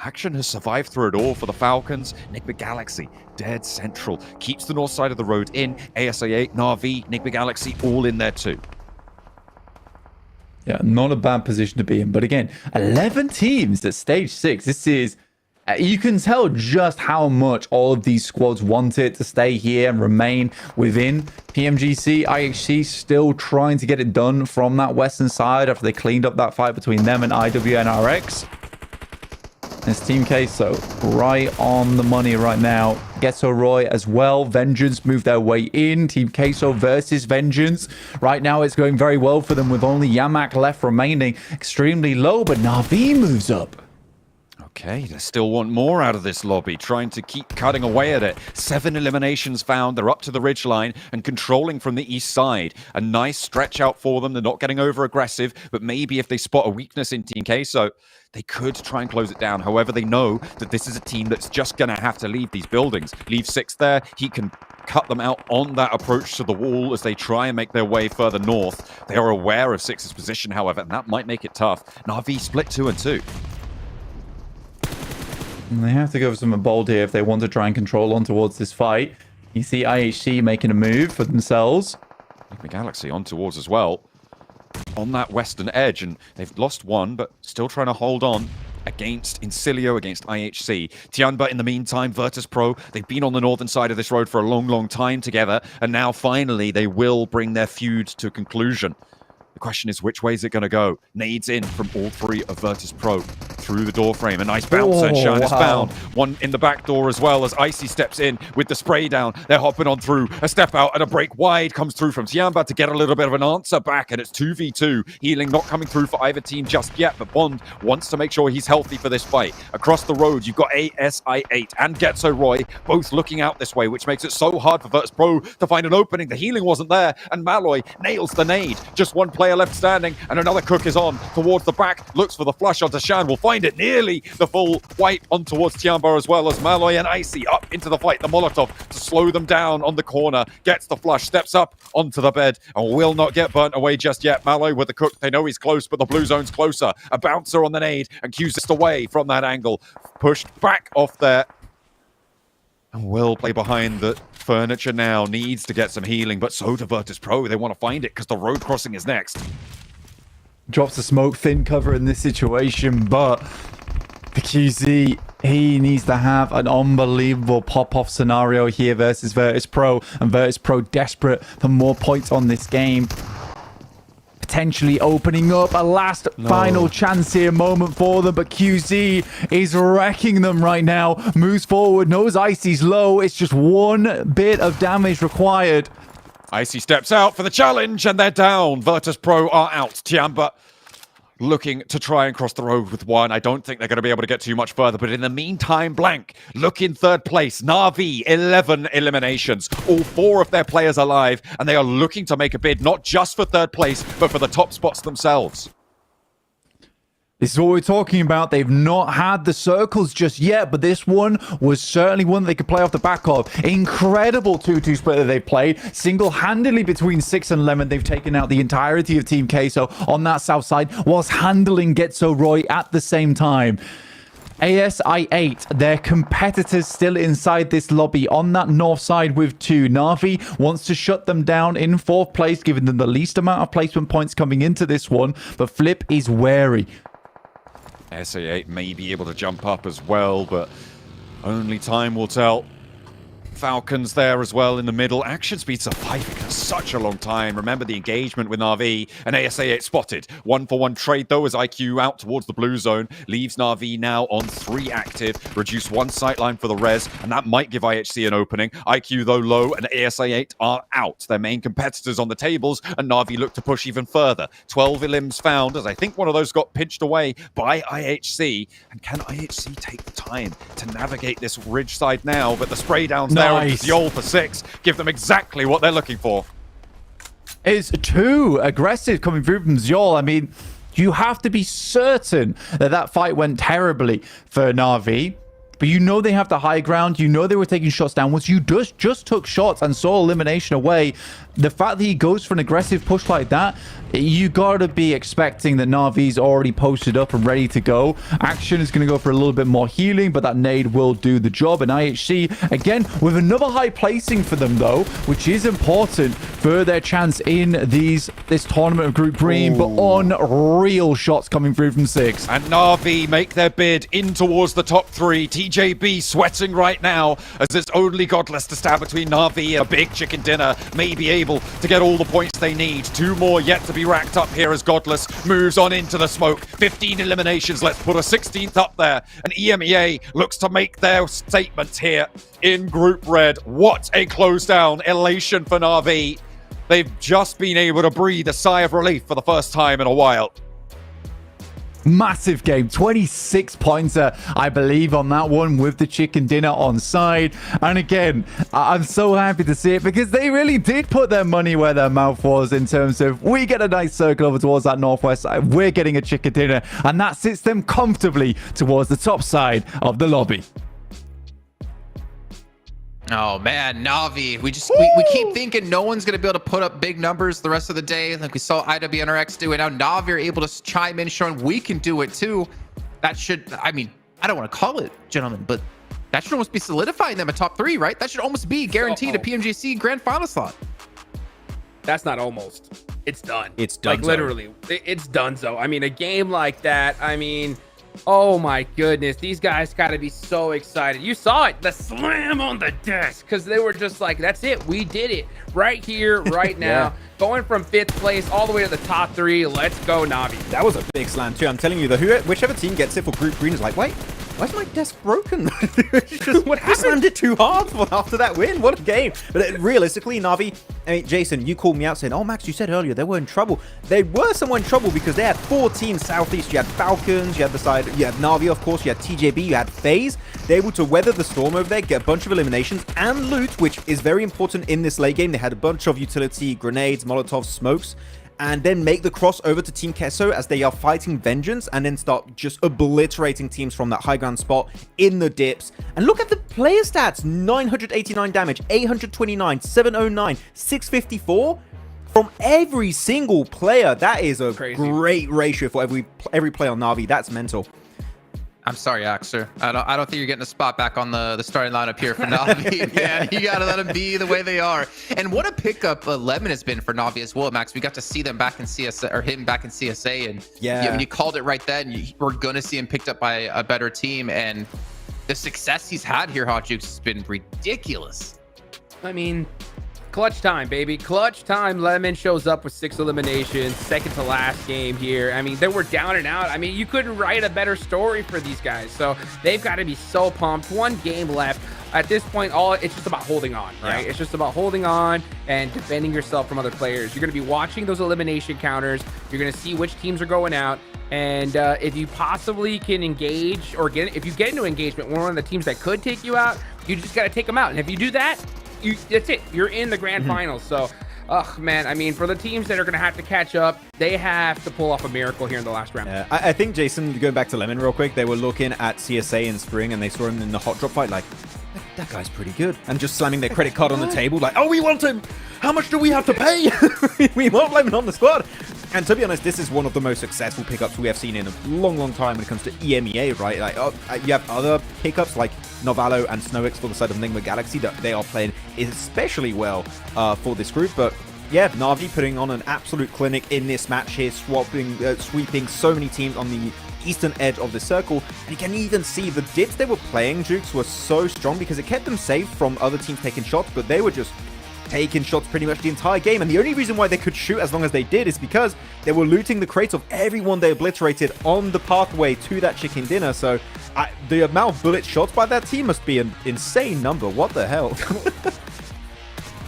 Action has survived through it all for the Falcons. Nigma Galaxy, dead central. Keeps the north side of the road in. ASI8, Na'Vi, Nigma Galaxy, all in there too. Yeah, not a bad position to be in. But again, 11 teams at stage 6. This is... you can tell just how much all of these squads wanted to stay here and remain within PMGC. IHC still trying to get it done from that western side after they cleaned up that fight between them and IWNRX. It's Team Queso right on the money right now. Ghetto Roy as well. Vengeance moved their way in. Team Queso versus Vengeance. Right now it's going very well for them with only Yamak left remaining. Extremely low, but Na'Vi moves up. Okay, they still want more out of this lobby, trying to keep cutting away at it. 7 eliminations found. They're up to the ridgeline and controlling from the east side. A nice stretch out for them. They're not getting over aggressive, but maybe if they spot a weakness in Team Queso, they could try and close it down. However, they know that this is a team that's just going to have to leave these buildings. Leave 6 there. He can cut them out on that approach to the wall as they try and make their way further north. They are aware of 6's position, however, and that might make it tough. Na'Vi split 2 and 2. And they have to go for something bold here if they want to try and control on towards this fight. You see IHC making a move for themselves. The Galaxy on towards as well. On that western edge, and they've lost one, but still trying to hold on against Incilio, against IHC. Tianba, in the meantime, Virtus Pro, they've been on the northern side of this road for a long, long time together, and now finally they will bring their feud to conclusion. The question is, which way is it going to go? Nades in from all 3 of Virtus Pro through the door frame. A nice bouncer, and Shan is found. One in the back door as well as Icy steps in with the spray down. They're hopping on through. A step out and a break wide comes through from Tianba to get a little bit of an answer back, and it's 2v2. Healing not coming through for either team just yet, but Bond wants to make sure he's healthy for this fight. Across the road, you've got ASI8 and Getso Roy both looking out this way, which makes it so hard for Virtus Pro to find an opening. The healing wasn't there, and Malloy nails the nade. Just one player left standing, and another cook is on towards the back, looks for the flush onto Shan, will find it nearly. The full wipe on towards Tianba as well as Malloy and Icy up into the fight. The Molotov to slow them down on the corner, gets the flush, steps up onto the bed and will not get burnt away just yet. Malloy with the cook, they know he's close, but the blue zone's closer. A bouncer on the nade and Q's just away from that angle, pushed back off there. And will play behind the furniture now, needs to get some healing, but so do Virtus Pro. They want to find it because the road crossing is next. Drops the smoke, thin cover in this situation, but the QZ, he needs to have an unbelievable pop-off scenario here versus Virtus Pro, and Virtus Pro desperate for more points on this game. Potentially opening up a last final chance here, moment for them, but QZ is wrecking them right now. Moves forward, knows Icy's low. It's just one bit of damage required. Icy steps out for the challenge and they're down. Virtus Pro are out. Tianba looking to try and cross the road with one. I don't think they're going to be able to get too much further, but in the meantime, Blank look in 3rd place. Na'Vi, 11 eliminations. All 4 of their players alive, and they are looking to make a bid not just for 3rd place, but for the top spots themselves. This is what we're talking about. They've not had the circles just yet, but this one was certainly one they could play off the back of. Incredible 2-2 split that they've played. Single-handedly between 6 and Lemon, they've taken out the entirety of Team Queso on that south side, whilst handling Getso Roy at the same time. ASI8, their competitors still inside this lobby on that north side with 2. Na'Vi wants to shut them down in 4th place, giving them the least amount of placement points coming into this one, but Flip is wary. SA8 may be able to jump up as well, but only time will tell. Falcons there as well in the middle. Action speed surviving for such a long time. Remember the engagement with Na'Vi and ASA8 spotted. 1-for-1 trade though as IQ out towards the blue zone. Leaves Na'Vi now on 3 active. Reduce 1 sightline for the res, and that might give IHC an opening. IQ though low and ASA8 are out. Their main competitors on the tables, and Na'Vi look to push even further. 12 elims found, as I think one of those got pinched away by IHC. And can IHC take the time to navigate this ridge side now? But the spray downs there of Yol for 6 give them exactly what they're looking for. It's too aggressive coming through from Zjol. I mean, you have to be certain that that fight went terribly for Na'Vi. But you know they have the high ground. You know they were taking shots downwards. You just took shots and saw elimination away. The fact that he goes for an aggressive push like that, you got to be expecting that Na'Vi's already posted up and ready to go. Action is going to go for a little bit more healing, but that nade will do the job. And IHC, again, with another high placing for them, though, which is important for their chance in this tournament of Group Green. But unreal shots coming through from 6. And Na'Vi make their bid in towards the top 3. TJB sweating right now as it's only Godless to stand between Na'Vi and a big chicken dinner. May be able to get all the points they need. 2 more yet to be racked up here as Godless moves on into the smoke. 15 eliminations. Let's put a 16th up there. And EMEA looks to make their statements here in Group Red. What a close down. Elation for Na'Vi. They've just been able to breathe a sigh of relief for the first time in a while. Massive game, 26 pointer, I believe, on that one with the chicken dinner on side. And again, I'm so happy to see it because they really did put their money where their mouth was in terms of we get a nice circle over towards that northwest side, we're getting a chicken dinner, and that sits them comfortably towards the top side of the lobby. Oh man, Na'Vi. We keep thinking no one's gonna be able to put up big numbers the rest of the day, like we saw IWNRX do it. Now Na'Vi are able to chime in, showing we can do it too. That should, I mean, I don't want to call it, gentlemen, but that should almost be solidifying them a top 3, right? That should almost be guaranteed a PMGC Grand Final slot. That's not almost. It's done. It's done. Like literally, it's done. So I mean, a game like that. I mean. Oh my goodness, these guys got to be so excited. You saw it, the slam on the desk, because they were just like, that's it, we did it right here, right now. Yeah. Going from 5th place all the way to the top 3. Let's go, Na'Vi. That was a big slam too. I'm telling you, whichever team gets it for Group Green is like, wait, why is my desk broken? What happened? Slammed it too hard after that win. What a game. But realistically, Na'Vi, I mean, Jason, you called me out saying, oh, Max, you said earlier they were in trouble. They were somewhat in trouble because they had 4 teams Southeast. You had Falcons, you had the side, you had Na'Vi, of course, you had TJB, you had FaZe. They're able to weather the storm over there, get a bunch of eliminations and loot, which is very important in this late game. They had a bunch of utility, grenades, Molotovs, smokes, and then make the cross over to Team Kesso as they are fighting Vengeance and then start just obliterating teams from that high ground spot in the dips. And look at the player stats, 989 damage, 829, 709, 654 from every single player. That is a great ratio for every player on Na'Vi. That's mental. I'm sorry, Axer. I don't think you're getting a spot back on the starting lineup here for Na'Vi. Man, you gotta let them be the way they are. And what a pickup Lemon has been for Na'Vi as well, Max. We got to see them back in CSA, or him back in CSA, and I mean, you called it right then. We're gonna see him picked up by a better team, and the success he's had here, Hot Jukes, has been ridiculous. I mean, clutch time, baby. Clutch time. Lemon shows up with 6 eliminations, second to last game here. I mean, they were down and out. I mean, you couldn't write a better story for these guys. So they've got to be so pumped. 1 game left. At this point, it's just about holding on, right? Yeah. It's just about holding on and defending yourself from other players. You're going to be watching those elimination counters. You're going to see which teams are going out. And if you possibly can engage or if you get into engagement with one of the teams that could take you out, you just got to take them out. And if you do that, that's it. You're in the Grand Finals. So, man, I mean, for the teams that are going to have to catch up, they have to pull off a miracle here in the last round. I think, Jason, going back to Lemon real quick, they were looking at CSA in spring and they saw him in the hot drop fight like, that guy's pretty good. And just slamming their credit card on the table like, oh, we want him. How much do we have to pay? We want Lemon on the squad. And to be honest, this is one of the most successful pickups we have seen in a long, long time when it comes to EMEA, right? Like, you have other pickups like Novalo and Snowix for the side of Nigma Galaxy that they are playing especially well for this group. But yeah, Na'Vi putting on an absolute clinic in this match here, sweeping so many teams on the eastern edge of the circle. And you can even see the dips they were playing, Jukes, were so strong because it kept them safe from other teams taking shots, but they were just taking shots pretty much the entire game. And the only reason why they could shoot as long as they did is because they were looting the crates of everyone they obliterated on the pathway to that chicken dinner. So the amount of bullets shot by that team must be an insane number. What the hell?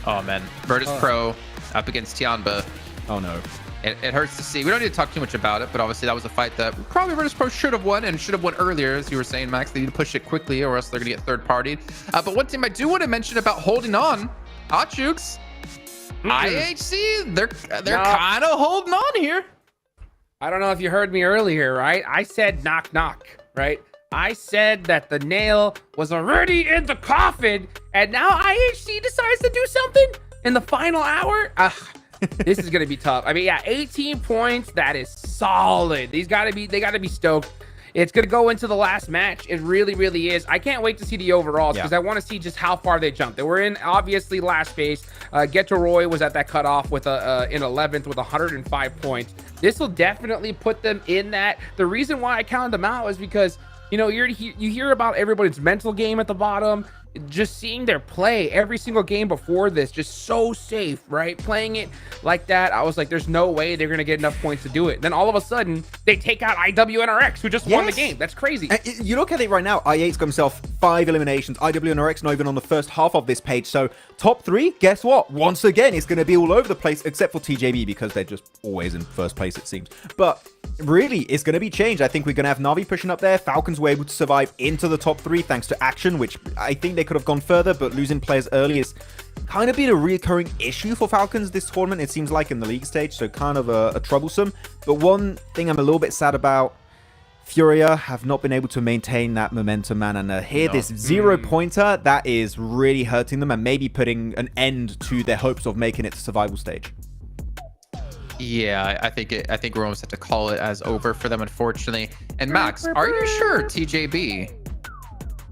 Oh man, Virtus Pro up against Tianba. Oh no. It hurts to see. We don't need to talk too much about it, but obviously that was a fight that probably Virtus Pro should have won, and should have won earlier, as you were saying, Max. They need to push it quickly, or else they're going to get third-partied. But one thing I do want to mention about holding on, Hot Jukes, IHC, they're kind of holding on here. I don't know if you heard me earlier, right? I said knock, knock, right? I said that the nail was already in the coffin, and now IHC decides to do something in the final hour. This is gonna be tough. I mean, yeah, 18 points. That is solid. They gotta be stoked. It's gonna go into the last match. It really, really is. I can't wait to see the overalls because I want to see just how far they jumped. They were in obviously last place. Roy was at that cutoff with in 11th with 105 points. This will definitely put them in that. The reason why I counted them out is because you hear about everybody's mental game at the bottom. Just seeing their play every single game before this, just so safe, right? Playing it like that, I was like, there's no way they're gonna get enough points to do it. Then all of a sudden, they take out IWNRX, who just won the game. That's crazy. You look at it right now, IA's got himself 5 eliminations. IWNRX not even on the first half of this page. So top 3, guess what? Once again, it's gonna be all over the place, except for TJB, because they're just always in first place, it seems. But really, it's going to be changed. I think we're going to have Na'Vi pushing up there. Falcons were able to survive into the top 3 thanks to Action, which I think they could have gone further, but losing players early is kind of been a recurring issue for Falcons this tournament, it seems like, in the league stage, so kind of a troublesome. But one thing I'm a little bit sad about, Furia have not been able to maintain that momentum, man, and this 0-pointer, that is really hurting them and maybe putting an end to their hopes of making it to survival stage. Yeah, I think we're almost have to call it as over for them, unfortunately. And Max, are you sure TJB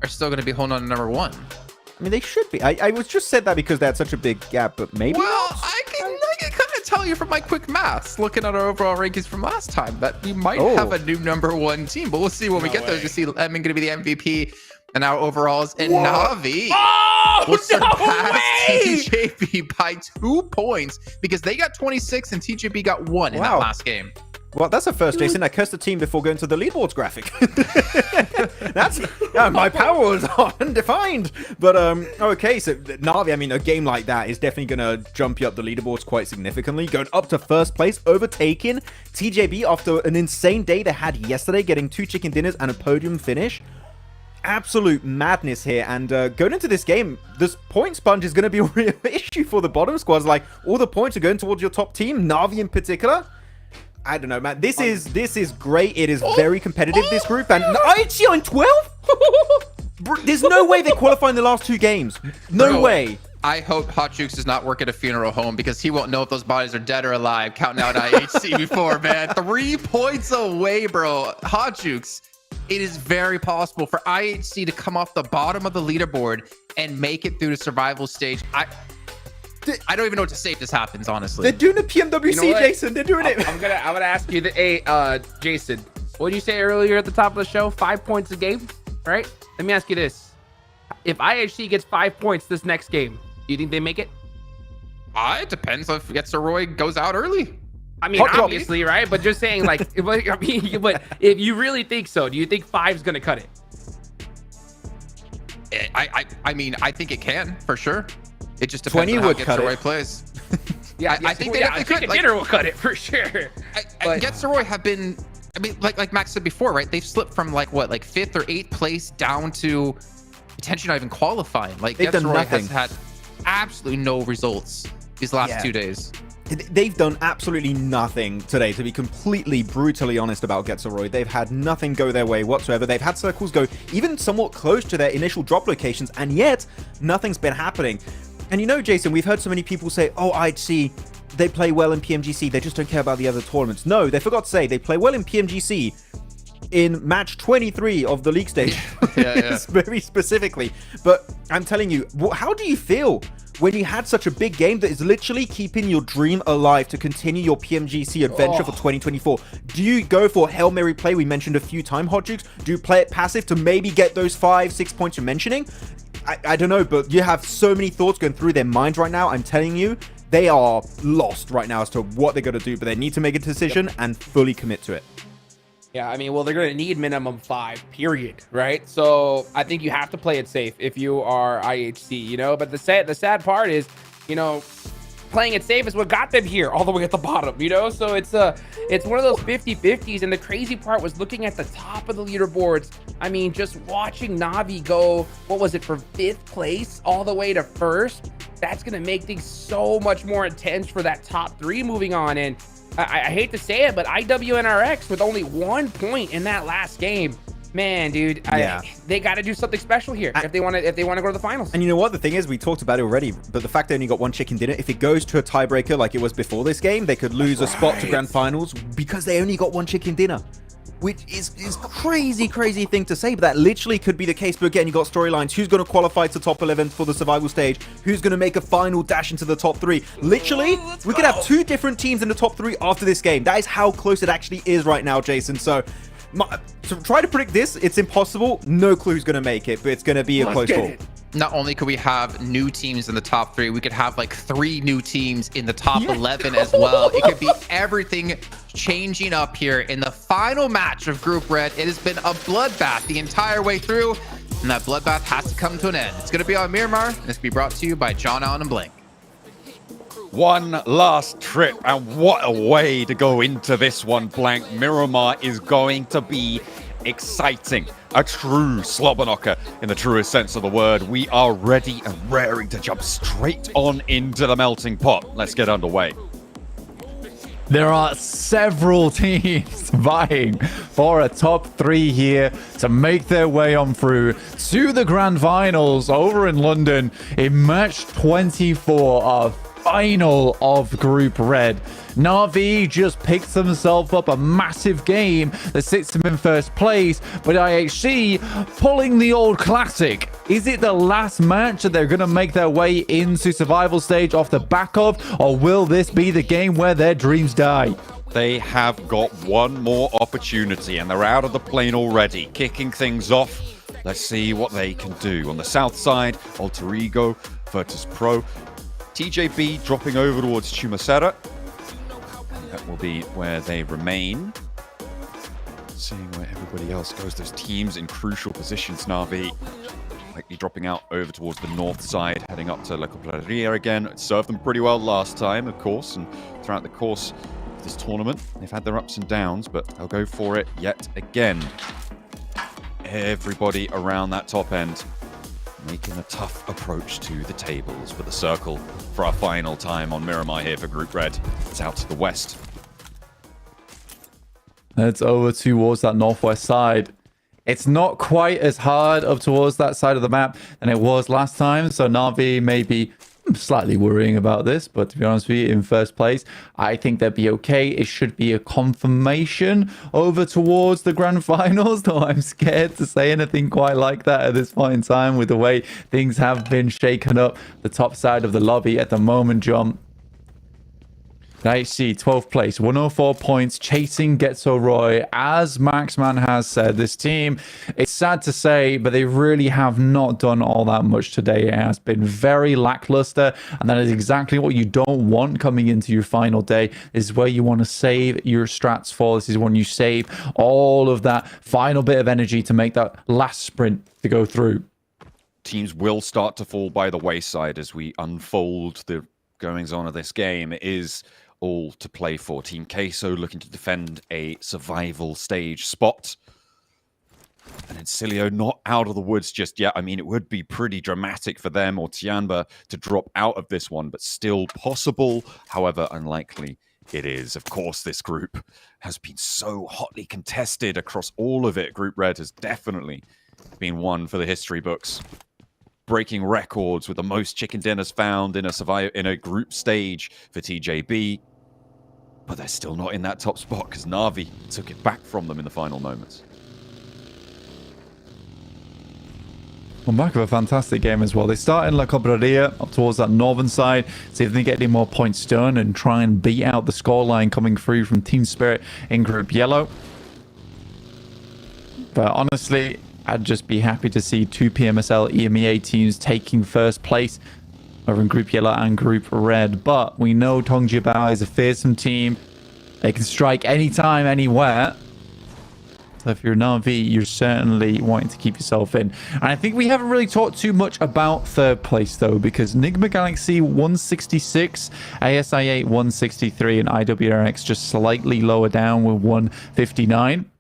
are still going to be holding on to number 1? I mean, they should be. I was just said that because they had such a big gap, but maybe Well, I can kind of tell you from my quick maths, looking at our overall rankings from last time, that we might have a new number 1 team. But we'll see when we get there. You see Lemon going to be the MVP, and our overalls, and Na'Vi will surpass TJB by 2 points because they got 26 and TJB got 1 in that last game. Well, that's a first, Jason. I cursed the team before going to the leaderboards graphic. That's my power was undefined. But okay, so Na'Vi, I mean, a game like that is definitely going to jump you up the leaderboards quite significantly. Going up to first place, overtaking TJB after an insane day they had yesterday, getting 2 chicken dinners and a podium finish. Absolute madness here, and going into this game, this point sponge is going to be a real issue for the bottom squads. Like, all the points are going towards your top team, Na'Vi in particular. I don't know, man. This is great. It is very competitive, this group, and IHC on 12? There's no way they qualify in the last 2 games. No way. I hope Hot Jukes does not work at a funeral home because he won't know if those bodies are dead or alive, counting out IHC before, man. 3 points away, bro. Hot Jukes. It is very possible for IHC to come off the bottom of the leaderboard and make it through the survival stage. I don't even know what to say if this happens, honestly. They're doing the PMWC, Jason. They're doing it. I'm gonna ask you, Jason, what did you say earlier at the top of the show? 5 points a game, right? Let me ask you this. If IHC gets 5 points this next game, do you think they make it? It depends if Roy goes out early. I mean, obviously, right? But just saying, like, but if you really think so, do you think 5's gonna cut it? I mean, I think it can for sure. It just depends on how Roy plays. I think they could. Dinner will cut it for sure. Roy have been. I mean, like Max said before, right? They've slipped from like 5th or 8th place down to potentially not even qualifying. Like Roy has had absolutely no results these last 2 days. They've done absolutely nothing today, to be completely brutally honest about Getzeroy. They've had nothing go their way whatsoever. They've had circles go even somewhat close to their initial drop locations, and yet nothing's been happening. And you know, Jason, we've heard so many people say, oh, IHC, they play well in PMGC. They just don't care about the other tournaments. No, they forgot to say they play well in PMGC. in match 23 of the league stage. Very specifically. But I'm telling you, how do you feel when you had such a big game that is literally keeping your dream alive to continue your PMGC adventure for 2024? Do you go for Hail Mary play we mentioned a few times, Hot Jukes? Do you play it passive to maybe get those 5-6 points you're mentioning? I don't know, but you have so many thoughts going through their minds right now. I'm telling you, they are lost right now as to what they're going to do, but they need to make a decision and fully commit to it. Yeah, I mean, well, they're going to need minimum 5, period, right? So I think you have to play it safe if you are IHC, you know? But the sad part is, you know, playing it safe is what got them here all the way at the bottom, you know? So it's one of those 50-50s, and the crazy part was looking at the top of the leaderboards. I mean, just watching Na'Vi go, what was it, from 5th place all the way to 1st? That's going to make things so much more intense for that top 3 moving on. And I hate to say it, but IWNRX with only 1 point in that last game, man, dude, they got to do something special here if they want to go to the finals. And you know what? The thing is, we talked about it already, but the fact they only got 1 chicken dinner, if it goes to a tiebreaker like it was before this game, they could lose a spot to Grand Finals because they only got 1 chicken dinner. Which is crazy thing to say, but that literally could be the case. But again, you got storylines. Who's going to qualify to top 11 for the survival stage? Who's going to make a final dash into the top 3? Literally, we could have 2 different teams in the top 3 after this game. That is how close it actually is right now, Jason. So try to predict this. It's impossible. No clue who's going to make it, but it's going to be a close call. Not only could we have new teams in the top 3, we could have like 3 new teams in the top 11 as well. It could be everything changing up here in the final match of Group Red. It has been a bloodbath the entire way through, and that bloodbath has to come to an end. It's going to be on Miramar, and it's going to be brought to you by John Allen and Blink. One last trip, and what a way to go into this one, Blank. Miramar is going to be exciting. A true slobber knocker in the truest sense of the word. We are ready and raring to jump straight on into the melting pot. Let's get underway. There are several teams vying for a top 3 here to make their way on through to the Grand Finals over in London in match 24 of final of Group Red. Na'Vi just picked themselves up a massive game that sits them in first place, but IHC pulling the old classic. Is it the last match that they're going to make their way into survival stage off the back of, or will this be the game where their dreams die? They have got one more opportunity, and they're out of the plane already, kicking things off. Let's see what they can do. On the south side, Alter Ego, Virtus Pro, TJB dropping over towards Chumasera. That will be where they remain. Seeing where everybody else goes. Those teams in crucial positions. Na'Vi likely dropping out over towards the north side, heading up to La Coplaria again. It served them pretty well last time, of course, and throughout the course of this tournament. They've had their ups and downs, but they'll go for it yet again. Everybody around that top end making a tough approach to the tables, but the circle for our final time on Miramar here for Group Red. It's out to the west. It's over towards that northwest side. It's not quite as hard up towards that side of the map than it was last time, so Na'Vi may be slightly worrying about this, but to be honest with you, in first place, I think they'd be okay. It should be a confirmation over towards the Grand Finals, though I'm scared to say anything quite like that at this point in time with the way things have been shaken up the top side of the lobby at the moment, John. IHC 12th place, 104 points, chasing Getso Roy. As Maxman has said, this team, it's sad to say, but they really have not done all that much today. It has been very lackluster, and that is exactly what you don't want coming into your final day. This is where you want to save your strats for. This is when you save all of that final bit of energy to make that last sprint to go through. Teams will start to fall by the wayside as we unfold the goings-on of this game. It is all to play for. Team Queso looking to defend a survival stage spot. And Encilio not out of the woods just yet. I mean, it would be pretty dramatic for them or Tianba to drop out of this one, but still possible. However, unlikely it is. Of course, this group has been so hotly contested across all of it. Group Red has definitely been one for the history books. Breaking records with the most chicken dinners found in a group stage for TJB. But they're still not in that top spot because Na'Vi took it back from them in the final moments. On back of a fantastic game as well. They start in La Cobreria up towards that northern side, see if they get any more points done and try and beat out the scoreline coming through from Team Spirit in Group Yellow. But honestly, I'd just be happy to see two PMSL EMEA teams taking first place over in Group Yellow and Group Red. But we know Tongjibao is a fearsome team. They can strike anytime, anywhere. So if you're Na'Vi, you're certainly wanting to keep yourself in. And I think we haven't really talked too much about third place, though, because Nigma Galaxy 166, ASI8 163, and IWRX just slightly lower down with 159.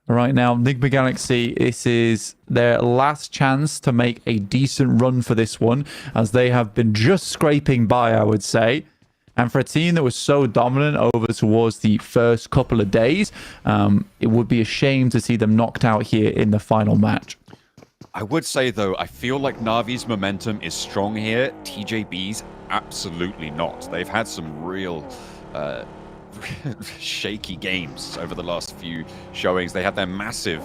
Right now, Nigma Galaxy, this is their last chance to make a decent run for this one, as they have been just scraping by, I would say. And for a team that was so dominant over towards the first couple of days, it would be a shame to see them knocked out here in the final match. I would say, though, I feel like Navi's momentum is strong here. TJB's absolutely not. They've had some real shaky games over the last few showings. They had their massive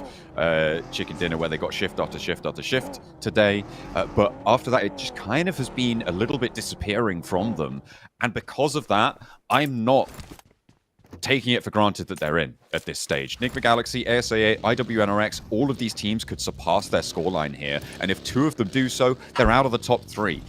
chicken dinner where they got shift after shift after shift today. But after that, it just kind of has been a little bit disappearing from them. And because of that, I'm not taking it for granted that they're in at this stage. Nigma Galaxy, ASA8, IWNRX, all of these teams could surpass their scoreline here. And if two of them do so, they're out of the top three.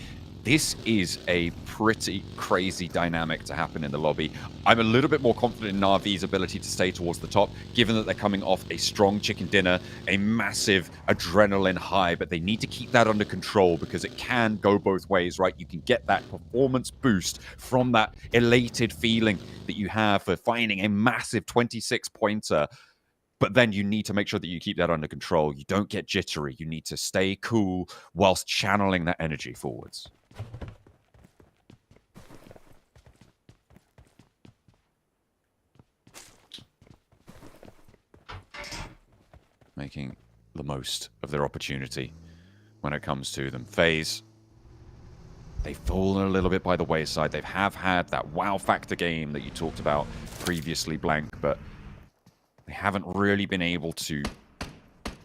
This is a pretty crazy dynamic to happen in the lobby. I'm a little bit more confident in Na'Vi's ability to stay towards the top, given that they're coming off a strong chicken dinner, a massive adrenaline high, but they need to keep that under control because it can go both ways, right? You can get that performance boost from that elated feeling that you have for finding a massive 26-pointer, but then you need to make sure that you keep that under control. You don't get jittery. You need to stay cool whilst channeling that energy forwards. Making the most of their opportunity when it comes to them. FaZe, they've fallen a little bit by the wayside. They have had that wow factor game that you talked about previously, Blank, but they haven't really been able to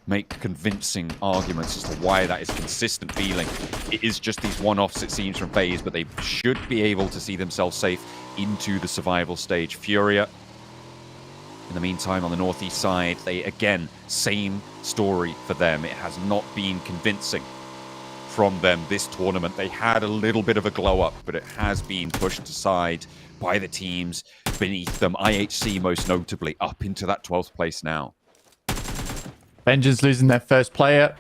make convincing arguments as to why that is a consistent feeling. It is just these one-offs, it seems, from FaZe, but they should be able to see themselves safe into the survival stage. Furia, in the meantime, on the northeast side, they, again, same story for them. It has not been convincing from them this tournament. They had a little bit of a glow-up, but it has been pushed aside by the teams beneath them. IHC, most notably, up into that 12th place now. Vengeance losing their first player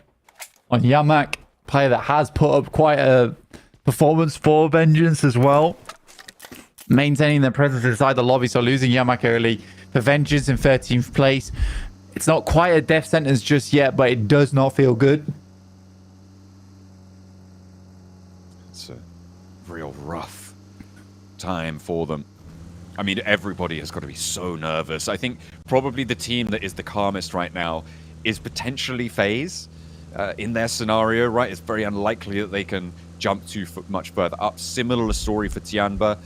on Yamak, player that has put up quite a performance for Vengeance as well. Maintaining their presence inside the lobby, so losing Yamak early for Vengeance in 13th place. It's not quite a death sentence just yet, but it does not feel good. It's a real rough time for them. I mean, everybody has got to be so nervous. I think probably the team that is the calmest right now is potentially FaZe in their scenario, right? It's very unlikely that they can jump too much further up. Similar story for Tianba.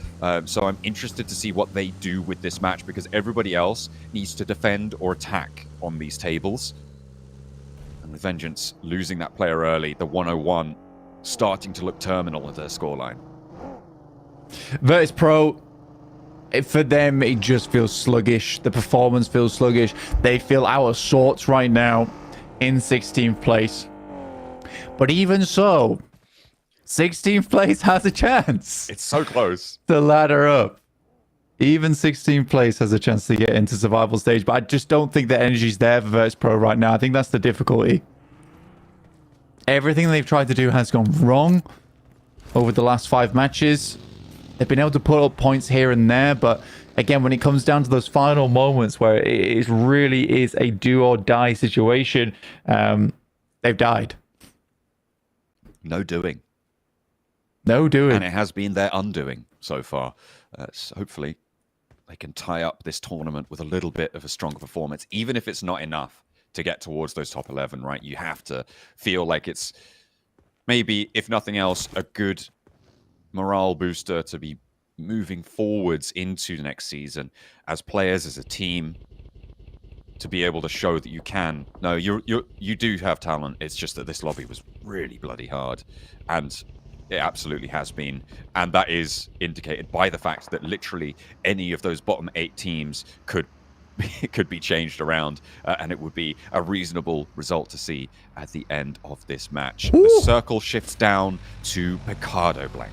So I'm interested to see what they do with this match because everybody else needs to defend or attack on these tables. And with Vengeance losing that player early, the 101 starting to look terminal at their scoreline. Virtus Pro, for them, it just feels sluggish. The performance feels sluggish. They feel out of sorts right now in 16th place. But even so, 16th place has a chance. It's so close. To ladder up. Even 16th place has a chance to get into survival stage. But I just don't think the energy's there for Virtus Pro right now. I think that's the difficulty. Everything they've tried to do has gone wrong over the last 5 matches. They've been able to put up points here and there, but again, when it comes down to those final moments where it really is a do or die situation, they've died. No doing. No doing. And it has been their undoing so far. So hopefully they can tie up this tournament with a little bit of a stronger performance, even if it's not enough to get towards those top 11, right? You have to feel like it's maybe, if nothing else, a good morale booster to be moving forwards into the next season as players, as a team. to be able to show that you can. No, you do have talent. It's just that this lobby was really bloody hard, and it absolutely has been, and that is indicated by the fact that literally any of those bottom 8 teams could be changed around, and it would be a reasonable result to see at the end of this match. Ooh. The circle shifts down to Picardo Blank.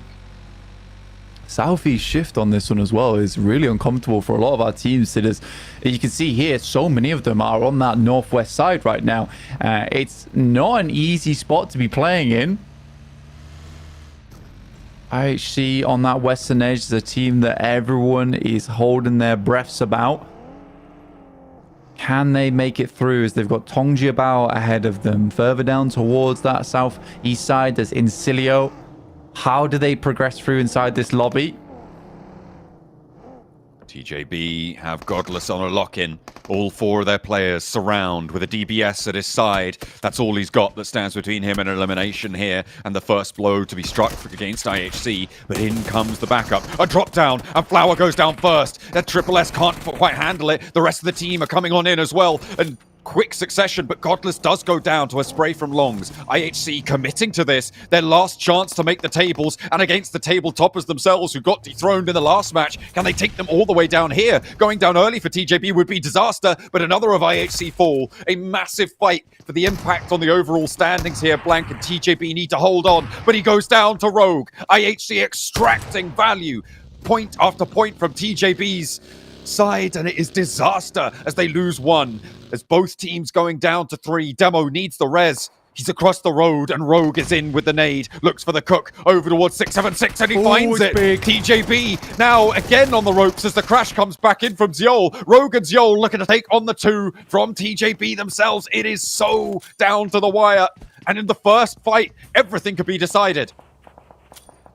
Southeast shift on this one as well is really uncomfortable for a lot of our teams. Sitters, you can see here, so many of them are on that northwest side right now. It's not an easy spot to be playing in. IHC on that western edge is a team that everyone is holding their breaths about. Can they make it through, as they've got Tongjiabao ahead of them? Further down towards that southeast side, there's Incilio. How do they progress through inside this lobby? TJB have Godless on a lock-in. All 4 of their players surround with a DBS at his side. That's all he's got that stands between him and elimination here. And the first blow to be struck against IHC. But in comes the backup. A drop down, and Flower goes down first. That Triple S can't quite handle it. The rest of the team are coming on in as well. And quick succession, but Godless does go down to a spray from Longs. IHC committing to this, their last chance to make the tables, and against the table toppers themselves who got dethroned in the last match. Can they take them all the way down here? Going down early for TJB would be disaster, but another of IHC fall. A massive fight for the impact on the overall standings here. Blank and TJB need to hold on, but he goes down to Rogue. IHC extracting value, point after point from TJB's side, and it is disaster as they lose 1. As both teams going down to 3. Demo needs the res. He's across the road, and Rogue is in with the nade. Looks for the cook over towards 676, and he finds it. Big. TJB now again on the ropes as the crash comes back in from Ziol. Rogue and Ziol looking to take on the 2 from TJB themselves. It is so down to the wire, and in the first fight, everything could be decided.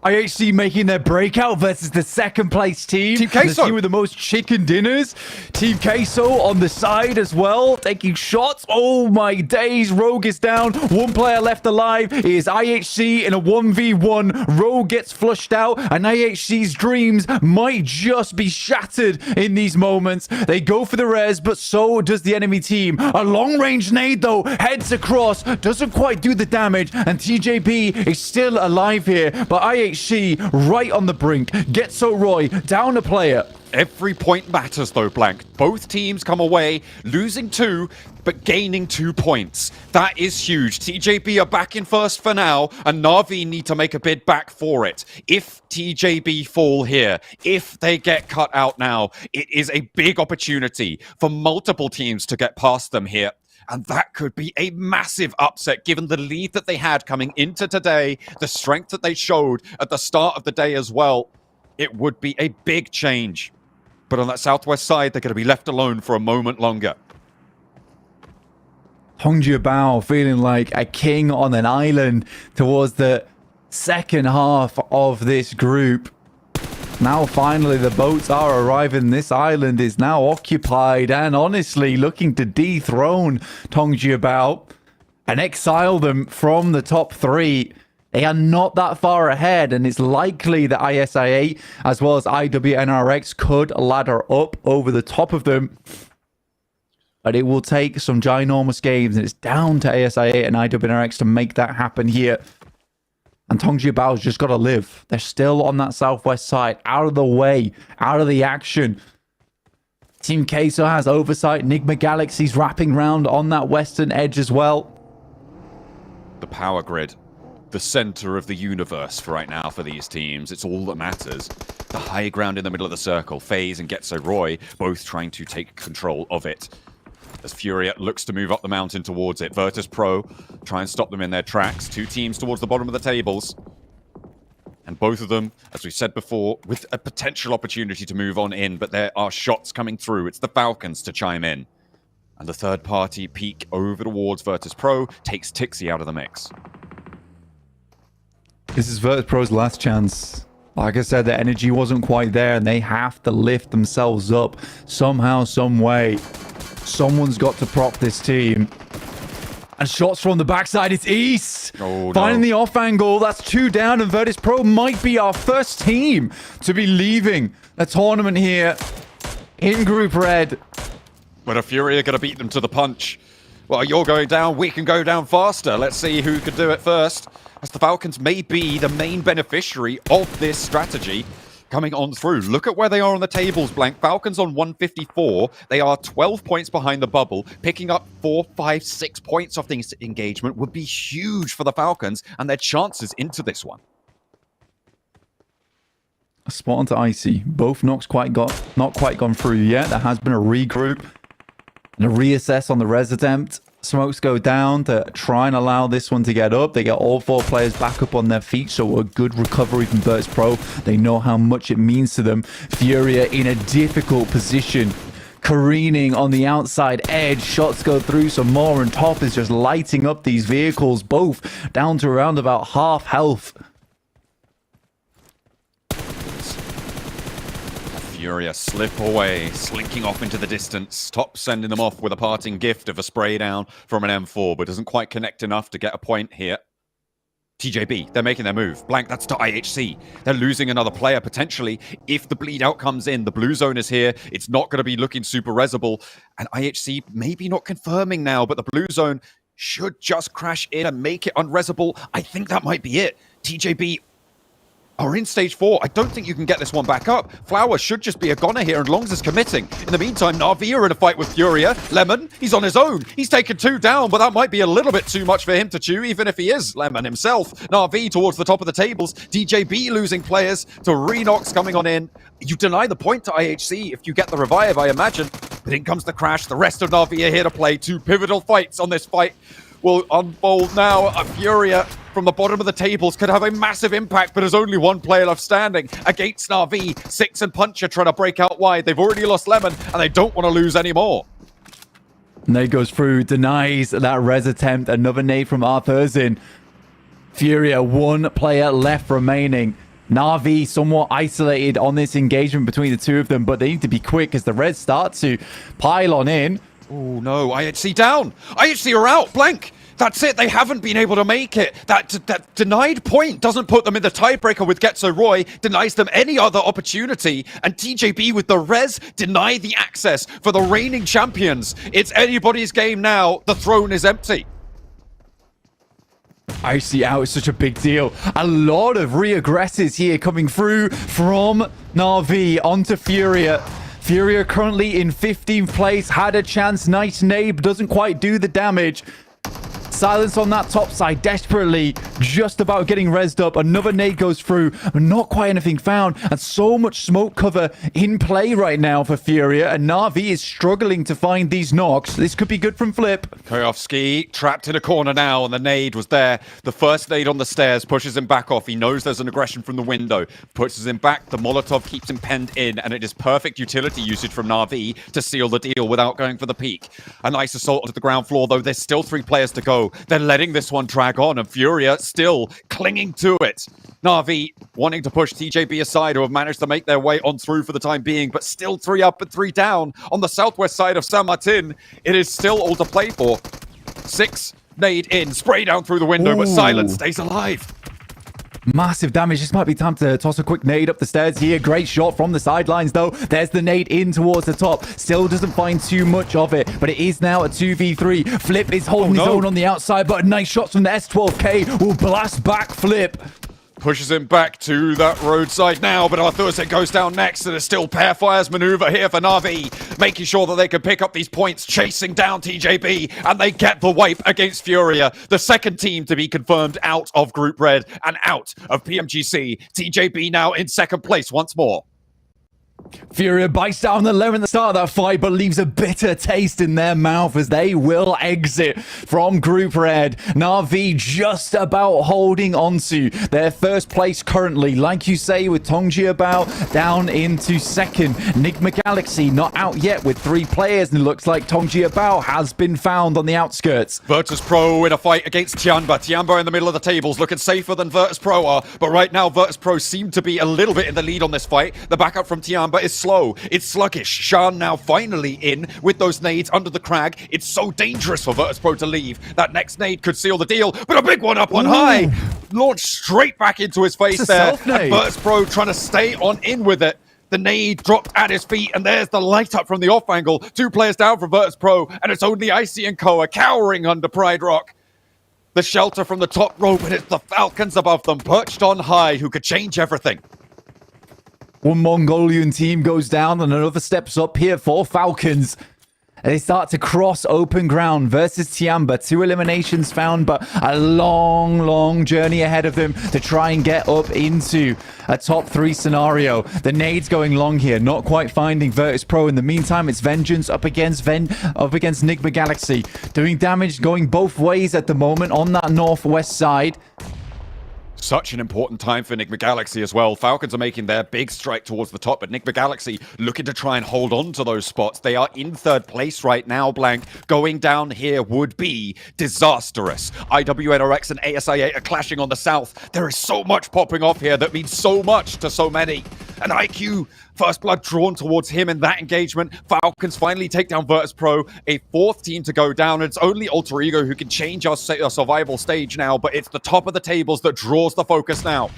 IHC making their breakout versus the second place team. Team Queso. The team with the most chicken dinners. Team Queso on the side as well, taking shots. Oh my days. Rogue is down. 1 player left alive. It is IHC in a 1v1. Rogue gets flushed out, and IHC's dreams might just be shattered in these moments. They go for the res, but so does the enemy team. A long-range nade, though, heads across. Doesn't quite do the damage, and TJB is still alive here, but IHC right on the brink. Getso Roy down a player. Every point matters though, Blank. Both teams come away losing 2, but gaining 2 points. That is huge. TJB are back in first for now, and Na'Vi need to make a bid back for it. If TJB fall here, if they get cut out now, it is a big opportunity for multiple teams to get past them here. And that could be a massive upset given the lead that they had coming into today, the strength that they showed at the start of the day as well. It would be a big change. But on that southwest side, they're going to be left alone for a moment longer. Tongjiabao feeling like a king on an island towards the second half of this group. Now finally the boats are arriving. This island is now occupied and honestly looking to dethrone Tongjiabao and exile them from the top 3. They are not that far ahead, and it's likely that ISIA as well as IWNRX could ladder up over the top of them. But it will take some ginormous games, and it's down to ASIA and IWNRX to make that happen here. And Tongjiabao's just got to live. They're still on that southwest side, out of the way, out of the action. Team Queso has oversight. Nigma Galaxy's wrapping round on that western edge as well. The power grid, the center of the universe for right now for these teams. It's all that matters. The high ground in the middle of the circle. FaZe and Getso Roy both trying to take control of it. As Furia looks to move up the mountain towards it. Virtus Pro try and stop them in their tracks. 2 teams towards the bottom of the tables. And both of them, as we said before, with a potential opportunity to move on in, but there are shots coming through. It's the Falcons to chime in. And the third party peek over towards Virtus Pro takes Tixi out of the mix. This is Virtus Pro's last chance. Like I said, the energy wasn't quite there, and they have to lift themselves up somehow, some way. Someone's got to prop this team. And shots from the backside. It's East. Oh, finding the off angle. That's 2 down, and Virtus Pro might be our first team to be leaving a tournament here in Group Red. But a Fury are going to beat them to the punch. Well, you're going down, we can go down faster. Let's see who can do it first, as the Falcons may be the main beneficiary of this strategy coming on through. Look at where they are on the tables, Blank. Falcons on 154. They are 12 points behind the bubble. Picking up 4, 5, 6 points off this engagement would be huge for the Falcons and their chances into this one. A spot onto Icy. Both knocks not quite gone through yet. There has been a regroup and a reassess on the res attempt. Smokes go down to try and allow this one to get up. They get all 4 players back up on their feet, so a good recovery from Virtus Pro. They know how much it means to them. Furia in a difficult position, careening on the outside edge. Shots go through some more, and Top is just lighting up these vehicles, both down to around about half health. Furia slip away, slinking off into the distance. Top sending them off with a parting gift of a spray down from an M4, but doesn't quite connect enough to get a point here. TJB, they're making their move. Blank, that's to IHC. They're losing another player, potentially. If the bleed out comes in, the blue zone is here. It's not going to be looking super resable. And IHC maybe not confirming now, but the blue zone should just crash in and make it unresable. I think that might be it. TJB are in stage 4. I don't think you can get this one back up. Flower should just be a goner here, and Longs is committing. In the meantime, Na'Vi are in a fight with Furia. Lemon, he's on his own. He's taken 2 down, but that might be a little bit too much for him to chew, even if he is Lemon himself. Na'Vi towards the top of the tables. DJB losing players to Renox coming on in. You deny the point to IHC if you get the revive, I imagine. But in comes the crash. The rest of Na'Vi are here to play. 2 pivotal fights on this fight will unfold now. A Furia from the bottom of the tables could have a massive impact, but there's only 1 player left standing against Na'Vi. 6 and Puncher trying to break out wide. They've already lost Lemon, and they don't want to lose anymore. Nade goes through, denies that res attempt. Another nade from Arthur's Furia, 1 player left remaining. Na'Vi somewhat isolated on this engagement between the 2 of them, but they need to be quick as the res start to pile on in. Oh no, IHC down! IHC are out, Blank! That's it, they haven't been able to make it. That denied point doesn't put them in the tiebreaker with Getzo Roy, denies them any other opportunity, and TJB with the res deny the access for the reigning champions. It's anybody's game now, the throne is empty. IHC out is such a big deal. A lot of re-aggresses here coming through from Na'Vi onto Furia. Furia currently in 15th place, had a chance. Nice nade, doesn't quite do the damage. Silence on that top side, desperately just about getting rezzed up. Another nade goes through, but not quite anything found. And so much smoke cover in play right now for Furia. And Na'Vi is struggling to find these knocks. This could be good from Flip. Koyovsky trapped in a corner now, and the nade was there. The first nade on the stairs pushes him back off. He knows there's an aggression from the window. Pushes him back. The Molotov keeps him penned in, and it is perfect utility usage from Na'Vi to seal the deal without going for the peak. A nice assault onto the ground floor, though. There's still 3 players to go. They're letting this one drag on, and Furia still clinging to it. Na'Vi wanting to push TJB aside, who have managed to make their way on through for the time being, but still 3 up and 3 down on the southwest side of San Martin. It is still all to play for. 6 nade in, spray down through the window, but Silence stays alive. Massive damage. This might be time to toss a quick nade up the stairs here. Great shot from the sidelines, though. There's the nade in towards the top. Still doesn't find too much of it, but it is now a 2v3. Flip is holding his own on the outside, but nice shots from the S12K will blast back Flip. Pushes him back to that roadside now, but Arthur's goes down next, and it's still pair fires maneuver here for Na'Vi, making sure that they can pick up these points, chasing down TJB, and they get the wipe against Furia, the second team to be confirmed out of Group Red and out of PMGC. TJB now in second place once more. Furia bites down the lemon at the start of that fight, but leaves a bitter taste in their mouth as they will exit from Group Red. Na'Vi just about holding onto their first place currently, like you say, with Tongji about down into second. Enigma Galaxy not out yet with 3 players, and it looks like Tongji about has been found on the outskirts. Virtus Pro in a fight against Tianba. Tianba in the middle of the tables, looking safer than Virtus Pro are, but right now Virtus Pro seem to be a little bit in the lead on this fight. The backup from Tianba is slow. It's sluggish. Shan now finally in with those nades under the crag. It's so dangerous for Virtus Pro to leave. That next nade could seal the deal, but a big one up on high. Launched straight back into his face there. And Virtus Pro trying to stay on in with it. The nade dropped at his feet, and there's the light up from the off angle. 2 players down from Virtus Pro, and it's only Icy and Koa cowering under Pride Rock. The shelter from the top row, but it's the Falcons above them, perched on high, who could change everything. One Mongolian team goes down and another steps up here for Falcons. They start to cross open ground versus Tiamba. 2 eliminations found, but a long journey ahead of them to try and get up into a top 3 scenario. The nade's going long here, not quite finding Virtus Pro. In the meantime, it's Vengeance up against Nigma Galaxy. Doing damage going both ways at the moment on that northwest side. Such an important time for Nigma Galaxy as well. Falcons are making their big strike towards the top, but Nigma Galaxy looking to try and hold on to those spots. They are in 3rd place right now, Blank. Going down here would be disastrous. IWNRX and ASI8 are clashing on the south. There is so much popping off here that means so much to so many. And IQ, First Blood drawn towards him in that engagement. Falcons finally take down Virtus Pro. A 4th team to go down. It's only Alter Ego who can change our survival stage now, but it's the top of the tables that draws the focus now.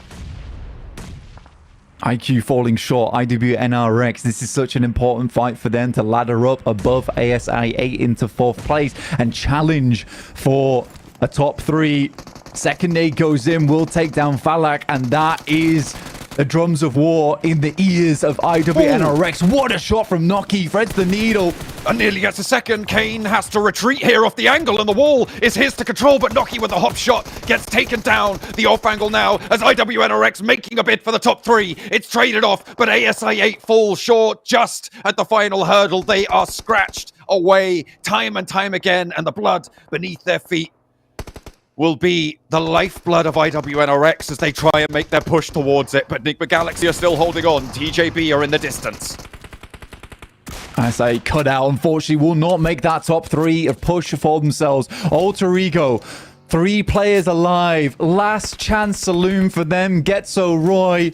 IQ falling short, IWNRX. This is such an important fight for them to ladder up above ASI8 into 4th place and challenge for a top 3. Second nade goes in, will take down Falak, and that is the drums of war in the ears of IWNRX. What a shot from Noki, threads the needle. And nearly gets a second. Kane has to retreat here off the angle, and the wall is his to control, but Noki with a hop shot gets taken down. The off angle now as IWNRX making a bid for the top 3. It's traded off, but ASI8 falls short just at the final hurdle. They are scratched away time and time again, and the blood beneath their feet will be the lifeblood of IWNRX as they try and make their push towards it. But Nigma Galaxy are still holding on. TJB are in the distance. As a cutout, unfortunately, will not make that top 3 of push for themselves. Alter Ego, 3 players alive. Last chance saloon for them. Getso Roy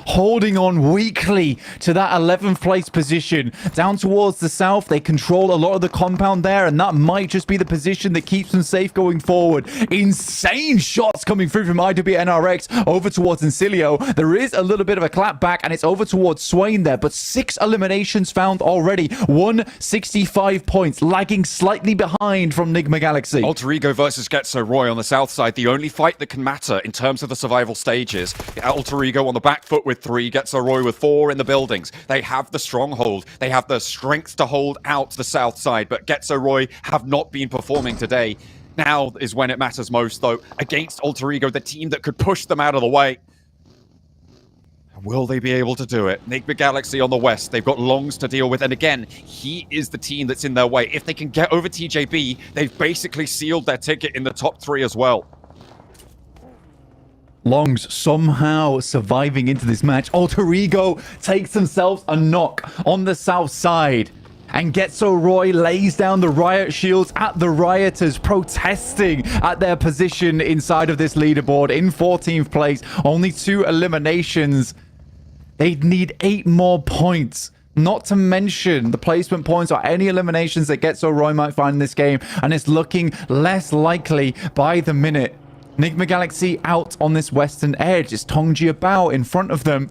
holding on weakly to that 11th place position. Down towards the south, they control a lot of the compound there, and that might just be the position that keeps them safe going forward. Insane shots coming through from IWNRX over towards Encilio. There is a little bit of a clap back, and it's over towards Swain there, but 6 eliminations found already. 165 points, lagging slightly behind from Nigma Galaxy. Alter Ego versus Getso Roy on the south side. The only fight that can matter in terms of the survival stages. Alter Ego on the back foot with 3, Getso Roy with 4 in the buildings. They have the stronghold. They have the strength to hold out the south side, but Getso Roy have not been performing today. Now is when it matters most, though, against Alter Ego, the team that could push them out of the way. Will they be able to do it? Nigma Galaxy on the west, they've got Longs to deal with, and again, he is the team that's in their way. If they can get over TJB, they've basically sealed their ticket in the top 3 as well. Longs somehow surviving into this match. Alter Ego takes themselves a knock on the south side. And Getso Roy lays down the riot shields at the rioters protesting at their position inside of this leaderboard in 14th place. Only 2 eliminations. They'd need 8 more points. Not to mention the placement points or any eliminations that Getso Roy might find in this game. And it's looking less likely by the minute. Nigma Galaxy out on this western edge. It's Tongji about in front of them.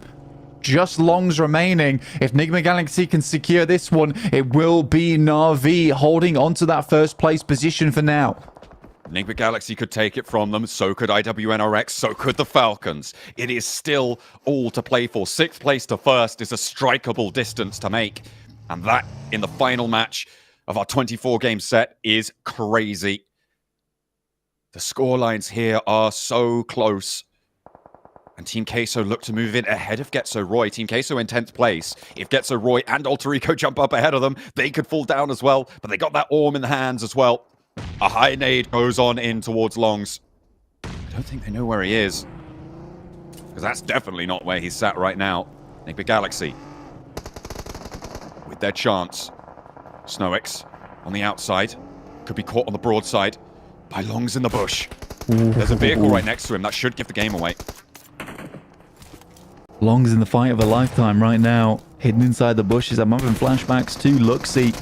Just Longs remaining. If Nigma Galaxy can secure this one, it will be Na'Vi holding onto that 1st place position for now. Nigma Galaxy could take it from them, so could IWNRX, so could the Falcons. It is still all to play for. 6th place to 1st is a strikeable distance to make. And that, in the final match of our 24-game set, is crazy. The scorelines here are so close. And Team Queso look to move in ahead of Getso Roy. Team Queso in 10th place. If Getso Roy and Alter Ego jump up ahead of them, they could fall down as well. But they got that Orm in the hands as well. A high nade goes on in towards Longs. I don't think they know where he is. Because that's definitely not where he's sat right now. Nigma Galaxy with their chance. Snowix on the outside. Could be caught on the broadside by Longs in the bush. There's a vehicle right next to him. That should give the game away. Longs in the fight of a lifetime right now. Hidden inside the bushes. I'm having flashbacks to Luxie.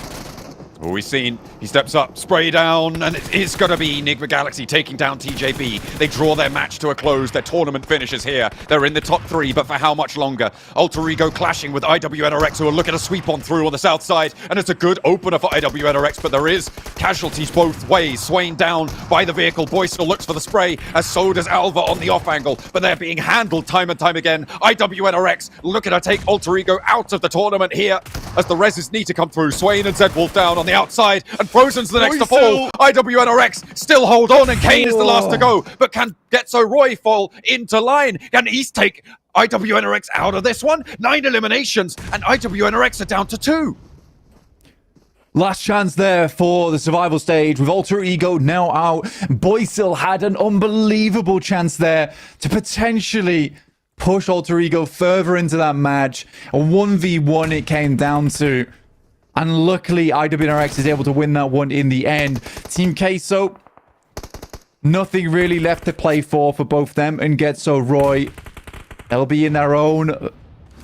Well, we've seen he steps up, spray down, and it's going to be Enigma Galaxy taking down TJB. They draw their match to a close. Their tournament finishes here. They're in the top 3, but for how much longer? Alter Ego clashing with IWNRX, who are looking to sweep on through on the south side, and it's a good opener for IWNRX, but there is casualties both ways. Swain down by the vehicle. Boyce looks for the spray, as so does Alva on the off angle, but they're being handled time and time again. IWNRX looking to take Alter Ego out of the tournament here, as the reses need to come through. Swain and Zed Wolf down on the outside, and Frozen's the next to fall. IWNRX still hold on, and Kane is the last to go, but can Getso Roy fall into line? Can East take IWNRX out of this one? 9 eliminations, and IWNRX are down to 2. Last chance there for the survival stage with Alter Ego now out. Boysil had an unbelievable chance there to potentially push Alter Ego further into that match. A 1v1 it came down to. And luckily, IWNRX is able to win that one in the end. Team Queso, nothing really left to play for both them and Getso Roy. They'll be in their own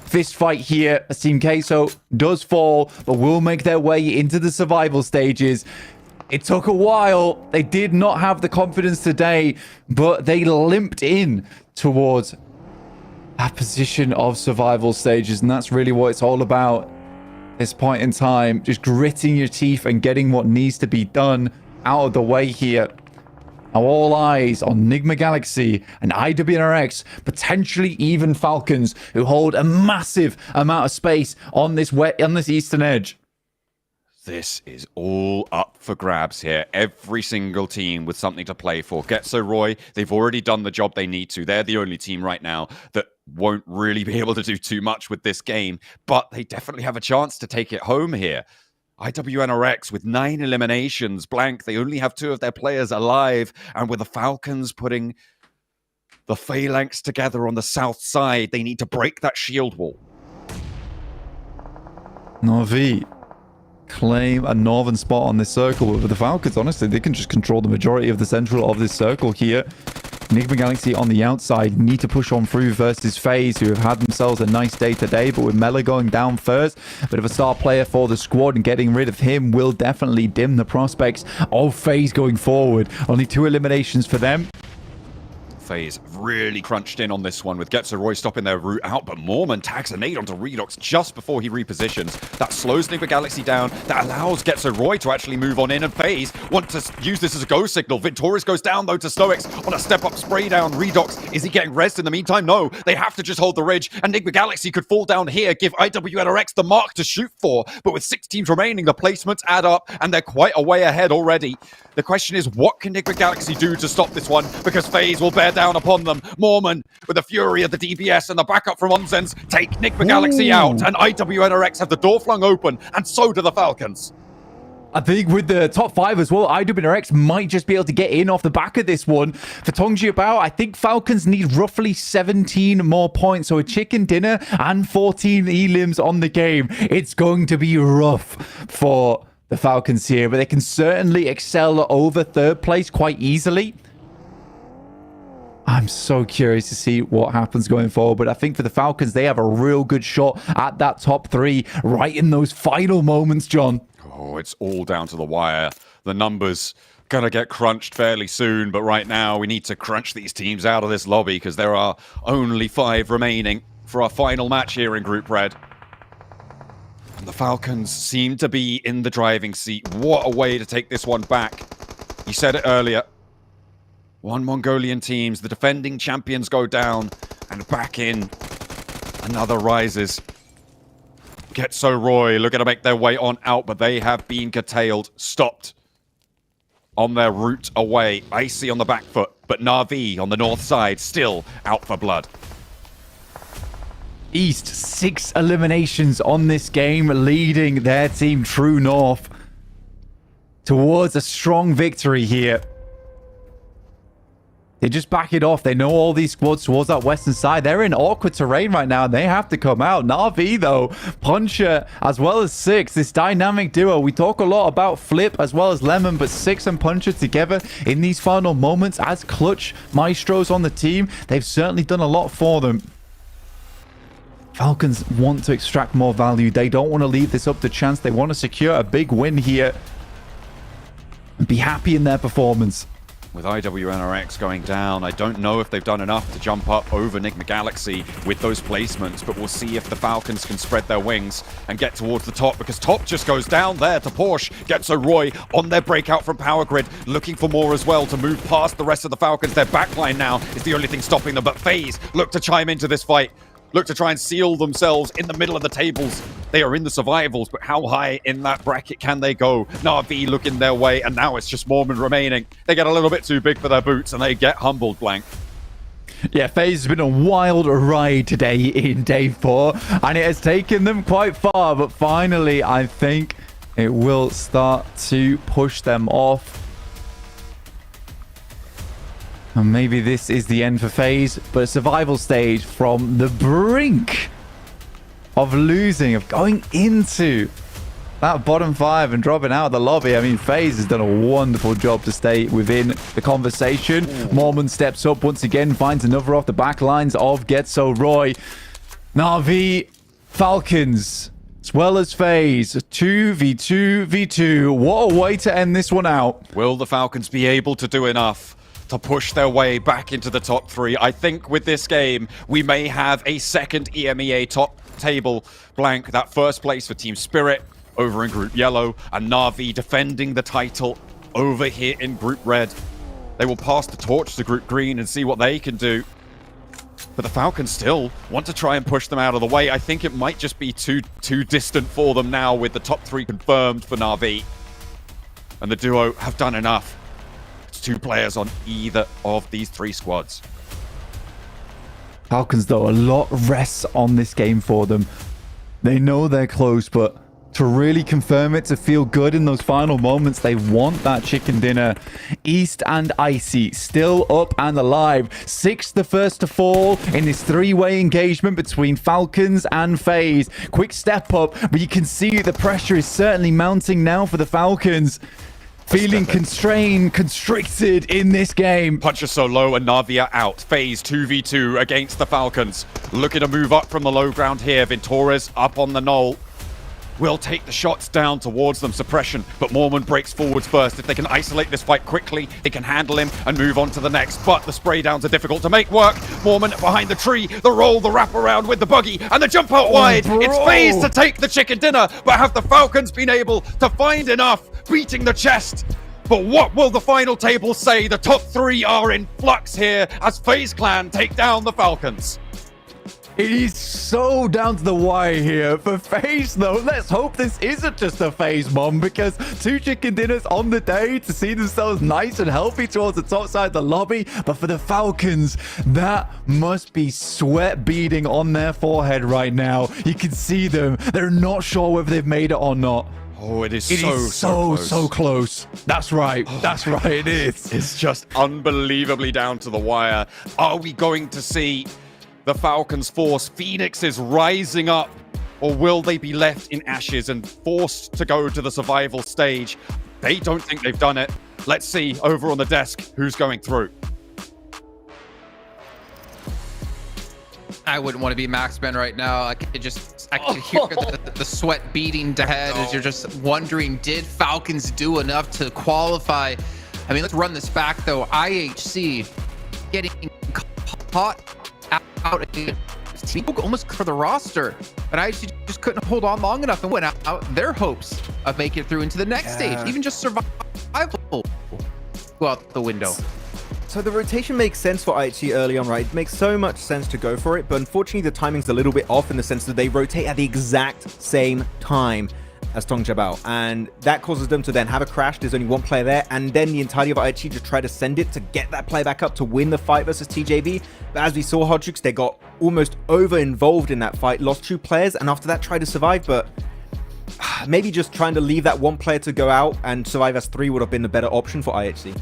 fist fight here as Team Queso does fall, but will make their way into the survival stages. It took a while. They did not have the confidence today, but they limped in towards that position of survival stages, and that's really what it's all about. This point in time, just gritting your teeth and getting what needs to be done out of the way here. Now all eyes on Enigma Galaxy and IWNRX, potentially even Falcons, who hold a massive amount of space on this eastern edge. This is all up for grabs here. Every single team with something to play for. Getso Roy, they've already done the job they need to. They're the only team right now that won't really be able to do too much with this game, but they definitely have a chance to take it home here. IWNRX with 9 eliminations blank. They only have 2 of their players alive, and with the Falcons putting the phalanx together on the south side, they need to break that shield wall. Navi claim a northern spot on this circle, but with the Falcons, honestly, they can just control the majority of the central of this circle here. Enigma Galaxy on the outside need to push on through versus FaZe, who have had themselves a nice day today, but with Mela going down first, a bit of a star player for the squad, and getting rid of him will definitely dim the prospects of FaZe going forward. Only 2 eliminations for them. FaZe really crunched in on this one with Getso Roy stopping their route out, but Mormon tags a nade onto Redox just before he repositions. That slows Enigma Galaxy down. That allows Getso Roy to actually move on in, and FaZe want to use this as a go signal. Vintorius goes down though to Stoics on a step up spray down. Redox, is he getting rest in the meantime? No, they have to just hold the ridge, and Enigma Galaxy could fall down here, give IWNRX the mark to shoot for, but with 6 teams remaining, the placements add up, and they're quite a way ahead already. The question is, what can Enigma Galaxy do to stop this one? Because FaZe will bear down upon them. Mormon, with the fury of the DBS and the backup from Onsen's, take Enigma Galaxy out, and IWNRX have the door flung open, and so do the Falcons. I think with the top 5 as well, IWNRX might just be able to get in off the back of this one. For Tongjiabao, I think Falcons need roughly 17 more points, so a chicken dinner and 14 elims on the game. It's going to be rough for the Falcons here, but they can certainly excel over 3rd place quite easily. I'm so curious to see what happens going forward, but I think for the Falcons, they have a real good shot at that top 3 right in those final moments, John. Oh, it's all down to the wire. The numbers gonna get crunched fairly soon, but right now we need to crunch these teams out of this lobby because there are only 5 remaining for our final match here in Group Red. And the Falcons seem to be in the driving seat. What a way to take this one back. You said it earlier. 1 Mongolian teams, the defending champions go down, and back in, another rises. Getso Roy looking to make their way on out, but they have been curtailed, stopped on their route away. Icy on the back foot, but Na'Vi on the north side still out for blood. East, 6 eliminations on this game, leading their team True North towards a strong victory here. They just back it off. They know all these squads towards that western side. They're in awkward terrain right now. They have to come out. Na'Vi, though, Puncher, as well as Six, this dynamic duo. We talk a lot about Flip as well as Lemon, but Six and Puncher together in these final moments as clutch maestros on the team. They've certainly done a lot for them. Falcons want to extract more value. They don't want to leave this up to chance. They want to secure a big win here and be happy in their performance. With IWNRX going down, I don't know if they've done enough to jump up over Enigma Galaxy with those placements, but we'll see if the Falcons can spread their wings and get towards the top, because top just goes down there to Porsche. Gets a Roy on their breakout from Power Grid, looking for more as well to move past the rest of the Falcons. Their backline now is the only thing stopping them, but FaZe look to chime into this fight. Look to try and seal themselves in the middle of the tables. They are in the survivals, but how high in that bracket can they go? Na'Vi looking their way, and now it's just Mormon remaining. They get a little bit too big for their boots, and they get humbled, Blank. Yeah, FaZe has been a wild ride today in day 4, and it has taken them quite far, but finally, I think it will start to push them off. And maybe this is the end for FaZe, but a survival stage from the brink of losing, of going into that bottom 5 and dropping out of the lobby. I mean, FaZe has done a wonderful job to stay within the conversation. Mormon steps up once again, finds another off the back lines of Getso Roy. Na'Vi, Falcons, as well as FaZe, 2v2v2. What a way to end this one out. Will the Falcons be able to do enough to push their way back into the top 3? I think with this game, we may have a second EMEA top table, Blank. That first place for Team Spirit over in Group Yellow, and Na'Vi defending the title over here in Group Red. They will pass the torch to Group Green and see what they can do. But the Falcons still want to try and push them out of the way. I think it might just be too distant for them now, with the top 3 confirmed for Na'Vi. And the duo have done enough. 2 players on either of these 3 squads. Falcons, though, a lot rests on this game for them. They know they're close, but to really confirm it, to feel good in those final moments, they want that chicken dinner. East and Icy still up and alive. 6th, the first to fall in this 3-way engagement between Falcons and FaZe. Quick step up, but you can see the pressure is certainly mounting now for the Falcons. Feeling constrained, constricted in this game. Puncher so low and Na'Vi are out. FaZe 2v2 against the Falcons. Looking to move up from the low ground here. Ventores up on the knoll. Will take the shots down towards them. Suppression, but Mormon breaks forwards first. If they can isolate this fight quickly, they can handle him and move on to the next. But the spray downs are difficult to make work. Mormon behind the tree, the roll, the wrap around with the buggy, and the jump out wide. It's FaZe to take the chicken dinner, but have the Falcons been able to find enough? Beating the chest. But what will the final table say? The top 3 are in flux here as FaZe Clan take down the Falcons. It is so down to the wire here for FaZe, though. Let's hope this isn't just a FaZe bomb, because 2 chicken dinners on the day to see themselves nice and healthy towards the top side of the lobby. But for the Falcons, that must be sweat beading on their forehead right now. You can see them. They're not sure whether they've made it or not. Oh, it is so close. That's right. That's right. It is. It's just unbelievably down to the wire. Are we going to see the Falcons force Phoenixes rising up, or will they be left in ashes and forced to go to the survival stage? They don't think they've done it. Let's see over on the desk who's going through. I wouldn't want to be Maxman right now. I could hear the sweat beating to head as you're just wondering, did Falcons do enough to qualify? I mean, let's run this back though. IHC getting caught out almost for the roster, but IHC just couldn't hold on long enough and went out their hopes of making it through into the next stage. Even just survival go out the window. So the rotation makes sense for IHC early on, right? It makes so much sense to go for it, but unfortunately the timing's a little bit off in the sense that they rotate at the exact same time as Tongjabao, and that causes them to then have a crash. There's only 1 player there, and then the entirety of IHC to try to send it to get that player back up to win the fight versus TJV. But as we saw, Hodgux, they got almost over-involved in that fight, lost 2 players, and after that tried to survive, but maybe just trying to leave that 1 player to go out and survive as 3 would have been the better option for IHC.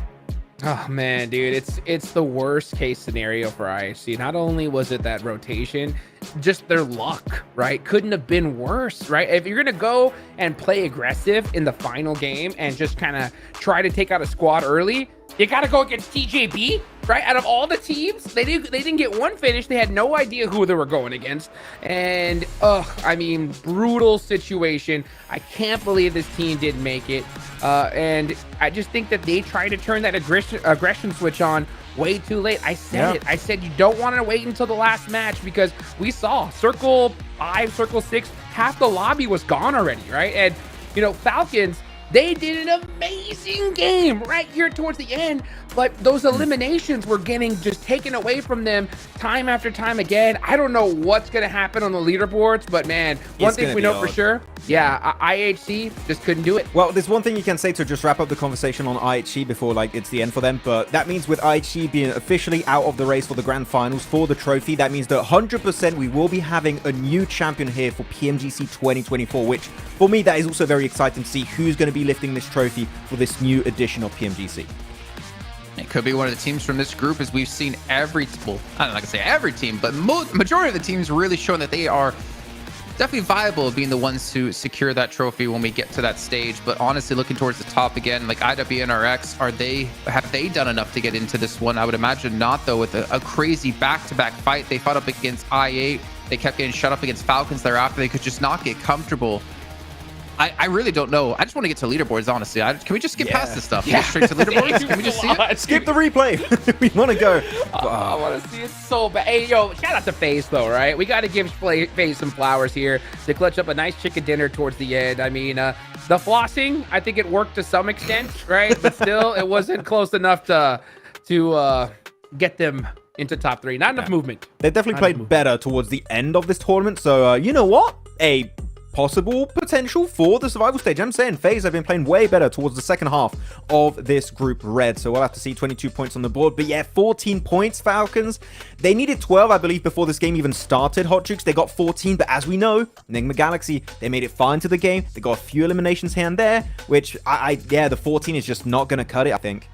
Oh man, dude, it's the worst case scenario for IHC. Not only was it that rotation, just their luck, right? Couldn't have been worse, right? If you're gonna go and play aggressive in the final game and just kind of try to take out a squad early, You got to go against TJB, right? Out of all the teams, they didn't get one finish. They had no idea who they were going against. And, I mean, brutal situation. I can't believe this team didn't make it. And I just think that they tried to turn that aggression switch on way too late. I said it. I said you don't want to wait until the last match because we saw Circle 5, Circle 6, half the lobby was gone already, right? And, you know, Falcons, they did an amazing game right here towards the end, but those eliminations were getting just taken away from them time after time again. I don't know what's going to happen on the leaderboards, but man, one thing we know for sure, IHC just couldn't do it. Well, there's one thing you can say to just wrap up the conversation on IHC before like it's the end for them, but that means with IHC being officially out of the race for the Grand Finals for the trophy, that means that 100% we will be having a new champion here for PMGC 2024, which for me, that is also very exciting to see who's going to be lifting this trophy for this new edition of PMGC. It could be one of the teams from this group, as we've seen every, well, I don't know, I can say every team, but majority of the teams really showing that they are definitely viable of being the ones to secure that trophy when we get to that stage. But honestly, looking towards the top again, like IWNRX, have they done enough to get into this one? I would imagine not, though, with a crazy back-to-back fight. They fought up against I8. They kept getting shut up against Falcons thereafter. They could just not get comfortable. I really don't know. I just want to get to leaderboards, honestly. Can we just skip past this stuff? Get straight to leaderboards? Can we just see it? Skip the replay. We want to go. I want to see it so bad. Hey, yo, shout out to FaZe, though, right? We got to give FaZe some flowers here to clutch up a nice chicken dinner towards the end. I mean, the flossing, I think it worked to some extent, right? But still, it wasn't close enough to get them into top 3. Not enough movement. They definitely played better towards the end of this tournament. So, you know what? A possible potential for the survival stage. I'm saying FaZe have been playing way better towards the second half of this group red. So we'll have to see 22 points on the board. But yeah, 14 points, Falcons. They needed 12, I believe, before this game even started, Hot Jukes. They got 14. But as we know, Enigma Galaxy, they made it far into the game. They got a few eliminations here and there, which yeah, the 14 is just not going to cut it, I think.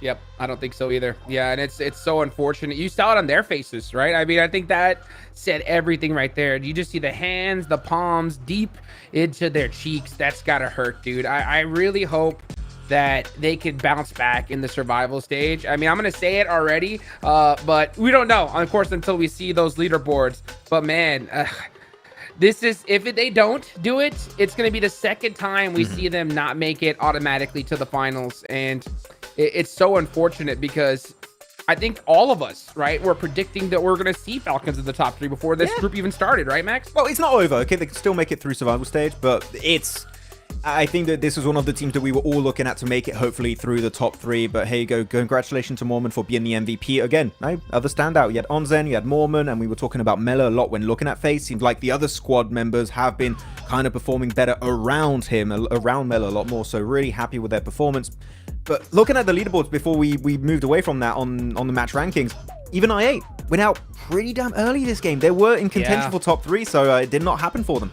Yep, I don't think so either. Yeah, and it's so unfortunate. You saw it on their faces, right? I mean, I think that said everything right there. You just see the hands, the palms deep into their cheeks. That's gotta hurt, dude. I really hope that they can bounce back in the survival stage. I mean, I'm gonna say it already, but we don't know, of course, until we see those leaderboards. But man, this is, if they don't do it, it's gonna be the second time we see them not make it automatically to the finals. And it's so unfortunate because I think all of us, right, we're predicting that we're going to see Falcons in the top 3 before this group even started, right, Max? Well, it's not over, okay? They can still make it through survival stage, but I think that this was one of the teams that we were all looking at to make it, hopefully, through the top 3. But here you go. Congratulations to Mormon for being the MVP. Again, other standout. You had Onzen, you had Mormon, and we were talking about Mela a lot when looking at FaZe. Seems like the other squad members have been kind of performing better around him, around Mela a lot more. So really happy with their performance. But looking at the leaderboards before we moved away from that on the match rankings, even I8 went out pretty damn early this game. They were in contention for top 3, so it did not happen for them.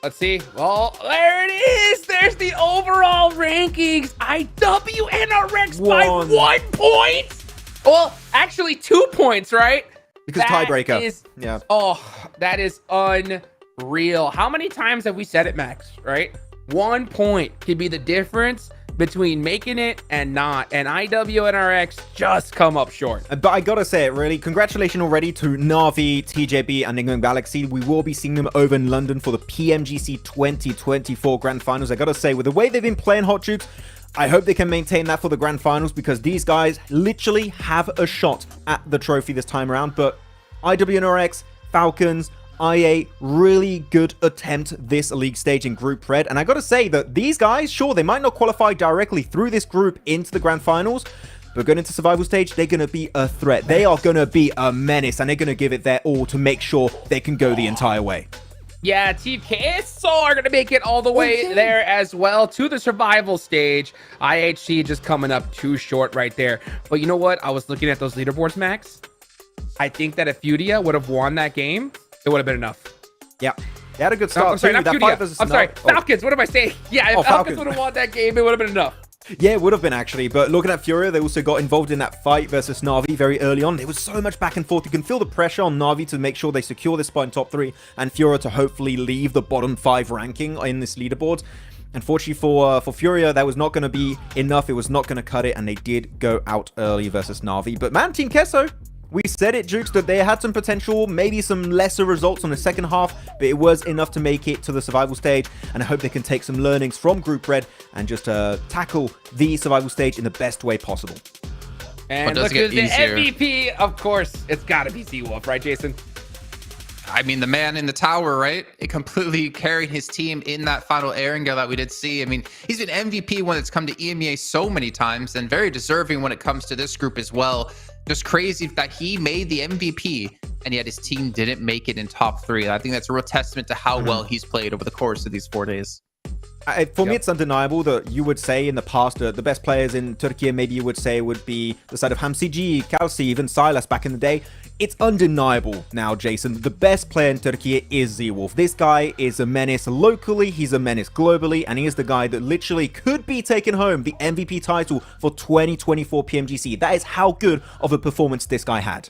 Let's see. Well, there it is. There's the overall rankings. IWNRX by 1 point. Well, actually 2 points, right? Because tiebreaker. Yeah. Oh, that is unreal. How many times have we said it, Max, right? 1 point could be the difference between making it and not, and IWNRX just come up short. But I gotta say it, really, congratulations already to Na'Vi, TJB, and Enigma Galaxy. We will be seeing them over in London for the PMGC 2024 Grand Finals. I gotta say, with the way they've been playing, Hot Jukes, I hope they can maintain that for the Grand Finals, because these guys literally have a shot at the trophy this time around. But IWNRX, Falcons, I8, really good attempt this league stage in Group Red. And I gotta say that these guys, sure, they might not qualify directly through this group into the Grand Finals, but going into survival stage, they're gonna be a threat. They are gonna be a menace, and they're gonna give it their all to make sure they can go the entire way. Yeah, Team KSO are going to make it all the way there as well to the survival stage. IHC just coming up too short right there. But you know what? I was looking at those leaderboards, Max. I think that if Fudia would have won that game, it would have been enough. Yeah. They had a good start. I'm sorry, not Fudia. I'm sorry, Falcons. What am I saying? Yeah, if Falcons would have won that game, it would have been enough. Yeah, it would have been, actually. But looking at Furia, they also got involved in that fight versus Na'Vi very early on. There was so much back and forth. You can feel the pressure on Na'Vi to make sure they secure this spot in top 3, and Furia to hopefully leave the bottom 5 ranking in this leaderboard. Unfortunately for Furia, that was not going to be enough. It was not going to cut it, and they did go out early versus Na'Vi. But man, Team Kesso, we said it, Jukes, that they had some potential, maybe some lesser results on the second half, but it was enough to make it to the survival stage, and I hope they can take some learnings from Group Red and just tackle the survival stage in the best way possible. And look who's the MVP, of course, it's got to be Z-Wolf, right, Jason? I mean, the man in the tower, right? It completely carried his team in that final Erangel that we did see. I mean, he's been MVP when it's come to EMEA so many times, and very deserving when it comes to this group as well. Just crazy that he made the MVP, and yet his team didn't make it in top 3. I think that's a real testament to how well he's played over the course of these 4 days. For me, it's undeniable that you would say in the past the best players in Turkey, maybe you would say, would be the side of Hamsici, Kalsi, even Silas back in the day. It's undeniable now, Jason. The best player in Turkey is Z-Wolf. This guy is a menace locally, he's a menace globally, and he is the guy that literally could be taking home the MVP title for 2024 PMGC. That is how good of a performance this guy had.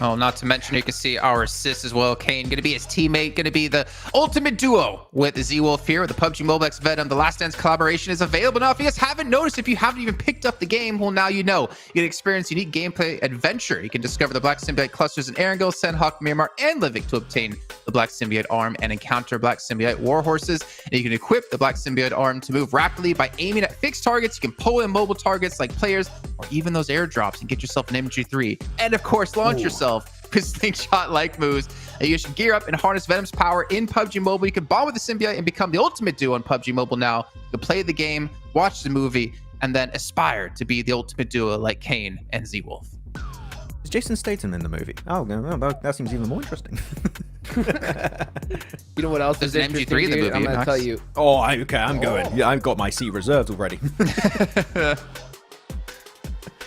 Oh, not to mention you can see our assist as well. Kane going to be his teammate, going to be the ultimate duo with the Z-Wolf here with the PUBG MOBILE X Venom. The Last Dance collaboration is available now. If you guys haven't noticed, if you haven't even picked up the game, well, now you know. You can experience unique gameplay adventure. You can discover the Black Symbiote clusters in Erangel, Sanhok, Miramar, and Livik to obtain the Black Symbiote arm and encounter Black Symbiote warhorses. And you can equip the Black Symbiote arm to move rapidly by aiming at fixed targets. You can pull in mobile targets like players or even those airdrops and get yourself an MG3. And of course, launch yourself with slingshot-like moves. You should gear up and harness Venom's power in PUBG Mobile. You can bond with the symbiote and become the ultimate duo on PUBG Mobile now. You can play the game, watch the movie, and then aspire to be the ultimate duo like Kane and Z-Wolf. Is Jason Statham in the movie? Oh, that seems even more interesting. You know what else is interesting, MG3 in the movie, I'm going to tell you. Oh, okay, I'm going. Yeah, I've got my seat reserved already.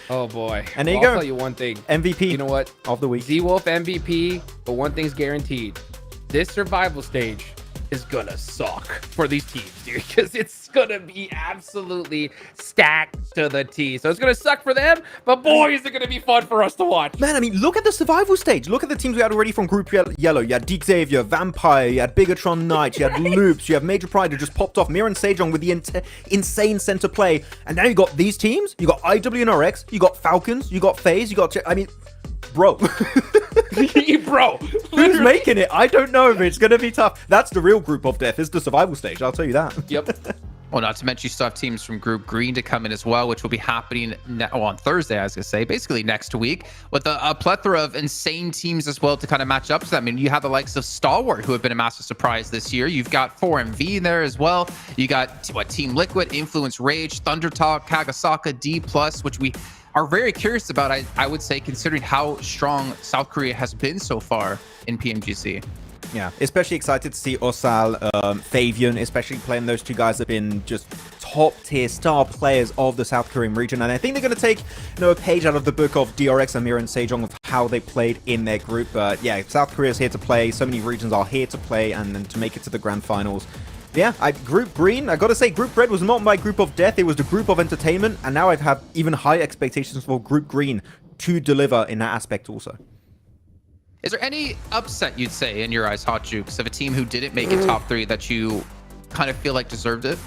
Oh boy. And there you I'll go. tell you one thing. MVP. You know what? Of the week. Z-Wolf MVP, but one thing's guaranteed. This survival stage is gonna suck for these teams, dude, because it's gonna be absolutely stacked to the T. So it's gonna suck for them, but boy, is it gonna be fun for us to watch. Man, I mean, look at the survival stage. Look at the teams we had already from Group Yellow. You had Deek Xavier, Vampire, you had Bigatron Knight, you had Loops, you have Major Pride who just popped off, Mir and Sejong with the insane center play. And now you got these teams. You got IWNRX, you got Falcons, you got FaZe, you got... I mean, bro. Bro. Who's making it? I don't know, but it's going to be tough. That's the real group of death, is the survival stage. I'll tell you that. Yep. Well, not to mention you still have teams from Group Green to come in as well, which will be happening on Thursday, I was going to say, basically next week, with a plethora of insane teams as well to kind of match up to them. I mean, you have the likes of Stalwart, who have been a massive surprise this year. You've got 4MV in there as well. You got, Team Liquid, Influence Rage, Thunder Talk, Kagasaka, D+, which we are very curious about, I would say, considering how strong South Korea has been so far in PMGC. Yeah, especially excited to see Osal, Favian, especially playing those two guys that have been just top-tier star players of the South Korean region. And I think they're going to take a page out of the book of DRX, Amir, and Sejong of how they played in their group. But yeah, South Korea's here to play. So many regions are here to play and then to make it to the Grand Finals. Yeah, Group Green, I gotta say, Group Red was not my group of death. It was the group of entertainment. And now I've had even higher expectations for Group Green to deliver in that aspect also. Is there any upset, you'd say, in your eyes, Hot Jukes, of a team who didn't make it top 3 that you kind of feel like deserved it?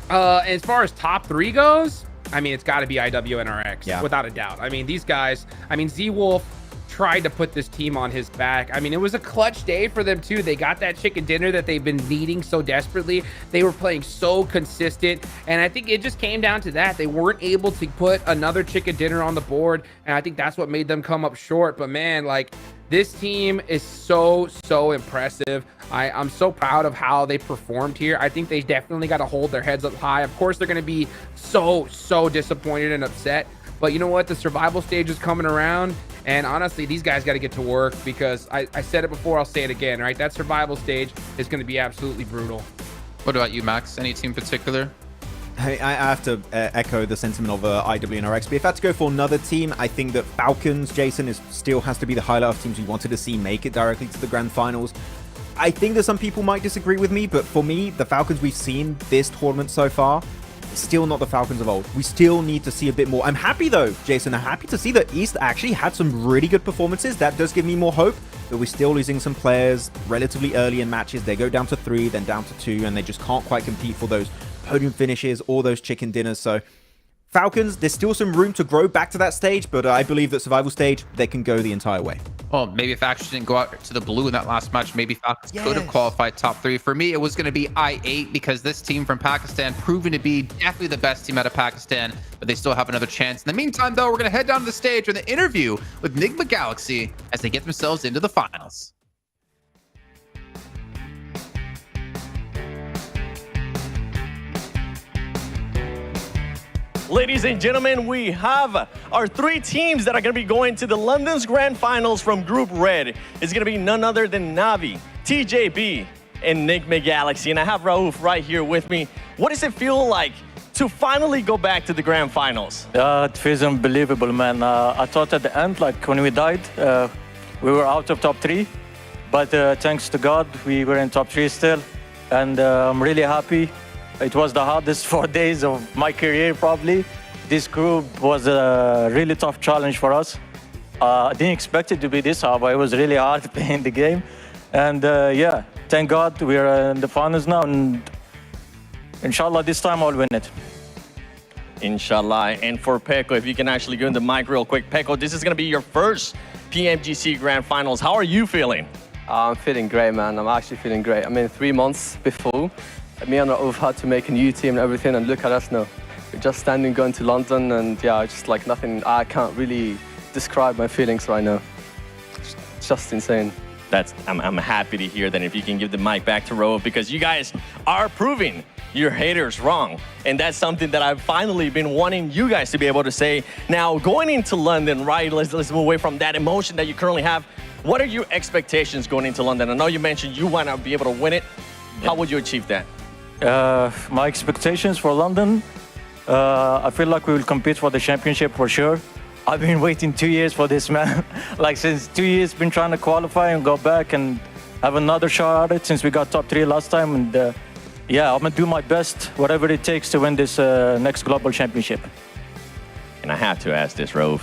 As far as top 3 goes, I mean, it's got to be IWNRX, without a doubt. I mean, these guys, Z-Wolf tried to put this team on his back. I mean, it was a clutch day for them too. They got that chicken dinner that they've been needing so desperately. They were playing so consistent, and I think it just came down to that. They weren't able to put another chicken dinner on the board, and I think that's what made them come up short. But man, like, this team is so impressive. I'm so proud of how they performed here. I think they definitely got to hold their heads up high. Of course, they're going to be so disappointed and upset. But you know what? The survival stage is coming around. And honestly, these guys got to get to work, because I said it before, I'll say it again, right? That survival stage is going to be absolutely brutal. What about you, Max? Any team in particular? I have to echo the sentiment of IWNRX, but if I had to go for another team, I think that Falcons, Jason, still has to be the highlight of teams we wanted to see make it directly to the Grand Finals. I think that some people might disagree with me, but for me, the Falcons we've seen this tournament so far, still not the Falcons of old. We still need to see a bit more. I'm happy though, Jason. I'm happy to see that East actually had some really good performances. That does give me more hope, but we're still losing some players relatively early in matches. They go down to 3, then down to 2, and they just can't quite compete for those podium finishes or those chicken dinners. So Falcons, there's still some room to grow back to that stage, but I believe that survival stage, they can go the entire way. Well, maybe if Falcons didn't go out to the blue in that last match, maybe Falcons could have qualified top 3. For me, it was going to be I-8 because this team from Pakistan proven to be definitely the best team out of Pakistan, but they still have another chance. In the meantime, though, we're going to head down to the stage for the interview with Nigma Galaxy as they get themselves into the finals. Ladies and gentlemen, we have our 3 teams that are going to be going to the London's Grand Finals from Group Red. It's going to be none other than Navi, TJB, and Nigma Galaxy. And I have Rauf right here with me. What does it feel like to finally go back to the Grand Finals? It feels unbelievable, man. I thought at the end, like when we died, we were out of top 3. But thanks to God, we were in top 3 still. And I'm really happy. It was the hardest 4 days of my career, probably. This group was a really tough challenge for us. I didn't expect it to be this hard, but it was really hard playing the game. And yeah, thank God we're in the finals now. And inshallah, this time I'll win it. Inshallah. And for Peko, if you can actually go in the mic real quick. Peko, this is going to be your first PMGC Grand Finals. How are you feeling? I'm feeling great, man. I'm actually feeling great. I mean, 3 months before, me and Rauf had to make a new team and everything, and look at us now. We're just standing, going to London, and yeah, just like nothing. I can't really describe my feelings right now. It's just insane. I'm happy to hear that. If you can give the mic back to Rauf, because you guys are proving your haters wrong. And that's something that I've finally been wanting you guys to be able to say. Now, going into London, right, let's move away from that emotion that you currently have. What are your expectations going into London? I know you mentioned you want to be able to win it. How would you achieve that? My expectations for London, I feel like we will compete for the championship for sure. I've been waiting 2 years for this, man. Like since 2 years, been trying to qualify and go back and have another shot at it since we got top 3 last time. And yeah, I'm gonna do my best, whatever it takes to win this next global championship. And I have to ask this, Rauf.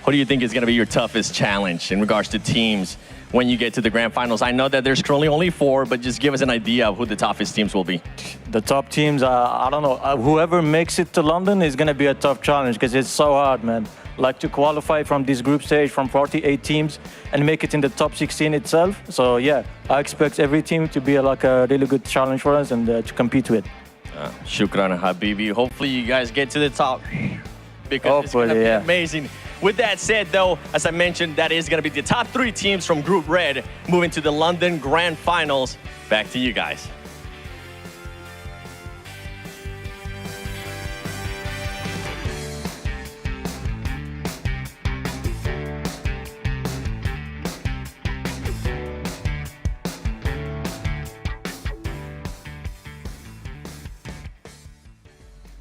What do you think is going to be your toughest challenge in regards to teams when you get to the Grand Finals? I know that there's currently only 4, but just give us an idea of who the toughest teams will be. The top teams, I don't know. Whoever makes it to London is going to be a tough challenge because it's so hard, man. Like to qualify from this group stage from 48 teams and make it in the top 16 itself. So yeah, I expect every team to be like a really good challenge for us and to compete with. Shukran, Habibi. Hopefully you guys get to the top because it's going to be amazing. With that said, though, as I mentioned, that is going to be the top 3 teams from Group Red moving to the London Grand Finals. Back to you guys.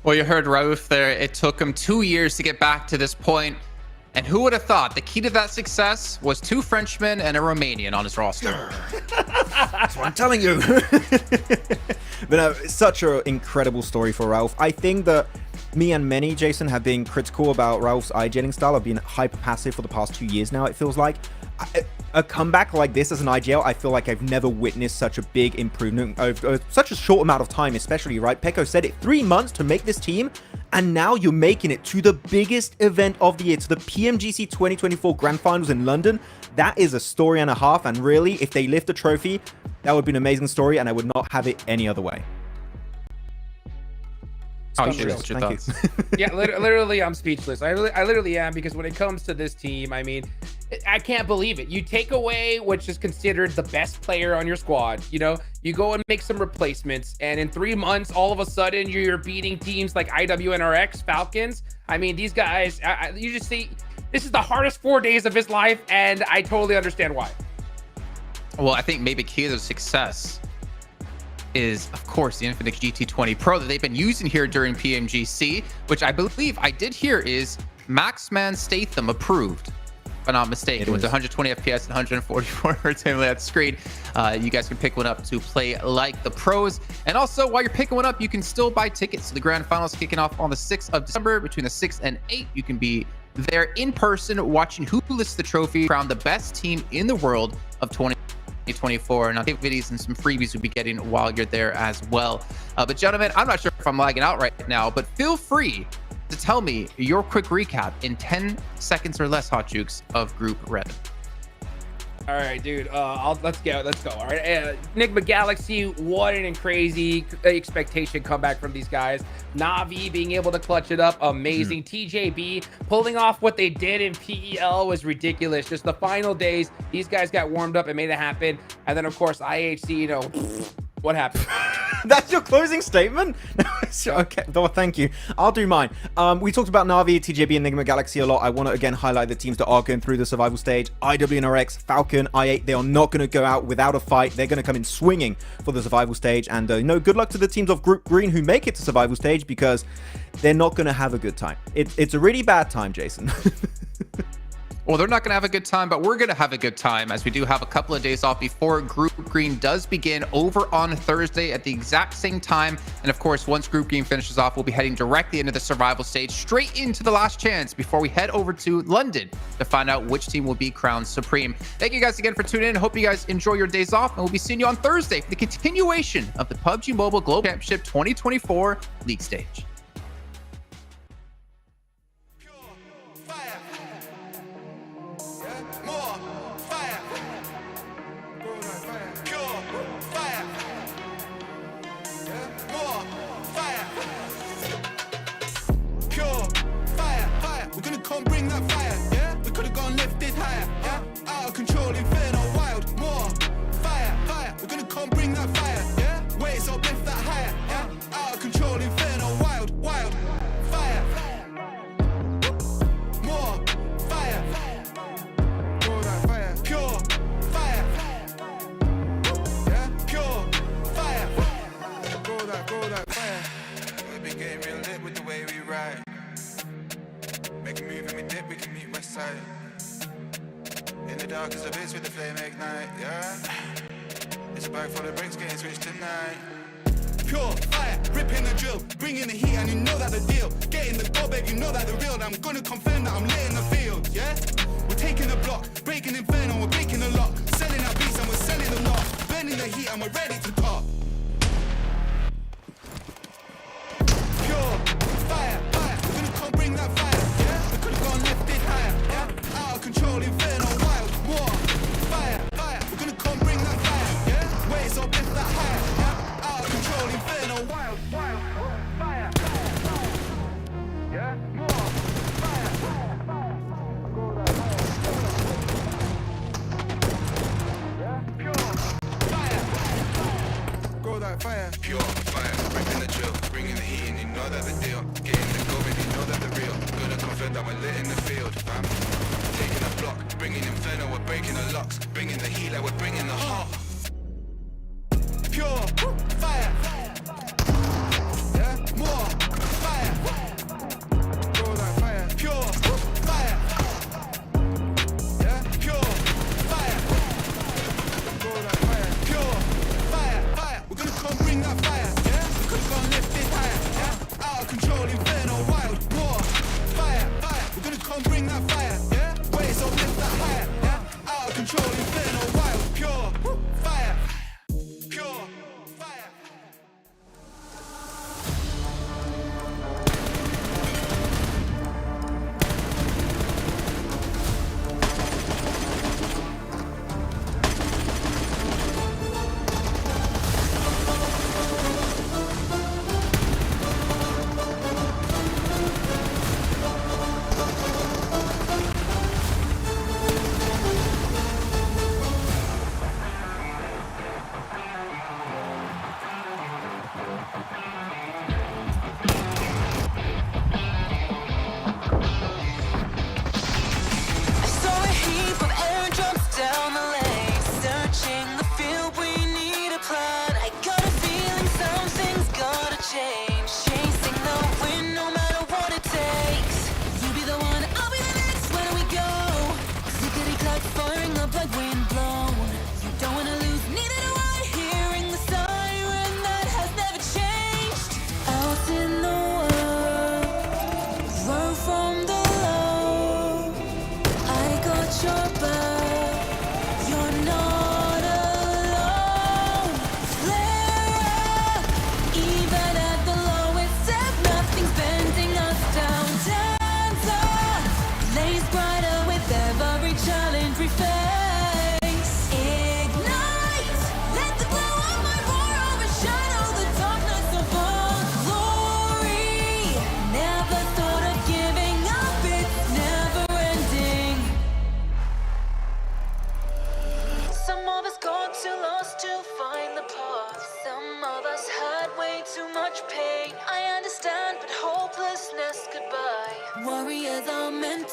Well, you heard Rauf there. It took him 2 years to get back to this point. And who would have thought the key to that success was 2 Frenchmen and a Romanian on his roster? That's what I'm telling you. But no, it's such an incredible story for Rauf. I think that me and many, Jason, have been critical about Rauf's IGLing style. I've been hyper passive for the past 2 years now, it feels like. A comeback like this as an IGL, I feel like I've never witnessed such a big improvement over such a short amount of time, especially, right? Peko said it, 3 months to make this team, and now you're making it to the biggest event of the year, to the PMGC 2024 Grand Finals in London. That is a story and a half, and really, if they lift a trophy, that would be an amazing story, and I would not have it any other way. Oh, thank you. Yeah, literally, I'm speechless. I literally am, because when it comes to this team, I mean, I can't believe it. You take away which is considered the best player on your squad. You know, you go and make some replacements, and in 3 months, all of a sudden, you're beating teams like IWNRX, Falcons. I mean, these guys, you just see, this is the hardest 4 days of his life, and I totally understand why. Well, I think maybe key to the success is, of course, the Infinix GT20 Pro that they've been using here during PMGC, which I believe I did hear is Maxman Statham approved. if I'm not mistaken, with 120 FPS and 144 hertz at the screen. You guys can pick one up to play like the pros. And also, while you're picking one up, you can still buy tickets to the Grand Finals kicking off on the 6th of December. Between the 6th and 8th, you can be there in person watching who lifts the trophy, crown the best team in the world of 2024. And activities and some freebies you'll be getting while you're there as well. But gentlemen, I'm not sure if I'm lagging out right now, but feel free to tell me your quick recap in 10 seconds or less, Hot Jukes, of Group Red. All right, dude. Let's go. All right, Enigma Galaxy, what an crazy expectation comeback from these guys. Na'Vi being able to clutch it up, amazing. TJB pulling off what they did in PEL was ridiculous. Just the final days, these guys got warmed up and made it happen. And then, of course, IHC, you know, what happened? That's your closing statement? Okay, oh, thank you. I'll do mine. We talked about Na'Vi, TJB, and Enigma Galaxy a lot. I want to again highlight the teams that are going through the survival stage. IWNRX, Falcon, I8, they are not going to go out without a fight. They're going to come in swinging for the survival stage. And good luck to the teams of Group Green who make it to survival stage, because they're not going to have a good time. It's a really bad time, Jason. Well, they're not going to have a good time, but we're going to have a good time, as we do have a couple of days off before Group Green does begin over on Thursday at the exact same time. And of course, once Group Green finishes off, we'll be heading directly into the survival stage, straight into the last chance before we head over to London to find out which team will be crowned supreme. Thank you guys again for tuning in. Hope you guys enjoy your days off, and we'll be seeing you on Thursday for the continuation of the PUBG Mobile Global Championship 2024 League Stage. In the darkest abyss with the flame ignite, yeah. It's a bag full of bricks getting switched tonight. Pure fire, ripping the drill, bringing the heat, and you know that the deal. Getting the goal, babe, you know that the real. I'm gonna confirm that I'm lit in the field, yeah. We're taking the block, breaking Inferno, we're breaking the lock. Selling our beats and we're selling them not. Burning the heat and we're ready to pop. Pure fire, fire, we're gonna come bring that fire, yeah. We could've gone lifted higher, yeah. Out of control, Inferno, wild, war. Fire, fire, we're gonna come bring that fire, yeah. Waves up, lift that higher, yeah. Out of control, Inferno, wild, wild, fire, yeah. More, fire, fire, pure fire, ripping the drill, bringing the heat, and you know that the deal. Getting the goal, baby, you know that the real. Gonna confirm that we're lit in the field, fam. Taking the block, bringing Inferno, we're breaking the locks, bringing the heat like we're bringing the heart. Pure fire, yeah, more fire, go like fire, pure fire, yeah, pure fire, go like fire, pure fire, fire. We're gonna come bring that fire, yeah. We could've gone lifted higher, yeah. Out of control, Inferno, wild, war, fire, fire. We're gonna come bring that fire, yeah. Waves up, lift that higher, yeah. Out of control, Inferno, wild, pure fire, pure fire.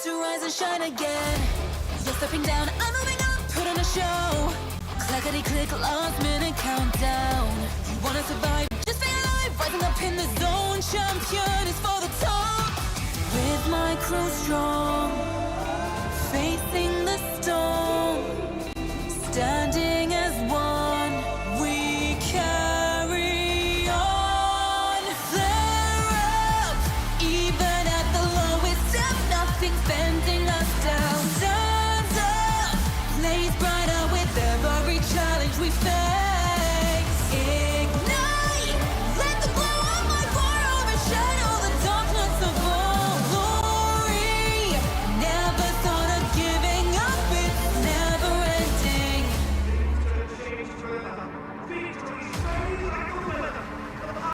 to rise and shine again. You're stepping down, I'm moving up, put on a show. Clackety click, last minute countdown. You wanna survive, just stay alive, rising up in the zone. Champion is for the top. With my crew strong.